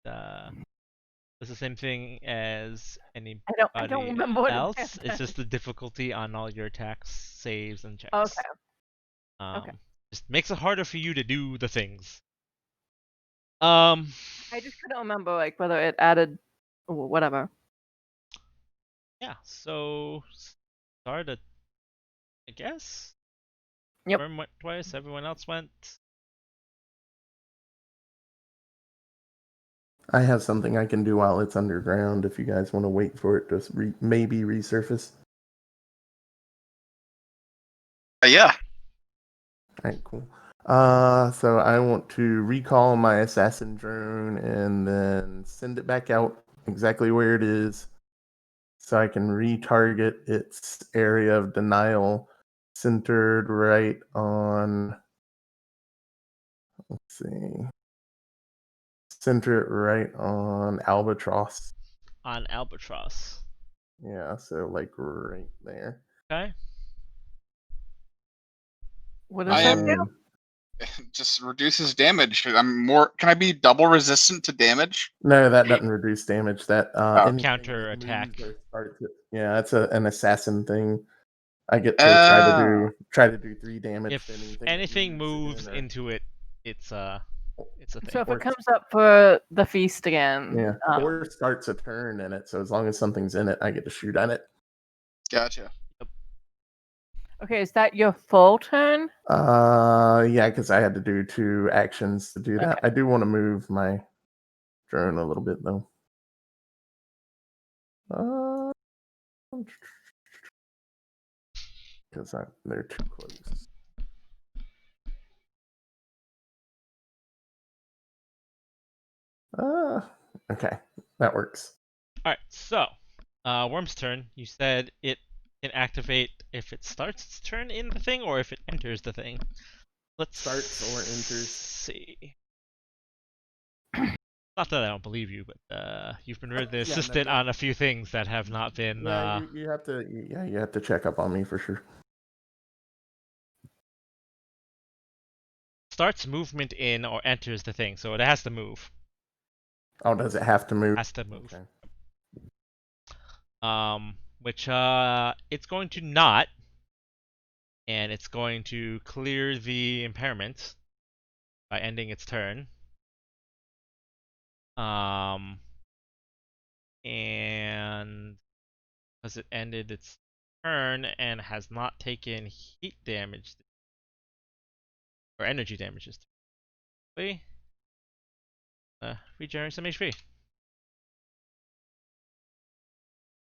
It's the same thing as anybody I don't remember what else. impaired It's does. just the difficulty on all your attacks, saves, and checks. Okay. Okay. Just makes it harder for you to do the things. I just couldn't remember like whether it added whatever. Yeah. So start I guess. Yep. Worm went twice. Everyone else went. I have something I can do while it's underground if you guys want to wait for it to maybe resurface. Yeah. Alright, cool. So I want to recall my assassin drone and then send it back out exactly where it is so I can retarget its area of denial centered right on, let's see, center it right on Albatross. On Albatross. Yeah, so like right there. Okay. What I does that am- do? Just reduces damage. I'm more. Can I be double resistant to damage? No, that doesn't reduce damage. That Oh. anything Counter that attack. moves or starts it. Yeah, it's an assassin thing. I get to Oh. try to do 3 damage If to anything that anything moves in or- into it, it's a thing. So if Or it comes up for the feast again, yeah, or starts a turn in it. So as long as something's in it, I get to shoot at it. Gotcha. okay, is that your full turn? Yeah, because I had to do 2 actions to do that. Okay. I do want to move my drone a little bit though. Because they're too close. Okay, that works. All right. So, Worm's turn. You said it can activate if it starts its turn in the thing or if it enters the thing. Let's Starts or enters. see. Not that I don't believe you, but you've been the no, assistant that- on a few things that have not been. Yeah, you have to. Yeah, you have to check up on me for sure. Starts movement in or enters the thing, so it has to move. Oh, does it have to move? Has to move. Okay. Which it's going to not, and it's going to clear the impairment by ending its turn. And because it ended its turn and has not taken heat damage or energy damages, regenerate some HP.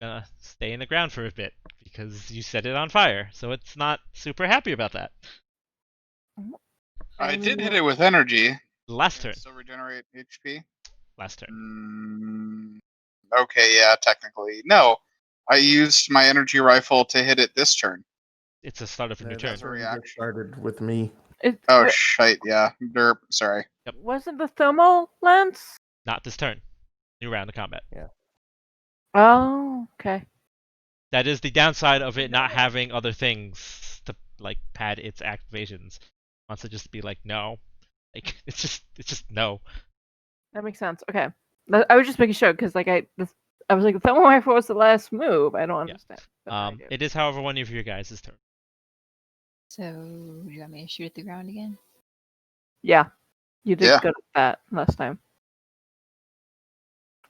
Gonna stay in the ground for a bit because you set it on fire, so it's not super happy about that. I did hit it with energy. Last Can turn. it still regenerate HP? Last turn. Okay, yeah, technically. No. I used my energy rifle to hit it this turn. It's the start of a new No, turn. That's a turn reaction. just started with me. Oh, shite, yeah. Derp, sorry. Wasn't the thermal lance? Not this turn. New round of combat. Oh, okay. That is the downside of it not having other things to like pad its activations. It wants to just be like no. Like it's just no. That makes sense. Okay. I was just making sure because like I was like the thermal rifle was the last move. I don't understand. But now I do. It is however one of your guys' turn. So, do you want me to shoot at the ground again? Yeah, you did Yeah. good at that last time.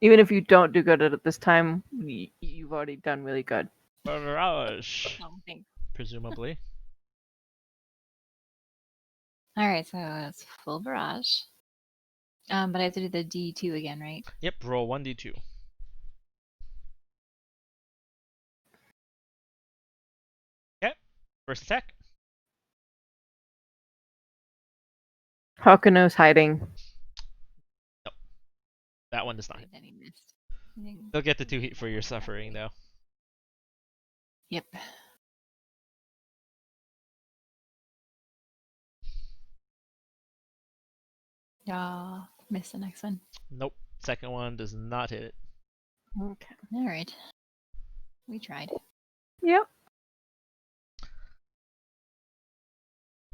Even if you don't do good at it this time, you've already done really good. Barrage, Oh, thanks. presumably. All right, so it's full barrage. But I have to do the D2 again, right? Yep, roll 1d2. Okay, first attack. Hakuno's hiding. That one does not. Then he missed. I think- They'll get the 2 heat for your suffering though. Yep. Missed the next one. Nope. Second one does not hit it. Okay. All right. We tried. Yep.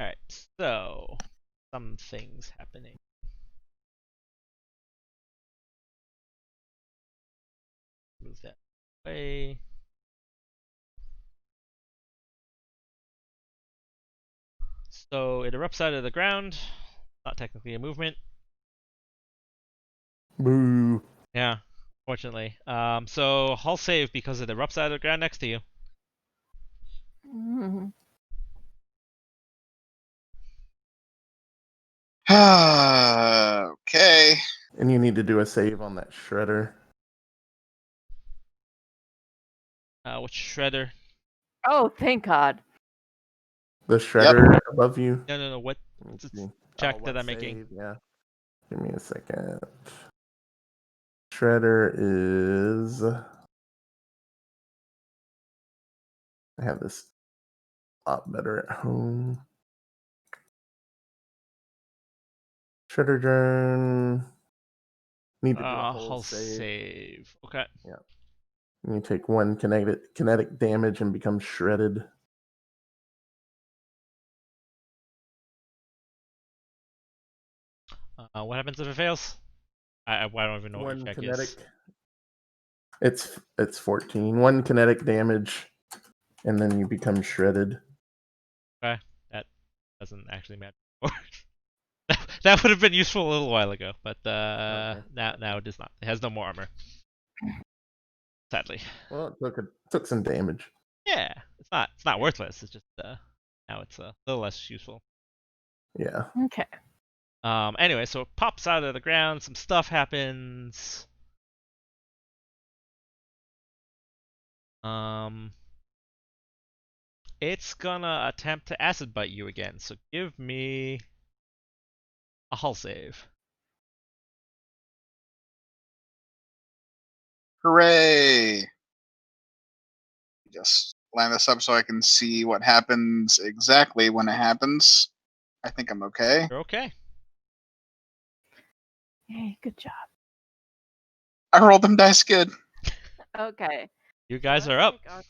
Alright, so some things happening. Move that away. So it erupts out of the ground. Not technically a movement. Boo. Yeah, fortunately. So hull save because it erupts out of the ground next to you. Mhm. Okay. And you need to do a save on that shredder. Which shredder? Oh, thank God. The shredder above you. No. What Let's it's see. check Oh, that what I'm making? save? Yeah. Give me a second. Shredder is. I have this a lot better at home. Shredder drone. Need to do a whole Hull save. save. Okay. Yeah. And you take 1 kinetic damage and become shredded. What happens if it fails? I don't even know what your 1 check kinetic. is. It's 14. 1 kinetic damage, and then you become shredded. Okay. That doesn't actually matter. That would have been useful a little while ago, but Okay. now it does not. It has no more armor. Sadly. Well, it took some damage. Yeah, it's not worthless. It's just now it's a little less useful. Yeah. Okay. Anyway, so it pops out of the ground. Some stuff happens. It's gonna attempt to acid bite you again. So give me a hull save. Hooray! Just line this up so I can see what happens exactly when it happens. I think I'm okay. You're okay. Yay, good job. I rolled them dice good. Okay. You so guys let's are up. take our-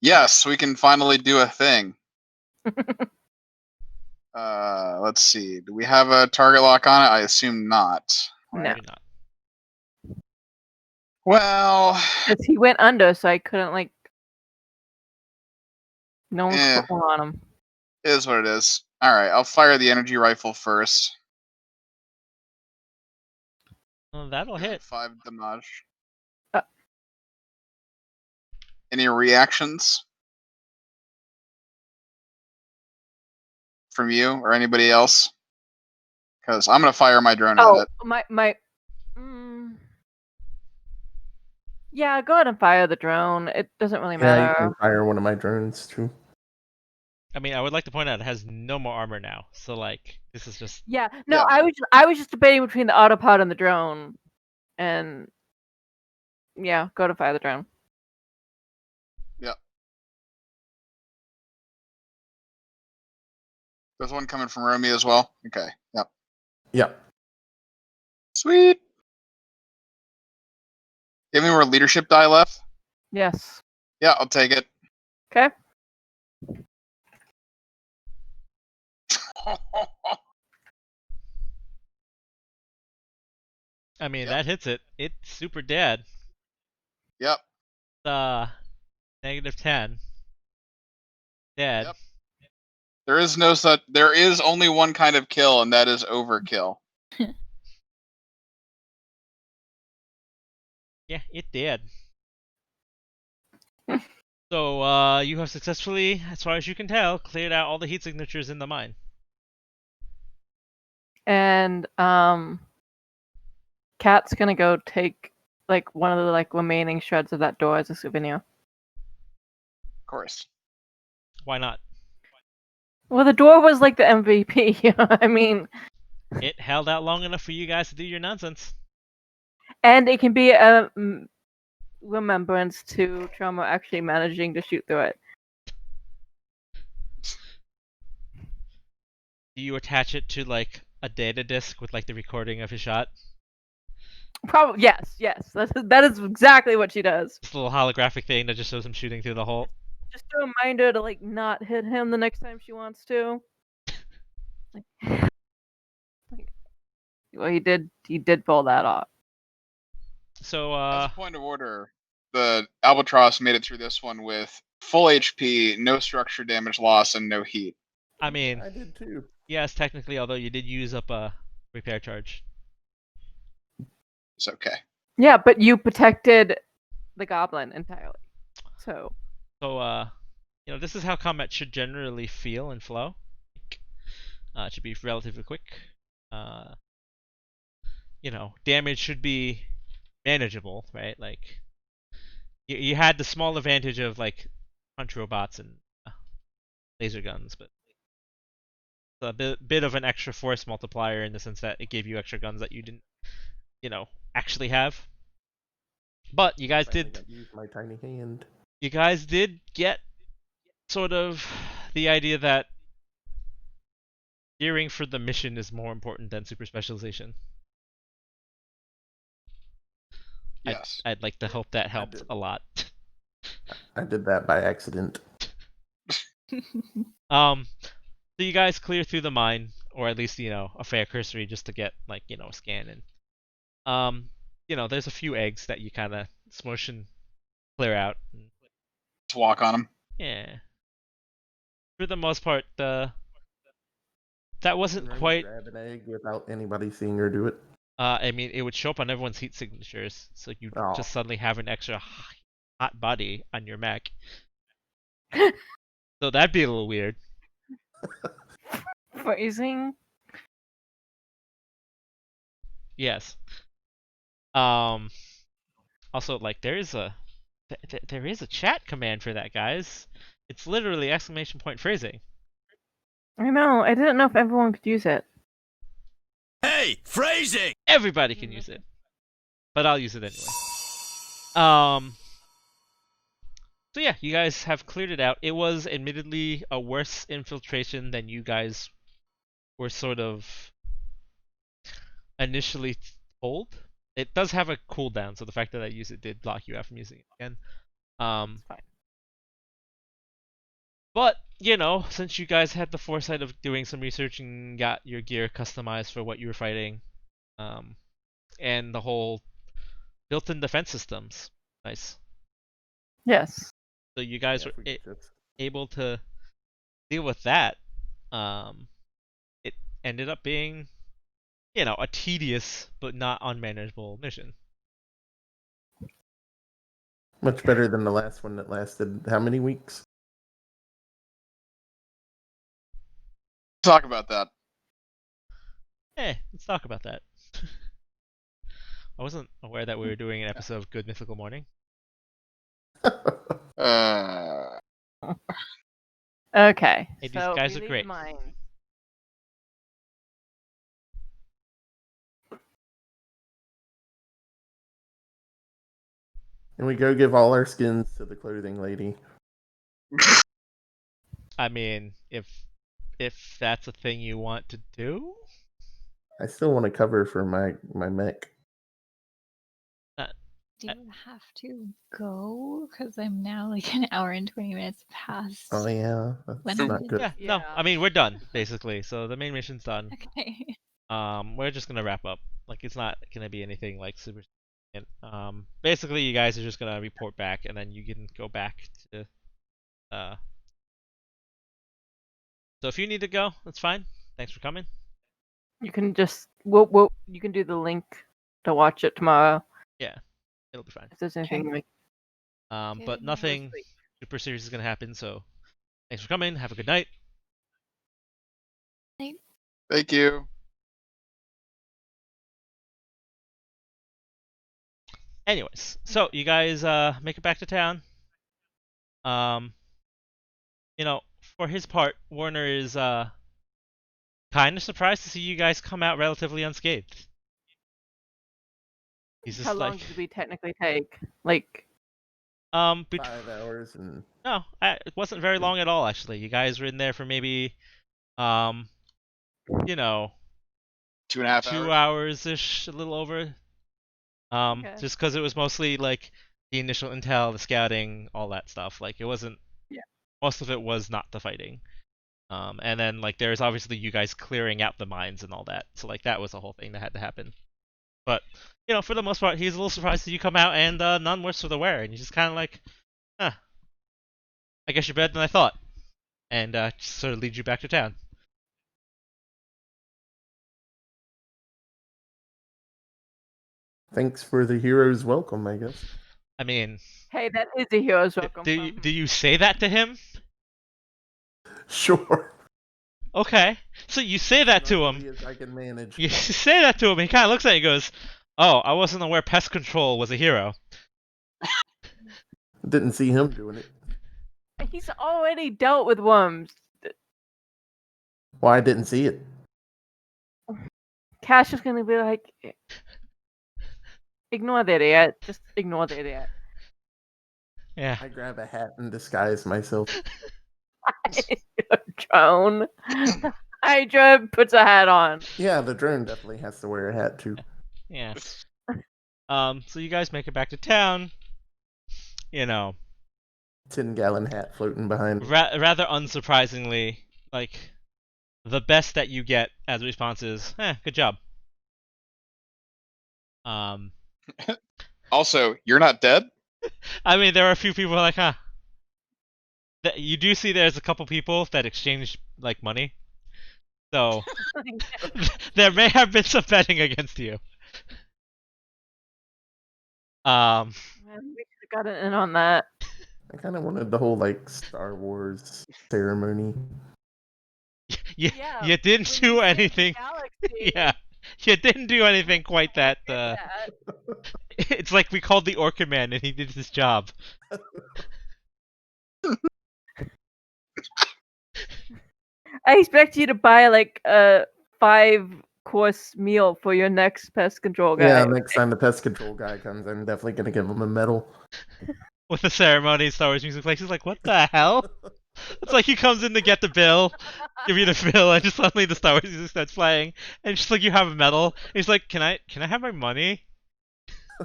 Yes, we can finally do a thing. Let's see. Do we have a target lock on it? I assume not. No. Maybe not. Well, Because he went under, so I couldn't, like. No one Yeah. could put one on him. it is what it is. All right, I'll fire the energy rifle first. Well, that'll hit. 5 damage. Uh. Any reactions from you or anybody else? Because I'm gonna fire my drone at Oh, it. my. Yeah, go ahead and fire the drone. It doesn't really Yeah, you matter. can fire one of my drones too. I mean, I would like to point out it has no more armor now. So like, this is just Yeah, no, Yeah. I was just debating between the autopod and the drone, and yeah, go to fire the drone. There's one coming from Romy as well. Okay. Yep. Yep. Sweet. You have any more leadership die left? Yes. Yeah, I'll take it. Okay. I mean, Yep. that hits it. It's super dead. Yep. -10. Dead. Yep. There is no such. There is only one kind of kill, and that is overkill. Yeah, it did. So, you have successfully, as far as you can tell, cleared out all the heat signatures in the mine. And Kat's gonna go take like one of the like remaining shreds of that door as a souvenir. Of course. Why not? Well, the door was like the MVP. You know what I mean, It held out long enough for you guys to do your nonsense. and it can be a remembrance to Trauma actually managing to shoot through it. Do you attach it to like a data disk with like the recording of his shot? Probably yes. That is exactly what she does. This little holographic thing that just shows him shooting through the hole. Just a reminder to like not hit him the next time she wants to. Well, he did pull that off. So, As a point of order, the Albatross made it through this one with full HP, no structure damage loss, and no heat. I mean, I did too. yes, technically, although you did use up a repair charge. It's okay. Yeah, but you protected the goblin entirely. So, This is how combat should generally feel and flow. It should be relatively quick. Damage should be manageable, right? Like, you had the small advantage of like punch robots and laser guns, but it's a bit of an extra force multiplier in the sense that it gave you extra guns that you didn't, actually have. But you guys Finally did. got to use my tiny hand. You guys did get sort of the idea that gearing for the mission is more important than super specialization. Yes. I'd like to hope that I helped did. a lot. I did that by accident. So you guys clear through the mine, or at least a fair cursory just to get like a scan in. There's a few eggs that you kind of smush and clear out. And, Let's walk on them. yeah. For the most part, that wasn't Run, quite. grab an egg without anybody seeing her do it. I mean, it would show up on everyone's heat signatures, so you Oh. just suddenly have an extra hot body on your mech. So that'd be a little weird. Phrasing. Yes. Also, like, there is a chat command for that, guys. It's literally exclamation point phrasing. I know. I didn't know if everyone could use it. Hey, phrasing! Everybody can use it, but I'll use it anyway. So yeah, you guys have cleared it out. It was admittedly a worse infiltration than you guys were sort of initially told. It does have a cooldown, so the fact that I used it did block you out from using it again. It's fine. But, since you guys had the foresight of doing some research and got your gear customized for what you were fighting, and the whole built-in defense systems, nice. Yes. So you guys Yeah, were if we could just- able to deal with that. It ended up being, a tedious but not unmanageable mission. Much better than the last one that lasted how many weeks? Talk about that. Hey, let's talk about that. I wasn't aware that we were doing an episode of Good Mythical Morning. Okay. Hey, these so guys we are leave great. the mine. And we go give all our skins to the clothing lady. I mean, if that's a thing you want to do, I still want to cover for my mech. Do you have to go? Because I'm now like an hour and 20 minutes past. Oh yeah, that's When not did- good. yeah, Yeah. no. I mean, we're done basically. So the main mission's done. Okay. We're just gonna wrap up. Like, it's not gonna be anything like super. Basically, you guys are just gonna report back, and then you can go back to. So if you need to go, that's fine. Thanks for coming. You can just you can do the link to watch it tomorrow Yeah, it'll be fine. if there's anything like But Okay. nothing super serious is gonna happen. So thanks for coming. Have a good night. Thank you. Anyways, so you guys make it back to town. For his part, Warner is kind of surprised to see you guys come out relatively unscathed. He's just how long did we technically take? Like 5 hours and no, it wasn't very long at all actually. You guys were in there for maybe 2.5 hours. 2 hours ish, a little over. Okay. Just because it was mostly like the initial intel, the scouting, all that stuff. Like, it wasn't. Yeah. Most of it was not the fighting. And then like there's obviously you guys clearing out the mines and all that. So like that was the whole thing that had to happen. But for the most part, he's a little surprised that you come out and none worse for the wear, and he's just kind of like, huh. I guess you're better than I thought, and just sort of leads you back to town. thanks for the hero's welcome, I guess. I mean, hey, that is a hero's welcome. do you say that to him? Sure. Okay, so you say that to him. As I can manage. You say that to him. He kind of looks at you and goes, "Oh, I wasn't aware pest control was a hero." Didn't see him doing it. He's already dealt with worms. Well, I didn't see it. Cash is gonna be like, ignore the idiot. Just ignore the idiot. Yeah. I grab a hat and disguise myself. Drone. Hydra puts a hat on. Yeah, the drone definitely has to wear a hat too. Yeah. So you guys make it back to town. You know, 10-gallon hat floating behind. rather unsurprisingly, like the best that you get as a response is, good job. Also, you're not dead? I mean, there are a few people like, huh. You do see there's a couple people that exchange like money. So there may have been some betting against you. Man, we should have gotten in on that. I kind of wanted the whole like Star Wars ceremony. You Yeah, you didn't when do you saved the anything. galaxy, Yeah, you didn't do anything quite that. that. It's like we called the Orca Man and he did his job. I expect you to buy like a 5-course meal for your next pest control guy. Yeah, next time the pest control guy comes, I'm definitely gonna give him a medal. With the ceremony, Star Wars music plays. He's like, "What the hell?" It's like he comes in to get the bill, give you the bill, and just suddenly the Star Wars music starts playing, and just like you have a medal. And he's like, "Can I have my money?"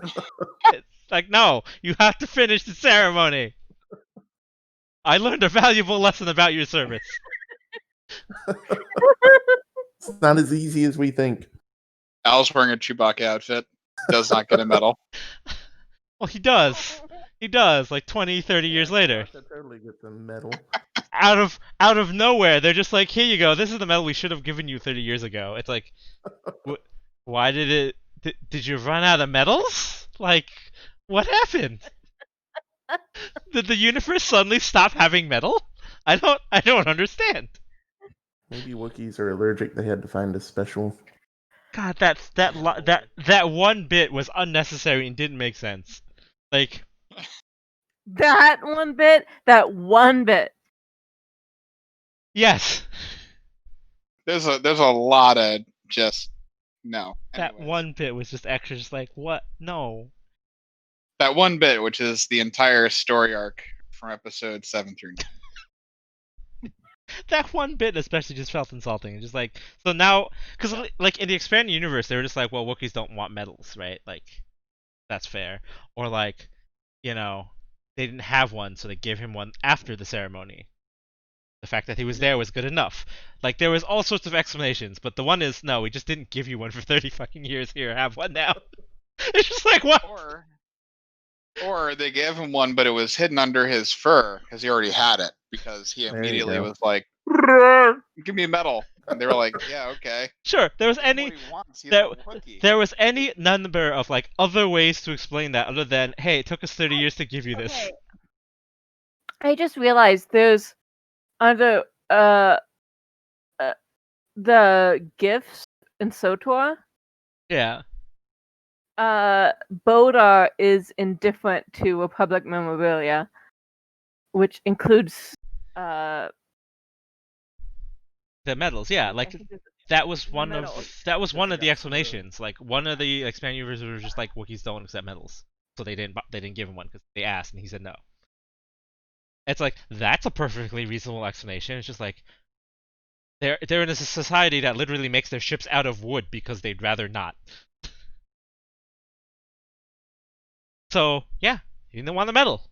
It's like, no, you have to finish the ceremony. I learned a valuable lesson about your service. It's not as easy as we think. Al's wearing a Chewbacca outfit. Does not get a medal. Well, he does. He does, like 20, 30 years later. Sasha totally gets a medal. Out of nowhere, they're just like, here you go. This is the medal we should have given you 30 years ago. It's like, why did it? Did you run out of medals? Like, what happened? Did the universe suddenly stop having metal? I don't understand. Maybe Wookiees are allergic. They had to find a special. God, that one bit was unnecessary and didn't make sense. Like, That one bit. yes, There's a lot of just no. that Anyways. one bit was just extra. Just like, what? No. That one bit, which is the entire story arc from episode 7 through 9. That one bit especially just felt insulting. Just like, so now, because like in the expanded universe, they were just like, well, Wookiees don't want medals, right? Like, that's fair. Or like, you know, they didn't have one, so they gave him one after the ceremony. The fact that he was there was good enough. Like, there was all sorts of explanations, but the one is, no, we just didn't give you one for 30 fucking years. Here, have one now. It's just like, what? Or they gave him one, but it was hidden under his fur because he already had it. Because he There you immediately go. was like, "Give me a medal," and they were like, "Yeah, okay." Sure, there was What any he wants, he's there, a Wookiee. there was any number of like other ways to explain that other than, hey, it took us 30 years to give you this. Okay. I just realized there's under the gifts in SOTOR. Yeah. Bodar is indifferent to Republic memorabilia, which includes The medals, yeah, I like think it's- that was the one medals. of one of the Yeah, explanations. Like one of the expanded universes was just like Wookiees don't accept medals, so they didn't give him one because they asked and he said no. It's like that's a perfectly reasonable explanation. It's just like they're in a society that literally makes their ships out of wood because they'd rather not. So yeah, you didn't want the medal.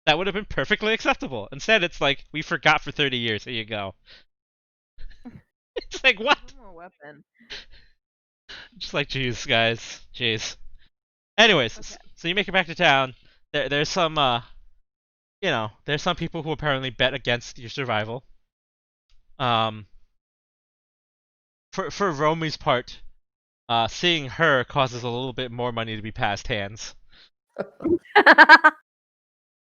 That would have been perfectly acceptable. Instead, it's like we forgot for 30 years. Here you go. It's like what? One more weapon. Just like, jeez, guys, jeez. Anyways, Okay. so you make it back to town. There's some, there's some people who apparently bet against your survival. For Romy's part, seeing her causes a little bit more money to be passed hands.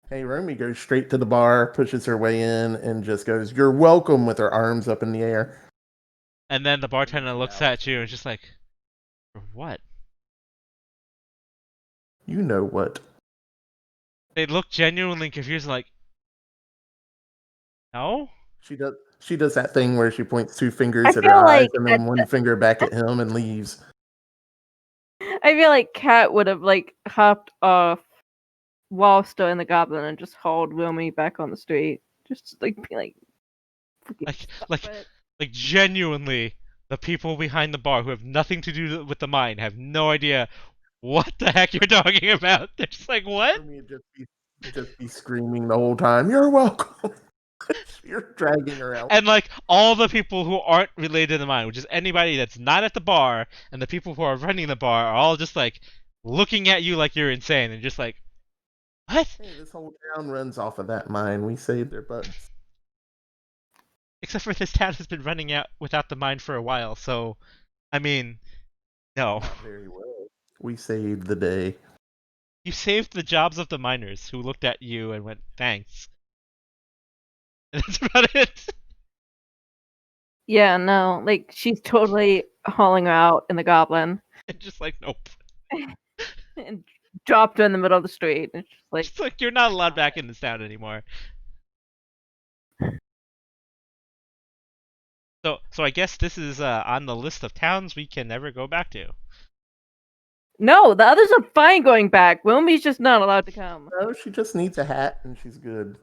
Hey, Romy goes straight to the bar, pushes her way in, and just goes, "You're welcome," with her arms up in the air. And then the bartender looks Yeah. at you and is just like, for what? You know what? They look genuinely confused, like, No? She does that thing where she points two I fingers at feel her eyes like and then one finger back at him and leaves. I feel like Kat would have like hopped off while still in the goblin and just hauled Wilmy back on the street. Just like be like, "Fucking Like, stop like, it." like genuinely, the people behind the bar who have nothing to do with the mine have no idea what the heck you're talking about. They're just like, what? Rumi would just be screaming the whole time, "You're welcome." You're dragging her out. And like all the people who aren't related to the mine, which is anybody that's not at the bar, and the people who are running the bar are all just like looking at you like you're insane and just like, what? Hey, this whole town runs off of that mine. We saved their butts. Except for this town has been running out without the mine for a while, so I mean, no. Not very well. We saved the day. You saved the jobs of the miners who looked at you and went, thanks. And that's about it. Yeah, no, like she's totally hauling her out in the goblin And just like, nope. and dropped her in the middle of the street. And it's just like, It's like you're not allowed back in this town anymore. So I guess this is on the list of towns we can never go back to. no, the others are fine going back. Wilmy's just not allowed to come. No, she just needs a hat and she's good.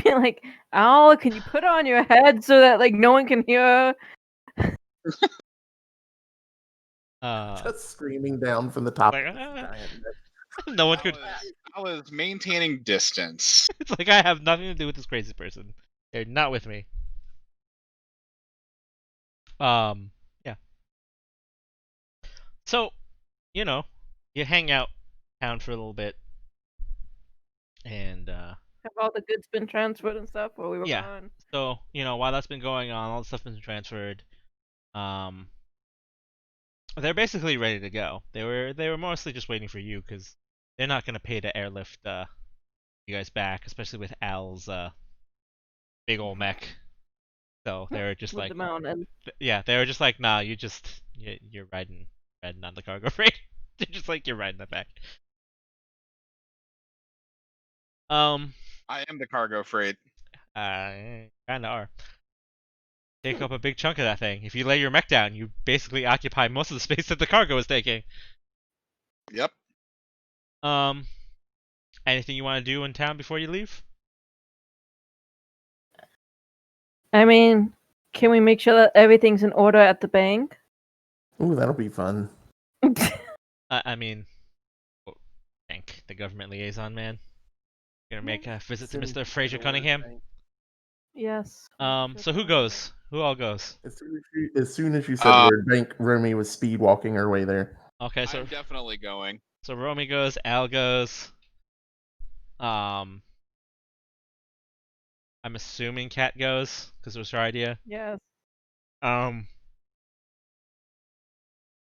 Be like, oh, can you put it on your head so that like no one can hear? Just screaming down from the top Like, of this giant no one could. I was maintaining distance. It's like I have nothing to do with this crazy person. They're not with me. Yeah. So, you know, you hang out town for a little bit, and Have all the goods been transferred and stuff while we were Yeah. gone? so while that's been going on, all the stuff's been transferred. Um, they're basically ready to go. They were mostly just waiting for you because they're not gonna pay to airlift you guys back, especially with Al's big old mech. So they were just With like, the mountain. yeah, they were just like, nah, you're riding on the cargo freight. They're just like, you're riding that back. Um, I am the cargo freight. kinda are. Take up a big chunk of that thing. If you lay your mech down, you basically occupy most of the space that the cargo is taking. Yep. Um, anything you want to do in town before you leave? I mean, can we make sure that everything's in order at the bank? Ooh, that'll be fun. I mean, Hank, the government liaison man, gonna make a visit to Send Mr. Fraser the word Cunningham. bank. Yes. So who goes? Who all goes? As soon as you said Uh, the word bank, Rumi was speed walking her way there. Okay, so I'm definitely going. so Romy goes, Al goes. Um, I'm assuming Kat goes because it was her idea. Yes.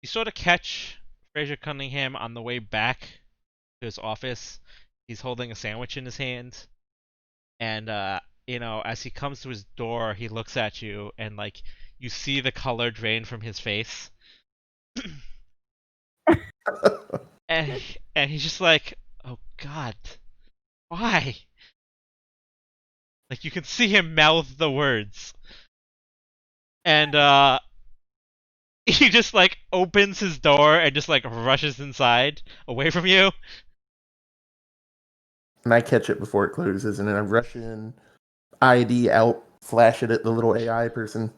You sort of catch Fraser Cunningham on the way back to his office. He's holding a sandwich in his hand, and as he comes to his door, he looks at you, and like you see the color drain from his face, and he's just like, "Oh God, why?" Like you can see him mouth the words, and he just like opens his door and just like rushes inside away from you. And I catch it before it closes, and then I rush in, ID out, flash it at the little AI person.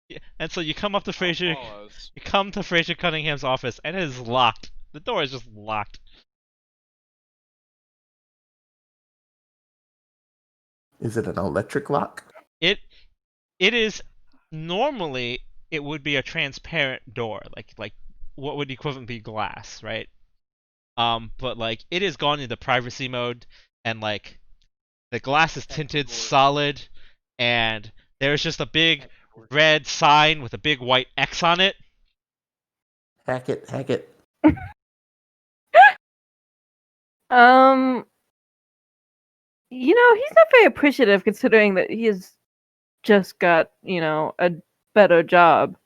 Yeah, and so you come up to Fraser, Follows. you come to Fraser Cunningham's office, and it is locked. The door is just locked. Is it an electric lock? It is normally it would be a transparent door, like what would equivalent be glass, right? But like it has gone into privacy mode, and like the glass is tinted solid, and there's just a big red sign with a big white X on it. Hack it, hack it. He's not very appreciative considering that he has just got, a better job.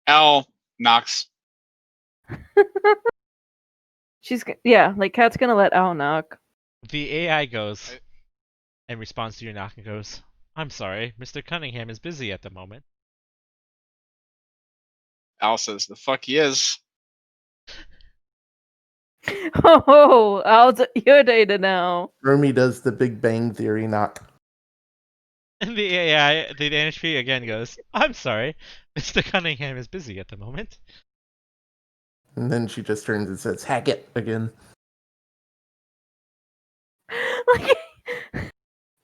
Al knocks. Like Kat's gonna let Al knock. The AI goes and responds to your knock and goes, "I'm sorry, Mr. Cunningham is busy at the moment." Al says, "The fuck he is." Oh, Al's irritated now. Romy does the Big Bang Theory knock. And the AI, the NHP again goes, "I'm sorry, Mr. Cunningham is busy at the moment." And then she just turns and says, Hackett again. Like,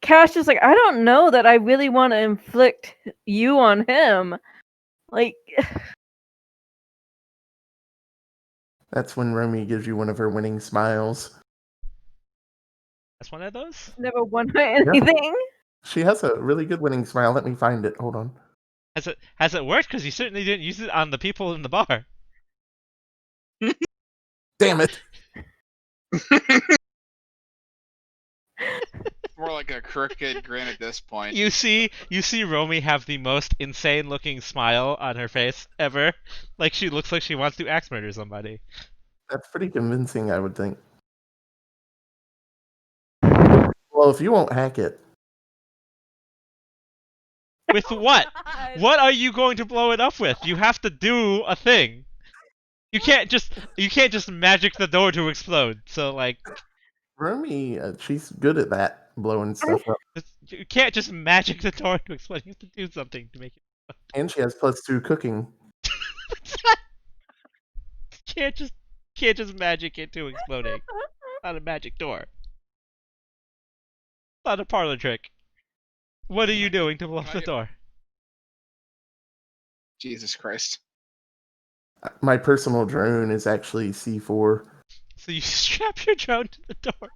Cash is like, I don't know that I really want to inflict you on him. Like, That's when Romy gives you one of her winning smiles. That's one of those? never won anything. She has a really good winning smile. Let me find it. Hold on. Has it worked? Because you certainly didn't use it on the people in the bar. Damn it. More like a crooked grin at this point. You see Romy have the most insane looking smile on her face ever. Like she looks like she wants to axe murder somebody. That's pretty convincing, I would think. Well, if you won't hack it. With what? What are you going to blow it up with? You have to do a thing. You can't just magic the door to explode. So like, Romy, she's good at that, blowing stuff up. you can't just magic the door to explode. You have to do something to make it. And she has +2 cooking. can't just magic it to exploding. Not a magic door. Not a parlor trick. What are you doing to blow up the door? Jesus Christ. My personal drone is actually C4. So you strap your drone to the door.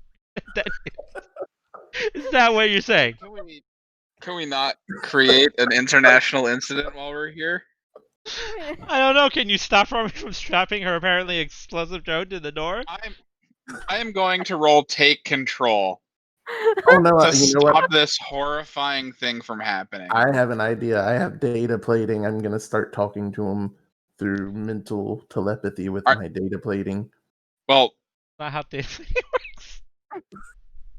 Is that what you're saying? Can we not create an international incident while we're here? I don't know. Can you stop Romy from strapping her apparently explosive drone to the door? I am going to roll take control Oh no, to you know what? stop this horrifying thing from happening. I have an idea. I have data plating. I'm going to start talking to him through mental telepathy with my data plating. Well, Not how data works.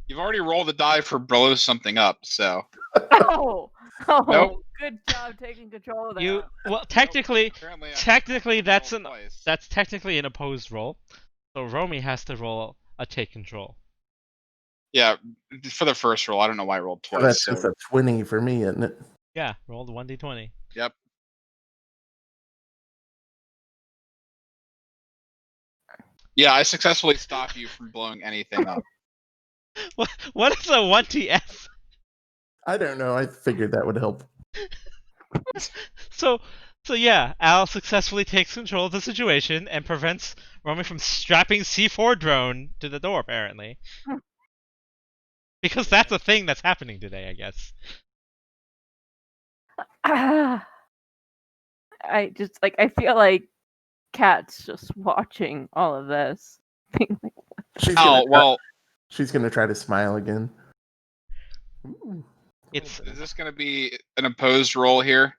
you've already rolled the die for blow something up, so. Oh, Nope. Good job taking control of that. Well, technically that's twice. that's technically an opposed roll. So Romy has to roll a take control. Yeah, for the first roll. I don't know why I rolled So twice. that's So. just a 20 for me, isn't it? Yeah, roll the 1d20. Yep. Yeah, I successfully stop you from blowing anything up. What is a 1ts? I don't know. I figured that would help. So yeah, Al successfully takes control of the situation and prevents Romy from strapping C4 drone to the door, apparently. Because that's a thing that's happening today, I guess. I feel like Kat's just watching all of this. Being like, She's gonna try to smile again. Ooh. Is this going to be an opposed roll here?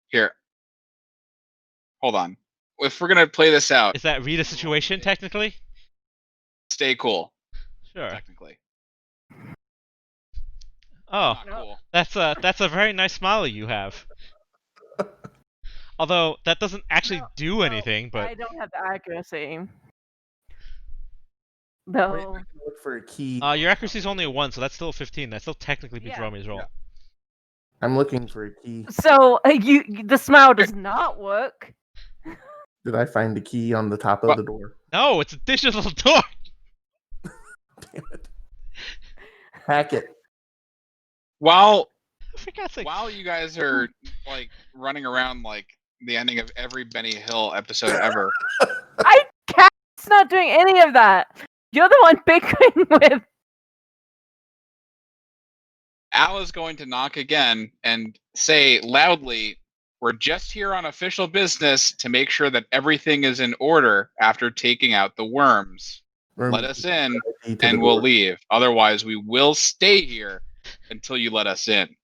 Here. Hold on. If we're going to play this out. Is that read a situation, technically? Stay cool. Sure. Technically. Oh, Not cool. that's a very nice smile you have. Although that doesn't actually do anything, but I don't have the accuracy. Wait, No. I can look for a key. your accuracy is only a 1, so that's still 15. That still technically beats Yeah. Romy's roll. Yeah. I'm looking for a key. So the smile does not work. Did I find a key on the top of the door? No, it's a digital door. Damn it. Hack it. While For God's sake. while you guys are like running around like the ending of every Benny Hill episode ever. Kat's not doing any of that. You're the one bickering with. Al is going to knock again and say loudly, "We're just here on official business to make sure that everything is in order after taking out the worms. Let us in and we'll leave. Otherwise, we will stay here until you let us in."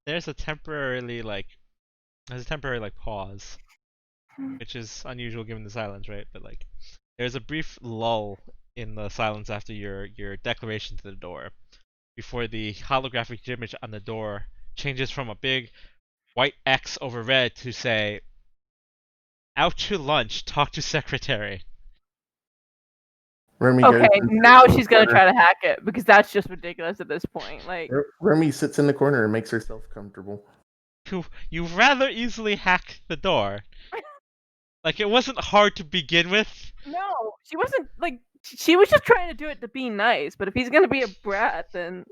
There's a temporarily like There's a temporary like pause, which is unusual given the silence, right? But like, there's a brief lull in the silence after your declaration to the door, before the holographic image on the door changes from a big white X over red to say, "Out to lunch. Talk to secretary." Remy goes Okay, and now sits in the she's gonna corner. try to hack it because that's just ridiculous at this point. Like, Remy sits in the corner and makes herself comfortable. You rather easily hack the door. Like, it wasn't hard to begin with. no, she wasn't like she was just trying to do it to be nice. But if he's gonna be a brat, then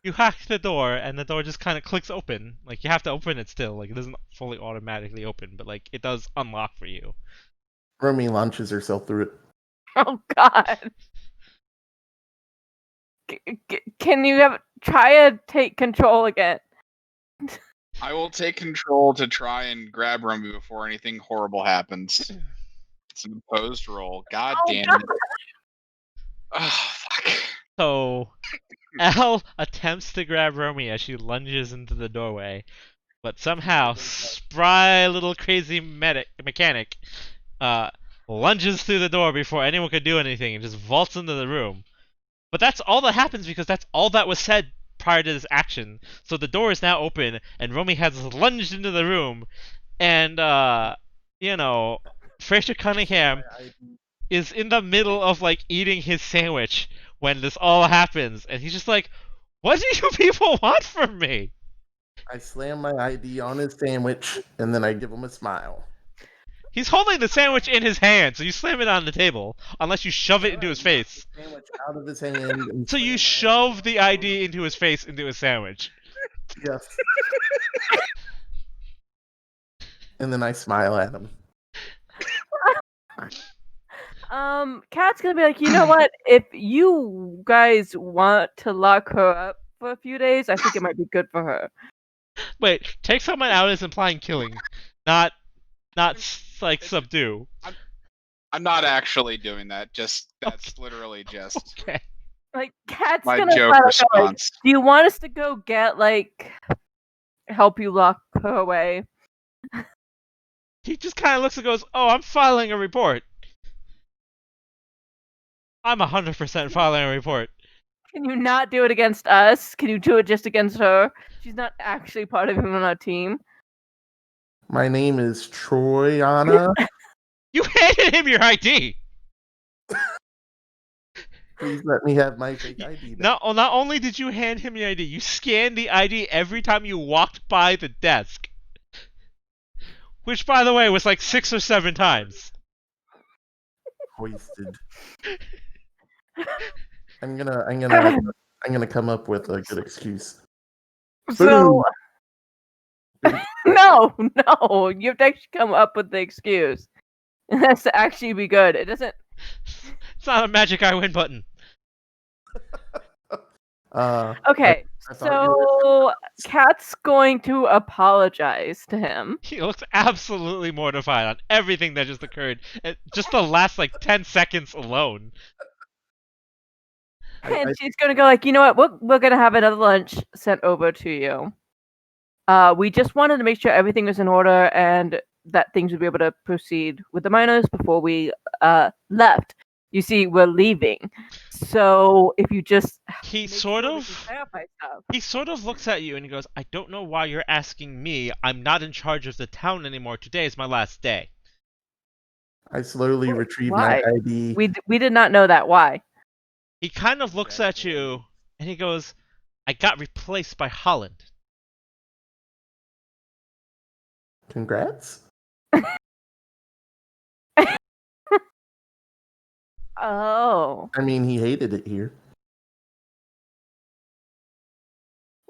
You hack the door, and the door just kind of clicks open. Like, you have to open it still. Like, it doesn't fully automatically open, but like, it does unlock for you. Remy launches herself through it. oh god. Can you try to take control again? I will take control to try and grab Romy before anything horrible happens. It's an opposed roll. God Oh, damn God. it. Oh, fuck. So, Al attempts to grab Romy as she lunges into the doorway, but somehow, spry little crazy mechanic lunges through the door before anyone could do anything and just vaults into the room. But that's all that happens because that's all that was said prior to this action. So the door is now open, and Romy has lunged into the room, and Fraser Cunningham is in the middle of like eating his sandwich when this all happens, and he's just like, "What do you people want from me?" I slam my ID on his sandwich, and then I give him a smile. He's holding the sandwich in his hand, so you slam it on the table, unless you shove it into his face. The sandwich out of his hand. And So you slam my shove the ID into his face, into his sandwich. Yes. And then I smile at him. Kat's gonna be like, you know what? If you guys want to lock her up for a few days, I think it might be good for her. Wait, take someone out is implying killing, not like subdue. I'm not actually doing that. Just that's literally just Okay. Like, Kat's my gonna joke flat out go, like, response. do you want us to go get like help you lock her away? He just kind of looks and goes, "Oh, I'm filing a report. I'm 100% filing a report." Can you not do it against us? Can you do it just against her? She's not actually part of him on our team. My name is Troyana. You handed him your ID. Please let me have my fake ID. Not only did you hand him the ID, you scanned the ID every time you walked by the desk. Which, by the way, was like 6 or 7 times. Hoisted. I'm gonna come up with a good excuse. So no, you have to actually come up with the excuse. It has to actually be good. It doesn't. It's not a magic I win button. Okay, I thought you so Kat's going to apologize to him. He looks absolutely mortified on everything that just occurred. Just the last like 10 seconds alone. And she's gonna go like, you know what? We're gonna have another lunch sent over to you. We just wanted to make sure everything was in order and that things would be able to proceed with the miners before we left. You see, we're leaving, so if you just He make sort sure we of can clarify stuff. he sort of looks at you and he goes, "I don't know why you're asking me. I'm not in charge of the town anymore. Today is my last day." I slowly retrieve Why? my ID. We did not know that. Why? He kind of looks at you and he goes, "I got replaced by Holland." Congrats. Oh, I mean, he hated it here.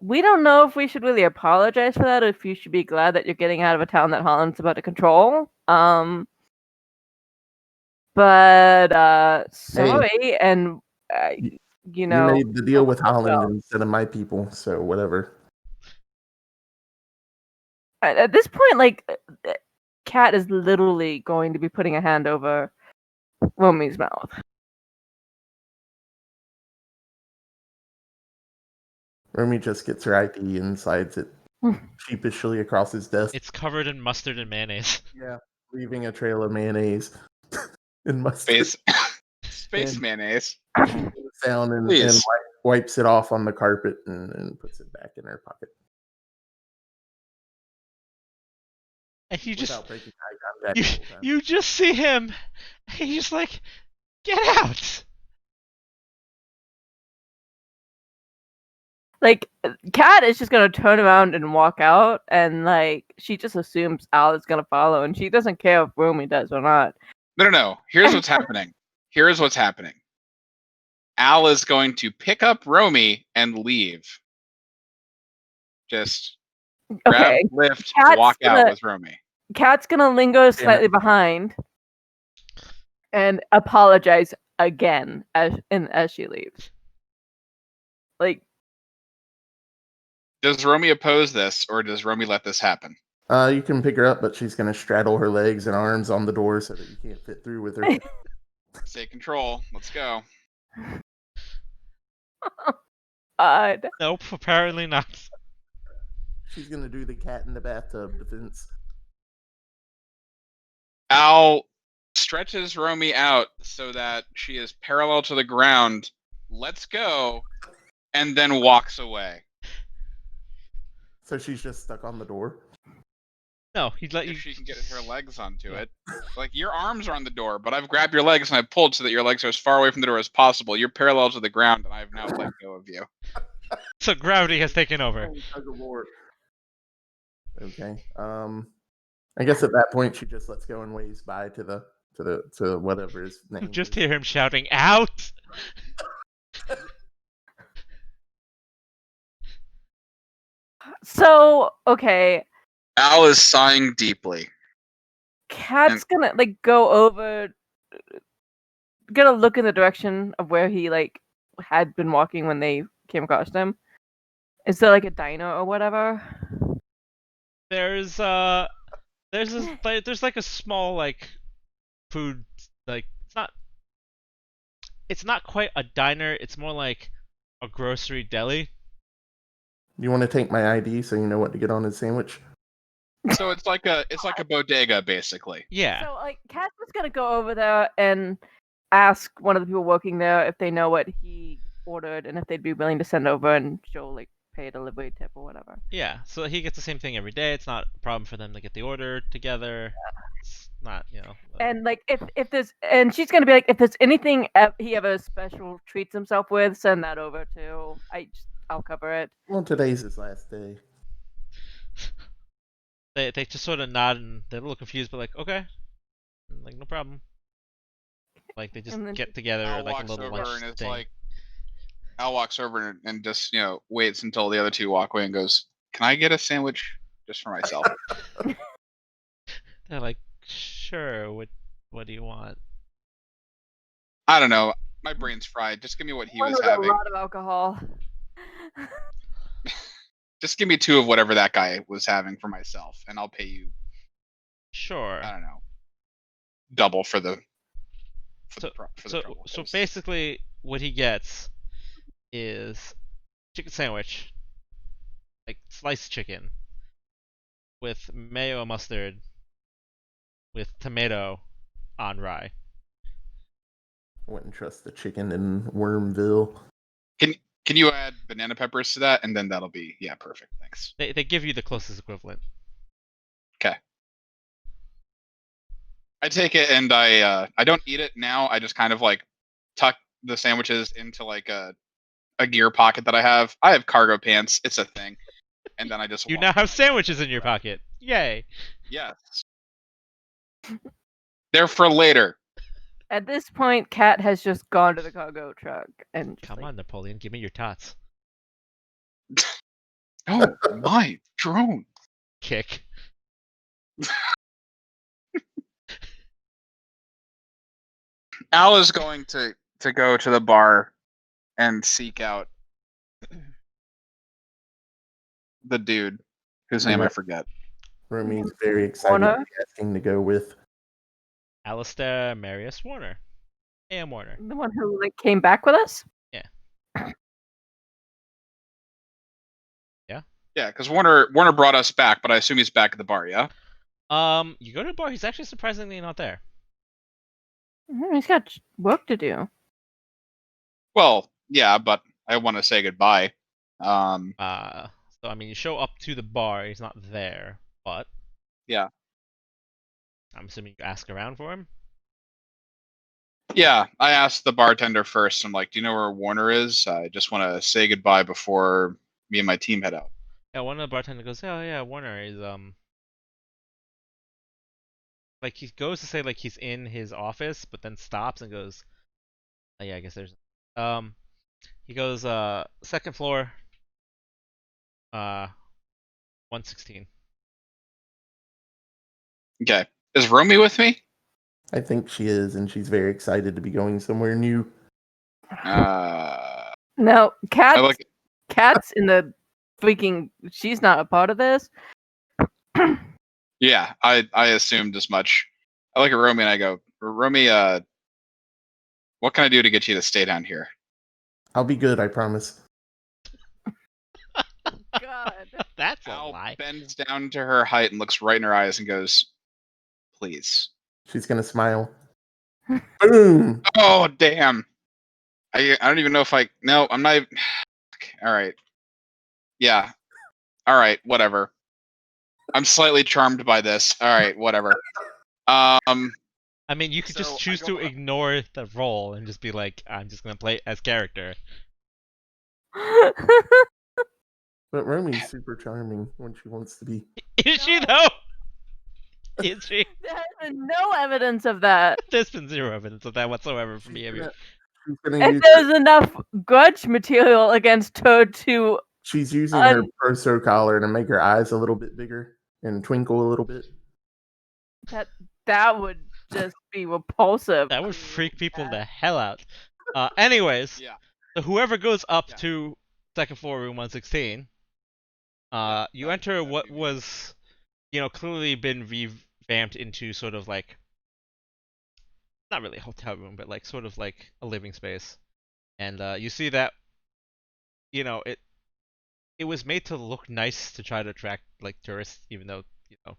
we don't know if we should really apologize for that, or if you should be glad that you're getting out of a town that Holland's about to control. But sorry, and you know, You made the deal with Holland well. instead of my people, so whatever. At this point, like, Kat is literally going to be putting a hand over Romy's mouth. Romy just gets her ID and slides it sheepishly across his desk. It's covered in mustard and mayonnaise. Yeah, leaving a trail of mayonnaise and mustard. Space And- mayonnaise. Down and Please. wipes it off on the carpet and puts it back in her pocket And you just without breaking eye contact you, the whole time. you just see him. And he's just like, get out. Like, Kat is just gonna turn around and walk out, and like she just assumes Al is gonna follow, and she doesn't care if Romy does or not. No. Here's what's happening. Here's what's happening. Al is going to pick up Romy and leave. Just grab, Okay, lift, Cat's walk out gonna- with Romy. Kat's gonna linger slightly behind and apologize again as she leaves. Like, Does Romy oppose this, or does Romy let this happen? You can pick her up, but she's gonna straddle her legs and arms on the door so that you can't fit through with her. Stay control. Let's go. God. Nope, apparently not. She's gonna do the cat in the bathtub defense. Al stretches Romy out so that she is parallel to the ground. Let's go, and then walks away. So she's just stuck on the door. No, he'd let you. If she can get her legs onto it. Like, your arms are on the door, but I've grabbed your legs and I've pulled so that your legs are as far away from the door as possible. You're parallel to the ground, and I have now let go of you. So gravity has taken over. Tug of war. Okay. I guess at that point she just lets go and waves bye to whatever his name You just is. hear him shouting, out! So, okay, Al is sighing deeply. Kat's gonna like go over, gonna look in the direction of where he like had been walking when they came across him. Is there like a diner or whatever? There's there's like a small like food, like it's not quite a diner, it's more like a grocery deli. You want to take my ID so you know what to get on his sandwich? So it's like a bodega, basically. Yeah. So like Kat's just gonna go over there and ask one of the people working there if they know what he ordered and if they'd be willing to send over, and she'll like pay a delivery tip or whatever. Yeah, so he gets the same thing every day. It's not a problem for them to get the order together. It's not, And like if there's, and she's gonna be like, if there's anything he ever special treats himself with, send that over too. I'll cover it. Well, today's his last day. they just sort of nod and they're a little confused, but like, okay, like no problem. Like they just And then- get together Al like a walks little over lunch and it's thing. like, Al walks over and just waits until the other two walk away and goes, "Can I get a sandwich just for myself?" They're like, sure. What do you want? I don't know. My brain's fried. Just give me what he One was with a having. lot of alcohol. Just give me 2 of whatever that guy was having for myself, and I'll pay you. Sure. I don't know, double for the So trouble. so basically, what he gets is chicken sandwich, like sliced chicken, with mayo and mustard, with tomato on rye. Wouldn't trust the chicken in Wormville. Can you add banana peppers to that, and then that'll be perfect. Thanks. They give you the closest equivalent. I take it and I don't eat it now. I just kind of like tuck the sandwiches into like a gear pocket that I have. I have cargo pants. It's a thing. And then I just You walk now have away. sandwiches in your pocket. Yay! Yes. They're for later. At this point, Kat has just gone to the cargo truck and just, Come like, on, Napoleon, give me your tots. Oh my drone. Kick. Al is going to go to the bar and seek out the dude whose name I forget. Romy's very excited Warner? to be asking to go with. Alistair Marius Warner. A.M. Warner. the one who like came back with us. Yeah. Yeah. Yeah, because Warner brought us back, but I assume he's back at the bar. Yeah. You go to the bar. He's actually surprisingly not there. He's got work to do. Well, yeah, but I want to say goodbye. So I mean, you show up to the bar. He's not there, but Yeah. I'm assuming you ask around for him. Yeah, I asked the bartender first. I'm like, "Do you know where Warner is? I just want to say goodbye before me and my team head out." Yeah, one of the bartender goes, "Oh yeah, Warner is like he goes to say like he's in his office, but then stops and goes, oh yeah, I guess there's he goes second floor, 116. Okay. Is Romy with me? I think she is, and she's very excited to be going somewhere new. No, I look. Cat's in the freaking. She's not a part of this. Yeah, I assumed as much. I look at Romy and I go, Romy, what can I do to get you to stay down here? I'll be good, I promise. God. That's a Al lie. bends down to her height and looks right in her eyes and goes, "Please." She's gonna smile. Boom! Oh damn! I don't even know if I. No, I'm not. All right. Yeah. All right. Whatever. I'm slightly charmed by this. All right. Whatever. I mean, you could So, just I choose go- to ignore the role and just be like, I'm just gonna play as character. But Romy's super charming when she wants to be. Is she No. though? Is she? There's been no evidence of that. There's been zero evidence of that whatsoever from me. She's gonna And use there's enough grudge material against her to. She's using her pro collar to make her eyes a little bit bigger and twinkle a little bit. That would just be repulsive. That would freak people the hell out. Anyways, Yeah. so whoever goes up Yeah. to second floor room 116, you enter what was, clearly been revamped into sort of like, not really a hotel room, but like sort of like a living space. And you see that, it was made to look nice to try to attract like tourists, even though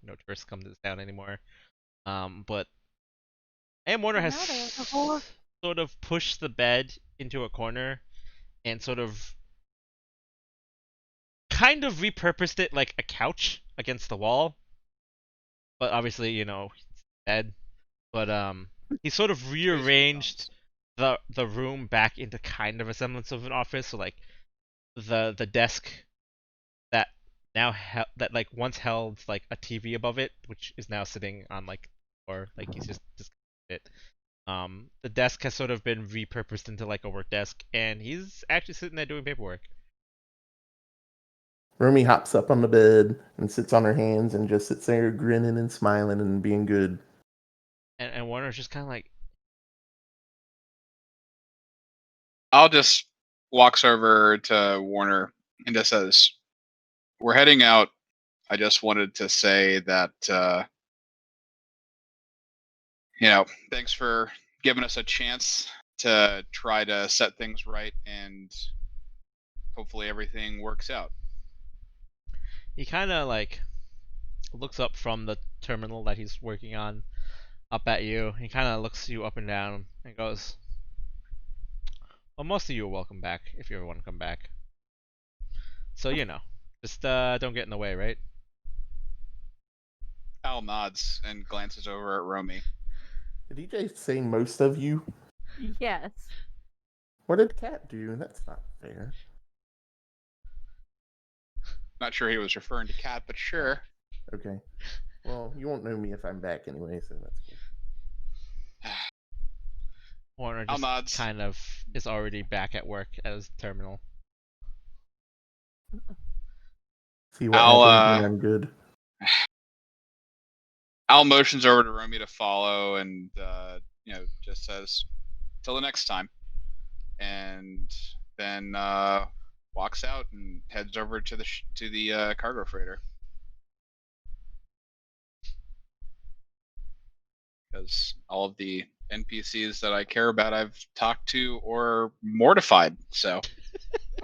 no tourists come to this town anymore. But AM Warner has Now there's a whole- sort of pushed the bed into a corner and sort of kind of repurposed it like a couch against the wall. But obviously, it's bed. But he sort of rearranged the room back into kind of a semblance of an office. So like the desk that that like once held like a TV above it, which is now sitting on like, or like he's just it. The desk has sort of been repurposed into like a work desk, and he's actually sitting there doing paperwork. Romy hops up on the bed and sits on her hands and just sits there grinning and smiling and being good. And Warner's just kind of like, Al just walks over to Warner and just says, "We're heading out. I just wanted to say that, thanks for giving us a chance to try to set things right, and hopefully everything works out." he kind of like looks up from the terminal that he's working on up at you. He kind of looks you up and down and goes, well, most of you are welcome back if you ever want to come back. So, just don't get in the way, right? Al nods and glances over at Romy. Did EJ say most of you? Yes. What did Cat do? That's not fair. Not sure he was referring to Kat, but sure. Okay. Well, you won't know me if I'm back anyway, so that's cool. Warner Al just nods. kind of is already back at work at his terminal. See what Al, happens when I'm good. Al motions over to Romy to follow, and just says, "Till the next time," and then walks out and heads over to the cargo freighter. Because all of the NPCs that I care about, I've talked to or mortified. So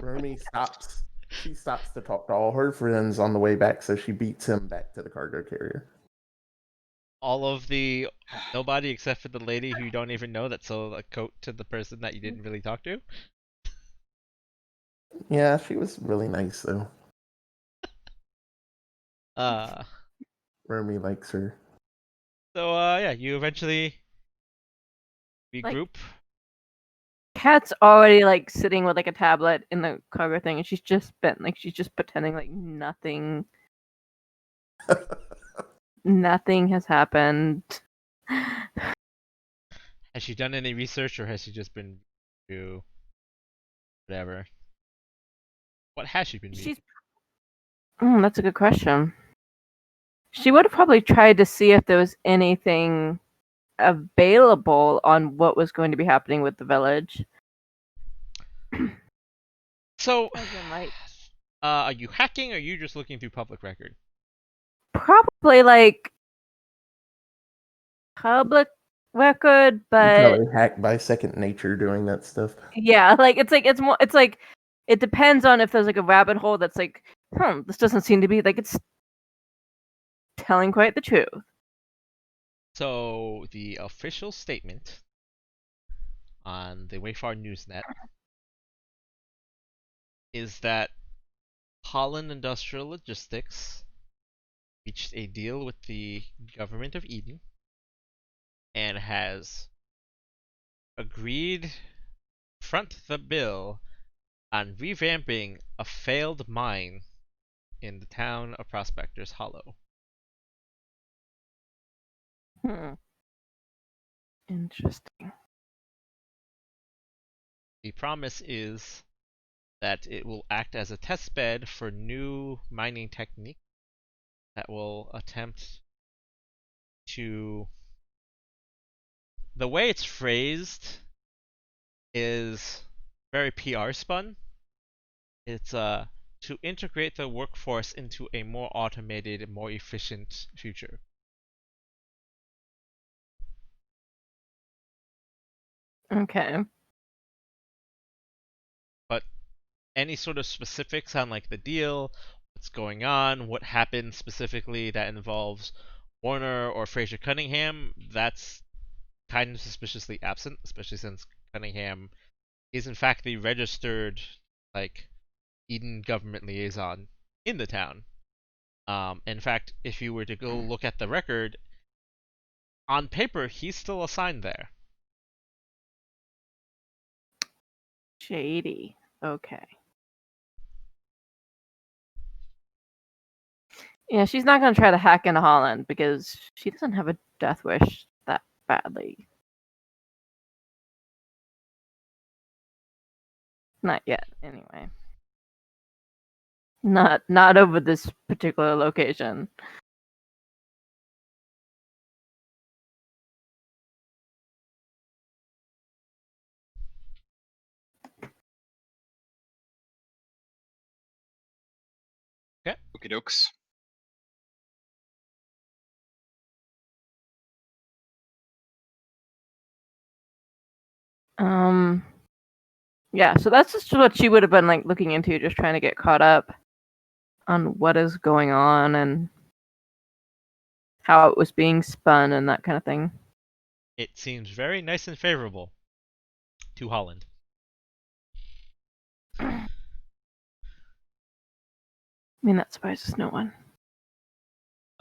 Romy stops She stops to talk to all her friends on the way back, so she beats him back to the cargo carrier. All of the nobody except for the lady who you don't even know that sold a coat to the person that you didn't really talk to. Yeah, she was really nice though. Uh, Romy likes her. so yeah, you eventually Like, regroup. Kat's already like sitting with like a tablet in the cargo thing, and she's just pretending like nothing has happened. Has she done any research, or has she just been to whatever? What has she been reading? She's that's a good question. She would have probably tried to see if there was anything available on what was going to be happening with the village. So, As in, like, are you hacking, or are you just looking through public record? probably like public record, You but probably hacked by second nature doing that stuff. yeah, like it's like it depends on if there's like a rabbit hole that's like, this doesn't seem to be like it's telling quite the truth. So, the official statement on the Wayfar Newsnet is that Holland Industrial Logistics reached a deal with the government of Eden and has agreed to front the bill on revamping a failed mine in the town of Prospectors Hollow. Interesting. The promise is that it will act as a test bed for new mining technique that will attempt to. The way it's phrased is very PR spun. It's to integrate the workforce into a more automated, more efficient future. Okay. But any sort of specifics on like the deal, what's going on, what happened specifically that involves Warner or Fraser Cunningham, that's kind of suspiciously absent, especially since Cunningham is in fact the registered like Eden government liaison in the town. In fact, if you were to go look at the record, on paper he's still assigned there. Shady. Okay. Yeah, she's not gonna try to hack into Holland because she doesn't have a death wish that badly. Not yet, anyway. Not over this particular location. Okie dokes. Yeah, so that's just what she would have been like looking into, just trying to get caught up on what is going on and how it was being spun and that kind of thing. It seems very nice and favorable to Holland. I mean, that surprises no one.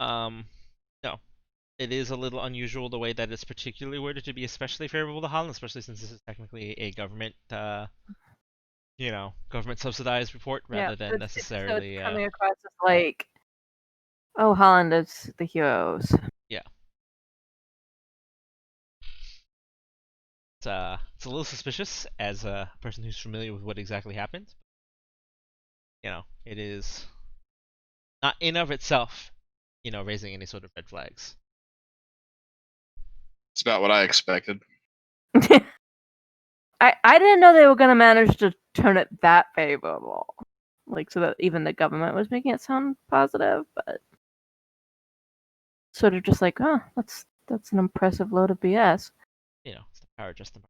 No. It is a little unusual the way that it's particularly worded to be especially favorable to Holland, especially since this is technically a government, government subsidized report rather than necessarily. It's coming across as like, oh, Holland is the heroes. Yeah. It's a little suspicious as a person who's familiar with what exactly happened. It is not in of itself, raising any sort of red flags. It's about what I expected. I didn't know they were gonna manage to turn it that favorable, like so that even the government was making it sound positive, but sort of just like, oh, that's an impressive load of BS. It's the power just the.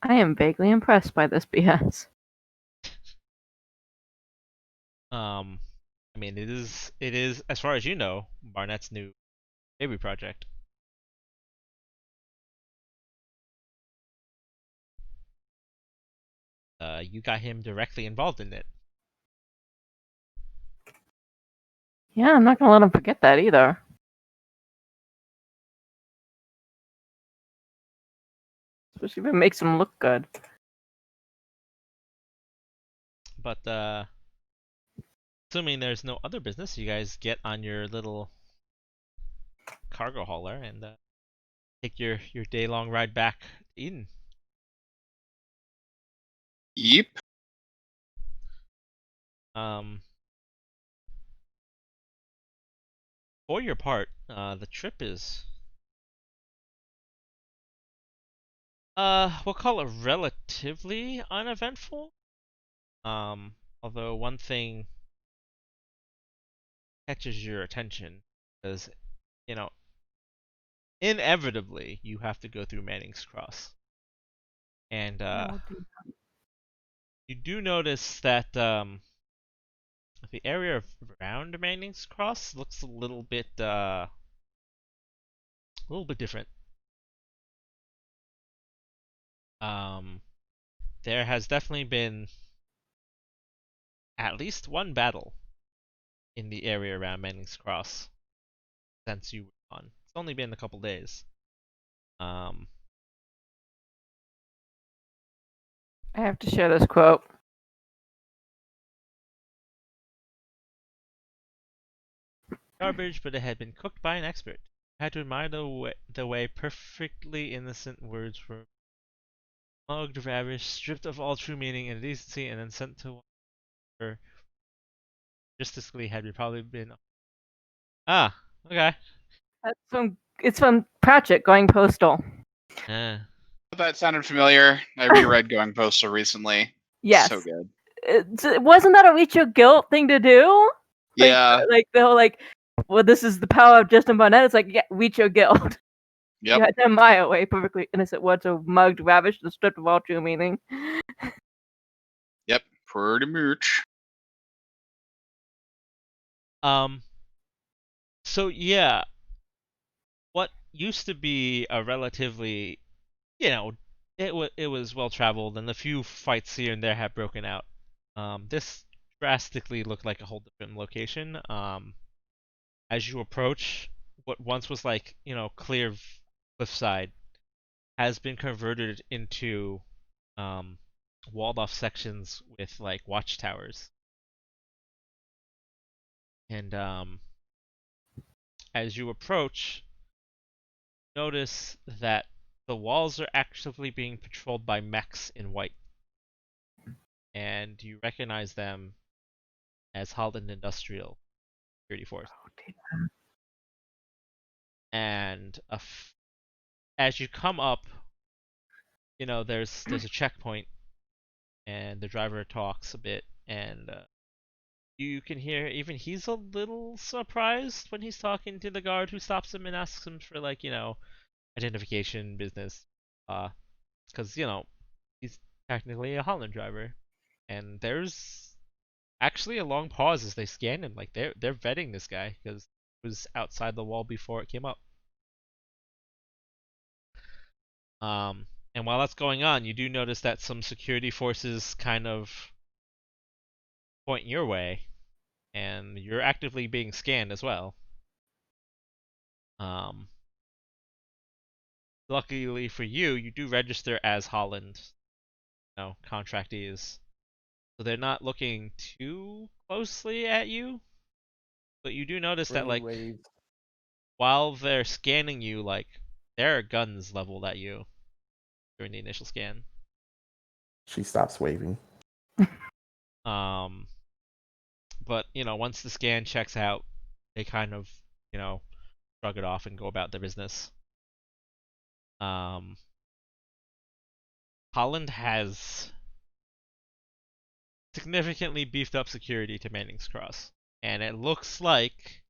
I am vaguely impressed by this BS. I mean, it is as far as you know, Barnett's new baby project. You got him directly involved in it. Yeah, I'm not gonna let him forget that either. Especially if it makes him look good. But assuming there's no other business, you guys get on your little cargo hauler and take your day-long ride back to Eden. Yep. Um, for your part, the trip is we'll call it relatively uneventful. Although one thing catches your attention is, you know, inevitably you have to go through Manning's Cross, and you do notice that the area around Manning's Cross looks a little bit different. There has definitely been at least one battle in the area around Manning's Cross since you were on. It's only been a couple days. Um, I have to share this quote. Garbage, but it had been cooked by an expert. I had to admire the way perfectly innocent words were mugged, ravished, stripped of all true meaning and decency, and then sent to where logistically had probably been. Ah, okay. It's from Pratchett going postal. Uh, That sounded familiar. I reread Going Postal recently. Yes. So good. Wasn't that a reach your guilt thing to do? Yeah. Like the whole well, this is the power of Justin Barnett. It's like, yeah, reach your guilt. Yep. You had to admire away perfectly innocent words of mugged, ravished, and stripped of all true meaning. Yep. Pretty much. So yeah, what used to be a relatively, it was well traveled, and a few fights here and there have broken out. This drastically looked like a whole different location. As you approach, what once was like clear cliffside has been converted into walled off sections with like watchtowers, and as you approach, notice that the walls are actively being patrolled by mechs in white, and you recognize them as Holland Industrial Security Force. And as you come up, there's a checkpoint, and the driver talks a bit, and you can hear even he's a little surprised when he's talking to the guard who stops him and asks him for like identification business, because he's technically a Holland driver, and there's actually a long pause as they scan him, like they're vetting this guy because he was outside the wall before it came up. And while that's going on, you do notice that some security forces kind of point your way, and you're actively being scanned as well. Um, Luckily for you, you do register as Holland, contractees. So they're not looking too closely at you, but you do notice that Rainy like wave. while they're scanning you, like there are guns leveled at you during the initial scan. She stops waving. Um, but once the scan checks out, they kind of shrug it off and go about their business. Um, Holland has significantly beefed up security to Manning's Cross, and it looks like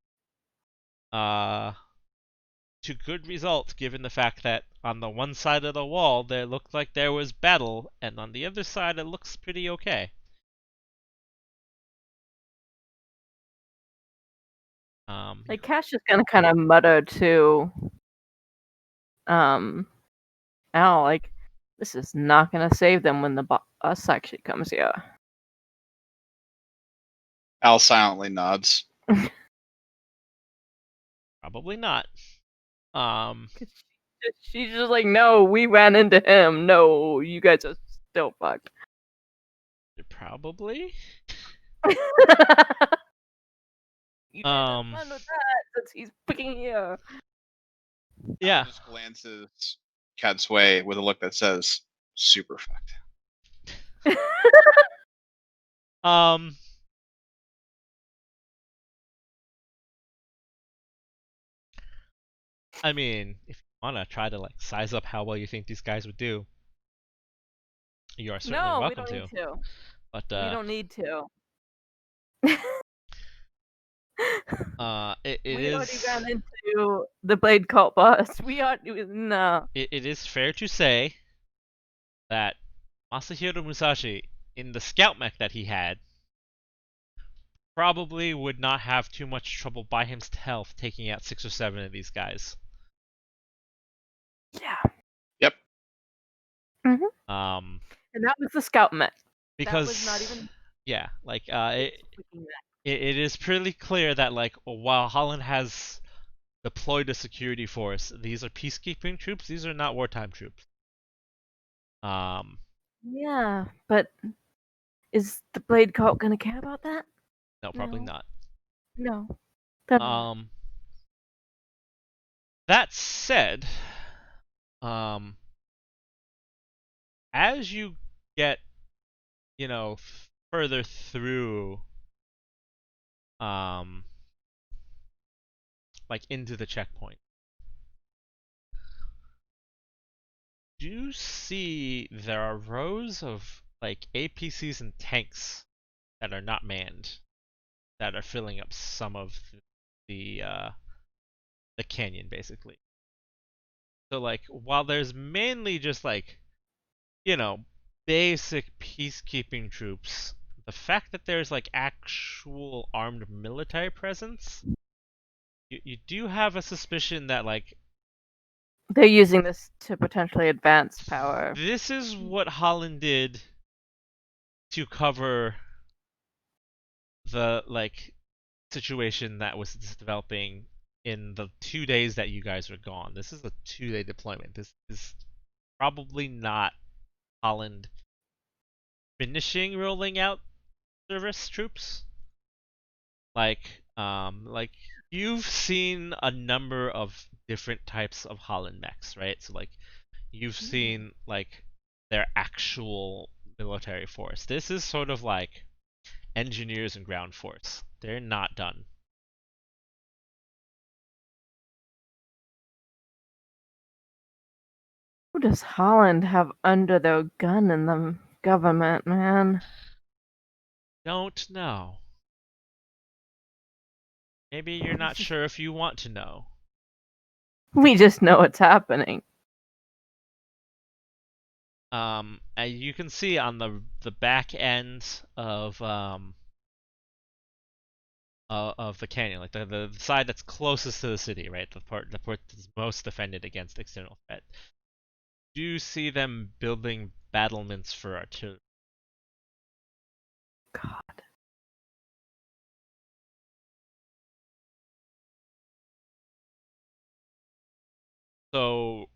to good result, given the fact that on the one side of the wall there looked like there was battle, and on the other side it looks pretty okay. Like Cash is gonna kind of mutter to Al, like, this is not gonna save them when the bus actually comes here. Al silently nods. Probably not. Um, She's just like, no, we ran into him. No, you guys are still fucked. probably. You guys have fun with that since he's fucking here. Yeah. Al just glances Cat's way with a look that says, super fucked. Um. I mean, if you wanna try to like size up how well you think these guys would do, you are certainly No, we welcome don't need to. But We don't need to. it We already is ran into the Blade Cult boss. We are no. it is fair to say that Masahiro Musashi, in the scout mech that he had, probably would not have too much trouble by himself taking out 6 or 7 of these guys. Yeah. Yep. Um, And that was the scout mech. because That was not even. yeah, like Freaking mech. it is pretty clear that like while Holland has deployed a security force, these are peacekeeping troops. These are not wartime troops. Yeah, but is the Blade Cult gonna care about that? No, probably No. not. No. They're not. That said, as you get, further through, like into the checkpoint, you see there are rows of like APCs and tanks that are not manned that are filling up some of the canyon basically. So like while there's mainly just like, basic peacekeeping troops, the fact that there's like actual armed military presence, you do have a suspicion that like They're using this to potentially advance power. this is what Holland did to cover the like situation that was developing in the 2 days that you guys were gone. This is a 2-day deployment. This is probably not Holland finishing rolling out service troops. Like you've seen a number of different types of Holland mechs, right? So like you've seen like their actual military force. This is sort of like engineers and ground force. They're not done. Who does Holland have under their gun in the government, man? Don't know. Maybe you're not sure if you want to know. We just know it's happening. You can see on the back end of the canyon, like the side that's closest to the city, right? The part that's most defended against external threat. Do you see them building battlements for artillery? God. So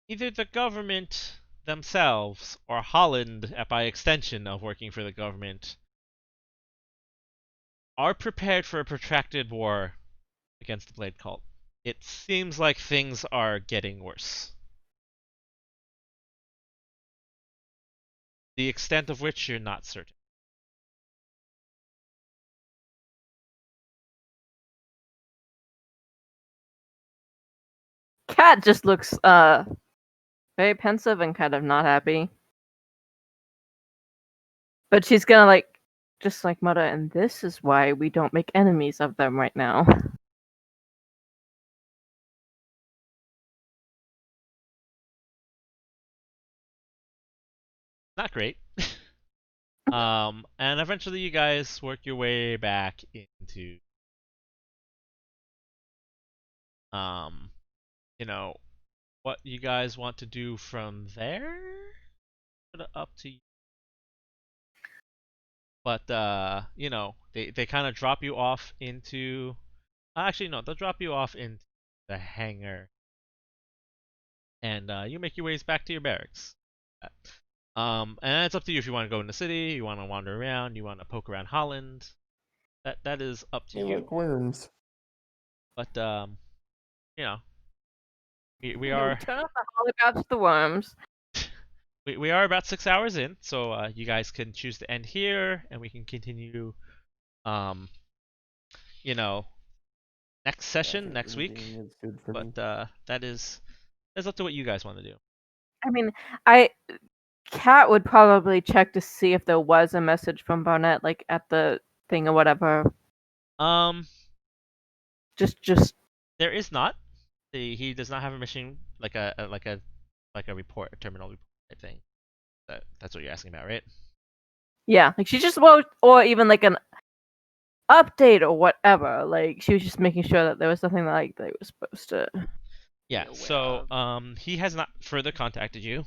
either the government themselves or Holland, by extension of working for the government, are prepared for a protracted war against the Blade Cult. It seems like things are getting worse. The extent of which you're not certain. Cat just looks very pensive and kind of not happy. But she's gonna just mutter, and this is why we don't make enemies of them right now. not great. And eventually you guys work your way back into, um, you know, what you guys want to do from there. Sort of up to you. But you know, they kind of drop you off into. Actually, no, they'll drop you off into the hangar, and you make your ways back to your barracks. And it's up to you if you want to go in the city, you want to wander around, you want to poke around Holland. That is up to Hey, you. look, worms. But you know, we You are turn off the holographics, the worms. we are about 6 hours in, so you guys can choose to end here, and we can continue. Um, you know, next I session think next week. ending is good for me. But that's up to what you guys want to do. I mean, Kat would probably check to see if there was a message from Barnett, like at the thing or whatever. Um, Just there is not. He does not have a mission like a report, a terminal report type thing. That's what you're asking about, right? yeah, like she just wrote, or even like an update or whatever. Like she was just making sure that there was something like they were supposed to. Yeah. aware So of. he has not further contacted you.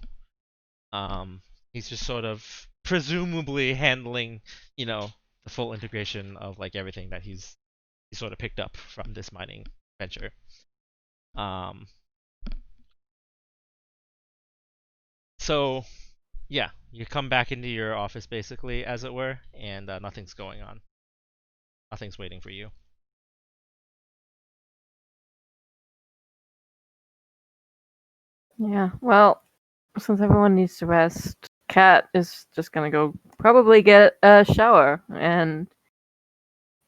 He's just sort of presumably handling, the full integration of like everything that he sort of picked up from this mining venture. So yeah, you come back into your office basically, as it were, and nothing's going on. Nothing's waiting for you. Yeah. Well, since everyone needs to rest, Kat is just gonna go probably get a shower and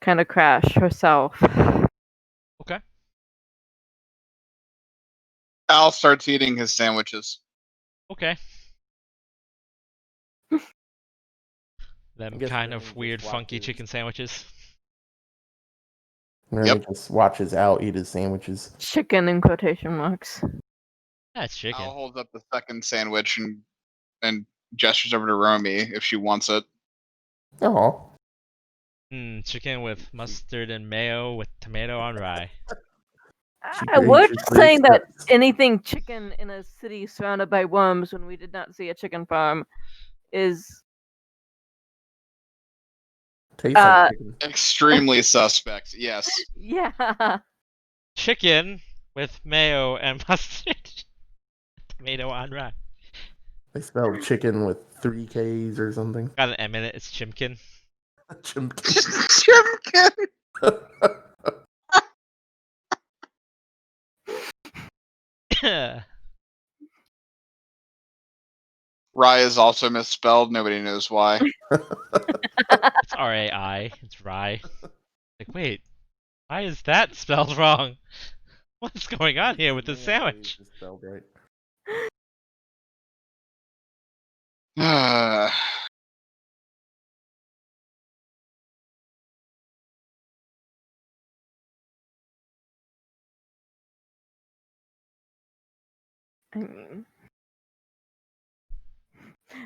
kind of crash herself. Okay. Al starts eating his sandwiches. Okay. I Them guess kind Remy of just weird, funky watches. chicken sandwiches. Remy Yep. just watches Al eat his sandwiches. Chicken in quotation marks. That's chicken. Al holds up the second sandwich and gestures over to Romy if she wants it. Oh, Chicken with mustard and mayo with tomato on rye. We're just graciously saying that accepts. anything chicken in a city surrounded by worms when we did not see a chicken farm is Tastes like chicken. Extremely suspect, yes. yeah. Chicken with mayo and mustard. Tomato on rye. They spelled chicken with 3 K's or something. Got an M in it. It's chimkin. Chimkin. Rye is also misspelled. Nobody knows why. It's R-A-I. It's rye. Like, wait, why is that spelled wrong? What's going on here with this sandwich? It's spelled right. I mean,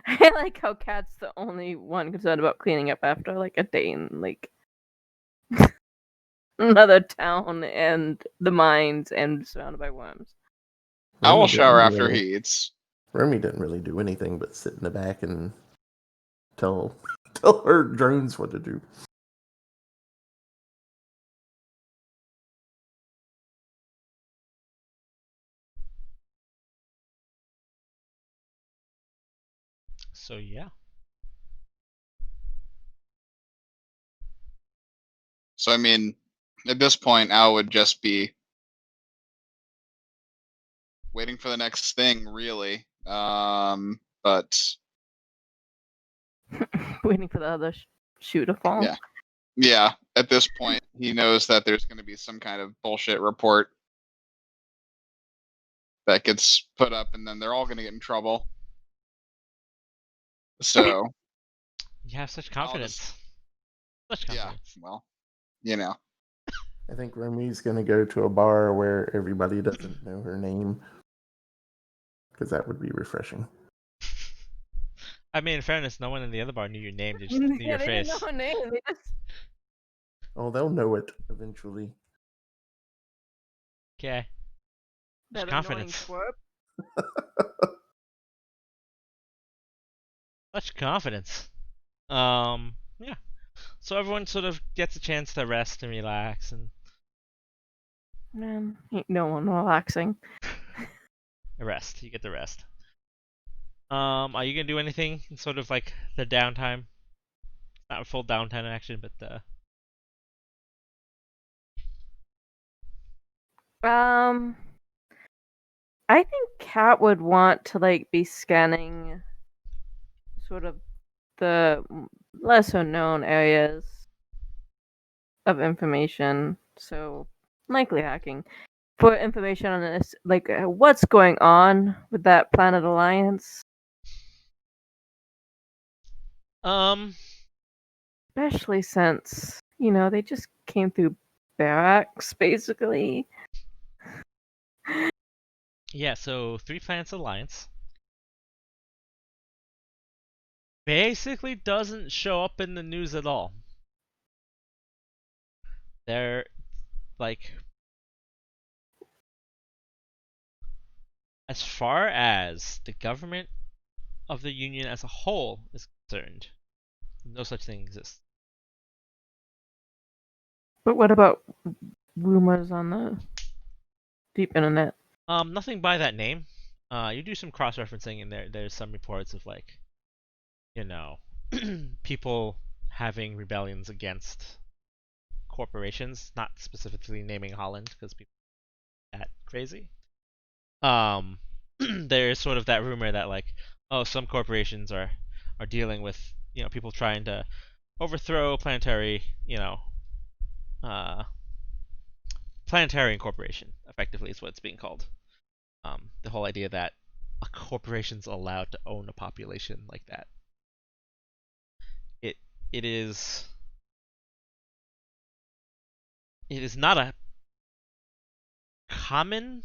I like how Kat's the only one concerned about cleaning up after like a day in like another town and the mines and surrounded by worms. I will Remy shower didn't after really- he eats. Remy didn't really do anything but sit in the back and tell her drones what to do. So yeah. So I mean, at this point, Al would just be waiting for the next thing, really. But Waiting for the other shoe to fall. yeah, at this point, he knows that there's going to be some kind of bullshit report that gets put up, and then they're all going to get in trouble. So You have such I'll confidence. Such yeah, confidence. well, you know. I think Remy's gonna go to a bar where everybody doesn't know her name. Because that would be refreshing. I mean, in fairness, no one in the other bar knew your name. They just knew Yeah, your they didn't know face. her name. They just Oh, they'll know it eventually. Okay. Much that annoying confidence. twerp. Much confidence. Yeah. So everyone sort of gets a chance to rest and relax and Man, ain't no one relaxing. rest. You get the rest. Are you gonna do anything in sort of like the downtime? Not full downtime action, but Um, I think Kat would want to like be scanning sort of the lesser known areas of information. So likely hacking for information on this, like what's going on with that Planet Alliance, um, especially since they just came through barracks basically. yeah. So Three Planets Alliance basically doesn't show up in the news at all. They're like, as far as the government of the Union as a whole is concerned, no such thing exists. But what about rumors on the deep internet? Nothing by that name. You do some cross-referencing in there. There's some reports of like, you know, people having rebellions against corporations, not specifically naming Holland because people are that crazy. Um, there's sort of that rumor that like, oh, some corporations are dealing with people trying to overthrow planetary, uh, planetary incorporation. Effectively, is what it's being called. The whole idea that a corporation's allowed to own a population like that. It it is it is not a common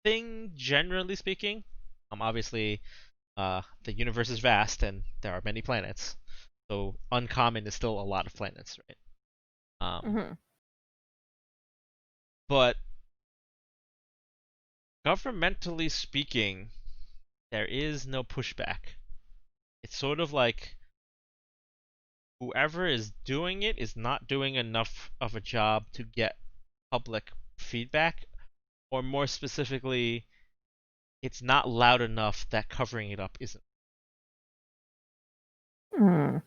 thing, generally speaking. Obviously, the universe is vast and there are many planets, so uncommon is still a lot of planets, right? Mm-hmm. But governmentally speaking, there is no pushback. It's sort of like whoever is doing it is not doing enough of a job to get public feedback, or more specifically, it's not loud enough that covering it up isn't. Mm.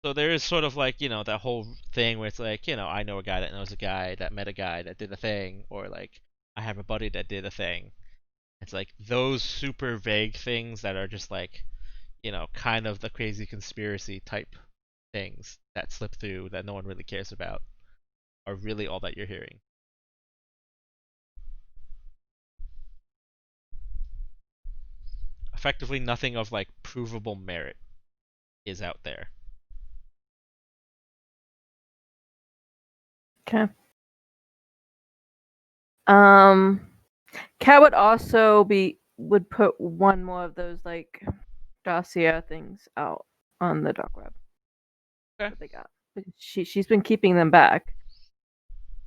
So there is sort of like, that whole thing where it's like, I know a guy that knows a guy that met a guy that did a thing, or like, I have a buddy that did a thing. It's like those super vague things that are just like, kind of the crazy conspiracy type things that slip through that no one really cares about are really all that you're hearing. Effectively, nothing of like provable merit is out there. Okay. Cat would also would put one more of those like dossier things out on the dark web. Okay. That they got. She's been keeping them back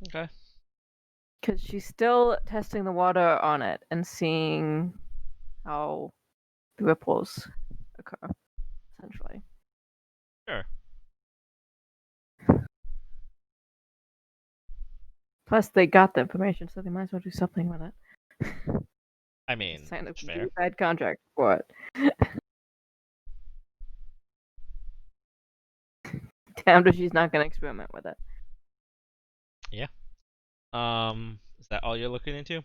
Okay. because she's still testing the water on it and seeing how the ripples occur. Essentially. Sure. Plus, they got the information, so they might as well do something with it. I mean, Sign a it's really fair. bad contract for it. Damned if she's not going to experiment with it. Yeah. Is that all you're looking into?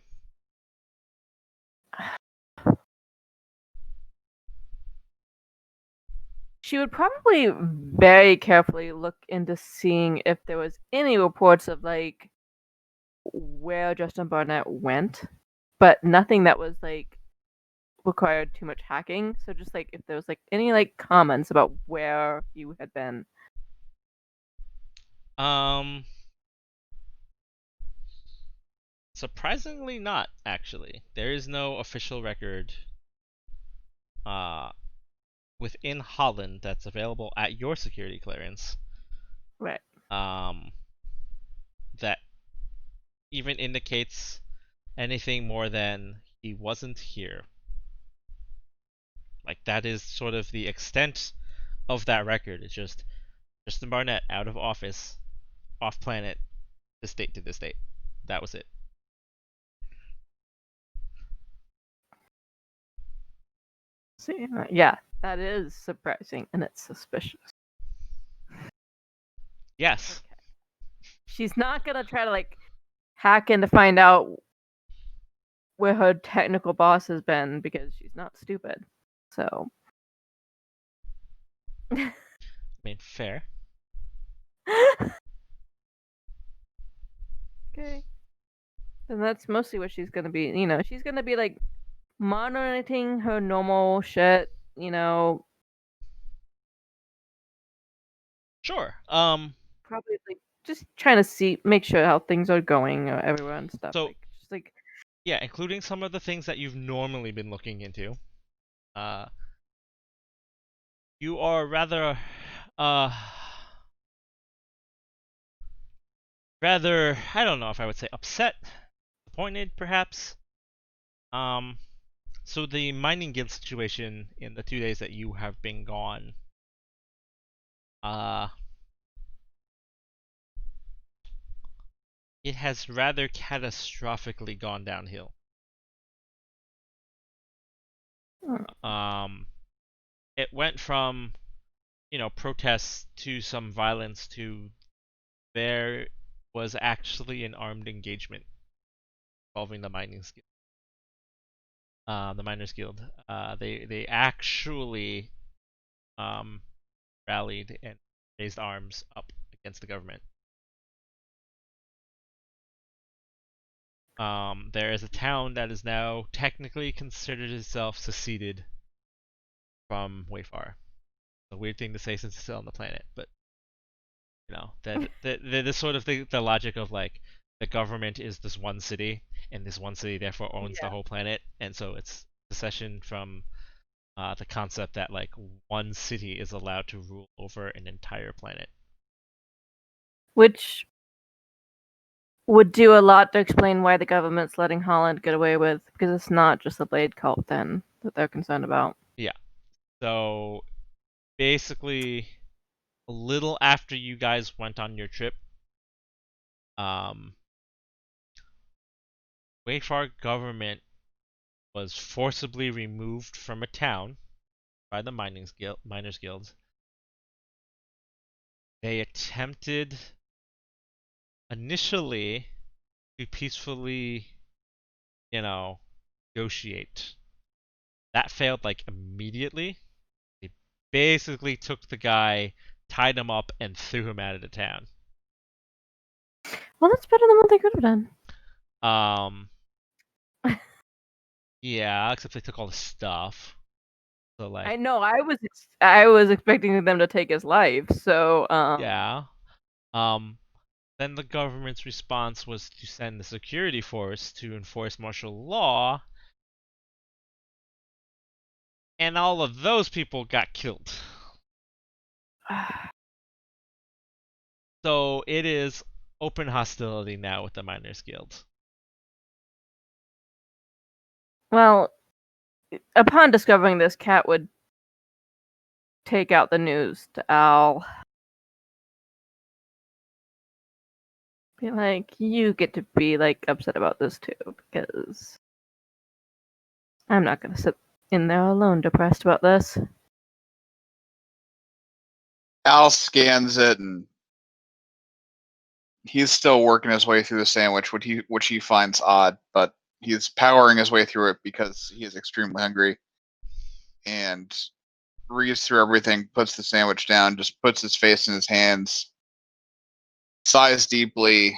She would probably very carefully look into seeing if there was any reports of like where Justin Barnett went, but nothing that was like required too much hacking. So just like if there was like any like comments about where you had been. Um, Surprisingly not, actually. There is no official record within Holland that's available at your security clearance. Right. That even indicates anything more than he wasn't here. Like, that is sort of the extent of that record. It's just Justin Barnett out of office, off planet, this date to this date. That was it. See, yeah, that is surprising and it's suspicious. Yes. Okay. She's not gonna try to like hack in to find out where her technical boss has been because she's not stupid. So. I mean, fair. Okay. And that's mostly what she's gonna be. You know, she's gonna be like monitoring her normal shit. You know, Sure. probably like just trying to make sure how things are going everywhere and stuff. So- like, just like Yeah, including some of the things that you've normally been looking into. You are rather, I don't know if I would say upset, disappointed, perhaps. So the mining guild situation in the 2 days that you have been gone, it has rather catastrophically gone downhill. It went from, protests to some violence to there was actually an armed engagement involving the miners guild. They actually rallied and raised arms up against the government. There is a town that is now technically considered itself seceded from Wayfar. A weird thing to say since it's still on the planet, but the sort of the logic of like the government is this one city, and this one city therefore owns the whole planet, and so it's secession from the concept that like one city is allowed to rule over an entire planet. which would do a lot to explain why the government's letting Holland get away with, because it's not just the Blade cult then that they're concerned about. Yeah. So basically, a little after you guys went on your trip, Wayfar government was forcibly removed from a town by the miners guild. They attempted initially to peacefully, negotiate. That failed like immediately. They basically took the guy, tied him up, and threw him out of the town. Well, that's better than what they could have done. Yeah, except they took all the stuff. So like, I know. I was expecting them to take his life. So yeah. Then the government's response was to send the security force to enforce martial law, and all of those people got killed. So it is open hostility now with the Miners Guild. Well, upon discovering this, Cat would take out the news to Al. Be like, you get to be like upset about this too, because I'm not gonna sit in there alone depressed about this. Al scans it, and he's still working his way through the sandwich, which he finds odd, but he's powering his way through it because he is extremely hungry, and reads through everything, puts the sandwich down, just puts his face in his hands, sighs deeply,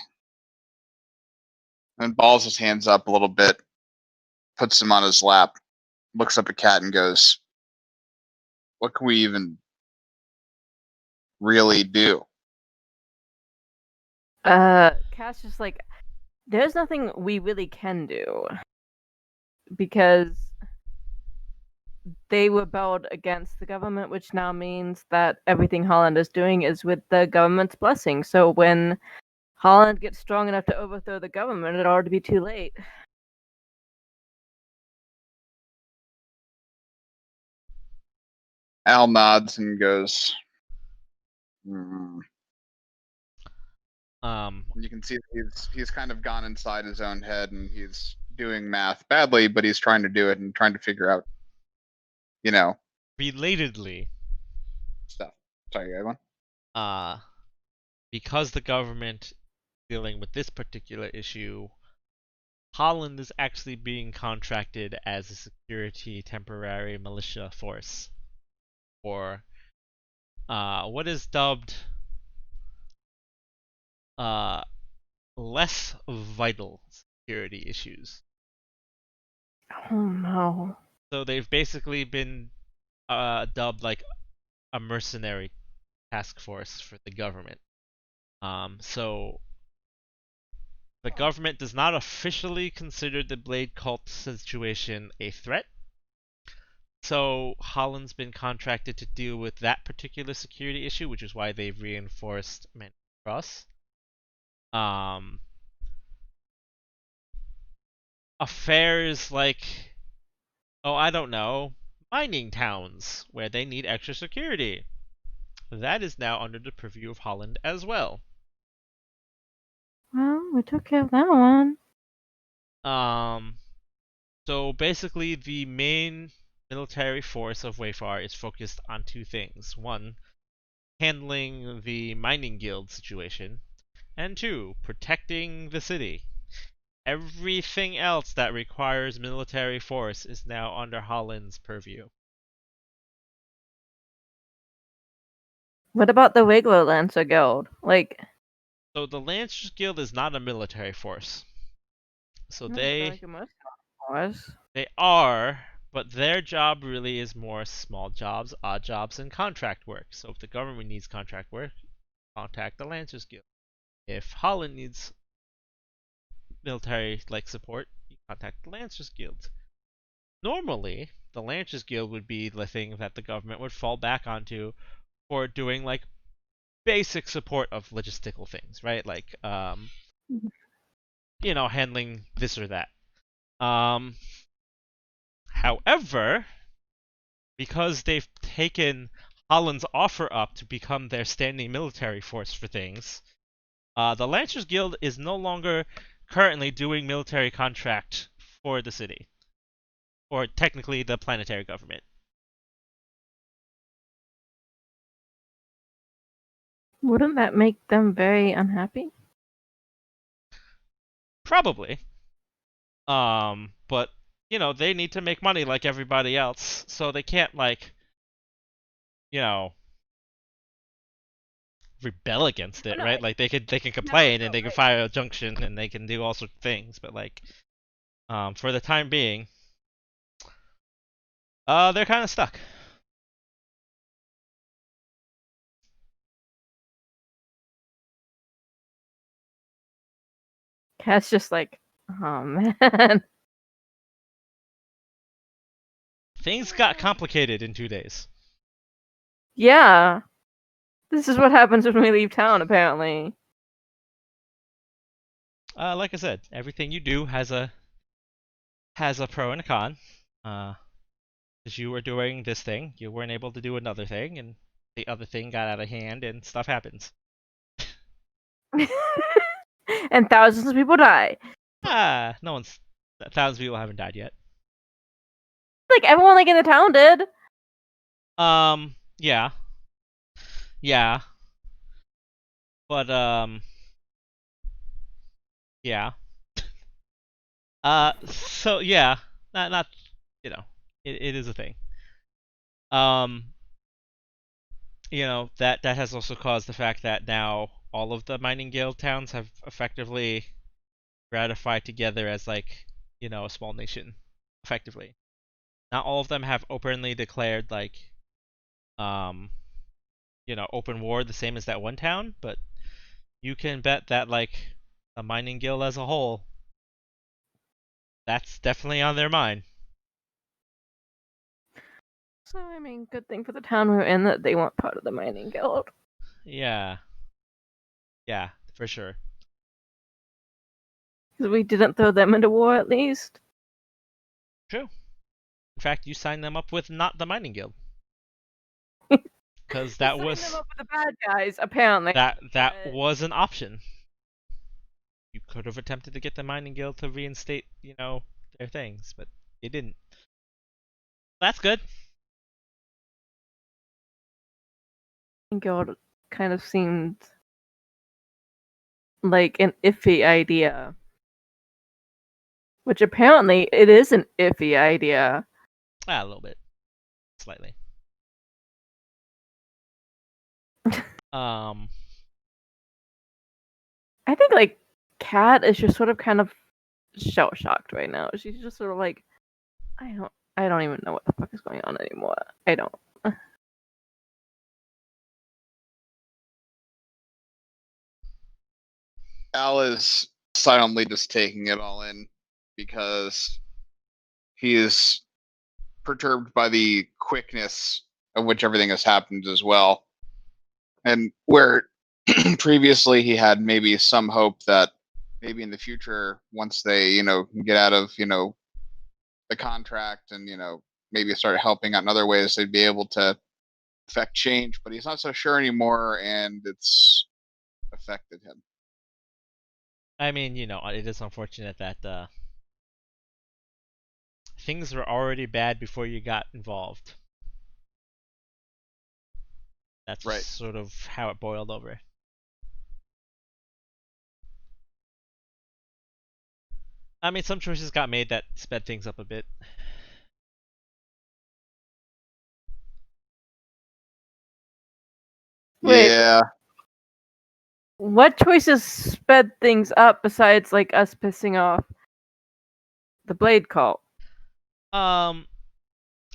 and balls his hands up a little bit, puts them on his lap, looks up at Cat and goes, "What can we even really do?" Cat's just like, there's nothing we really can do because they rebelled against the government, which now means that everything Holland is doing is with the government's blessing. So when Holland gets strong enough to overthrow the government, it'll already be too late. Al nods and goes, "Hmm." You can see that he's kind of gone inside his own head and he's doing math badly, but he's trying to do it and trying to figure out, you know, Relatedly, stuff. Sorry, everyone. because the government dealing with this particular issue, Holland is actually being contracted as a security temporary militia force, or what is dubbed uh, less vital security issues. Oh no. So they've basically been dubbed like a mercenary task force for the government. So the government does not officially consider the Blade cult situation a threat. So Holland's been contracted to deal with that particular security issue, which is why they've reinforced Man Cross. Affairs like, oh, I don't know, mining towns where they need extra security. That is now under the purview of Holland as well. Well, we took care of that one. So basically, the main military force of Wayfar is focused on two things. One, handling the mining guild situation, and two, protecting the city. Everything else that requires military force is now under Holland's purview. What about the Wiggler Lancer Guild? Like, So the Lancers Guild is not a military force. So no, they're like a mercenary force. they are, but their job really is more small jobs, odd jobs, and contract work. So if the government needs contract work, contact the Lancers Guild. If Holland needs military like support, you contact the Lancers Guild. Normally, the Lancers Guild would be the thing that the government would fall back onto for doing like basic support of logistical things, right? Like handling this or that. However, because they've taken Holland's offer up to become their standing military force for things, the Lancers Guild is no longer currently doing military contract for the city, or technically the planetary government. Wouldn't that make them very unhappy? Probably. But they need to make money like everybody else, so they can't you know, rebel against it, No, right? Like they can complain and they can file a junction and they can do all sorts of things, but for the time being, they're kind of stuck. Cat's just like, oh man. Things got complicated in 2 days. Yeah. This is what happens when we leave town, apparently. Like I said, everything you do has a pro and a con. As you were doing this thing, you weren't able to do another thing, and the other thing got out of hand, and stuff happens. And thousands of people die. No one's. Thousands of people haven't died yet. Like everyone in the town did. Yeah. Yeah. But yeah. So yeah, not it is a thing. Um, that has also caused the fact that now all of the mining guild towns have effectively ratified together as a small nation, effectively. Not all of them have openly declared open war the same as that one town, but you can bet that the mining guild as a whole, that's definitely on their mind. So, I mean, good thing for the town we're in that they weren't part of the mining guild. Yeah. Yeah, for sure. Because we didn't throw them into war, at least. True. In fact, you signed them up with not the mining guild. Because that We was signed them up with the bad guys, apparently. that but- was an option. You could have attempted to get the mining guild to reinstate, their things, but you didn't. That's good. Guild kind of seemed like an iffy idea. Which apparently it is an iffy idea. A little bit. Slightly. Um I think like Kat is just sort of kind of shell shocked right now. She's just sort of like, I don't even know what the fuck is going on anymore. I don't. Al is silently just taking it all in because he is perturbed by the quickness of which everything has happened as well. And where previously he had maybe some hope that maybe in the future, once they, get out of, the contract and, maybe start helping out in other ways, they'd be able to affect change. But he's not so sure anymore, and it's affected him. I mean, it is unfortunate that things were already bad before you got involved. That's Right. sort of how it boiled over. I mean, some choices got made that sped things up a bit. Wait. Yeah. What choices sped things up besides like us pissing off the Blade Cult?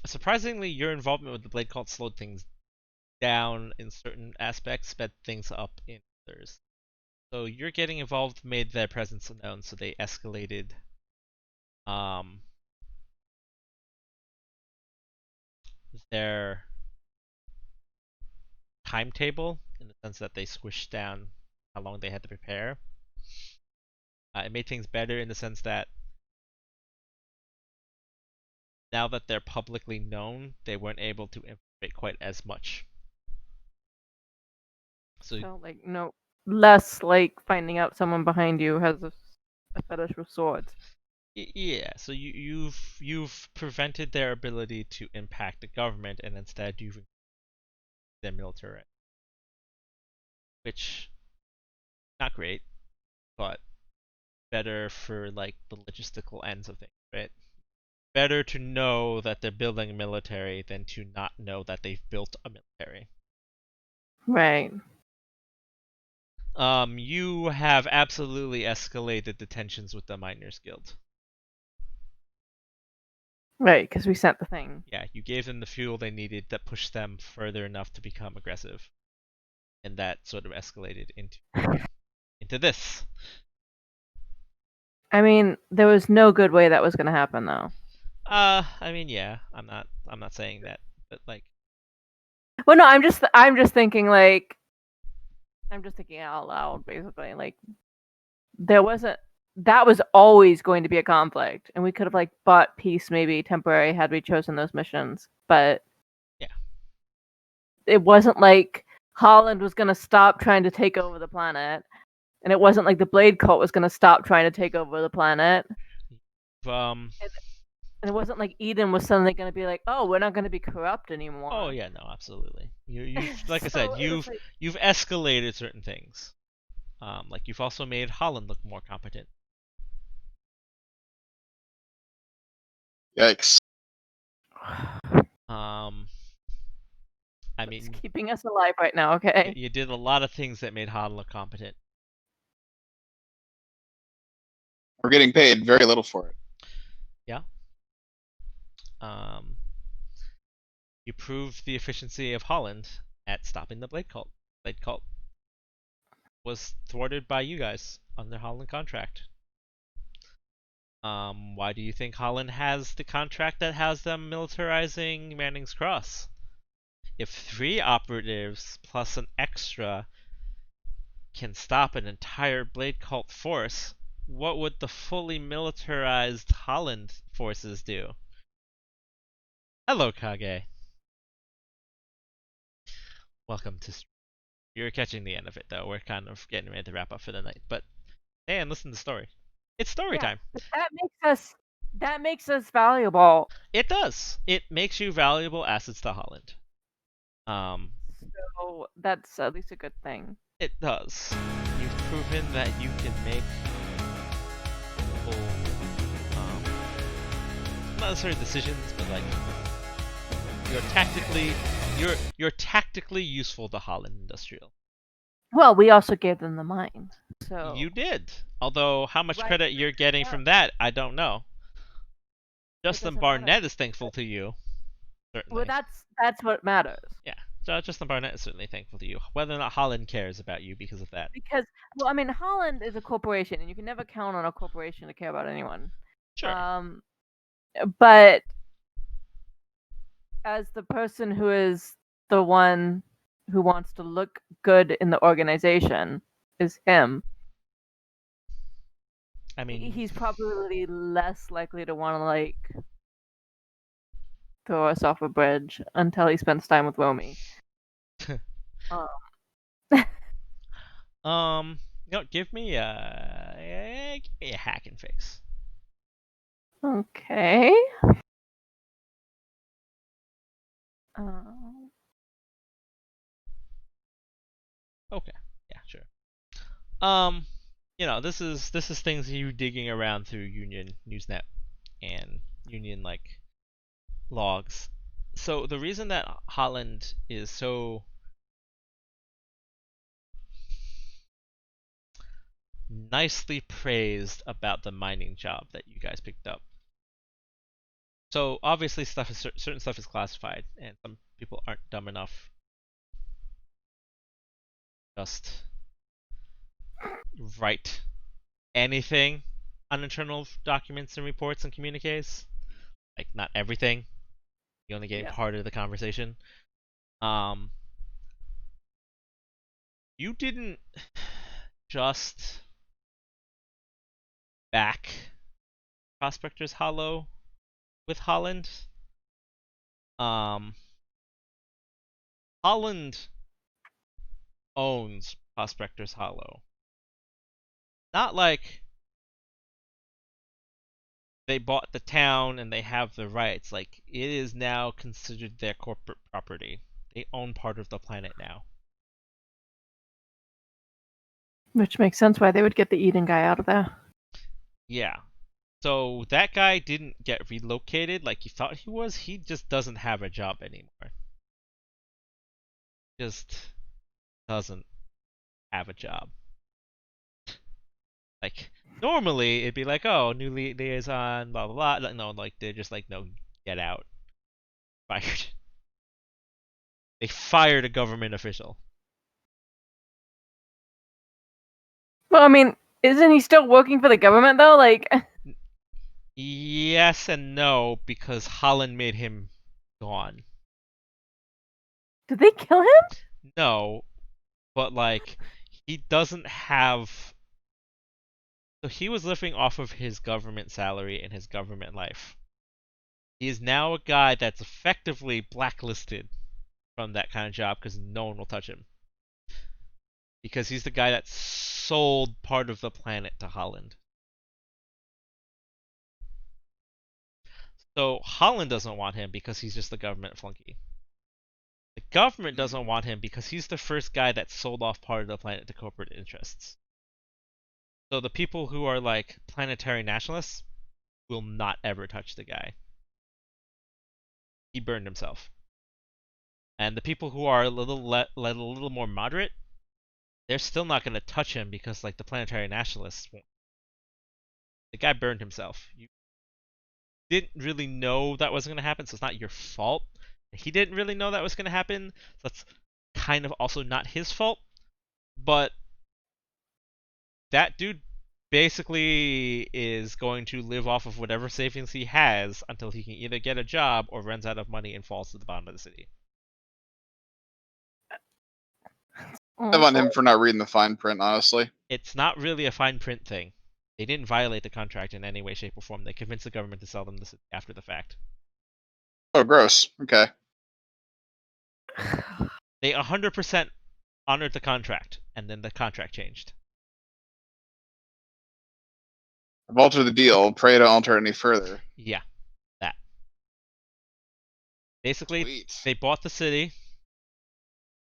Surprisingly, your involvement with the Blade Cult slowed things down in certain aspects, sped things up in others. So your getting involved made their presence known, so they escalated their timetable in the sense that they squished down how long they had to prepare. It made things better in the sense that now that they're publicly known, they weren't able to infiltrate quite as much. So like no less like finding out someone behind you has a fetish with swords. yeah, so you've prevented their ability to impact the government, and instead you've increased their military, which not great, but better for like the logistical ends of things, right? Better to know that they're building a military than to not know that they've built a military. Right. You have absolutely escalated the tensions with the Miners Guild. Right, because we sent the thing. Yeah, you gave them the fuel they needed that pushed them further enough to become aggressive. And that sort of escalated into this. I mean, there was no good way that was going to happen, though. I mean, yeah, I'm not saying that, but like. Well, no, I'm just thinking like, I'm just thinking out loud, basically. Like, that was always going to be a conflict, and we could have like bought peace maybe temporary had we chosen those missions, but yeah, it wasn't like Holland was going to stop trying to take over the planet, and it wasn't like the Blade Cult was going to stop trying to take over the planet. And it wasn't like Eden was suddenly going to be like, "Oh, we're not going to be corrupt anymore." Oh yeah, no, absolutely. You've like I So said, it was you've like- you've escalated certain things. Like you've also made Holland look more competent. Yikes. I It's mean, keeping us alive right now, okay? you did a lot of things that made Holland look competent. We're getting paid very little for it. Yeah. You proved the efficiency of Holland at stopping the Blade Cult. Blade Cult was thwarted by you guys on their Holland contract. Why do you think Holland has the contract that has them militarizing Manning's Cross? If 3 operatives plus an extra can stop an entire Blade Cult force, what would the fully militarized Holland forces do? Hello, Kage. Welcome to stream. You're catching the end of it, though. We're kind of getting ready to wrap up for the night. But, and listen to the story. It's story time. But that makes us valuable. It does. It makes you valuable assets to Holland. So that's at least a good thing. It does. You've proven that you can make full, not necessarily decisions, but like you're tactically useful to Holland Industrial. Well, we also gave them the mine. So You did. Although how much Right. credit you're getting Yeah. from that, I don't know. Justin doesn't matter. Barnett is thankful to you. Certainly. well, that's what matters. Yeah. Justin Barnett is certainly thankful to you. Whether or not Holland cares about you because of that. Because well, I mean, Holland is a corporation, and you can never count on a corporation to care about anyone. Sure. But as the person who is the one who wants to look good in the organization is him. I mean, He's probably less likely to want to like throw us off a bridge until he spends time with Romy. give me a hack and fix. Okay. Okay. Yeah, sure. This is things you digging around through Union Newsnet and Union like logs. So the reason that Holland is so nicely praised about the mining job that you guys picked up. So obviously certain stuff is classified, and some people aren't dumb enough just write anything on internal documents and reports and communiques. Like not everything. You only get part of the conversation. You didn't just back Prospector's Hollow with Holland. Holland owns Prospector's Hollow. Not like they bought the town and they have the rights. Like, it is now considered their corporate property. They own part of the planet now. Which makes sense why they would get the Eden guy out of there. Yeah. So that guy didn't get relocated like you thought he was. He just doesn't have a job anymore. Just doesn't have a job. Like, normally it'd be like, oh, new liaison, blah blah blah. No, like they're just like, no, get out. Fired. They fired a government official. Well, I mean, isn't he still working for the government though? Like, Yes and no, because Holland made him gone. did they kill him? No, but like, he doesn't have. So he was living off of his government salary and his government life. He is now a guy that's effectively blacklisted from that kind of job because no one will touch him. Because he's the guy that sold part of the planet to Holland. So Holland doesn't want him because he's just the government flunky. The government doesn't want him because he's the first guy that sold off part of the planet to corporate interests. So the people who are like planetary nationalists will not ever touch the guy. He burned himself. And the people who are a little more moderate, they're still not going to touch him because like the planetary nationalists won't. The guy burned himself. You didn't really know that was going to happen, so it's not your fault. He didn't really know that was going to happen, so that's kind of also not his fault. But that dude basically is going to live off of whatever savings he has until he can either get a job or runs out of money and falls to the bottom of the city. I on him for not reading the fine print, honestly. It's not really a fine print thing. They didn't violate the contract in any way, shape, or form. They convinced the government to sell them the city after the fact. Oh, gross. Okay. They 100% honored the contract, and then the contract changed. I've altered the deal. Pray don't alter it any further. Yeah, that. Basically, Sweet. they bought the city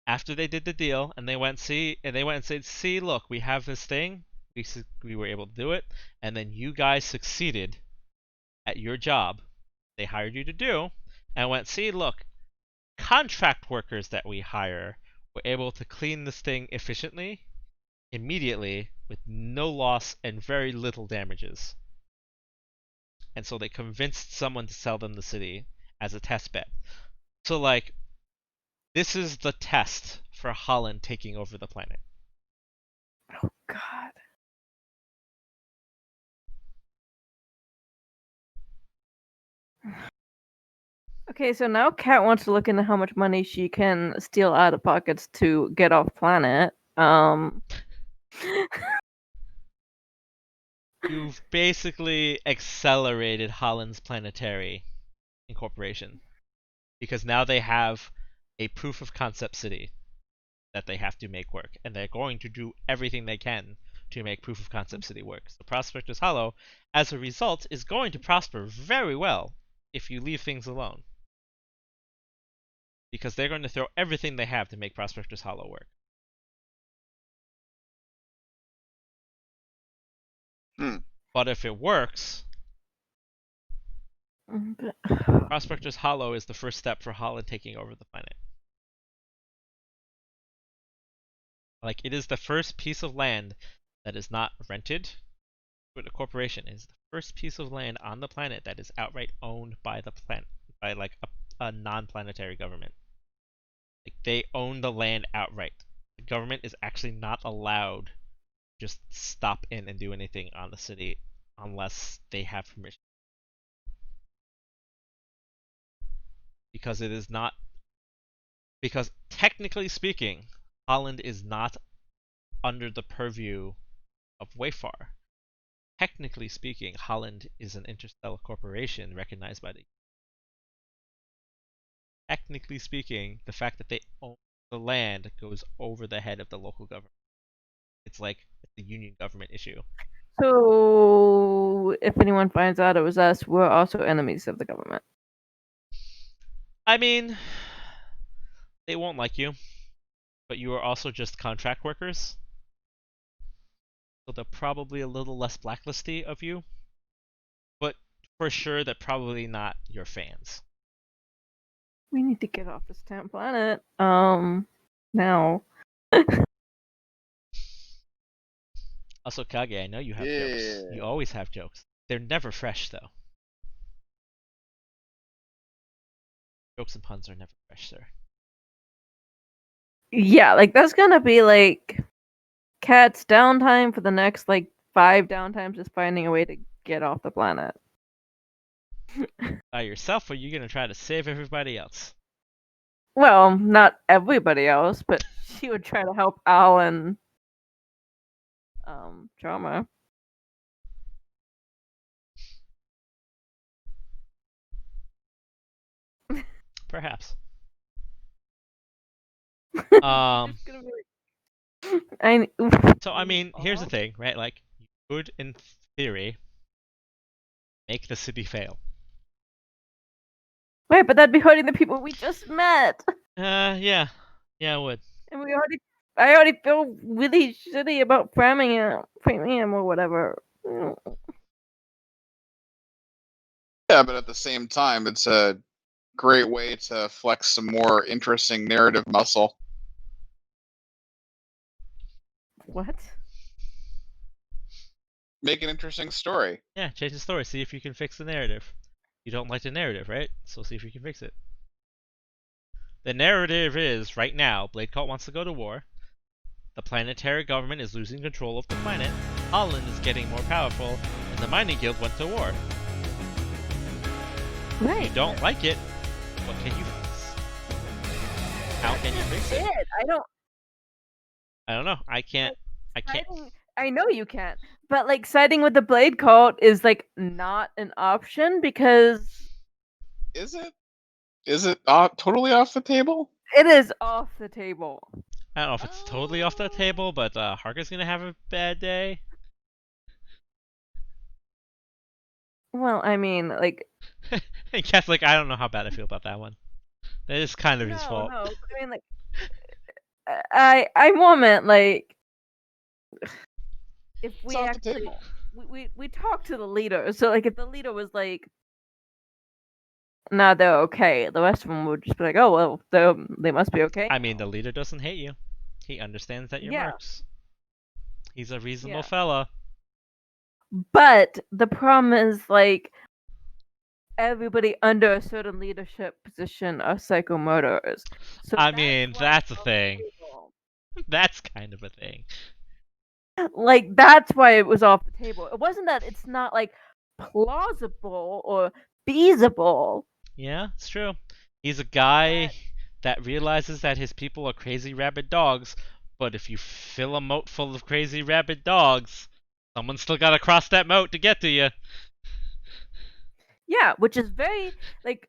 after they did the deal, and they went and said, "See, look, we have this thing. We were able to do it, and then you guys succeeded at your job. They hired you to do, and went, see, look, contract workers that we hire were able to clean this thing efficiently, immediately, with no loss and very little damages. And so they convinced someone to sell them the city as a test bed. So, like, this is the test for Holland taking over the planet. Oh, God. Okay, so now Kat wants to look into how much money she can steal out of pockets to get off planet. You've basically accelerated Holland's planetary incorporation. Because now they have a proof of concept city that they have to make work. And they're going to do everything they can to make proof of concept city work. So Prospector's Hollow, as a result, is going to prosper very well if you leave things alone. Because they're going to throw everything they have to make Prospector's Hollow work. But if it works, Prospector's Hollow is the first step for Holland taking over the planet. Like, it is the first piece of land that is not rented with a corporation. It is the first piece of land on the planet that is outright owned by the planet, by like a non-planetary government. Like, they own the land outright. The government is actually not allowed to just stop in and do anything on the city unless they have permission. Because it is not. Because technically speaking, Holland is not under the purview of Wayfar. Technically speaking, Holland is an interstellar corporation recognized by the. Technically speaking, the fact that they own the land goes over the head of the local government. It's like the union government issue. So, if anyone finds out it was us, we're also enemies of the government. I mean, they won't like you, but you are also just contract workers. So they're probably a little less blacklisty of you. But for sure, they're probably not your fans. We need to get off this damn planet. Now. Also, Kage, I know you have jokes. You always have jokes. They're never fresh, though. Jokes and puns are never fresh, sir. Yeah, like, that's gonna be, like, Cat's downtime for the next, like, 5 downtimes is finding a way to get off the planet. By yourself, or are you gonna try to save everybody else? Well, not everybody else, but she would try to help Al and Drama. Perhaps. It's gonna be like... So, I mean, here's the thing, right? Like, you could, in theory, make the city fail. Right, but that'd be hurting the people we just met. Yeah. Yeah, it would. And I already feel really shitty about Framingham or whatever. Yeah, but at the same time, it's a great way to flex some more interesting narrative muscle. What? Make an interesting story. Yeah, change the story. See if you can fix the narrative. You don't like the narrative, right? So see if you can fix it. The narrative is, right now, Blade Cult wants to go to war. The planetary government is losing control of the planet, Holland is getting more powerful, and the mining guild went to war. If Right. you don't like it, what can you fix? How can you fix it? I don't know. I can't. I know you can't, but like siding with the Blade Cult is like not an option because Is it? Is it totally off the table? it is off the table. I don't know if it's totally off the table, but Harker's gonna have a bad day. Well, I mean, like And Cat's like, I don't know how bad I feel about that one. That is kind of his fault. no. I mean, like I more meant like if we It's off the actually table. we talked to the leader, so like if the leader was like, "Nah, they're okay," the rest of them would just be like, "Oh well, they must be okay." I mean, the leader doesn't hate you. He understands that you're Yeah. mercs. He's a reasonable Yeah. fella. But the problem is like everybody under a certain leadership position are psycho murderers. So I mean, why that's a it's off thing. the table. That's kind of a thing. Like that's why it was off the table. It wasn't that it's not like plausible or feasible. Yeah, it's true. He's a guy that realizes that his people are crazy rabid dogs, but if you fill a moat full of crazy rabid dogs, someone's still gotta cross that moat to get to you. Yeah, which is very like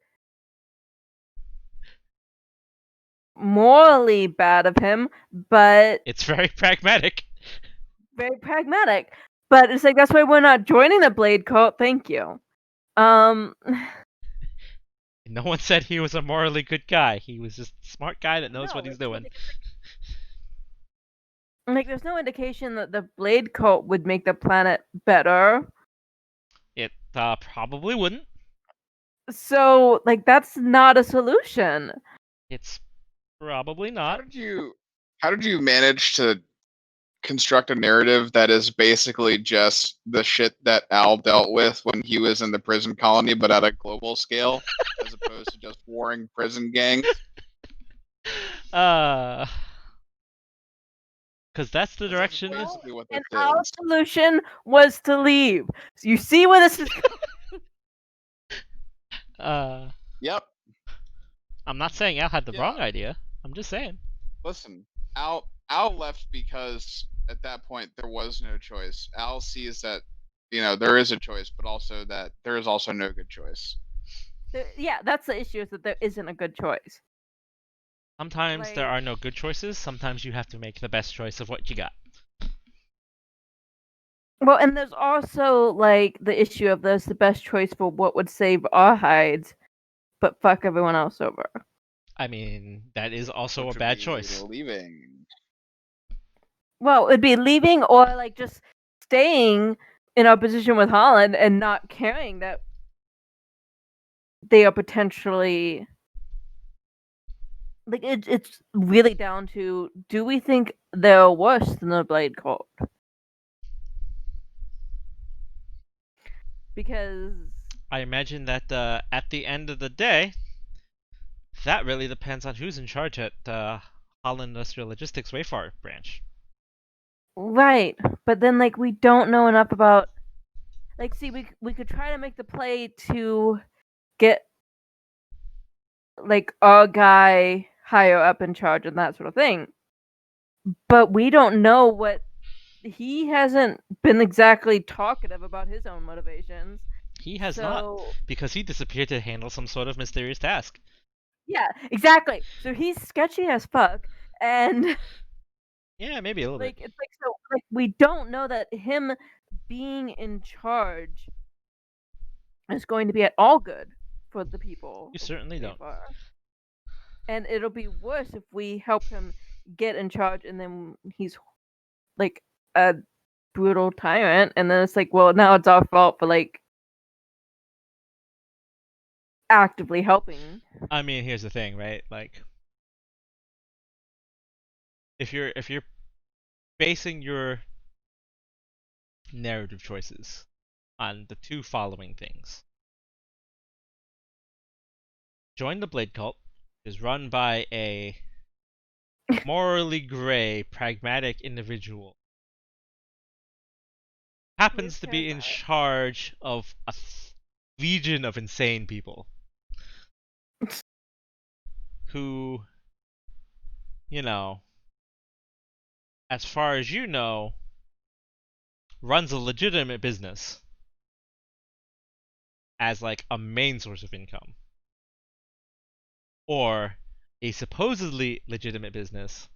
morally bad of him, but It's very pragmatic. very pragmatic. But it's like that's why we're not joining the Blade Cult. Thank you. No one said he was a morally good guy. He was just a smart guy that knows No, what he's it's doing. like there's no indication that the Blade Cult would make the planet better. It probably wouldn't. So like that's not a solution. It's probably How not. did you manage to construct a narrative that is basically just the shit that Al dealt with when he was in the prison colony, but at a global scale, as opposed to just warring prison gangs? Because that's the That's direction. basically what this And our is. solution was to leave. So you see where this is Yep. I'm not saying Al had the Yeah. wrong idea. I'm just saying. Listen, Al left because at that point there was no choice. Al sees that there is a choice, but also that there is also no good choice. Yeah, that's the issue, is that there isn't a good choice. Sometimes there Like- are no good choices. Sometimes you have to make the best choice of what you got. Well, and there's also like the issue of there's the best choice for what would save our hides, but fuck everyone else over. I mean, that is also Which a would bad be choice. Leaving. Well, it'd be leaving or like just staying in our position with Holland and not caring that they are potentially like it's really down to, do we think they're worse than the Blade Cult? Because I imagine that at the end of the day, that really depends on who's in charge at Holland Industrial Logistics Wayfar branch. right, but then like we don't know enough about like see we could try to make the play to get like our guy higher up in charge and that sort of thing. But we don't know what he hasn't been exactly talkative about his own motivations. He has not, because he disappeared to handle some sort of mysterious task. Yeah, exactly. So he's sketchy as fuck, and Yeah, maybe a little like bit. it's like so like we don't know that him being in charge is going to be at all good for the people. You certainly don't. And it'll be worse if we help him get in charge and then he's like a brutal tyrant, and then it's like, well, now it's our fault for like actively helping. I mean, here's the thing, right? Like, if you're basing your narrative choices on the two following things: join the Blade Cult, is run by a morally gray, pragmatic individual happens to be in charge of a legion of insane people who, you know, as far as you know, runs a legitimate business as like a main source of income, or a supposedly legitimate business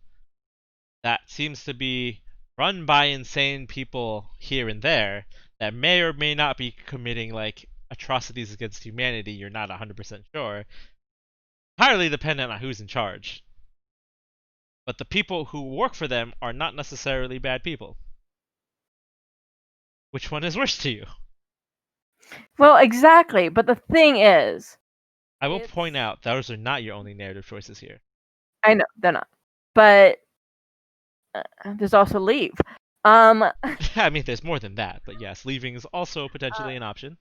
that seems to be run by insane people here and there that may or may not be committing like atrocities against humanity. You're not 100% sure. Entirely dependent on who's in charge. But the people who work for them are not necessarily bad people. Which one is worse to you? Well, exactly. But the thing is, I will point out those are not your only narrative choices here. I know they're not, but there's also leave. I mean, there's more than that, but yes, leaving is also potentially an option.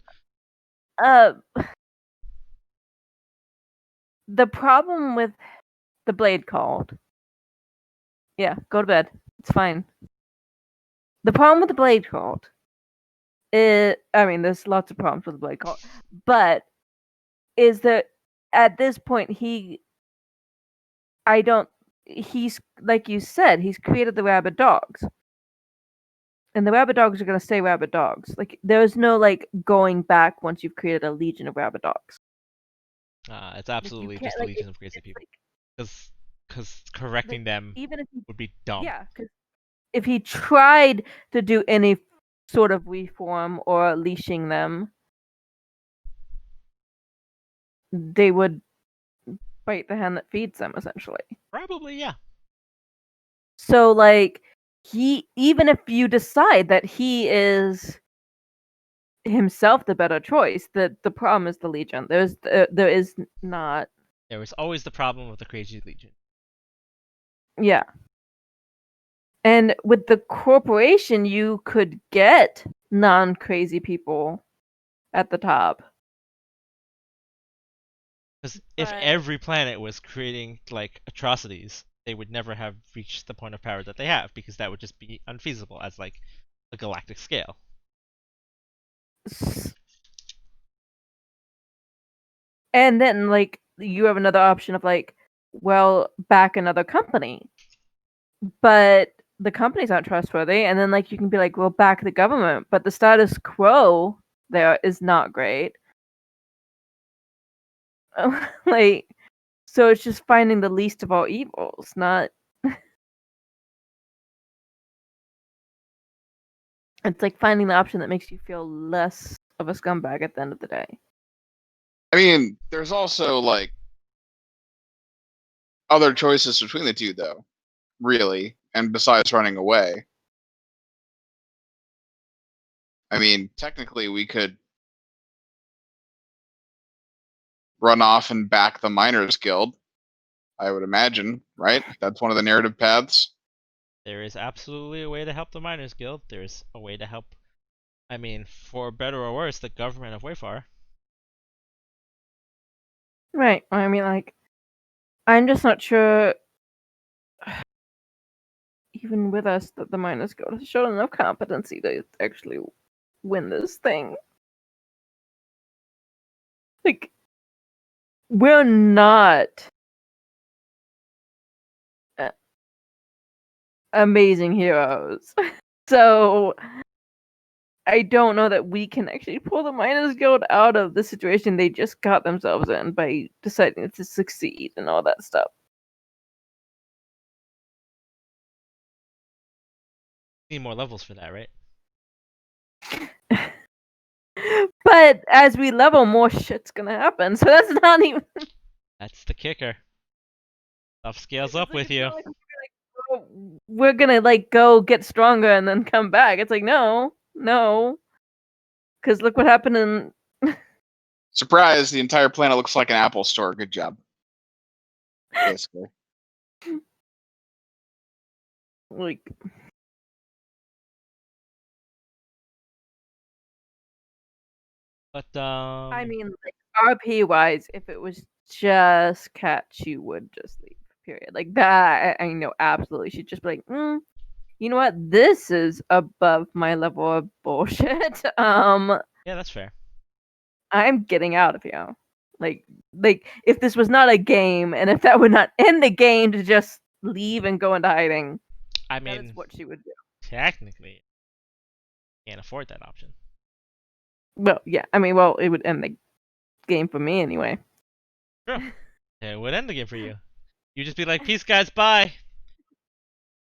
The problem with the Blade Cult. Yeah, go to bed. It's fine. The problem with the Blade Cult is, I mean, there's lots of problems with the Blade Cult, but is that at this point he's like you said, he's created the rabid dogs. And the rabid dogs are gonna stay rabid dogs. Like there's no like going back once you've created a legion of rabid dogs. It's absolutely just a legion of crazy people. Because correcting them even if would be dumb. Yeah, because if he tried to do any sort of reform or leashing them, they would bite the hand that feeds them, essentially. Probably, yeah. So, like, even if you decide that he is himself the better choice, the problem is the Legion. There is not. There was always the problem with the crazy Legion. Yeah. And with the corporation, you could get non-crazy people at the top. Because if every planet was creating like atrocities, they would never have reached the point of power that they have, because that would just be unfeasible as like a galactic scale. And then like you have another option of like, well, back another company. But the company's not trustworthy, and then like you can be like, well, back the government, but the status quo there is not great. Like, so it's just finding the least of all evils, not. It's like finding the option that makes you feel less of a scumbag at the end of the day. I mean, there's also like other choices between the two, though, really, and besides running away. I mean, technically, we could run off and back the Miners Guild, I would imagine, right? That's one of the narrative paths. There is absolutely a way to help the Miners Guild. There's a way to help, I mean, for better or worse, the government of Wayfar. Right. I mean, like, I'm just not sure, even with us, that the Miners Guild has shown enough competency to actually win this thing. Like, we're not amazing heroes. So I don't know that we can actually pull the Miners Guild out of the situation they just got themselves in by deciding to succeed and all that stuff. Need more levels for that, right? But as we level, more shit's gonna happen. So that's not even. That's the kicker. Stuff scales up with you. Like, we're gonna like go get stronger and then come back. It's like no, because look what happened in. Surprise! The entire planet looks like an Apple store. Good job. Basically. Like. But I mean, like RP wise, if it was just cats, you would just leave. Period. Like that, I know absolutely. She'd just be like, you know what? This is above my level of bullshit. Yeah, that's fair. I'm getting out of here. Like if this was not a game, and if that would not end the game to just leave and go into hiding, I that is mean, what she would do. technically, can't afford that option. Well, yeah. I mean, well, it would end the game for me anyway. Sure. It would end the game for you. You'd just be like, peace, guys, bye.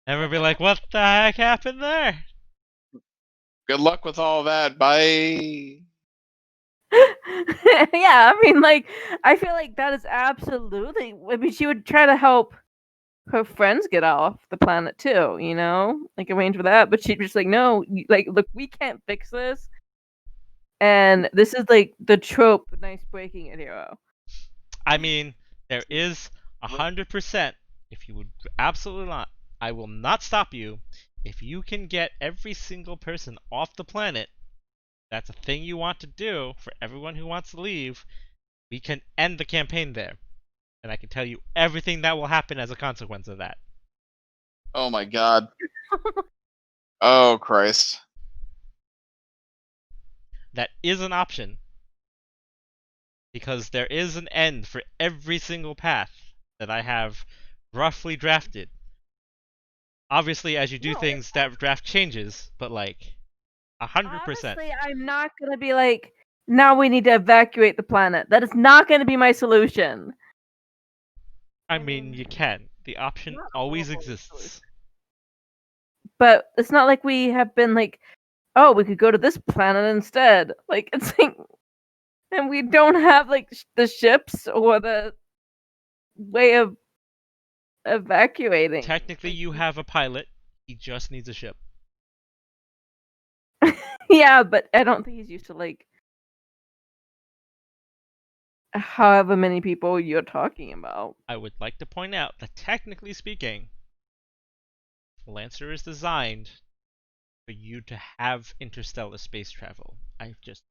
Never be like, what the heck happened there? Good luck with all that. Bye. Yeah, I mean, like, I feel like that is absolutely. I mean, she would try to help her friends get off the planet too, you know, like arrange for that. But she'd be just like, no, like, look, we can't fix this. And this is like the trope, nice breaking it hero. I mean, there is 100%. If you would absolutely not, I will not stop you. If you can get every single person off the planet, that's a thing you want to do for everyone who wants to leave. We can end the campaign there. And I can tell you everything that will happen as a consequence of that. Oh my god. Oh Christ. That is an option. Because there is an end for every single path that I have roughly drafted. Obviously, as you do things, that draft changes, but like 100%. Honestly, I'm not gonna be like, now we need to evacuate the planet. That is not gonna be my solution. I mean, you can. The option Not always horrible exists. But it's not like we have been like, oh, we could go to this planet instead. Like, it's like, and we don't have like the ships or the way of evacuating. Technically, you have a pilot. He just needs a ship. Yeah, but I don't think he's used to like however many people you're talking about. I would like to point out that technically speaking, Lancer is designed for you to have interstellar space travel. I've just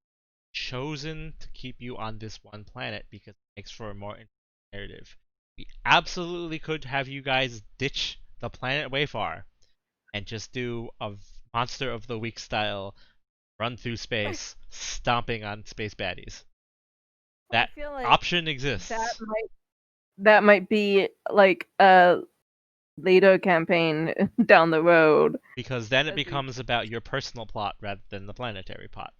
chosen to keep you on this one planet because it makes for a more interesting narrative. We absolutely could have you guys ditch the planet way far and just do a monster of the week style run through space, stomping on space baddies. That I feel like option exists. that might be like a later campaign down the road. Because then it becomes about your personal plot rather than the planetary plot,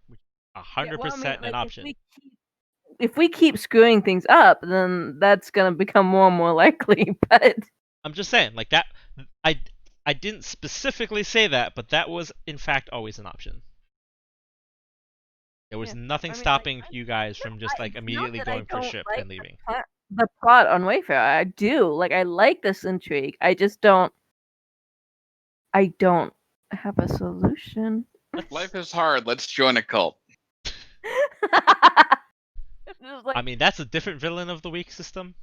which is 100% an option. If we keep screwing things up, then that's gonna become more and more likely. But I'm just saying, like that. I didn't specifically say that, but that was in fact always an option. There was nothing stopping you guys from just like immediately going for a ship and leaving. The plot on Wayfarer, I do like. I like this intrigue. I just don't. I don't have a solution. Life is hard. Let's join a cult. I mean, that's a different villain of the week system.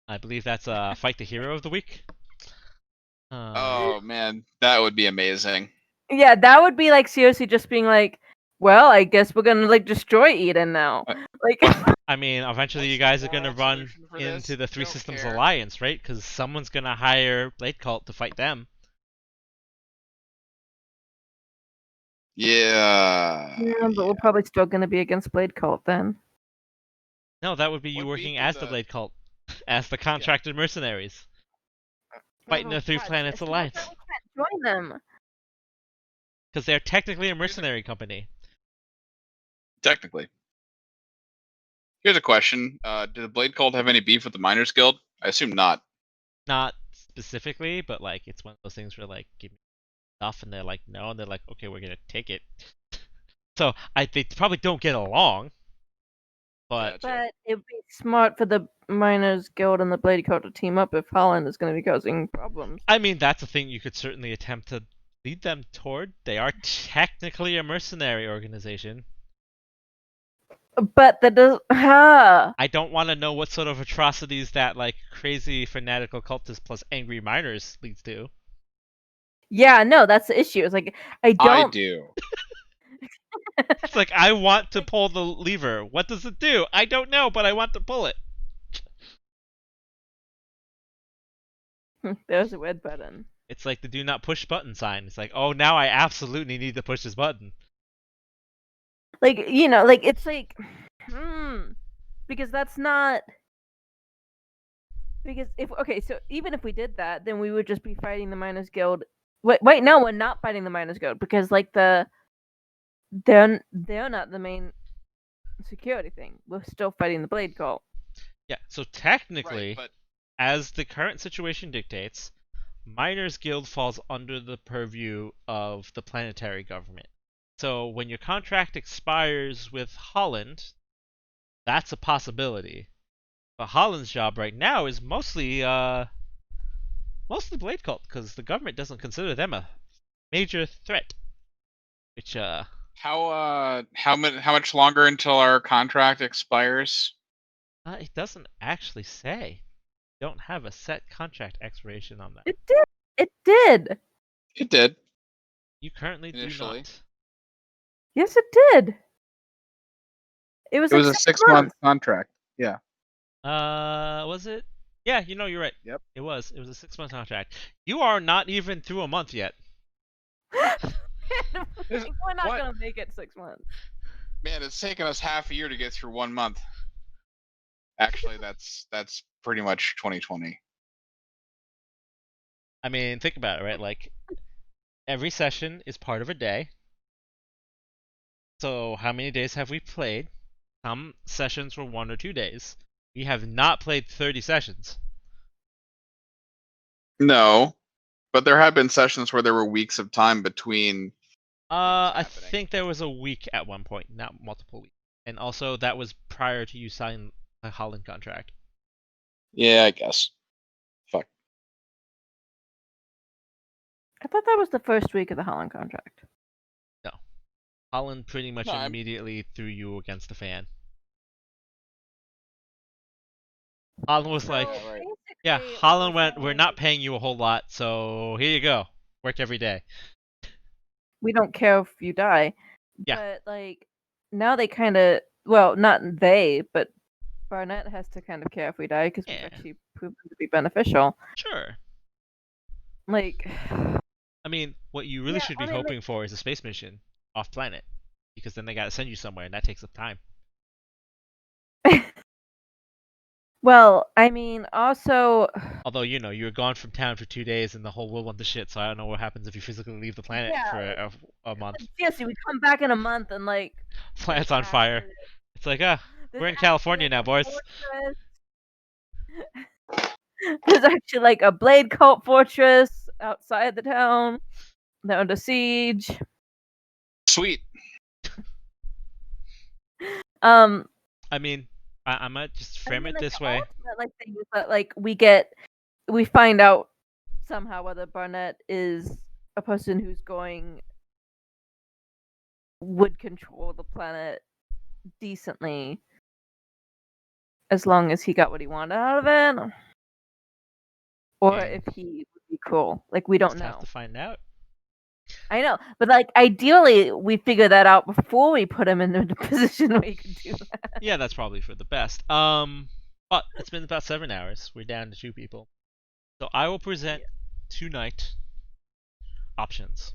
I believe that's fight the hero of the week. Oh man, that would be amazing. Yeah, that would be like seriously just being like, well, I guess we're gonna like destroy Eden now. Like, I mean, eventually you guys are gonna run into the Three Systems Alliance, right? Because someone's gonna hire Blade Cult to fight them. Yeah. yeah, but we're probably still gonna be against Blade Cult then. No, that would be you working as the Blade Cult, as the contracted mercenaries, fighting the Three Planets Alliance. We can't join them. Because they're technically a mercenary company. Technically. Here's a question. Did the Blade Cult have any beef with the Miners Guild? I assume not. Not specifically, but like it's one of those things where like give me stuff and they're like no, and they're like okay, we're gonna take it. So they probably don't get along. But it'd be smart for the Miners Guild and the Blade Cult to team up if Holland is going to be causing problems. I mean, that's a thing you could certainly attempt to lead them toward. They are technically a mercenary organization. But that does. I don't want to know what sort of atrocities that like crazy fanatical cultists plus angry miners leads to. Yeah, no, that's the issue. It's like I do. It's like I want to pull the lever. What does it do? I don't know, but I want to pull it. There's a red button. It's like the do not push button sign. It's like, oh, now I absolutely need to push this button. Like, like it's like, because that's not. Because so even if we did that, then we would just be fighting the Miners Guild. Wait, no, we're not fighting the Miners Guild because like they're not the main security thing. We're still fighting the Blade Cult. Yeah, so technically, Right, but as the current situation dictates, Miners Guild falls under the purview of the planetary government. So when your contract expires with Holland, that's a possibility. But Holland's job right now is mostly Blade Cult, because the government doesn't consider them a major threat. Which how much longer until our contract expires? it doesn't actually say. Don't have a set contract expiration on that. It did. It did. It did. You currently Initially. do not. Yes, it did. It was It was like a 6 6-month months. contract. Yeah. Was it? Yeah, you're right. Yep. It was. It was a 6-month contract. You are not even through a month yet. We're not What? gonna make it 6 months. Man, it's taken us half a year to get through 1 month. Actually, that's pretty much 2020. I mean, think about it, right? Like, every session is part of a day. So, how many days have we played? Some sessions were 1 or 2 days. We have not played 30 sessions. No, but there have been sessions where there were weeks of time between. I happening. think there was a week at one point, not multiple weeks. And also, that was prior to you signing a Holland contract. Yeah, I guess. Fuck. I thought that was the first week of the Holland contract. No. Holland pretty much No, I'm- immediately threw you against the fan. Holland was like, right. yeah, basically, Holland we're went, we're saying not paying you a whole lot, so here you go. Work every day. we don't care if you die. Yeah. But like now they kind of, well, not they, but Barnett has to kind of care if we die because we've Yeah. actually proven to be beneficial. Sure. Like, I mean, what you really Yeah, should be I mean, like- hoping for is a space mission off planet. Because then they gotta send you somewhere, and that takes up time. well, I mean, also, Although, you know, you were gone from town for 2 days and the whole world went to shit, so I don't know what happens if you physically leave the planet Yeah, for a month. seriously, we come back in a month and like Planet's there's on fire. acid- It's like, there's we're in actually, California like, now, a boys. fortress. There's actually like a Blade Cult fortress outside the town. They're under siege. Sweet. Um, I mean, I might just frame I mean, it like, this the way. ultimate, like, thing is that like we find out somehow whether Barnett is a person who's would control the planet decently as long as he got what he wanted out of it, or And if he would be cruel. Like, we don't Just have know. to find out. I know, but like ideally, we figure that out before we put him in a position where he could do that. Yeah, that's probably for the best. But it's been about 7 hours. We're down to 2 people. So I will present tonight options.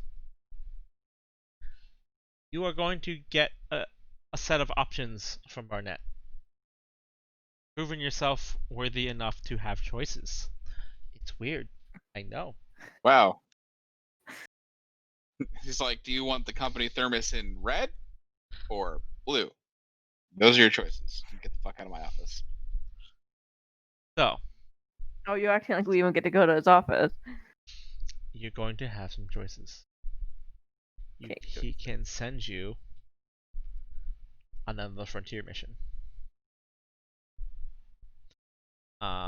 You are going to get a set of options from Barnett. Proving yourself worthy enough to have choices. It's weird. I know. Wow. He's like, do you want the company thermos in red or blue? Those are your choices. Get the fuck out of my office. So, Oh, you're acting like we even get to go to his office. you're going to have some choices. Okay, He can send you on another frontier mission.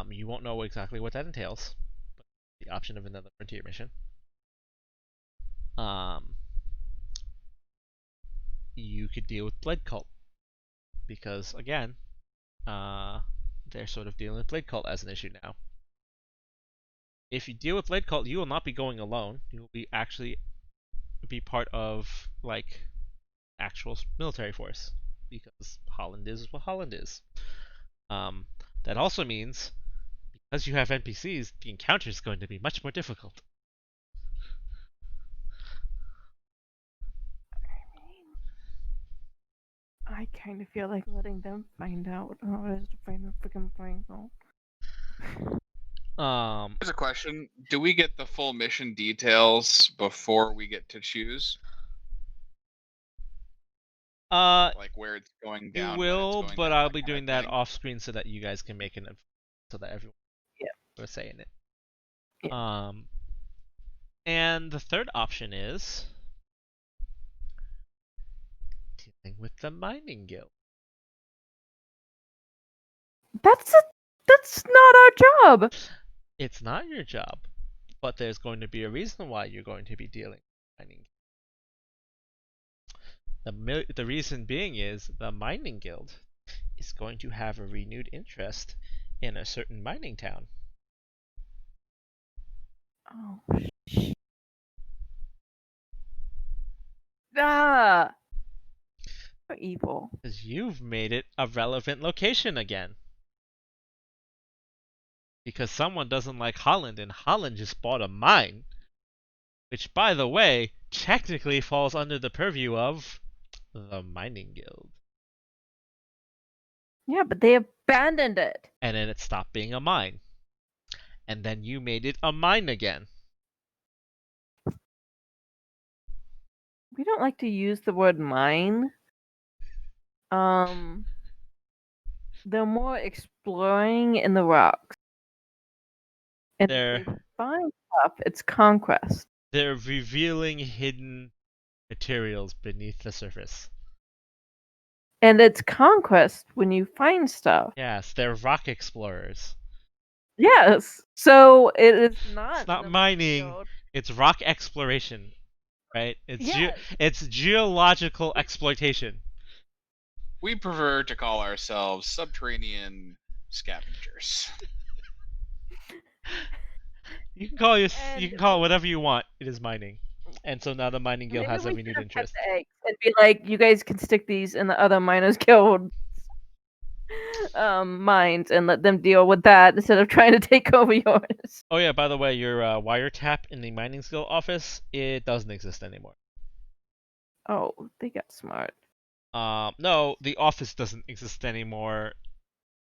You won't know exactly what that entails, but the option of another frontier mission. You could deal with Blade Cult, because again, they're sort of dealing with Blade Cult as an issue now. If you deal with Blade Cult, you will not be going alone. You will be actually be part of like actual military force, because Holland is what Holland is. That also means, As you have NPCs, the encounter is going to be much more difficult. I kind of feel like letting them find out how it is to find the freaking playing field. Here's a question: do we get the full mission details before we get to choose? Like where it's going You down, when it's will, going but down, I'll that be kind of doing that thing? off screen so that you guys can make it, so that everyone will say in it. Yeah. And the third option is dealing with the mining guild. That's not our job. It's not your job, but there's going to be a reason why you're going to be dealing with mining. The reason being is the mining guild is going to have a renewed interest in a certain mining town. Oh. Ah. So evil. Because you've made it a relevant location again. Because someone doesn't like Holland, and Holland just bought a mine. Which, by the way, technically falls under the purview of the mining guild. Yeah, but they abandoned it. And then it stopped being a mine. And then you made it a mine again. We don't like to use the word mine. They're more exploring in the rocks. And if they find stuff, it's conquest. They're revealing hidden materials beneath the surface. And it's conquest when you find stuff. Yes, they're rock explorers. Yes. So it is not. It's not the mining. guild. It's rock exploration, right? It's Yes. it's geological exploitation. We prefer to call ourselves subterranean scavengers. You can call you And- can call it whatever you want. It is mining, and so now the mining guild Maybe has a we renewed should have kept interest. the eggs and be like, you guys can stick these in the other miners guild mines and let them deal with that instead of trying to take over yours. Oh yeah, by the way, your wiretap in the mining skill office, it doesn't exist anymore. Oh, they got smart. No, the office doesn't exist anymore.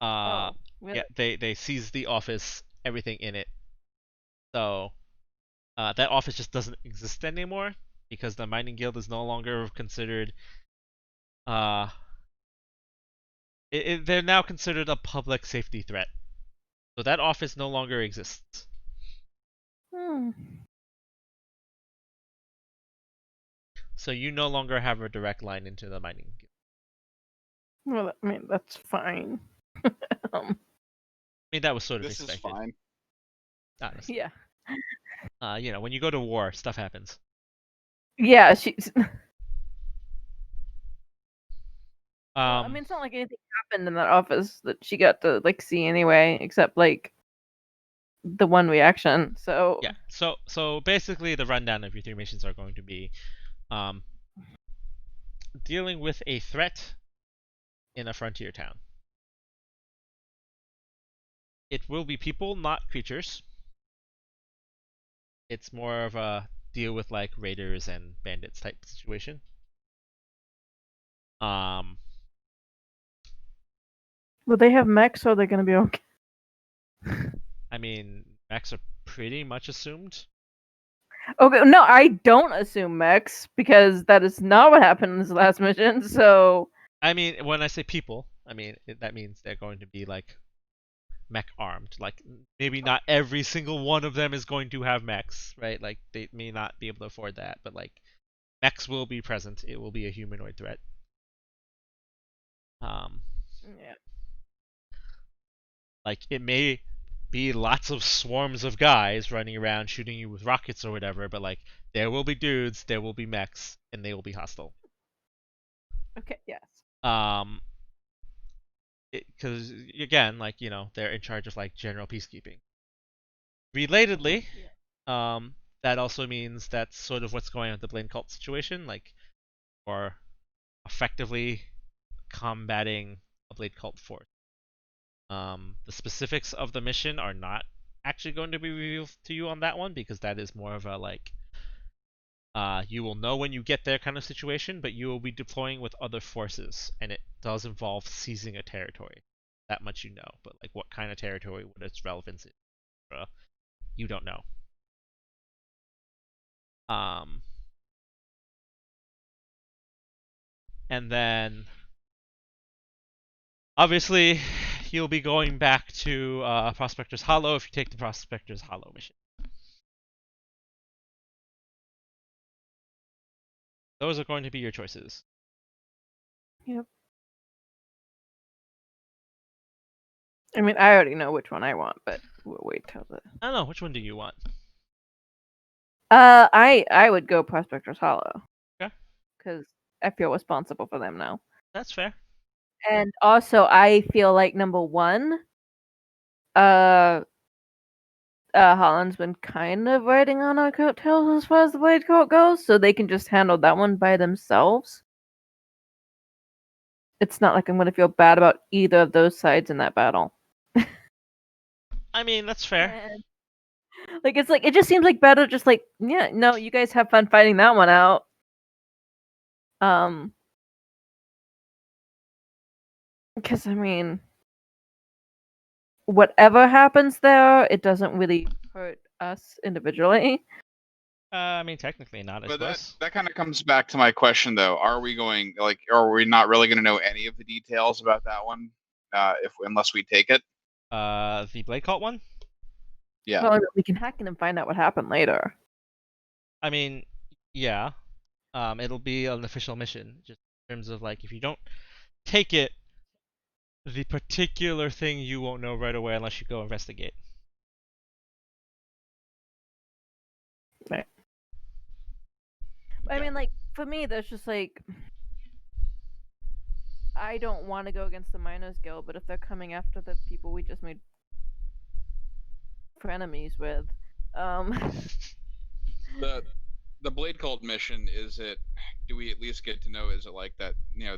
Oh, really? Yeah, they seized the office, everything in it. So, that office just doesn't exist anymore because the mining guild is no longer considered. They're now considered a public safety threat. So that office no longer exists. Hmm. So you no longer have a direct line into the mining guild. Well, I mean, that's fine. I mean, that was sort of This is expected, fine. honestly. Yeah. You know, when you go to war, stuff happens. Yeah, she's. Well, I Um, mean, it's not like anything happened in that office that she got to like see anyway, except like the one reaction. So yeah. So basically, the rundown of your three missions are going to be, dealing with a threat in a frontier town. It will be people, not creatures. It's more of a deal with like raiders and bandits type situation. will they have mechs, or are they gonna be okay? I mean, mechs are pretty much assumed. Okay, no, I don't assume mechs because that is not what happened in this last mission. So I mean, when I say people, I mean that means they're going to be like mech armed. Like maybe not every single one of them is going to have mechs, right? Like they may not be able to afford that, but like mechs will be present. It will be a humanoid threat. yeah. Like it may be lots of swarms of guys running around shooting you with rockets or whatever, but like there will be dudes, there will be mechs, and they will be hostile. Okay. Yes. Because again, like you know, they're in charge of like general peacekeeping. Relatedly, that also means that's sort of what's going on with the Blaine cult situation, like, or effectively combating a Blade cult force. The specifics of the mission are not actually going to be revealed to you on that one because that is more of a like you will know when you get there kind of situation, but you will be deploying with other forces, and it does involve seizing a territory. That much you know, but like what kind of territory, what its relevance is, you don't know. And then obviously you'll be going back to Prospector's Hollow if you take the Prospector's Hollow mission. Those are going to be your choices. Yep. I mean, I already know which one I want, but we'll wait till the. I don't know, which one do you want? I would go Prospector's Hollow. Okay. Because I feel responsible for them now. That's fair. And also, I feel like number one, Holland's been kind of riding on our coattails as far as the Blade Coat goes, so they can just handle that one by themselves. It's not like I'm going to feel bad about either of those sides in that battle. I mean, that's fair. And, like, it's like, it just seems like better just like, yeah, no, you guys have fun fighting that one out. Because, I mean, whatever happens there, it doesn't really hurt us individually. I mean, technically not, I But suppose. that kind of comes back to my question, though. Are we going are we not really going to know any of the details about that one, unless we take it? The Blade Cult one? Yeah. Well, we can hack in and find out what happened later. I mean, yeah. It'll be an official mission, just in terms of like if you don't take it, the particular thing you won't know right away unless you go investigate. Right. I mean, like, for me, there's just like, I don't want to go against the Miners Guild, but if they're coming after the people we just made frenemies with, The Blade Cult mission, do we at least get to know, is it like that,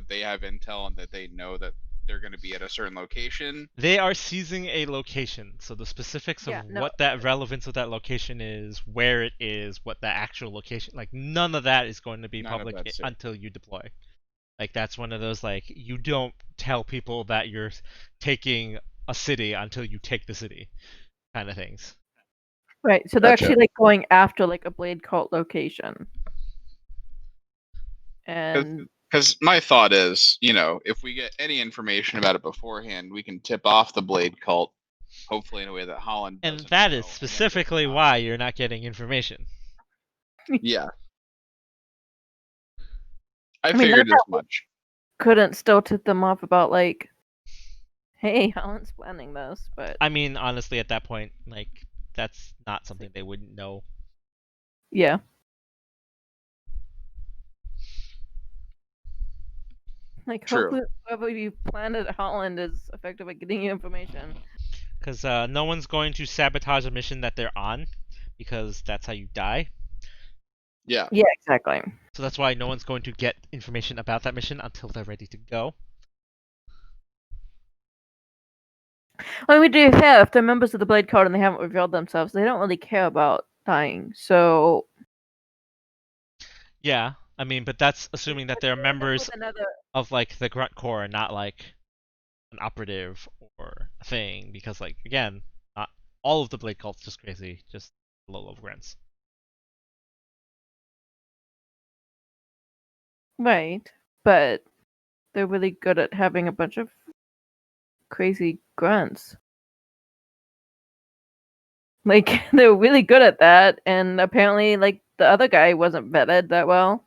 they have intel and that they know that they're going to be at a certain location? They are seizing a location, so the specifics of what that relevance of that location is, where it is, what the actual location, like none of that is going to be public until you deploy. Like that's one of those like you don't tell people that you're taking a city until you take the city, kind of things. Right. So they're actually like going after like a Blade Cult location. And because my thought is, if we get any information about it beforehand, we can tip off the Blade Cult, hopefully in a way that Holland doesn't and that know, is specifically why you're not getting information. Yeah. I figured as much. Couldn't still tip them off about like, hey, Holland's planning this, but I mean, honestly, at that point, like that's not something they wouldn't know. Yeah. Like, hopefully, whoever you planned at Holland is effective at getting you information. Because no one's going to sabotage a mission that they're on, because that's how you die. Yeah. Yeah, exactly. So that's why no one's going to get information about that mission until they're ready to go. Well, we do fair. If they're members of the Blade Code and they haven't revealed themselves, they don't really care about dying. So. Yeah, I mean, but that's assuming that they're members of like the Grunt Corps, and not like an operative or a thing. Because like again, not all of the Blade Cult's just crazy, just low-level grunts. Right, but they're really good at having a bunch of crazy grunts. Like, they're really good at that, and apparently, like, the other guy wasn't vetted that well.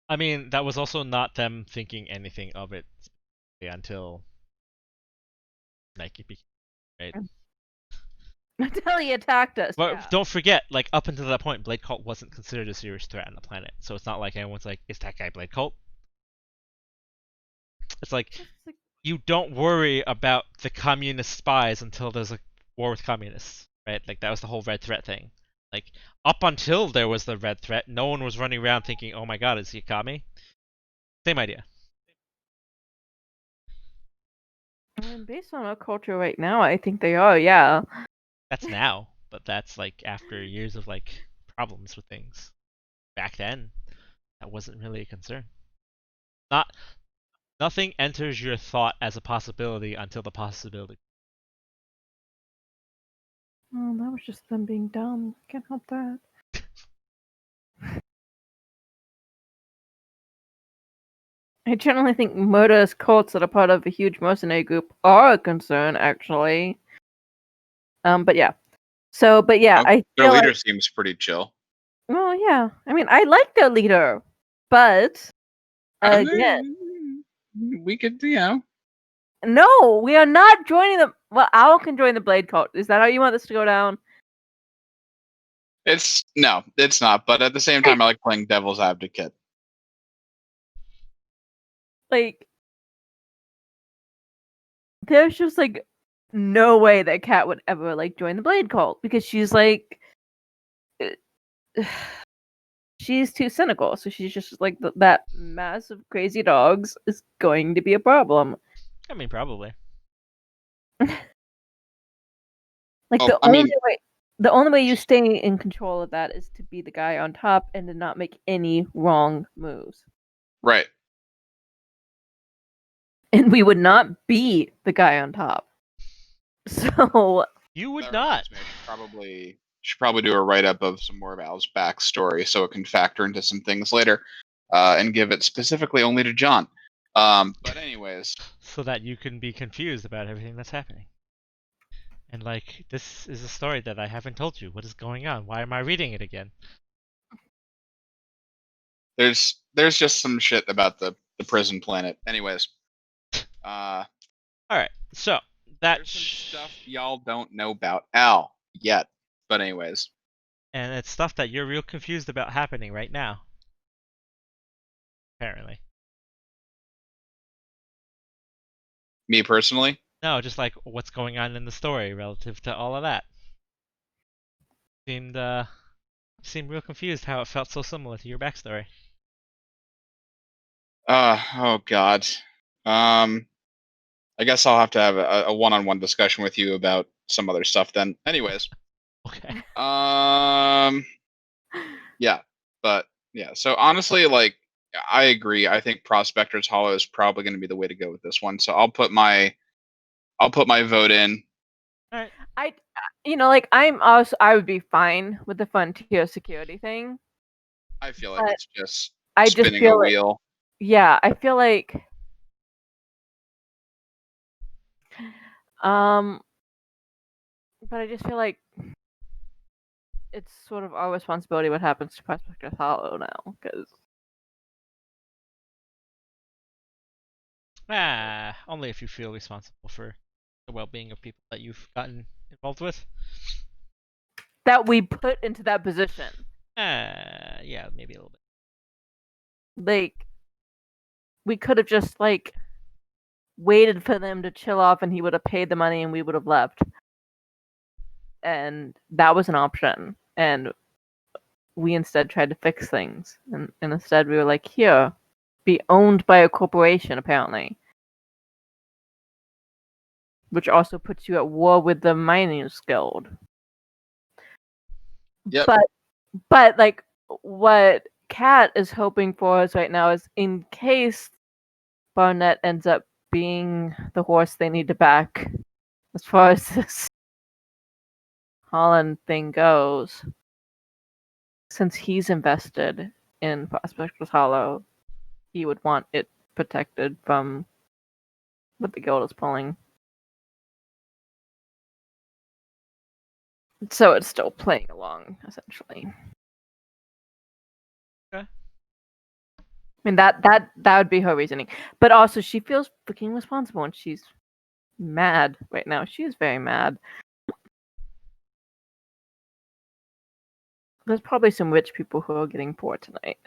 I mean, that was also not them thinking anything of it until Nike, right? Until he attacked us. But yeah. don't forget, like up until that point, Blade Cult wasn't considered a serious threat on the planet. So it's not like anyone's like, is that guy Blade Cult? It's like you don't worry about the communist spies until there's a war with communists, right? Like that was the whole red threat thing. Like up until there was the red threat, no one was running around thinking, "Oh my God, is he a commie?" Same idea. I mean, based on our culture right now, I think they are. Yeah. That's now, but that's like after years of like problems with things. Back then, that wasn't really a concern. Not Nothing enters your thought as a possibility until the possibility. Oh, that was just them being dumb. Can't help that. I generally think murderous cults that are part of a huge mercenary group are a concern, actually. But yeah. But yeah, Oh, I their feel leader like, seems pretty chill. well, yeah. I mean, I like their leader, but again, We could, you know. no, we are not joining them. Well, Owl can join the Blade cult. Is that how you want this to go down? It's not. But at the same time, I like playing devil's advocate. Like, there's just like no way that Cat would ever like join the Blade cult because she's like, she's too cynical. So she's just like that mass of crazy dogs is going to be a problem. I mean, probably. Like Oh, I mean, the only way you stay in control of that is to be the guy on top and to not make any wrong moves. right. And we would not be the guy on top. So You would That not. reminds me, should probably do a write up of some more of Al's backstory so it can factor into some things later, and give it specifically only to John. But anyways, So that you can be confused about everything that's happening. And like, this is a story that I haven't told you. What is going on? Why am I reading it again? there's just some shit about the prison planet. Anyways, uh, Alright, so that there's some stuff y'all don't know about Al yet. But anyways, and it's stuff that you're real confused about happening right now. Apparently. me personally, No, just like what's going on in the story relative to all of that. Seemed real confused how it felt so similar to your backstory. oh god, I guess I'll have to have a one-on-one discussion with you about some other stuff then. Anyways, Okay. yeah, but yeah. So honestly, like I agree. I think Prospector's Hollow is probably going to be the way to go with this one. So I'll put my vote in. Alright. like I would be fine with the frontier security thing. I feel like But it's just I just spinning a feel like, wheel. yeah, I feel like um but I just feel like it's sort of our responsibility what happens to Prospector Hollow now, because Only if you feel responsible for the well-being of people that you've gotten involved with. that we put into that position. Yeah, maybe a little bit. Like, we could have just like waited for them to chill off and he would have paid the money and we would have left. And that was an option. And we instead tried to fix things. And instead we were like, here, be owned by a corporation, apparently. Which also puts you at war with the Miners Guild. Yep. But like what Kat is hoping for us right now is in case Barnett ends up being the horse they need to back as far as this Holland thing goes. Since he's invested in Prospector's Hollow, he would want it protected from what the guild is pulling. So it's still playing along, essentially. Okay. I mean that would be her reasoning. But also she feels freaking responsible and she's mad right now. She is very mad. There's probably some rich people who are getting poor tonight.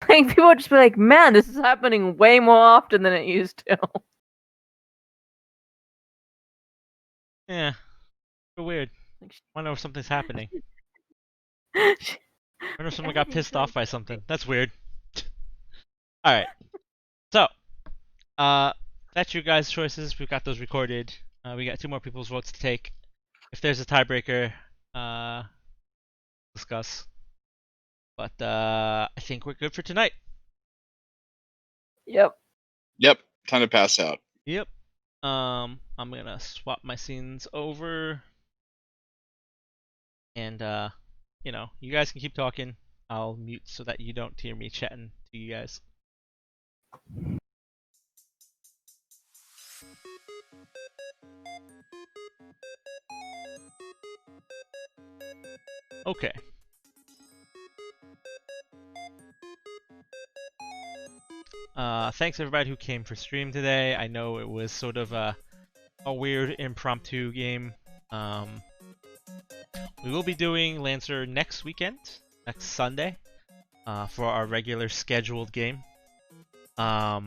Like, people would just be like, man, this is happening way more often than it used to. Yeah. Weird. Like, Wonder if something's happening. wonder if someone got pissed off by something. That's weird. Alright. So, that's your guys' choices. We've got those recorded. We got 2 more people's votes to take. If there's a tiebreaker, discuss. But I think we're good for tonight. Yep. Yep. Time to pass out. Yep. I'm gonna swap my scenes over. And you know, you guys can keep talking. I'll mute so that you don't hear me chatting to you guys. Okay. Thanks everybody who came for stream today. I know it was sort of a weird impromptu game. We will be doing Lancer next weekend, next Sunday, for our regular scheduled game. I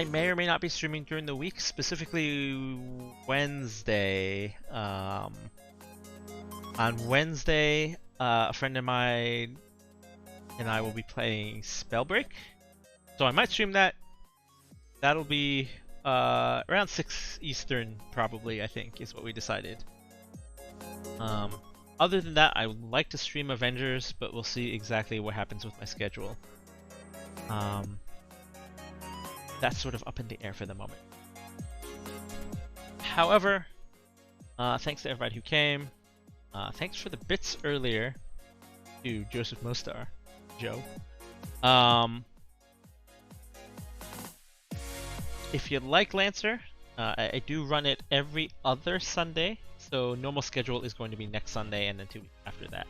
may or may not be streaming during the week, specifically Wednesday. On Wednesday, a friend of mine and I will be playing Spellbreak, so I might stream that. That'll be around 6 Eastern, probably, I think, is what we decided. Other than that, I would like to stream Avengers, but we'll see exactly what happens with my schedule. That's sort of up in the air for the moment. However, thanks to everybody who came. Thanks for the bits earlier to Joseph Mostar, Joe. If you like Lancer, I do run it every other Sunday, so normal schedule is going to be next Sunday and then 2 weeks after that.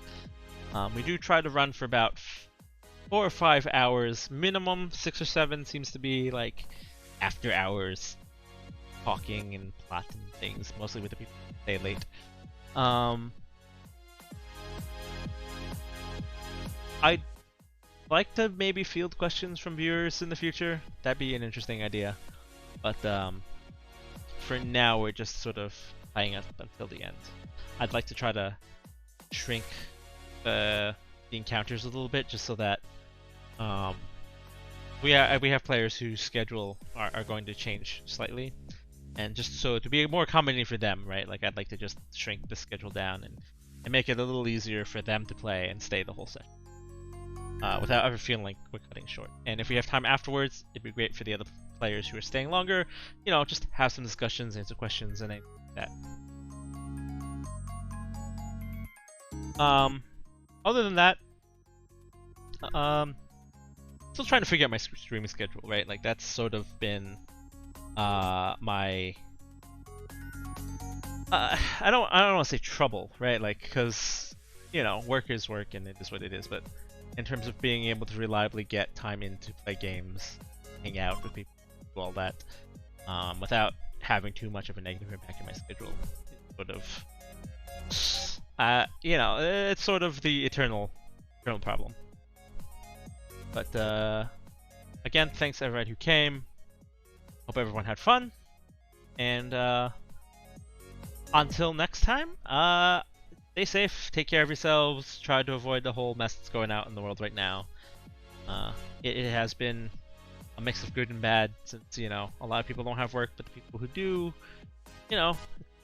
We do try to run for about 4 or 5 hours minimum. 6 or 7 seems to be like after hours talking and plotting things, mostly with the people who stay late. I'd like to maybe field questions from viewers in the future. That'd be an interesting idea. But for now, we're just sort of playing up until the end. I'd like to try to shrink the encounters a little bit, just so that we have players whose schedule are going to change slightly, and just so to be more accommodating for them, right? Like I'd like to just shrink the schedule down and make it a little easier for them to play and stay the whole session. Without ever feeling like we're cutting short. And if we have time afterwards, it'd be great for the other players who are staying longer, you know, just have some discussions, answer questions, and anything like that. Other than that, still trying to figure out my streaming schedule, right? Like that's sort of been my I don't want to say trouble, right? Like because you know, work is work and it is what it is, but in terms of being able to reliably get time in to play games, hang out with people, do all that, without having too much of a negative impact on my schedule, it's sort of, you know, it's sort of the eternal problem. But again, thanks to everyone who came. Hope everyone had fun, and until next time, stay safe, take care of yourselves, try to avoid the whole mess that's going out in the world right now. It has been a mix of good and bad, since, you know, a lot of people don't have work, but the people who do, you know,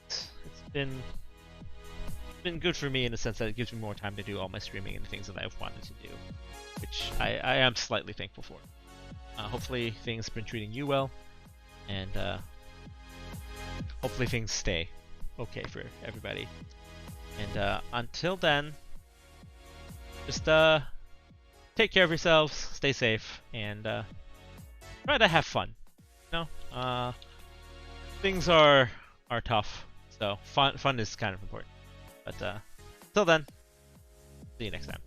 it's been good for me in the sense that it gives me more time to do all my streaming and the things that I've wanted to do, which I am slightly thankful for. Hopefully things have been treating you well, and hopefully things stay okay for everybody. And until then, just take care of yourselves, stay safe, and try to have fun. You know, things are tough, so fun is kind of important. But until then, see you next time.